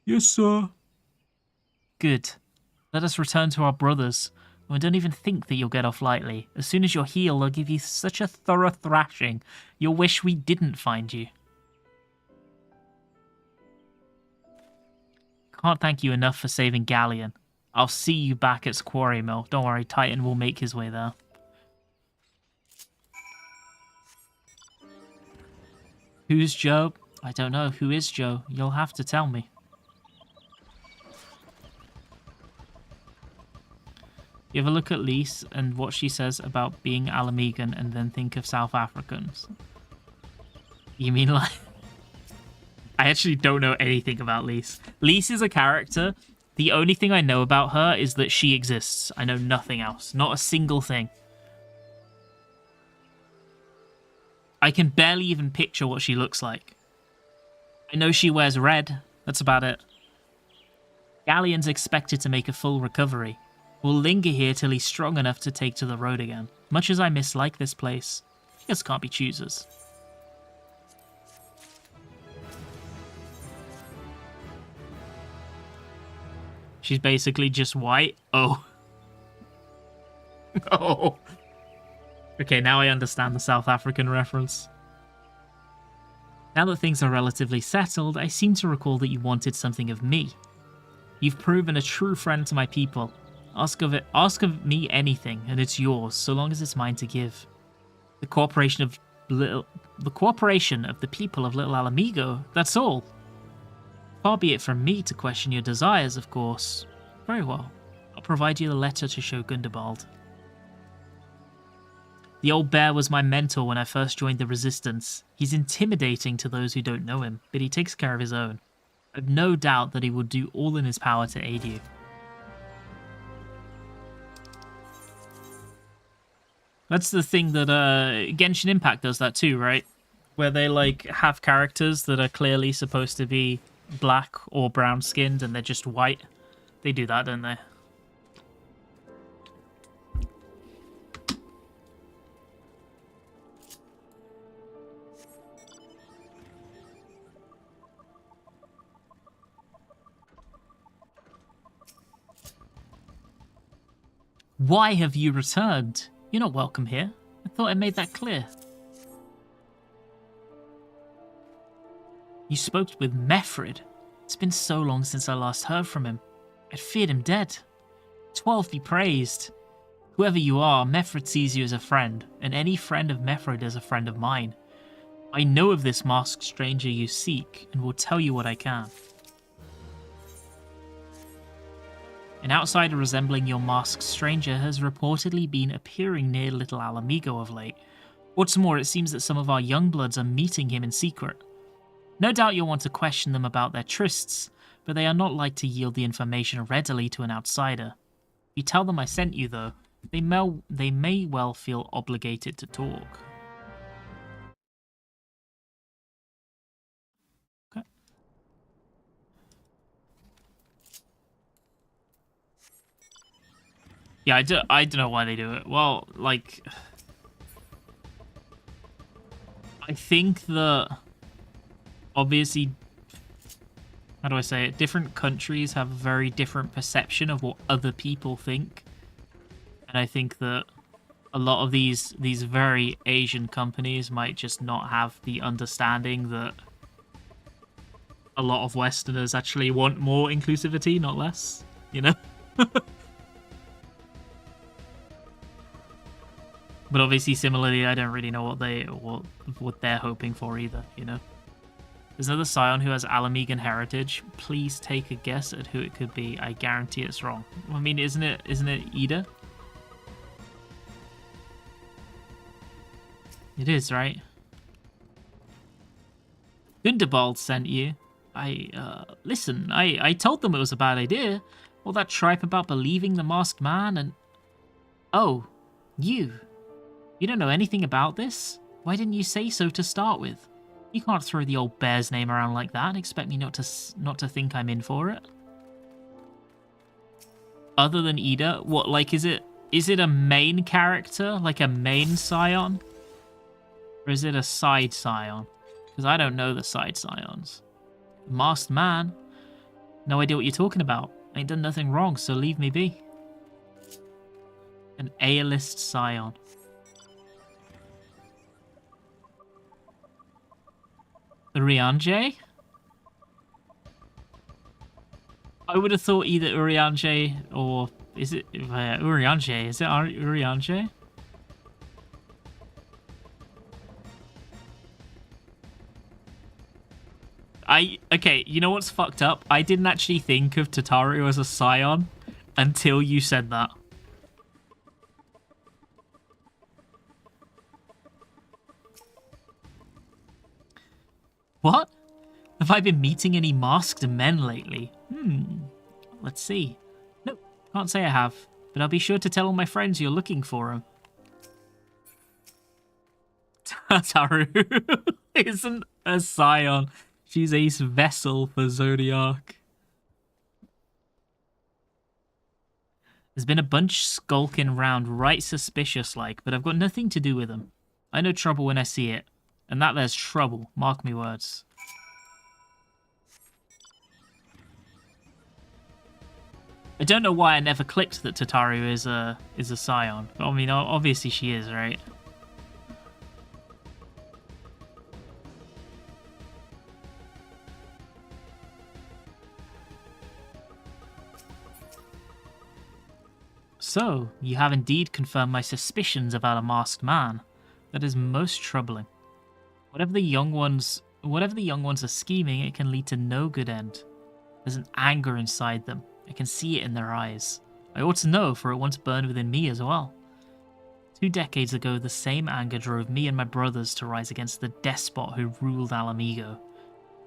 Yes, sir. Good. Let us return to our brothers. And don't even think that you'll get off lightly. As soon as you're healed, I'll give you such a thorough thrashing, you'll wish we didn't find you. Can't thank you enough for saving Galleon. I'll see you back at Quarrymill. Don't worry, Titan will make his way there. Who's Joe? I don't know. Who is Joe? You'll have to tell me. You ever look at Lise and what she says about being Ala Mhigan and then think of South Africans? You mean like... I actually don't know anything about Lise. Lise is a character. The only thing I know about her is that she exists. I know nothing else. Not a single thing. I can barely even picture what she looks like. I know she wears red. That's about it. Galleon's expected to make a full recovery. We'll linger here till he's strong enough to take to the road again. Much as I mislike this place, beggars can't be choosers. She's basically just white. Oh. Oh. Okay, now I understand the South African reference. Now that things are relatively settled, I seem to recall that you wanted something of me. You've proven a true friend to my people. Ask of me anything, and it's yours, so long as it's mine to give. The cooperation of the people of Little Ala Mhigo, that's all. Far be it from me to question your desires, of course. Very well. I'll provide you the letter to show Gundobald. The old bear was my mentor when I first joined the Resistance. He's intimidating to those who don't know him, but he takes care of his own. I've no doubt that he will do all in his power to aid you. That's the thing that Genshin Impact does that too, right? Where they like have characters that are clearly supposed to be black or brown skinned and they're just white. They do that, don't they? Why have you returned? You're not welcome here. I thought I made that clear. You spoke with Mefrid. It's been so long since I last heard from him. I'd feared him dead. 12 be praised. Whoever you are, Mefrid sees you as a friend, and any friend of Mefrid is a friend of mine. I know of this masked stranger you seek, and will tell you what I can. An outsider resembling your masked stranger has reportedly been appearing near little Ala Mhigo of late. What's more, it seems that some of our young bloods are meeting him in secret. No doubt you'll want to question them about their trysts, but they are not like to yield the information readily to an outsider. If you tell them I sent you, though, they may well feel obligated to talk. Okay. Yeah, I don't know why they do it. Well, like, I think that obviously, how do I say it? Different countries have a very different perception of what other people think. And I think that a lot of these very Asian companies might just not have the understanding that a lot of Westerners actually want more inclusivity, not less, you know? But obviously, similarly, I don't really know what they're hoping for either, you know? There's another Scion who has Ala Mhigan heritage. Please take a guess at who it could be. I guarantee it's wrong. I mean, isn't it Ida? It is, right? Gundabald sent you. Listen, I told them it was a bad idea. All that tripe about believing the masked man and... Oh, you. You don't know anything about this? Why didn't you say so to start with? You can't throw the old bear's name around like that and expect me not to think I'm in for it. Other than Ida, what, like, is it a main character, like a main Scion? Or is it a side Scion? Because I don't know the side Scions. Masked man? No idea what you're talking about. I ain't done nothing wrong, so leave me be. An A-list Scion. Urianger? I would have thought either Urianger or... Is it Urianger? Is it Urianger? Okay, you know what's fucked up? I didn't actually think of Tataru as a Scion until you said that. What? Have I been meeting any masked men lately? Let's see. Nope, can't say I have, but I'll be sure to tell all my friends you're looking for them. Tataru isn't a Scion. She's a vessel for Zodiac. There's been a bunch skulking round right suspicious-like, but I've got nothing to do with them. I know trouble when I see it. And that there's trouble, mark me words. I don't know why I never clicked that Tataru is a Scion. But I mean, obviously she is, right? So, you have indeed confirmed my suspicions about a masked man. That is most troubling. Whatever the young ones are scheming, it can lead to no good end. There's an anger inside them. I can see it in their eyes. I ought to know, for it once burned within me as well. 2 decades ago, the same anger drove me and my brothers to rise against the despot who ruled Ala Mhigo.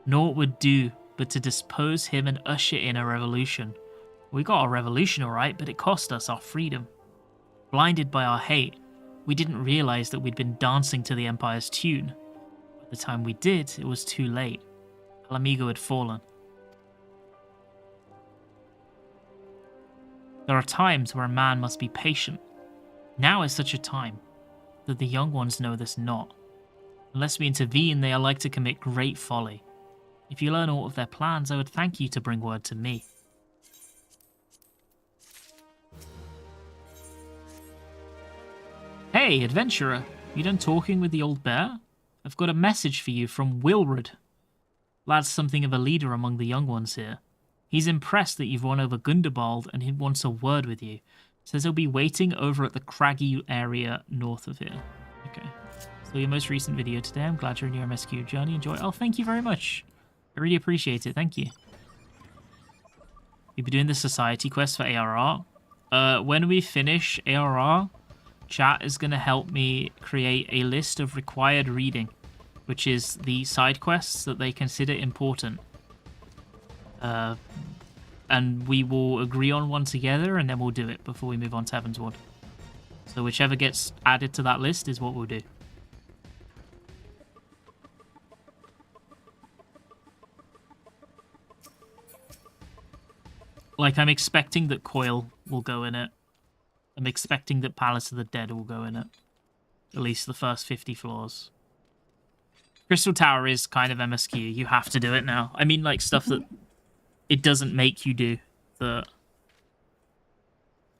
Naught would do but to depose him and usher in a revolution. We got a revolution alright, but it cost us our freedom. Blinded by our hate, we didn't realize that we'd been dancing to the Empire's tune. By the time we did, it was too late. Ala Mhigo had fallen. There are times where a man must be patient. Now is such a time, that the young ones know this not. Unless we intervene, they are like to commit great folly. If you learn aught of their plans, I would thank you to bring word to me. Hey, adventurer. You done talking with the old bear? I've got a message for you from Wilred. Lad's something of a leader among the young ones here. He's impressed that you've won over Gundabald and he wants a word with you. Says he'll be waiting over at the craggy area north of here. Okay. So your most recent video today. I'm glad you're in your MSQ journey. Enjoy. Oh, thank you very much. I really appreciate it. Thank you. You'll be doing the society quest for ARR. When we finish ARR, chat is going to help me create a list of required reading, which is the side quests that they consider important. And we will agree on one together, and then we'll do it before we move on to Heavensward. So whichever gets added to that list is what we'll do. Like, I'm expecting that Coil will go in it. I'm expecting that Palace of the Dead will go in it. At least the first 50 floors. Crystal Tower is kind of MSQ. You have to do it now. I mean, like, stuff that it doesn't make you do that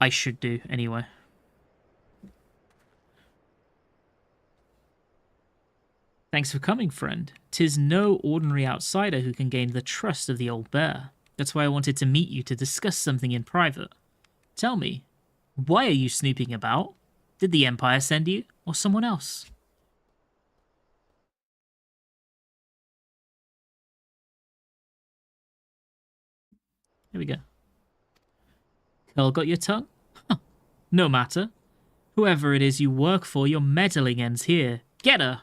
I should do anyway. Thanks for coming, friend. 'Tis no ordinary outsider who can gain the trust of the old bear. That's why I wanted to meet you to discuss something in private. Tell me, why are you snooping about? Did the Empire send you, or someone else? Here we go. Curl got your tongue? Huh. No matter. Whoever it is you work for, your meddling ends here. Get her!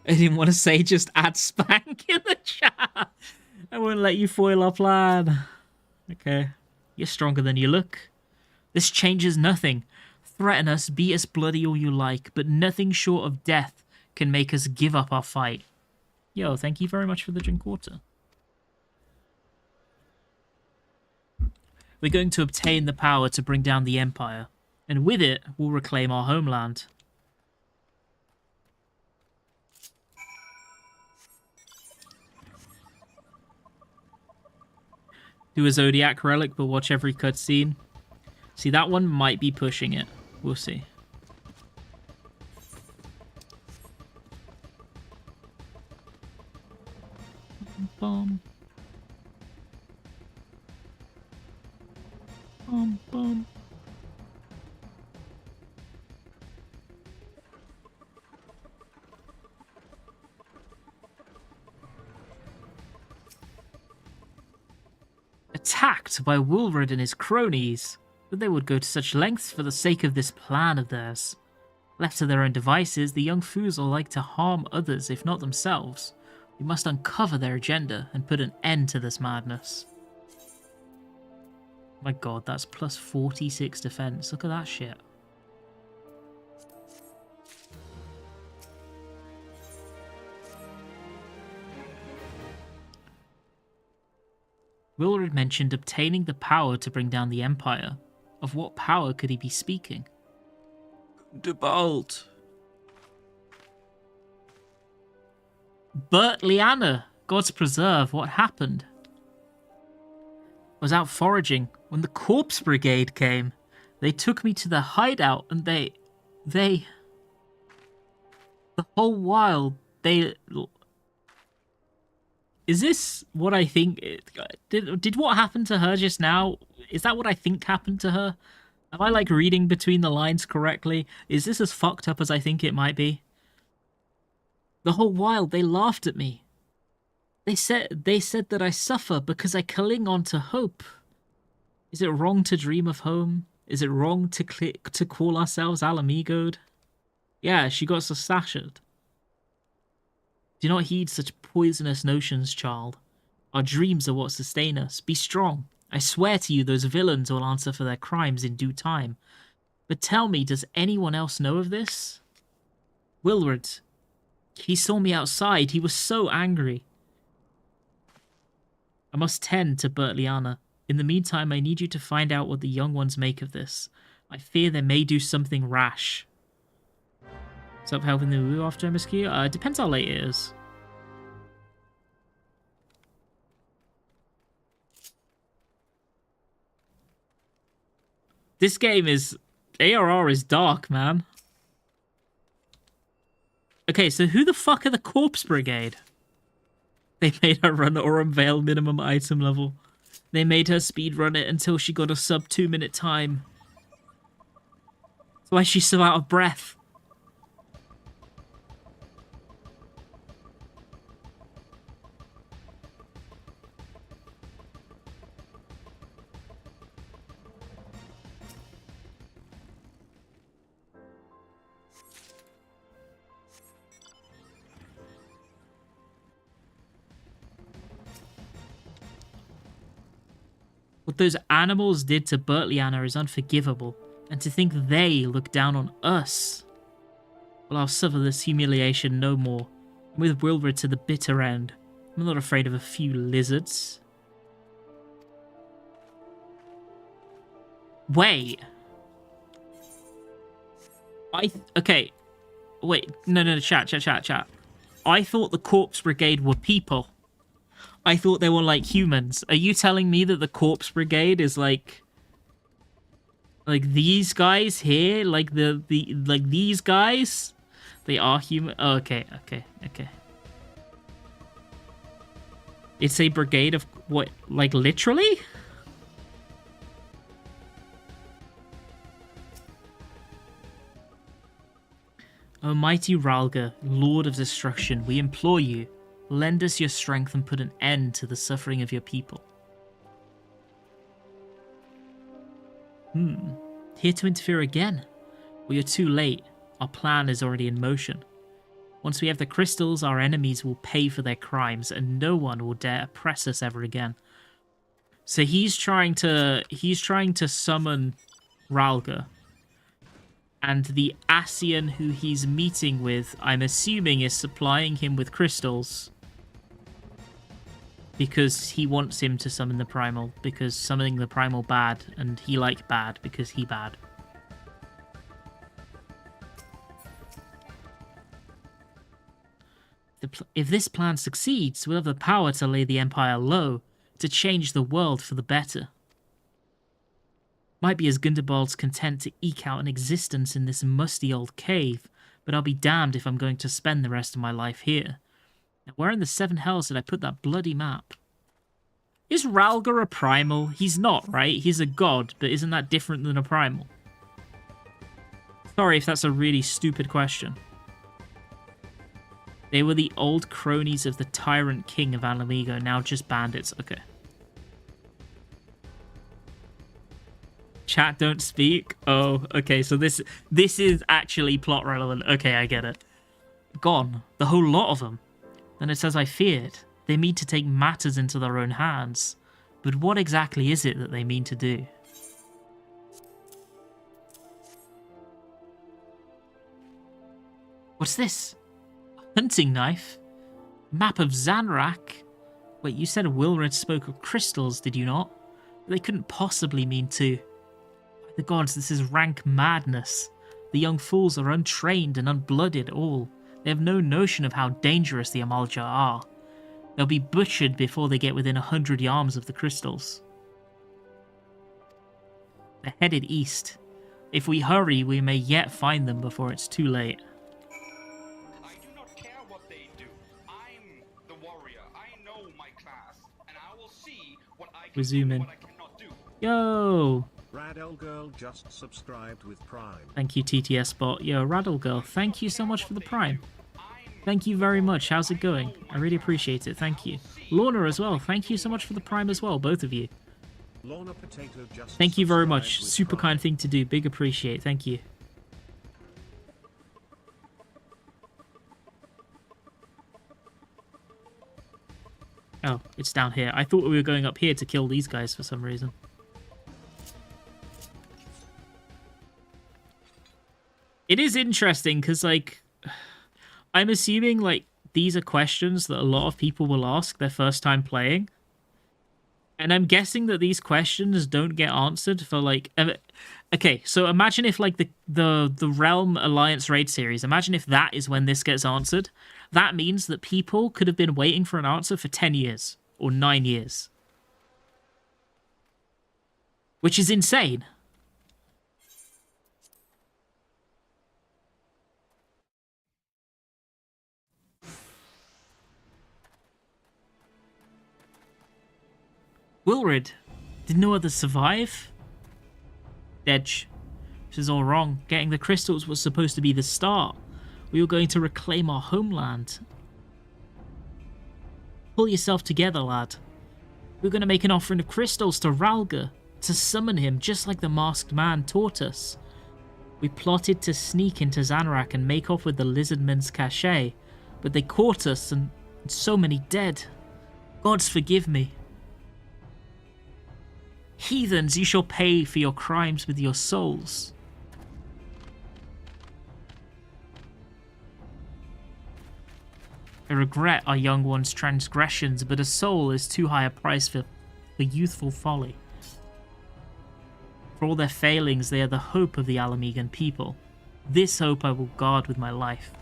I didn't want to say just add spank in the chat. I wouldn't let you foil our plan. Okay. You're stronger than you look. This changes nothing. Threaten us, be as bloody all you like, but nothing short of death can make us give up our fight. Yo, thank you very much for the drink water. We're going to obtain the power to bring down the Empire, and with it, we'll reclaim our homeland. Do a Zodiac Relic, but watch every cutscene. See, that one might be pushing it. We'll see. Bum. Bum, bum. Attacked by Wilred and his cronies, but they would go to such lengths for the sake of this plan of theirs. Left to their own devices, the young fools will like to harm others, if not themselves. We must uncover their agenda and put an end to this madness. My god, that's plus 46 defense. Look at that shit. Wilred mentioned obtaining the power to bring down the Empire. Of what power could he be speaking? Debalt. Bert Liana, God's preserve, what happened? I was out foraging when the Corpse Brigade came. They took me to their hideout and they... The whole while, they... Is this what I think... Did what happened to her just now? Is that what I think happened to her? Am I, like, reading between the lines correctly? Is this as fucked up as I think it might be? The whole while, they laughed at me. They said that I suffer because I cling on to hope. Is it wrong to dream of home? Is it wrong to call ourselves Ala Mhigo? Yeah, she got sashashed. Do not heed such poisonous notions, child. Our dreams are what sustain us. Be strong. I swear to you those villains will answer for their crimes in due time. But tell me, does anyone else know of this? Wilred. He saw me outside. He was so angry. I must tend to Bertliana. In the meantime, I need you to find out what the young ones make of this. I fear they may do something rash. Stop helping the woo after MSQ? Depends how late it is. This game is... ARR is dark, man. Okay, so who the fuck are the Corpse Brigade? They made her run or unveil minimum item level. They made her speedrun it until she got a sub 2-minute time. That's why she's so out of breath. What those animals did to Bertliana is unforgivable, and to think they look down on us. Well, I'll suffer this humiliation no more. I'm with Wilbur to the bitter end. I'm not afraid of a few lizards. Wait. Okay. Wait, no, chat. I thought the Corpse Brigade were people. I thought they were like humans. Are you telling me that the Corpse Brigade is like these guys here? Like like these guys? They are human. Oh, okay. It's a brigade of what? Like literally? O mighty Ralga, Lord of Destruction, we implore you, lend us your strength and put an end to the suffering of your people. Here to interfere again? Well, you're too late. Our plan is already in motion. Once we have the crystals, our enemies will pay for their crimes, and no one will dare oppress us ever again. So he's trying to summon Ralga. And the Ascian who he's meeting with, I'm assuming, is supplying him with crystals. Because he wants him to summon the Primal. Because summoning the Primal bad, and he like bad because he bad. If this plan succeeds, we'll have the power to lay the Empire low, to change the world for the better. Might be as Gundabald's content to eke out an existence in this musty old cave, but I'll be damned if I'm going to spend the rest of my life here. Now, where in the seven hells did I put that bloody map? Is Ralga a primal? He's not, right? He's a god, but isn't that different than a primal? Sorry if that's a really stupid question. They were the old cronies of the tyrant king of Ala Mhigo, now just bandits. Okay. Chat don't speak? Oh, okay, so this is actually plot relevant. Okay, I get it. Gone. The whole lot of them. Then it says I feared. They mean to take matters into their own hands. But what exactly is it that they mean to do? What's this? A hunting knife? Map of Zanrak? Wait, you said Wilred spoke of crystals, did you not? They couldn't possibly mean to. By the gods, this is rank madness. The young fools are untrained and unblooded all. They have no notion of how dangerous the Amalja are. They'll be butchered before they get within 100 yards of the crystals. They're headed east. If we hurry, we may yet find them before it's too late. I do not care what they do. I'm the warrior. I know my class, and I will see what I can do and what I cannot do. Yo! Radel Girl just subscribed with Prime. Thank you, TTS bot. Yo, Radel Girl, thank you so much for the Prime. Thank you very much. How's it going? I really appreciate it. Thank you. Lorna as well. Thank you so much for the Prime as well, both of you. Lorna Potato just Thank you very much. Super kind thing to do. Big appreciate. Thank you. Oh, it's down here. I thought we were going up here to kill these guys for some reason. It is interesting because, like, I'm assuming, like, these are questions that a lot of people will ask their first time playing. And I'm guessing that these questions don't get answered for like... Okay, so imagine if like the Realm Alliance Raid series, imagine if that is when this gets answered. That means that people could have been waiting for an answer for 10 years or 9 years. Which is insane. Wilrid, did no others survive? Dedge, this is all wrong. Getting the crystals was supposed to be the start. We were going to reclaim our homeland. Pull yourself together, lad. We're going to make an offering of crystals to Ralga, to summon him just like the masked man taught us. We plotted to sneak into Zanrak and make off with the lizardman's cachet, but they caught us and so many dead. Gods forgive me. Heathens, you shall pay for your crimes with your souls. I regret our young one's transgressions, but a soul is too high a price for youthful folly. For all their failings, they are the hope of the Ala Mhigan people. This hope I will guard with my life.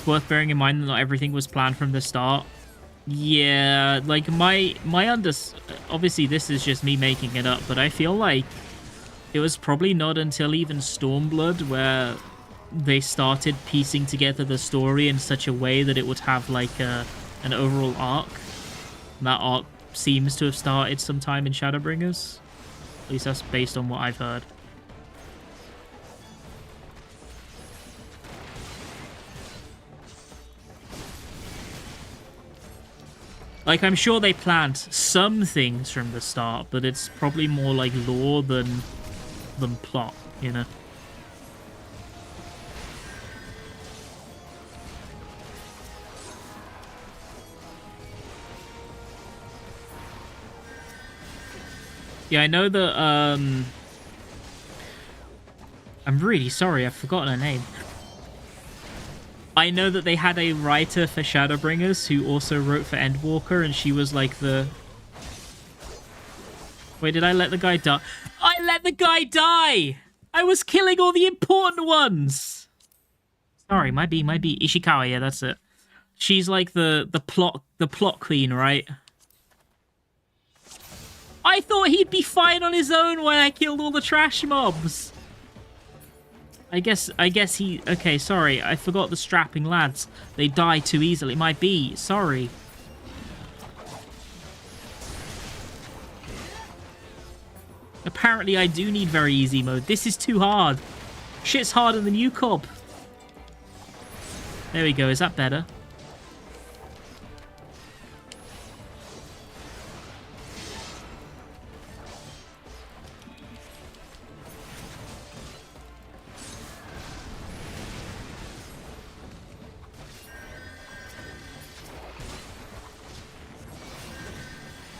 Worth bearing in mind that not everything was planned from the start. Yeah, like obviously this is just me making it up, but I feel like it was probably not until even Stormblood where they started piecing together the story in such a way that it would have like an overall arc. And that arc seems to have started sometime in Shadowbringers. At least that's based on what I've heard. Like, I'm sure they planned some things from the start, but it's probably more like lore than plot, you know? Yeah, I know that, I'm really sorry, I've forgotten her name. I know that they had a writer for Shadowbringers who also wrote for Endwalker, and she was like the... Wait, did I let the guy die? I let the guy die! I was killing all the important ones! Sorry, might be Ishikawa, yeah, that's it. She's like the plot queen, right? I thought he'd be fine on his own when I killed all the trash mobs. I guess he... Okay, sorry. I forgot the strapping lads. They die too easily. Might be. Sorry. Apparently, I do need very easy mode. This is too hard. Shit's harder than you, Cobb. There we go. Is that better?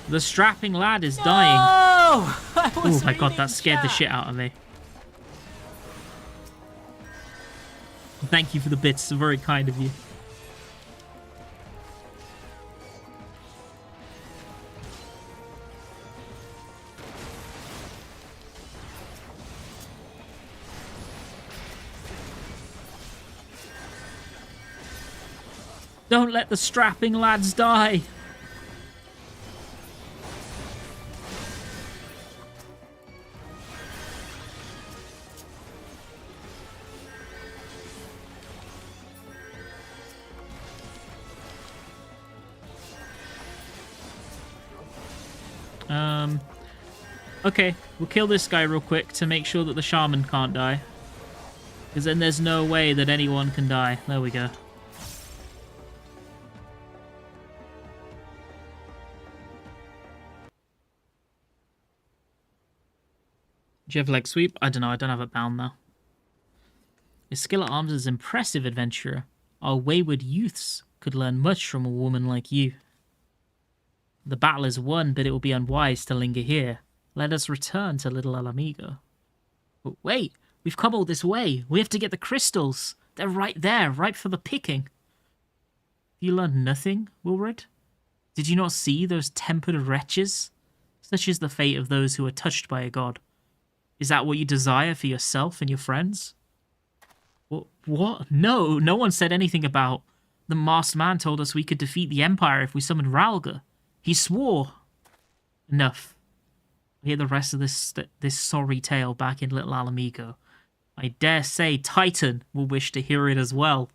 The strapping lad is dying. Oh my god, that scared the shit out of me. Thank you for the bits. Very kind of you. Don't let the strapping lads die. Okay, we'll kill this guy real quick to make sure that the shaman can't die. Because then there's no way that anyone can die. There we go. Do you have leg sweep? I don't know, I don't have it bound though. Your skill at arms is impressive, adventurer. Our wayward youths could learn much from a woman like you. The battle is won, but it will be unwise to linger here. Let us return to little Ala Mhigo. But wait, we've come all this way. We have to get the crystals. They're right there, ripe for the picking. You learned nothing, Wilred? Did you not see those tempered wretches? Such is the fate of those who are touched by a god. Is that what you desire for yourself and your friends? What? No, no one said anything about... The masked man told us we could defeat the Empire if we summoned Ralga. He swore. Enough. I hear the rest of this sorry tale back in little Ala Mhigo. I dare say Titan will wish to hear it as well.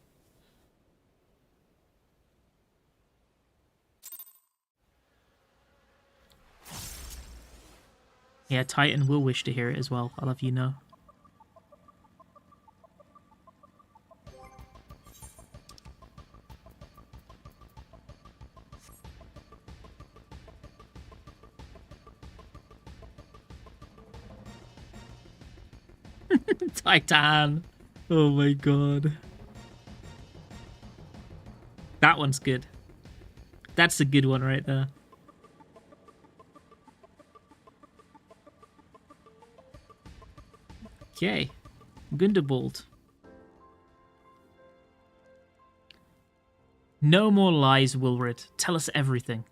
Yeah, Titan will wish to hear it as well, I'll have you know. Titan! Oh my god. That one's good. That's a good one right there. Okay. Gundabald. No more lies, Wilred. Tell us everything.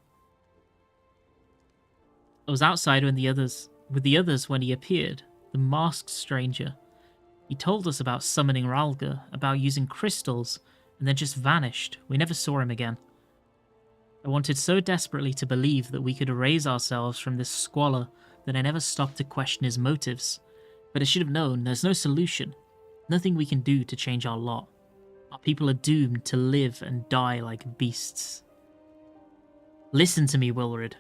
I was outside with the others when he appeared, the masked stranger. He told us about summoning Ralga, about using crystals, and then just vanished. We never saw him again. I wanted so desperately to believe that we could erase ourselves from this squalor that I never stopped to question his motives. But I should have known there's no solution. Nothing we can do to change our lot. Our people are doomed to live and die like beasts. Listen to me, Wilred.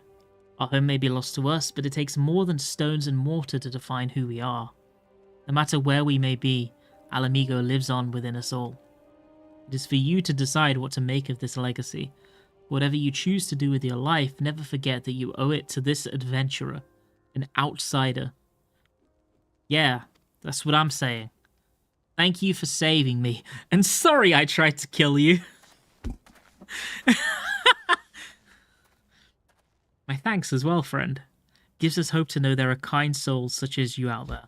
Our home may be lost to us, but it takes more than stones and mortar to define who we are. No matter where we may be, Ala Mhigo lives on within us all. It is for you to decide what to make of this legacy. Whatever you choose to do with your life, never forget that you owe it to this adventurer, an outsider. Yeah, that's what I'm saying. Thank you for saving me, and sorry I tried to kill you. My thanks as well, friend. Gives us hope to know there are kind souls such as you out there.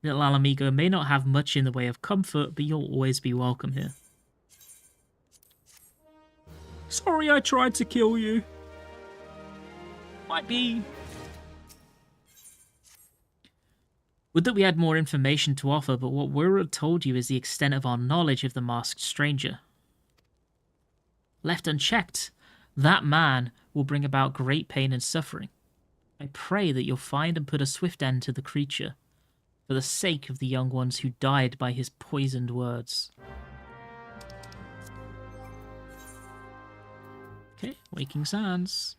Little Ala Mhigo may not have much in the way of comfort, but you'll always be welcome here. Sorry I tried to kill you. Might be... Would that we had more information to offer, but what Wilred told you is the extent of our knowledge of the masked stranger. Left unchecked, that man will bring about great pain and suffering. I pray that you'll find and put a swift end to the creature, for the sake of the young ones who died by his poisoned words. Okay, Waking Sands.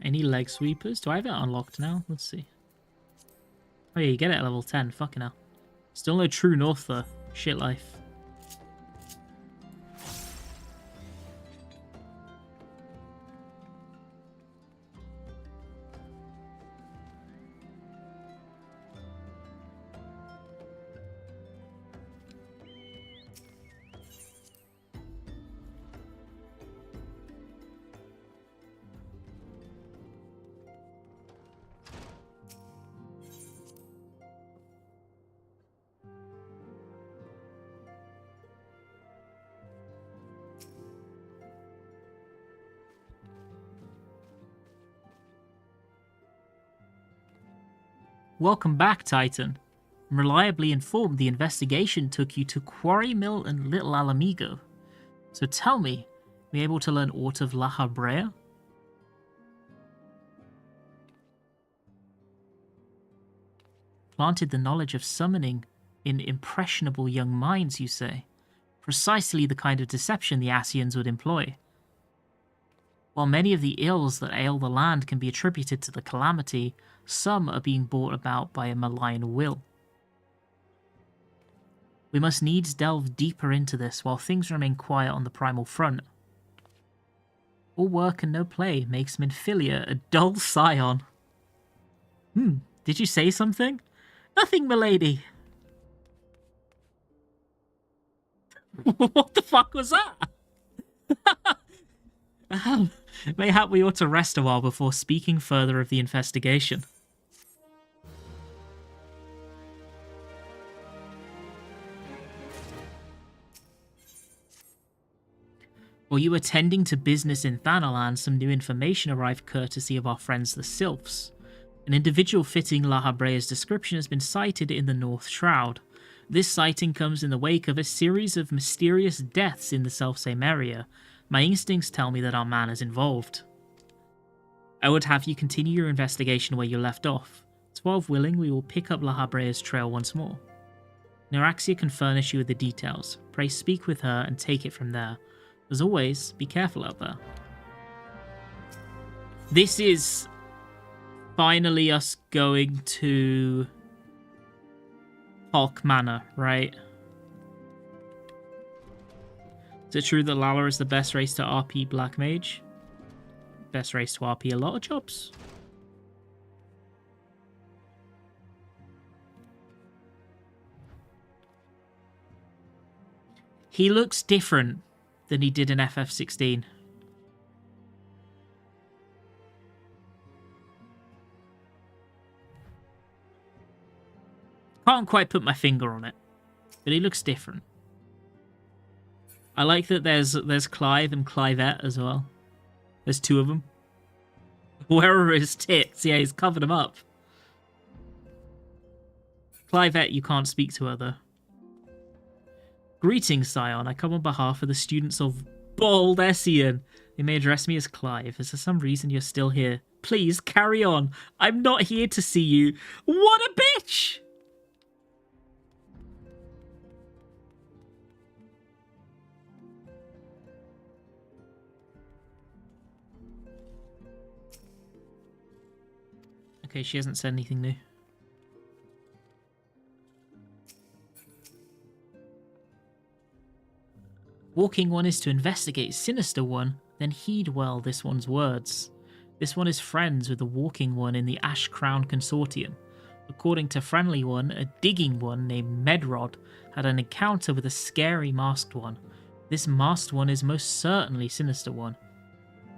Any leg sweepers? Do I have it unlocked now? Let's see. Oh yeah, you get it at level 10. Fucking hell. Still no True North though. Shit life. Welcome back, Titan. I'm reliably informed the investigation took you to Quarry Mill and Little Ala Mhigo. So tell me, were you able to learn aught of La Habrea? Planted the knowledge of summoning in impressionable young minds, you say? Precisely the kind of deception the Ascians would employ. While many of the ills that ail the land can be attributed to the calamity, some are being brought about by a malign will. We must needs delve deeper into this while things remain quiet on the primal front. All work and no play makes Minfilia a dull scion. Did you say something? Nothing, milady. What the fuck was that? Mayhap we ought to rest a while before speaking further of the investigation. While you were tending to business in Thanalan, some new information arrived courtesy of our friends the Sylphs. An individual fitting La Habrea's description has been sighted in the North Shroud. This sighting comes in the wake of a series of mysterious deaths in the selfsame area. My instincts tell me that our man is involved. I would have you continue your investigation where you left off. 12 willing, we will pick up La Habrea's trail once more. Neuraxia can furnish you with the details. Pray speak with her and take it from there. As always, be careful out there. This is finally us going to Hulk Manor, right? Is it true that Lala is the best race to RP Black Mage? Best race to RP a lot of jobs? He looks different than he did in FF16. Can't quite put my finger on it, but he looks different. I like that there's Clive and Clivette as well. There's two of them. Where are his tits? Yeah, he's covered them up. Clivette, you can't speak to her though. Greetings, Scion. I come on behalf of the students of Bold Escian. You may address me as Clive. Is there some reason you're still here? Please, carry on. I'm not here to see you. What a bitch! Okay, she hasn't said anything new. Walking One is to investigate Sinister One, then heed well this one's words. This one is friends with the Walking One in the Ash Crown Consortium. According to Friendly One, a Digging One named Medrod had an encounter with a scary Masked One. This Masked One is most certainly Sinister One.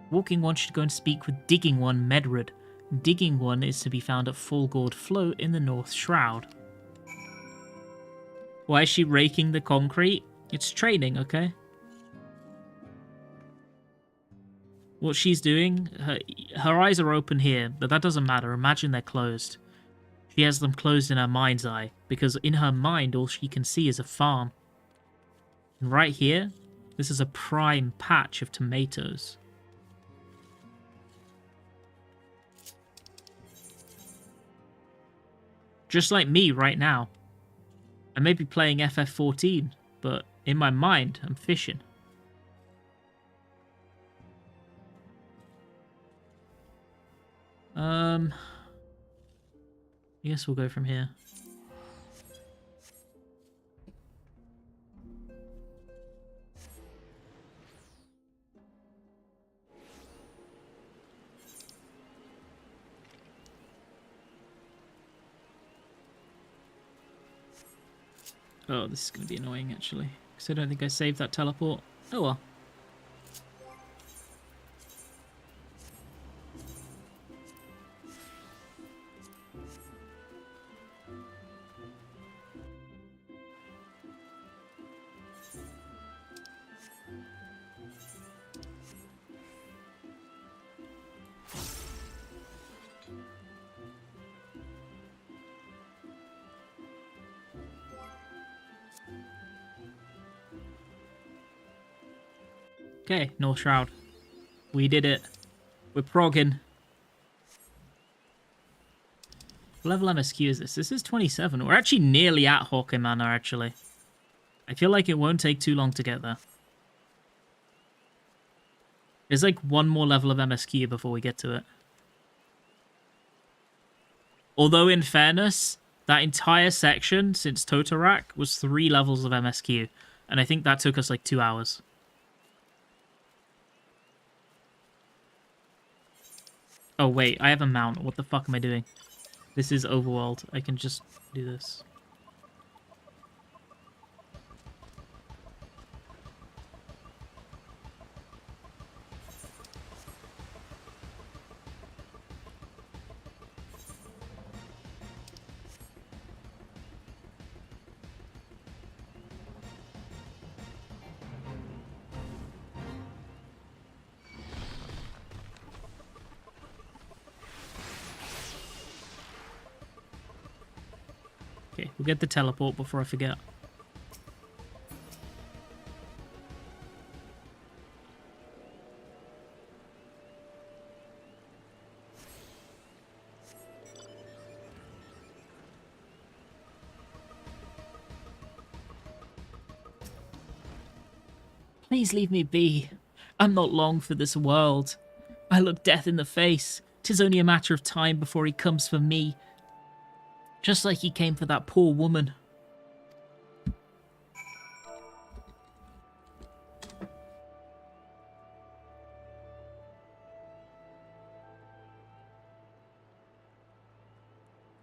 Walking One should go and speak with Digging One Medrod. Digging One is to be found at Fulgord Float in the North Shroud. Why is she raking the concrete? It's training, okay? What she's doing, her eyes are open here, but that doesn't matter. Imagine they're closed. She has them closed in her mind's eye, because in her mind all she can see is a farm. And right here, this is a prime patch of tomatoes. Just like me right now. I may be playing FF14, but in my mind, I'm fishing. I guess we'll go from here. Oh, this is going to be annoying, actually. Because I don't think I saved that teleport. Oh well. Okay, North Shroud. We did it. We're progging. What level MSQ is this? This is 27. We're actually nearly at Hawkeye Manor, actually. I feel like it won't take too long to get there. There's like one more level of MSQ before we get to it. Although, in fairness, that entire section since Totorak was 3 levels of MSQ. And I think that took us like 2 hours. Oh, wait, I have a mount. What the fuck am I doing? This is overworld. I can just do this. Okay, we'll get the teleport before I forget. Please leave me be. I'm not long for this world. I look death in the face. 'Tis only a matter of time before he comes for me. Just like he came for that poor woman.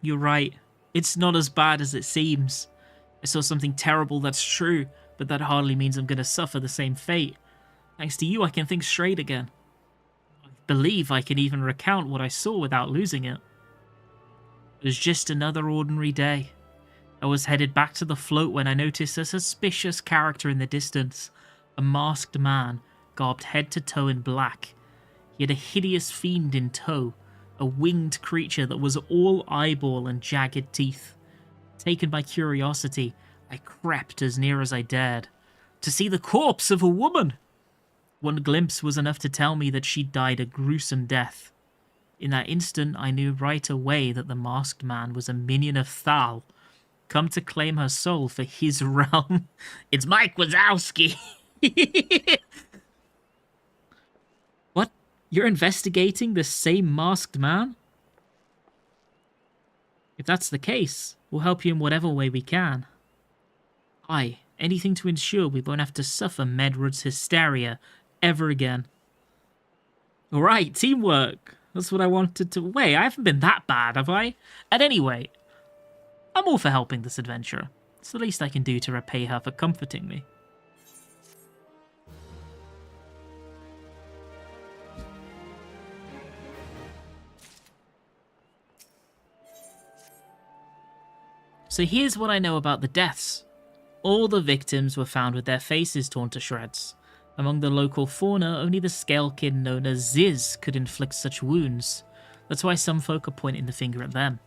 You're right. It's not as bad as it seems. I saw something terrible, that's true, but that hardly means I'm going to suffer the same fate. Thanks to you, I can think straight again. I believe I can even recount what I saw without losing it. It was just another ordinary day. I was headed back to the float when I noticed a suspicious character in the distance. A masked man, garbed head to toe in black. He had a hideous fiend in tow, a winged creature that was all eyeball and jagged teeth. Taken by curiosity, I crept as near as I dared, to see the corpse of a woman. One glimpse was enough to tell me that she'd died a gruesome death. In that instant, I knew right away that the masked man was a minion of Thal, come to claim her soul for his realm. It's Mike Wazowski! What? You're investigating the same masked man? If that's the case, we'll help you in whatever way we can. Aye, anything to ensure we won't have to suffer Medrud's hysteria ever again. Alright, teamwork. That's what I wanted to... Wait, I haven't been that bad, have I? And anyway, I'm all for helping this adventurer. It's the least I can do to repay her for comforting me. So here's what I know about the deaths. All the victims were found with their faces torn to shreds. Among the local fauna, only the scalekin known as Ziz could inflict such wounds. That's why some folk are pointing the finger at them.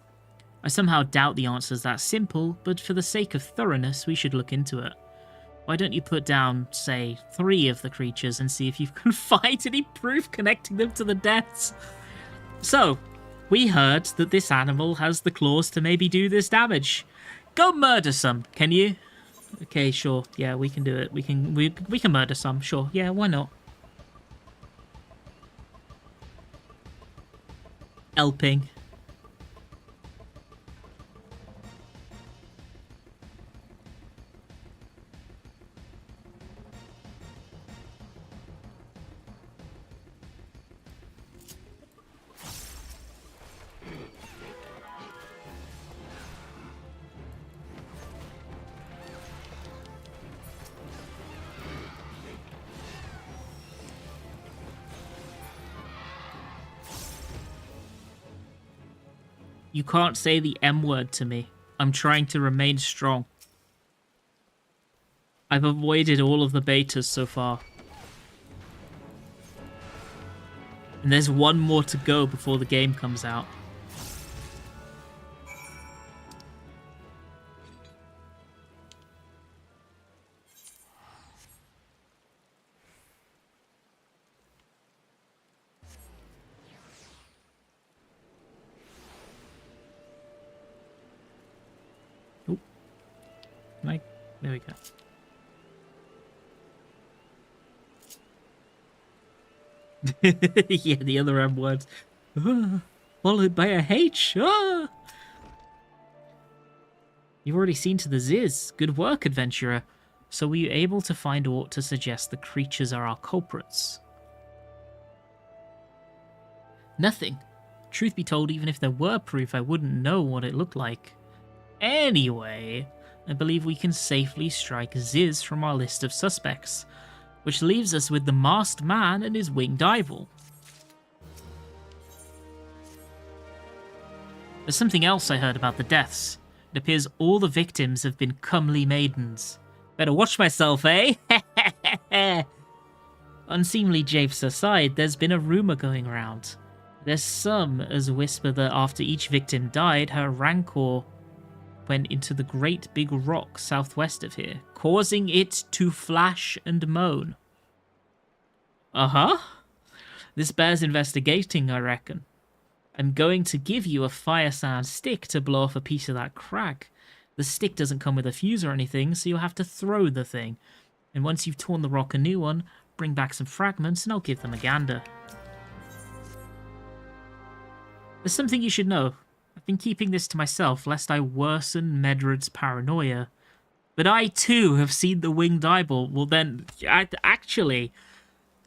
I somehow doubt the answer's that simple, but for the sake of thoroughness, we should look into it. Why don't you put down, say, 3 of the creatures and see if you can find any proof connecting them to the deaths? So, we heard that this animal has the claws to maybe do this damage. Go murder some, can you? Okay, sure. Yeah, we can do it. We can murder some, sure. Yeah, why not? Helping. You can't say the M word to me. I'm trying to remain strong. I've avoided all of the betas so far. And there's one more to go before the game comes out. There we go. Yeah, the other M words. Followed by a H. You've already seen to the Ziz. Good work, adventurer. So were you able to find aught to suggest the creatures are our culprits? Nothing. Truth be told, even if there were proof, I wouldn't know what it looked like. Anyway, I believe we can safely strike Ziz from our list of suspects, which leaves us with the masked man and his winged eyeball. There's something else I heard about the deaths. It appears all the victims have been comely maidens. Better watch myself, eh? Unseemly japes aside, there's been a rumour going around. There's some as whisper that after each victim died, her rancor went into the great big rock southwest of here, causing it to flash and moan. Uh-huh. This bears investigating, I reckon. I'm going to give you a fire sand stick to blow off a piece of that crag. The stick doesn't come with a fuse or anything, so you'll have to throw the thing. And once you've torn the rock a new one, bring back some fragments and I'll give them a gander. There's something you should know. I've been keeping this to myself lest I worsen Medred's paranoia. But I too have seen the winged eyeball. Well then, actually,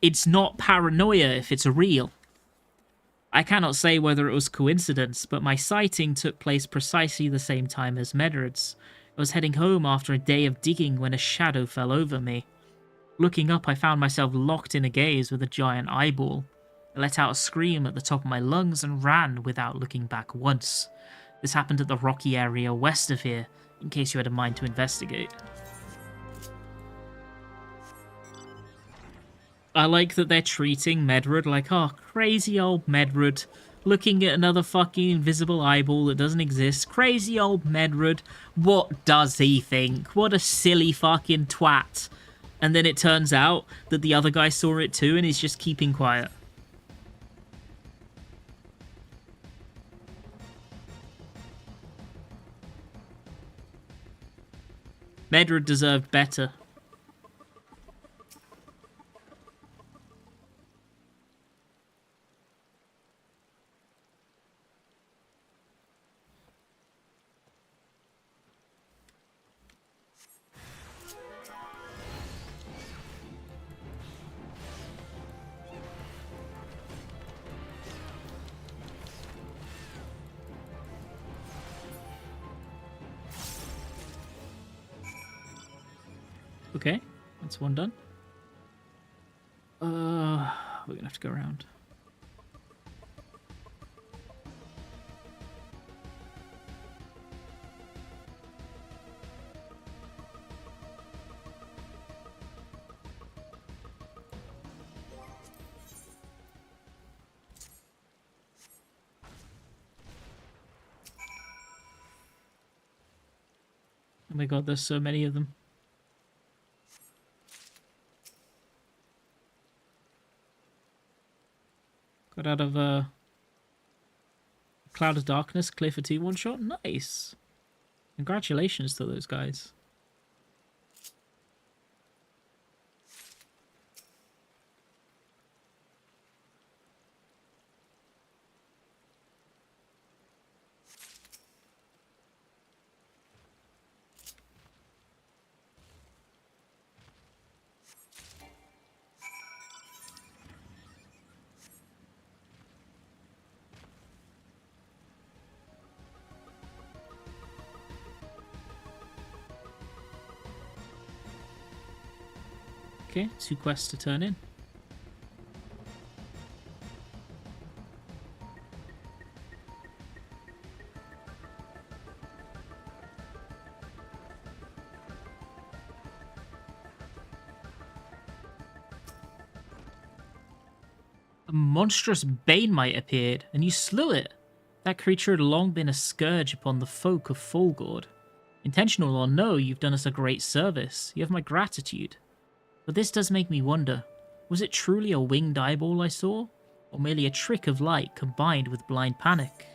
it's not paranoia if it's real. I cannot say whether it was coincidence, but my sighting took place precisely the same time as Medred's. I was heading home after a day of digging when a shadow fell over me. Looking up, I found myself locked in a gaze with a giant eyeball. I let out a scream at the top of my lungs and ran without looking back once. This happened at the rocky area west of here, in case you had a mind to investigate. I like that they're treating Medred like, oh, crazy old Medred, looking at another fucking invisible eyeball that doesn't exist. Crazy old Medred, what does he think? What a silly fucking twat. And then it turns out that the other guy saw it too and he's just keeping quiet. Medred deserved better. Okay, that's one done. We're gonna have to go around. Oh my god, there's so many of them. Got out of Cloud of Darkness, clear for 2 one-shot. Nice. Congratulations to those guys. Okay, 2 quests to turn in. A monstrous bane mite appeared, and you slew it. That creature had long been a scourge upon the folk of Folgord. Intentional or no, you've done us a great service. You have my gratitude. But this does make me wonder, was it truly a winged eyeball I saw? Or merely a trick of light combined with blind panic?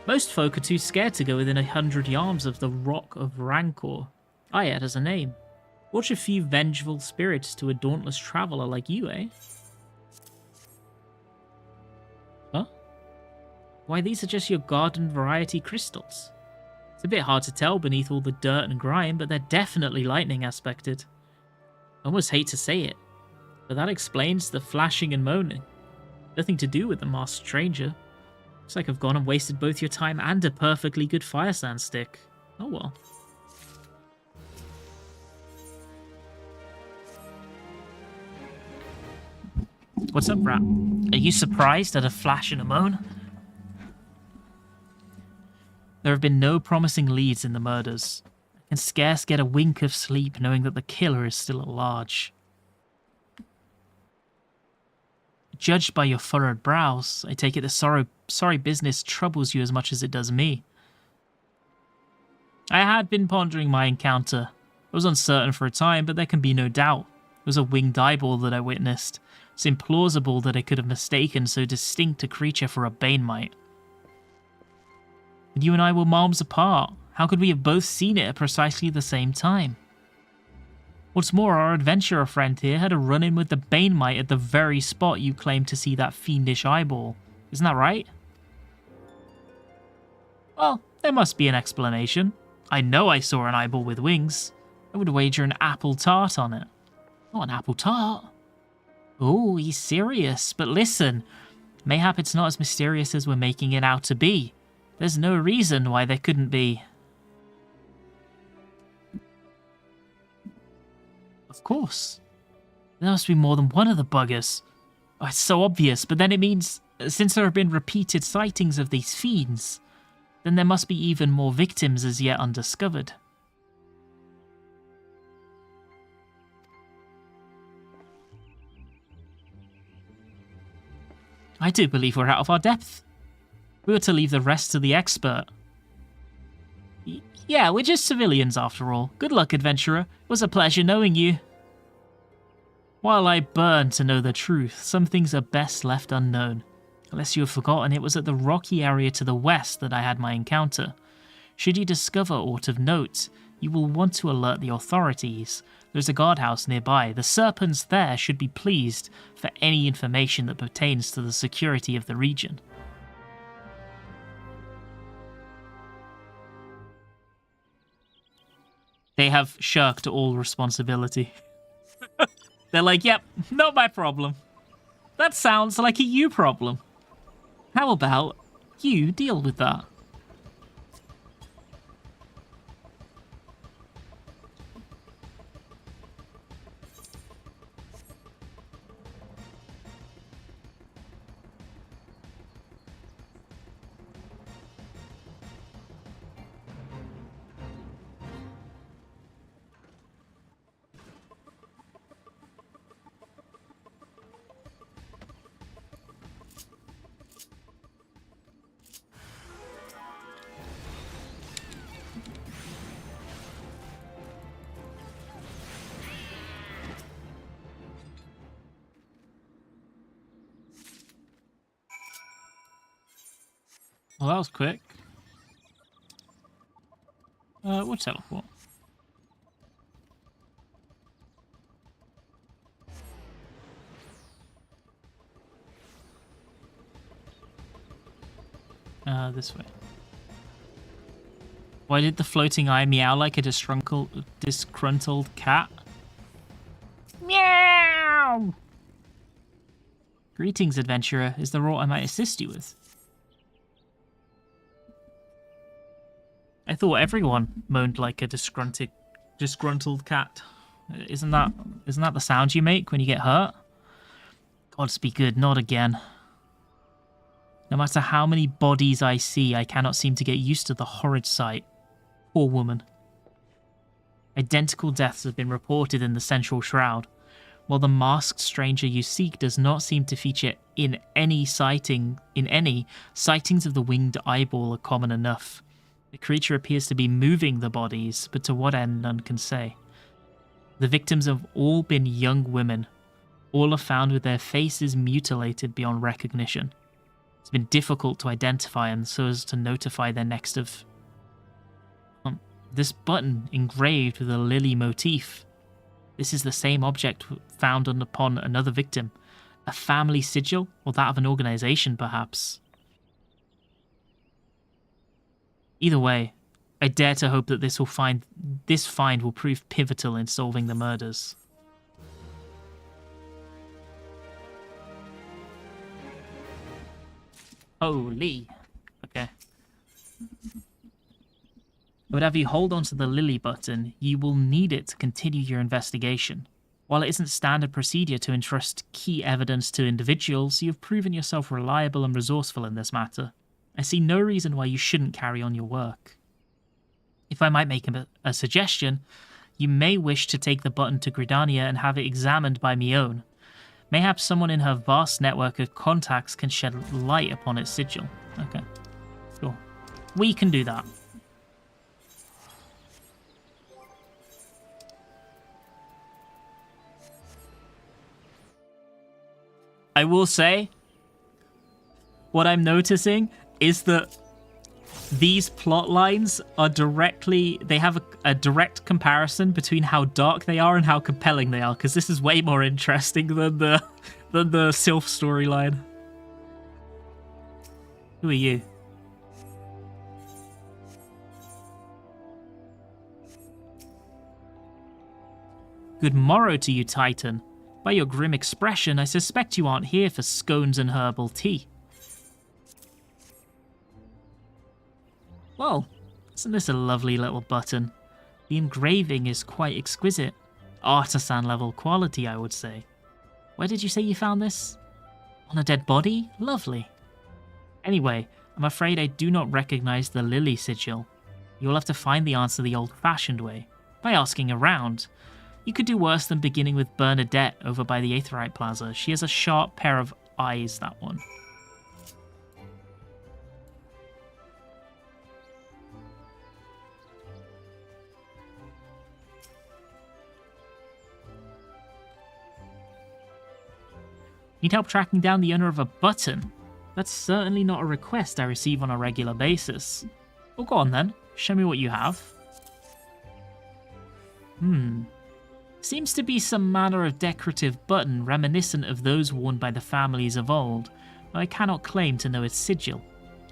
Most folk are too scared to go within 100 yards of the Rock of Rancor. Ayat has a name. Watch a few vengeful spirits to a dauntless traveller like you, eh? Huh? Why, these are just your garden variety crystals. It's a bit hard to tell beneath all the dirt and grime, but they're definitely lightning aspected. I almost hate to say it, but that explains the flashing and moaning. Nothing to do with the masked stranger. Looks like I've gone and wasted both your time and a perfectly good fire sand stick. Oh well. What's up, Rat? Are you surprised at a flash and a moan? There have been no promising leads in the murders. I can scarce get a wink of sleep knowing that the killer is still at large. Judged by your furrowed brows, I take it the sorry business troubles you as much as it does me. I had been pondering my encounter. I was uncertain for a time, but there can be no doubt. It was a winged eyeball that I witnessed. It's implausible that I could have mistaken so distinct a creature for a Banemite. But you and I were miles apart. How could we have both seen it at precisely the same time? What's more, our adventurer friend here had a run-in with the Banemite at the very spot you claimed to see that fiendish eyeball. Isn't that right? Well, there must be an explanation. I know I saw an eyeball with wings. I would wager an apple tart on it. Not an apple tart? Oh, he's serious. But listen, mayhap it's not as mysterious as we're making it out to be. There's no reason why there couldn't be. Of course. There must be more than one of the buggers. Oh, it's so obvious, but then it means, since there have been repeated sightings of these fiends, then there must be even more victims as yet undiscovered. I do believe we're out of our depth. We were to leave the rest to the expert. Yeah, we're just civilians after all. Good luck, adventurer. It was a pleasure knowing you. While I burn to know the truth, some things are best left unknown. Unless you have forgotten, it was at the rocky area to the west that I had my encounter. Should you discover aught of note, you will want to alert the authorities. There's a guardhouse nearby. The serpents there should be pleased for any information that pertains to the security of the region. They have shirked all responsibility. They're like, yep, not my problem. That sounds like a you problem. How about you deal with that? Well, that was quick. We'll teleport. This way. Why did the floating eye meow like a disgruntled cat? Meow! Greetings, adventurer. Is there aught I might assist you with? I thought everyone moaned like a disgruntled cat. Isn't that the sound you make when you get hurt? Gods be good, not again. No matter how many bodies I see, I cannot seem to get used to the horrid sight. Poor woman. Identical deaths have been reported in the central shroud, while the masked stranger you seek does not seem to feature in any sightings of the winged eyeball are common enough. The creature appears to be moving the bodies, but to what end none can say. The victims have all been young women. All are found with their faces mutilated beyond recognition. It's been difficult to identify them so as to notify their next of... this button engraved with a lily motif. This is the same object found upon another victim. A family sigil, or that of an organization, perhaps. Either way, I dare to hope that this find will prove pivotal in solving the murders. Holy. Okay. I would have you hold onto the lily button. You will need it to continue your investigation. While it isn't standard procedure to entrust key evidence to individuals, you have proven yourself reliable and resourceful in this matter. I see no reason why you shouldn't carry on your work. If I might make a suggestion, you may wish to take the button to Gridania and have it examined by Mion. Mayhaps someone in her vast network of contacts can shed light upon its sigil. Okay, sure. We can do that. I will say, what I'm noticing is that these plot lines are they have a direct comparison between how dark they are and how compelling they are, because this is way more interesting than the sylph storyline. Who are you? Good morrow to you, Titan. By your grim expression, I suspect you aren't here for scones and herbal tea. Well, isn't this a lovely little button? The engraving is quite exquisite. Artisan level quality, I would say. Where did you say you found this? On a dead body? Lovely. Anyway, I'm afraid I do not recognize the lily sigil. You'll have to find the answer the old-fashioned way, by asking around. You could do worse than beginning with Bernadette over by the Aetherite Plaza. She has a sharp pair of eyes, that one. Need help tracking down the owner of a button? That's certainly not a request I receive on a regular basis. Well, go on then. Show me what you have. Seems to be some manner of decorative button reminiscent of those worn by the families of old, though I cannot claim to know its sigil.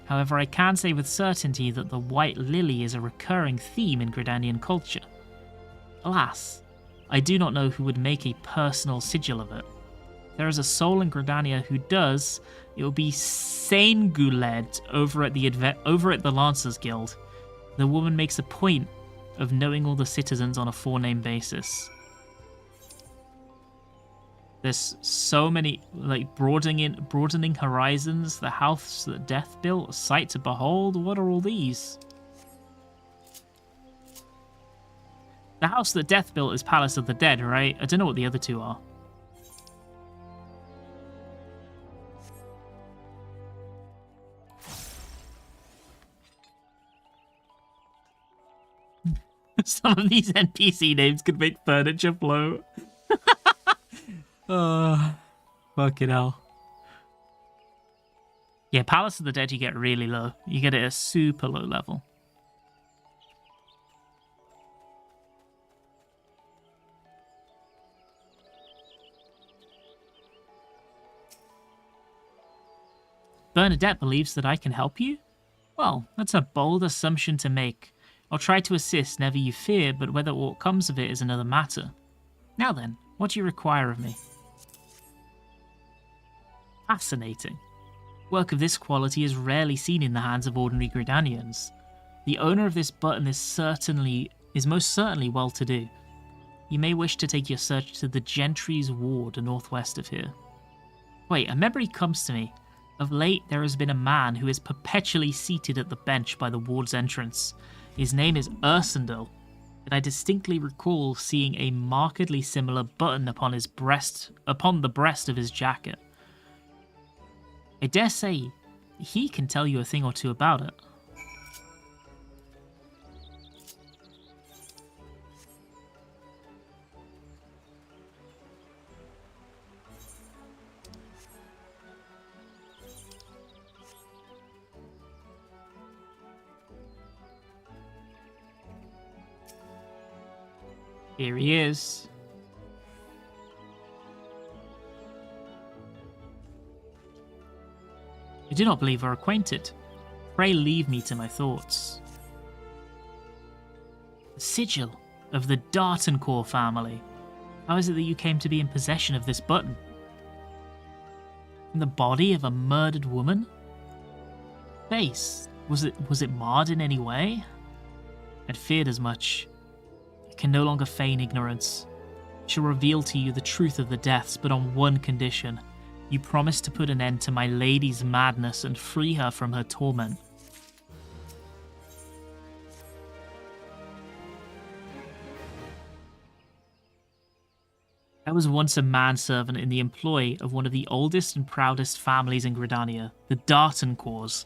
However, I can say with certainty that the white lily is a recurring theme in Gridanian culture. Alas, I do not know who would make a personal sigil of it. If there is a soul in Gridania who does, it will be Sainguled over at the Lancers Guild. The woman makes a point of knowing all the citizens on a forename basis. There's so many, like, broadening horizons, the house that death built, a sight to behold. What are all these? The house that death built is Palace of the Dead, right? I don't know what the other two are. Some of these NPC names could make furniture float. Fucking hell. Yeah, Palace of the Dead you get really low. You get it at a super low level. Bernadette believes that I can help you? Well, that's a bold assumption to make. I'll try to assist, never you fear, but whether what comes of it is another matter. Now then, what do you require of me? Fascinating. Work of this quality is rarely seen in the hands of ordinary Gridanians. The owner of this button is most certainly well-to-do. You may wish to take your search to the Gentry's Ward northwest of here. Wait, a memory comes to me. Of late, there has been a man who is perpetually seated at the bench by the ward's entrance. His name is Ursendil, and I distinctly recall seeing a markedly similar button upon the breast of his jacket. I dare say he can tell you a thing or two about it. Here he is. I do not believe we're acquainted. Pray leave me to my thoughts. The sigil of the Dartoncore family. How is it that you came to be in possession of this button? From the body of a murdered woman? Face, was it marred in any way? I'd feared as much. I can no longer feign ignorance. I shall reveal to you the truth of the deaths, but on one condition. You promise to put an end to my lady's madness and free her from her torment. I was once a manservant in the employ of one of the oldest and proudest families in Gridania, the Dartoncours.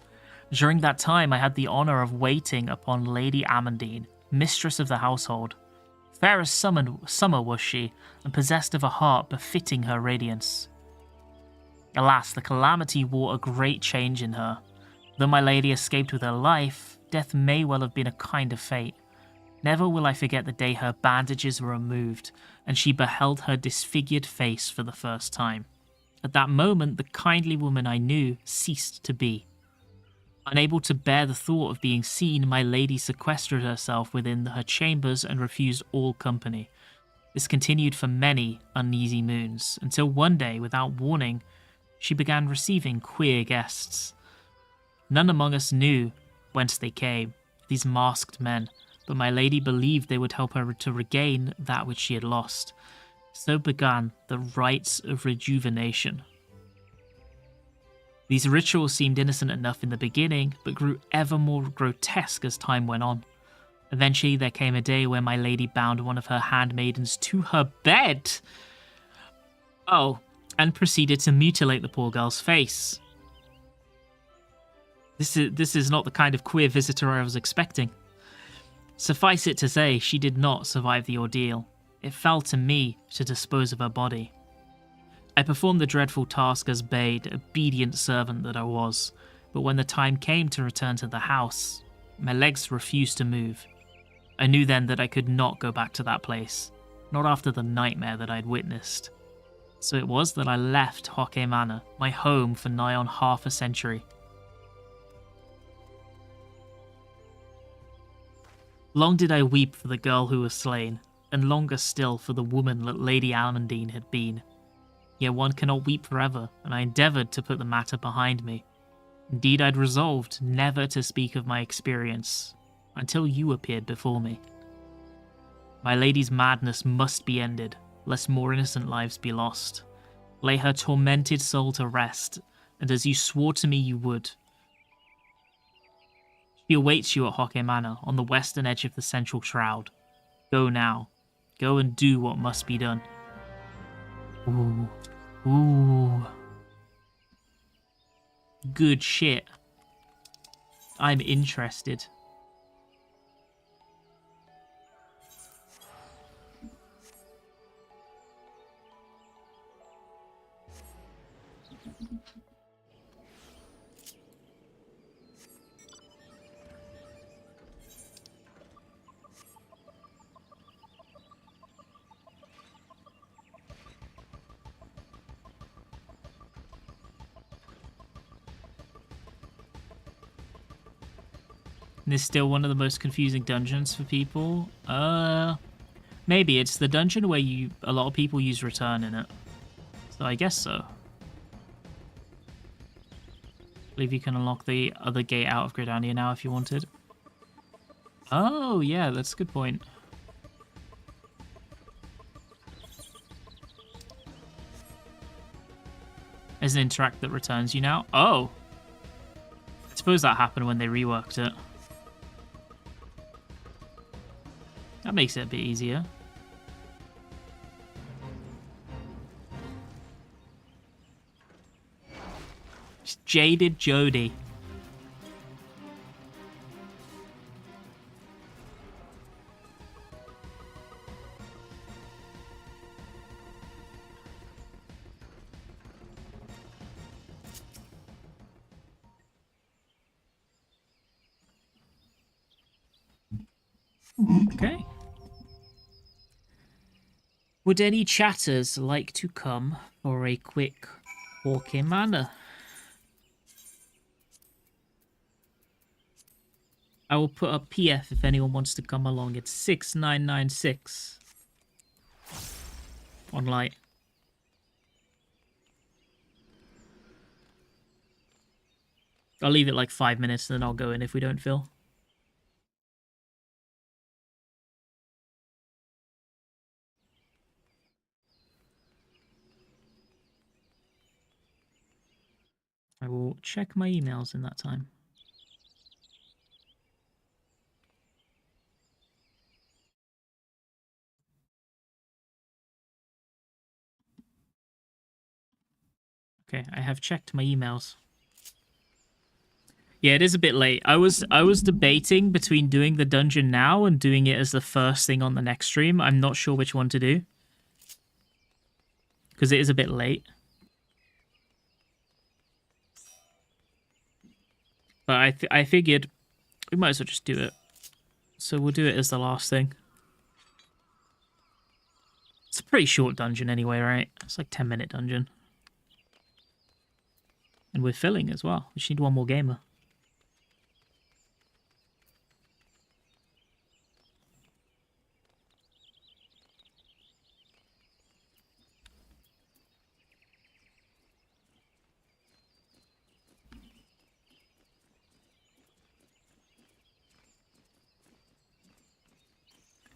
During that time, I had the honour of waiting upon Lady Amandine, mistress of the household. Fair as summer was she, and possessed of a heart befitting her radiance. Alas, the calamity wrought a great change in her. Though my lady escaped with her life, death may well have been a kind of fate. Never will I forget the day her bandages were removed, and she beheld her disfigured face for the first time. At that moment, the kindly woman I knew ceased to be. Unable to bear the thought of being seen, my lady sequestered herself within her chambers and refused all company. This continued for many uneasy moons, until one day, without warning, she began receiving queer guests. None among us knew whence they came, these masked men, but my lady believed they would help her to regain that which she had lost. So began the rites of rejuvenation. These rituals seemed innocent enough in the beginning, but grew ever more grotesque as time went on. Eventually, there came a day where my lady bound one of her handmaidens to her bed. Oh, and proceeded to mutilate the poor girl's face. This is not the kind of queer visitor I was expecting. Suffice it to say, she did not survive the ordeal. It fell to me to dispose of her body. I performed the dreadful task as bade, obedient servant that I was, but when the time came to return to the house, my legs refused to move. I knew then that I could not go back to that place, not after the nightmare that I'd witnessed. So it was that I left Hoke Manor, my home for nigh on half a century. Long did I weep for the girl who was slain, and longer still for the woman that Lady Amandine had been. Yet one cannot weep forever, and I endeavoured to put the matter behind me. Indeed, I'd resolved never to speak of my experience, until you appeared before me. My lady's madness must be ended, lest more innocent lives be lost. Lay her tormented soul to rest, and as you swore to me you would. She awaits you at Hoke Manor, on the western edge of the central shroud. Go now. Go and do what must be done. Ooh. Ooh. Good shit. I'm interested. And it's still one of the most confusing dungeons for people. Maybe it's the dungeon where a lot of people use return in it. So I guess so. I believe you can unlock the other gate out of Gridania now if you wanted. Oh yeah, that's a good point. There's an interact that returns you now. Oh! I suppose that happened when they reworked it. That makes it a bit easier. It's Jaded Jody. Okay. Would any chatters like to come for a quick walk in manner? I will put up PF if anyone wants to come along. It's 6996 on light. I'll leave it like 5 minutes and then I'll go in if we don't fill. I will check my emails in that time. Okay, I have checked my emails. Yeah, it is a bit late. I was debating between doing the dungeon now and doing it as the first thing on the next stream. I'm not sure which one to do. Because it is a bit late. But I figured we might as well just do it. So we'll do it as the last thing. It's a pretty short dungeon anyway, right? It's like 10-minute dungeon. And we're filling as well. We just need one more gamer.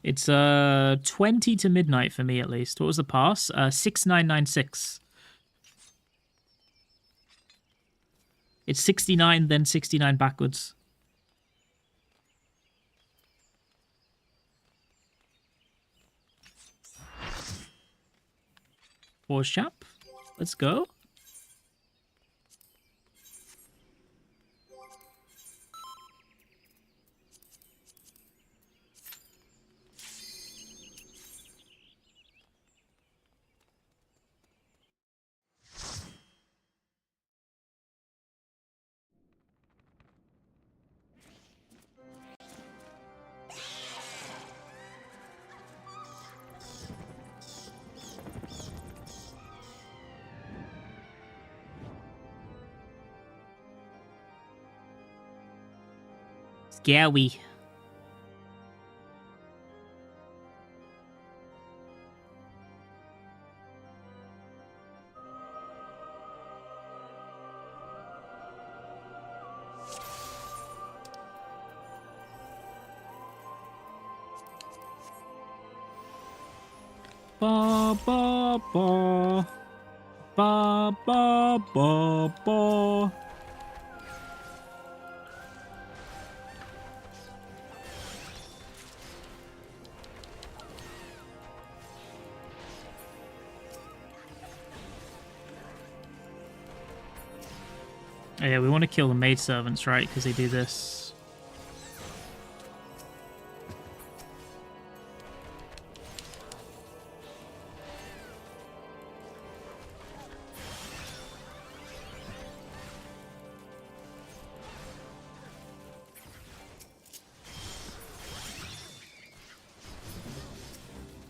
It's 20 to midnight for me at least. What was the pass? 6996. It's 69 then 69 backwards. Pause chap. Let's go. Scary. Ba ba ba ba ba ba ba. Oh, yeah, we want to kill the maidservants, right? Because they do this.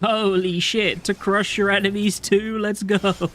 Holy shit, to crush your enemies too, let's go.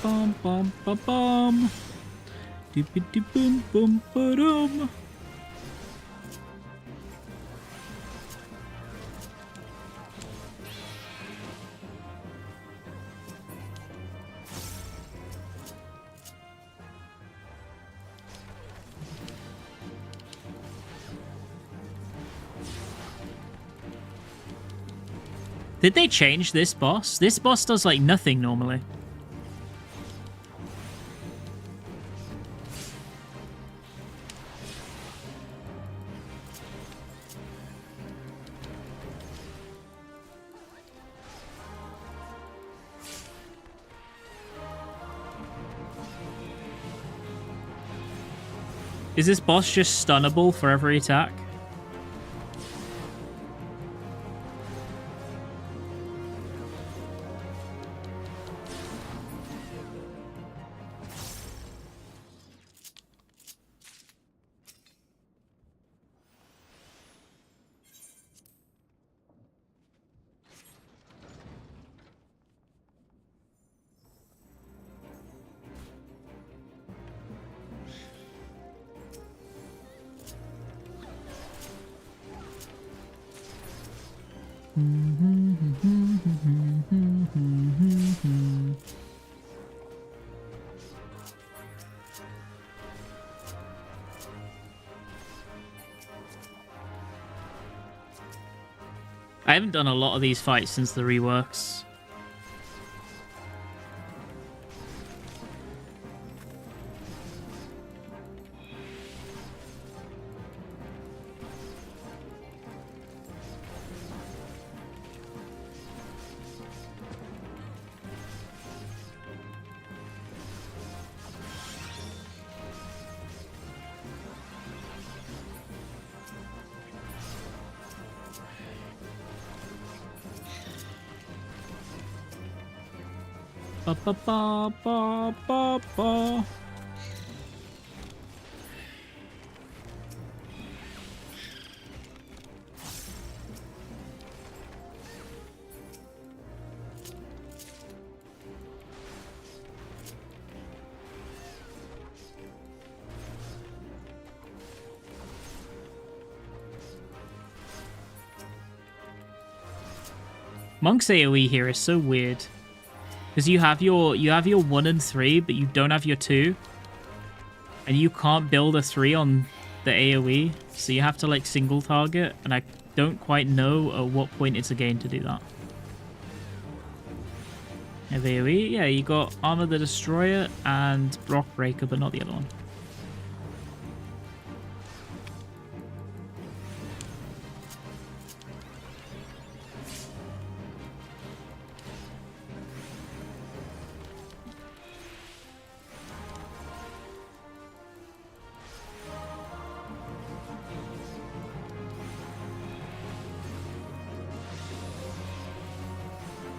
Bum bum bum bum. Doopity boom boom ba-dum. Did they change this boss? This boss does like nothing normally. Is this boss just stunnable for every attack? I haven't done a lot of these fights since the reworks. Ba ba ba ba ba ba. Monk's AoE here is so weird. Because you have your 1 and 3, but you don't have your 2. And you can't build a 3 on the AoE. So you have to like single target. And I don't quite know at what point it's a gain to do that. Have AoE? Yeah, you got Armor the Destroyer and Rock Breaker, but not the other one.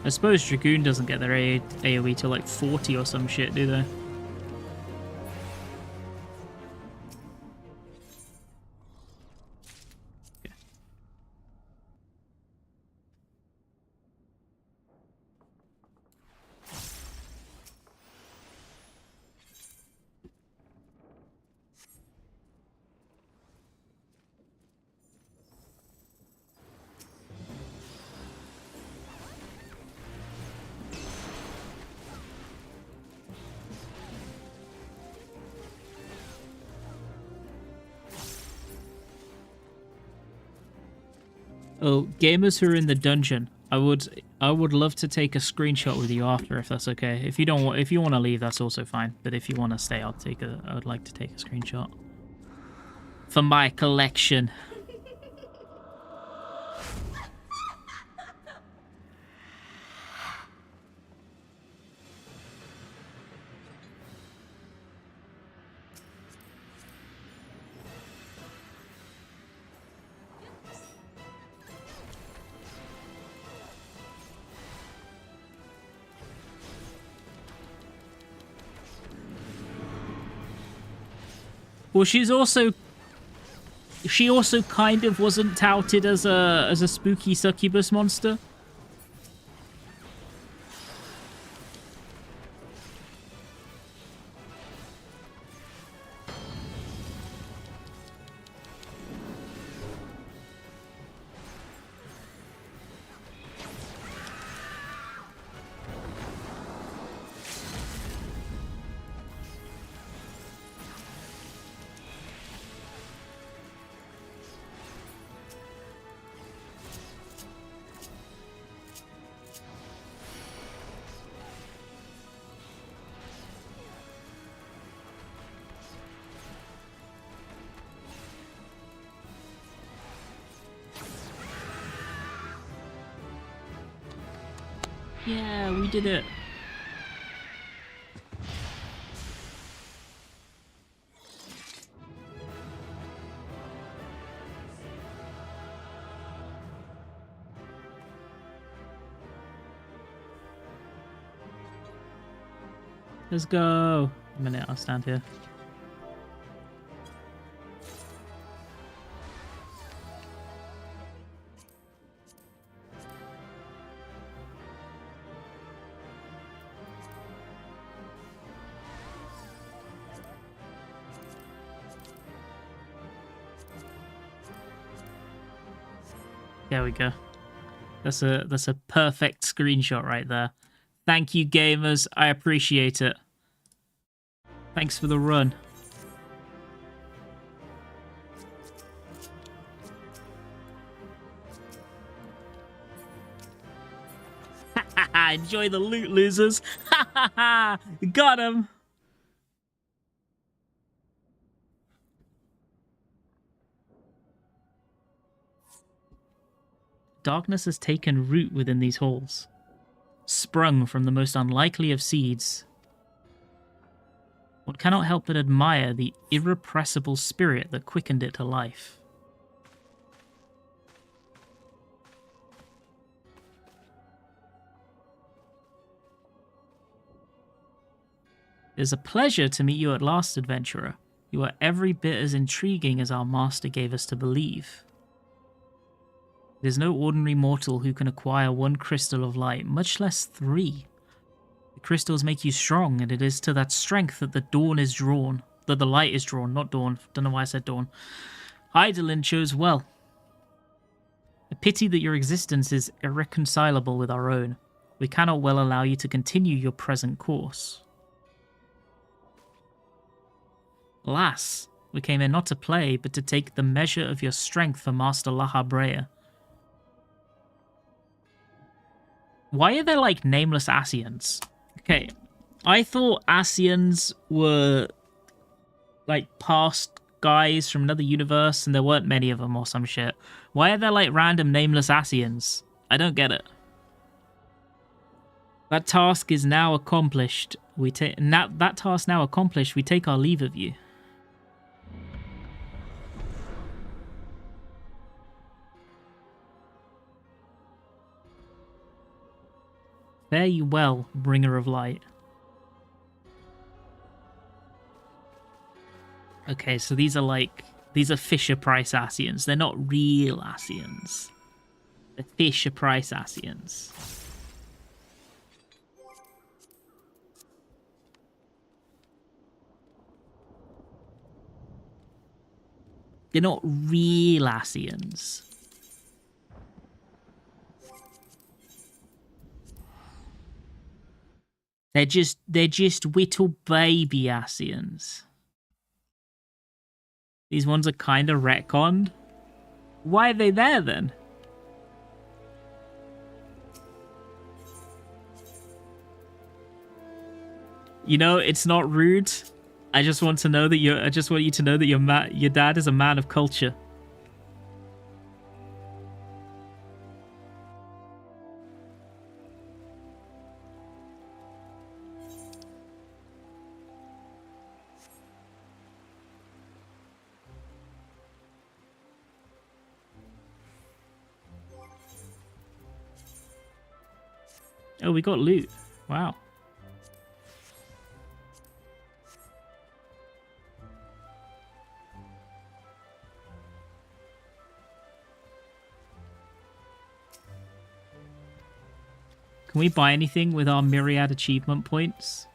I suppose Dragoon doesn't get their AoE till like 40 or some shit, do they? Okay. Oh, gamers who are in the dungeon, I would love to take a screenshot with you after, if that's okay. If you want to leave, that's also fine. But if you want to stay, I would like to take a screenshot for my collection. Well, she also kind of wasn't touted as a spooky succubus monster. Yeah, we did it. Let's go. A minute, I'll stand here. There we go. That's a perfect screenshot right there. Thank you, gamers. I appreciate it. Thanks for the run. Enjoy the loot, losers. Got him. Darkness has taken root within these halls, sprung from the most unlikely of seeds. One cannot help but admire the irrepressible spirit that quickened it to life. It is a pleasure to meet you at last, adventurer. You are every bit as intriguing as our master gave us to believe. It is no ordinary mortal who can acquire one crystal of light, much less 3. The crystals make you strong, and it is to that strength that the dawn is drawn. That the light is drawn, not dawn. Don't know why I said dawn. Hydaelyn chose well. A pity that your existence is irreconcilable with our own. We cannot well allow you to continue your present course. Alas, we came here not to play, but to take the measure of your strength for Master Lahabrea. Why are there, like, nameless ascians? Okay, I thought ascians were, like, past guys from another universe, and there weren't many of them or some shit. Why are there, like, random nameless ascians? I don't get it. That task is now accomplished. That task now accomplished, we take our leave of you. Fare you well, bringer of light. Okay, so these are Fisher-Price ascians. They're not real ascians. They're Fisher-Price ascians. They're not real ascians. They're just little baby ascians. These ones are kind of retconned. Why are they there then? You know, it's not rude. I just want to know that I just want you to know that your dad is a man of culture. Oh, we got loot. Wow. Can we buy anything with our myriad achievement points?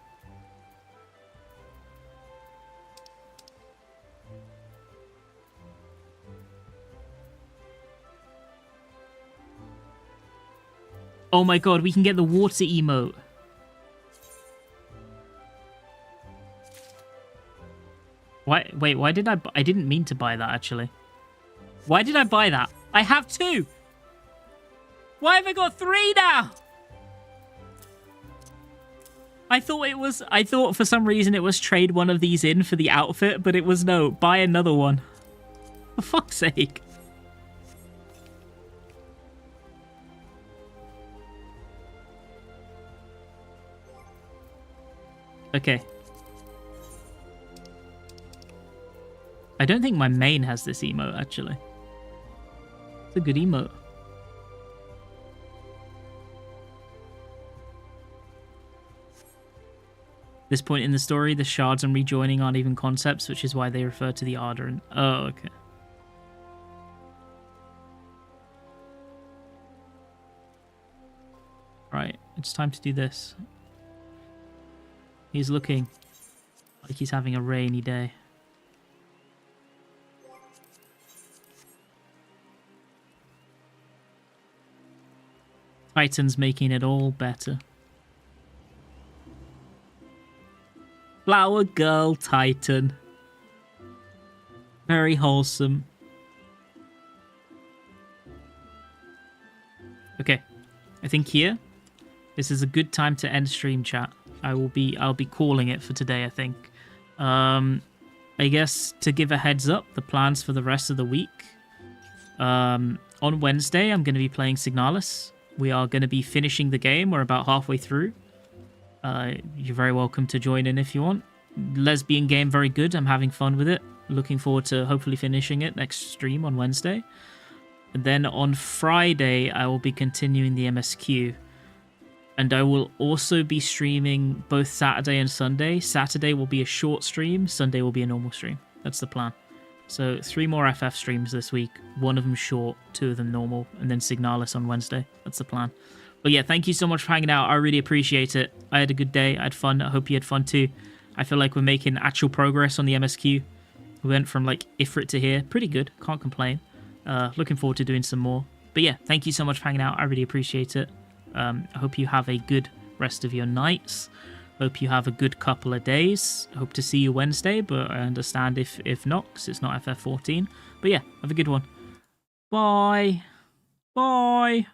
Oh my god, we can get the water emote. Why? Wait, why did I didn't mean to buy that, actually. Why did I buy that? I have 2! Why have I got 3 now? I thought for some reason it was trade one of these in for the outfit, but it was no, buy another one. For fuck's sake. Okay. I don't think my main has this emote, actually. It's a good emote. This point in the story, the shards and rejoining aren't even concepts, which is why they refer to the Ardor and... Oh, okay. Right, it's time to do this. He's looking like he's having a rainy day. Titan's making it all better. Flower girl Titan. Very wholesome. Okay. I think here, this is a good time to end stream chat. I'll be calling it for today, I think. I guess to give a heads up, the plans for the rest of the week. On Wednesday, I'm going to be playing Signalis. We are going to be finishing the game. We're about halfway through. You're very welcome to join in if you want. Lesbian game, very good. I'm having fun with it. Looking forward to hopefully finishing it next stream on Wednesday. And then on Friday, I will be continuing the MSQ. And I will also be streaming both Saturday and Sunday. Saturday will be a short stream. Sunday will be a normal stream. That's the plan. So 3 more FF streams this week. 1 of them short, 2 of them normal. And then Signalis on Wednesday. That's the plan. But yeah, thank you so much for hanging out. I really appreciate it. I had a good day. I had fun. I hope you had fun too. I feel like we're making actual progress on the MSQ. We went from like Ifrit to here. Pretty good. Can't complain. Looking forward to doing some more. But yeah, thank you so much for hanging out. I really appreciate it. I hope you have a good rest of your nights. Hope you have a good couple of days. Hope to see you Wednesday, but I understand if not, because it's not FF14. But yeah, have a good one. Bye. Bye.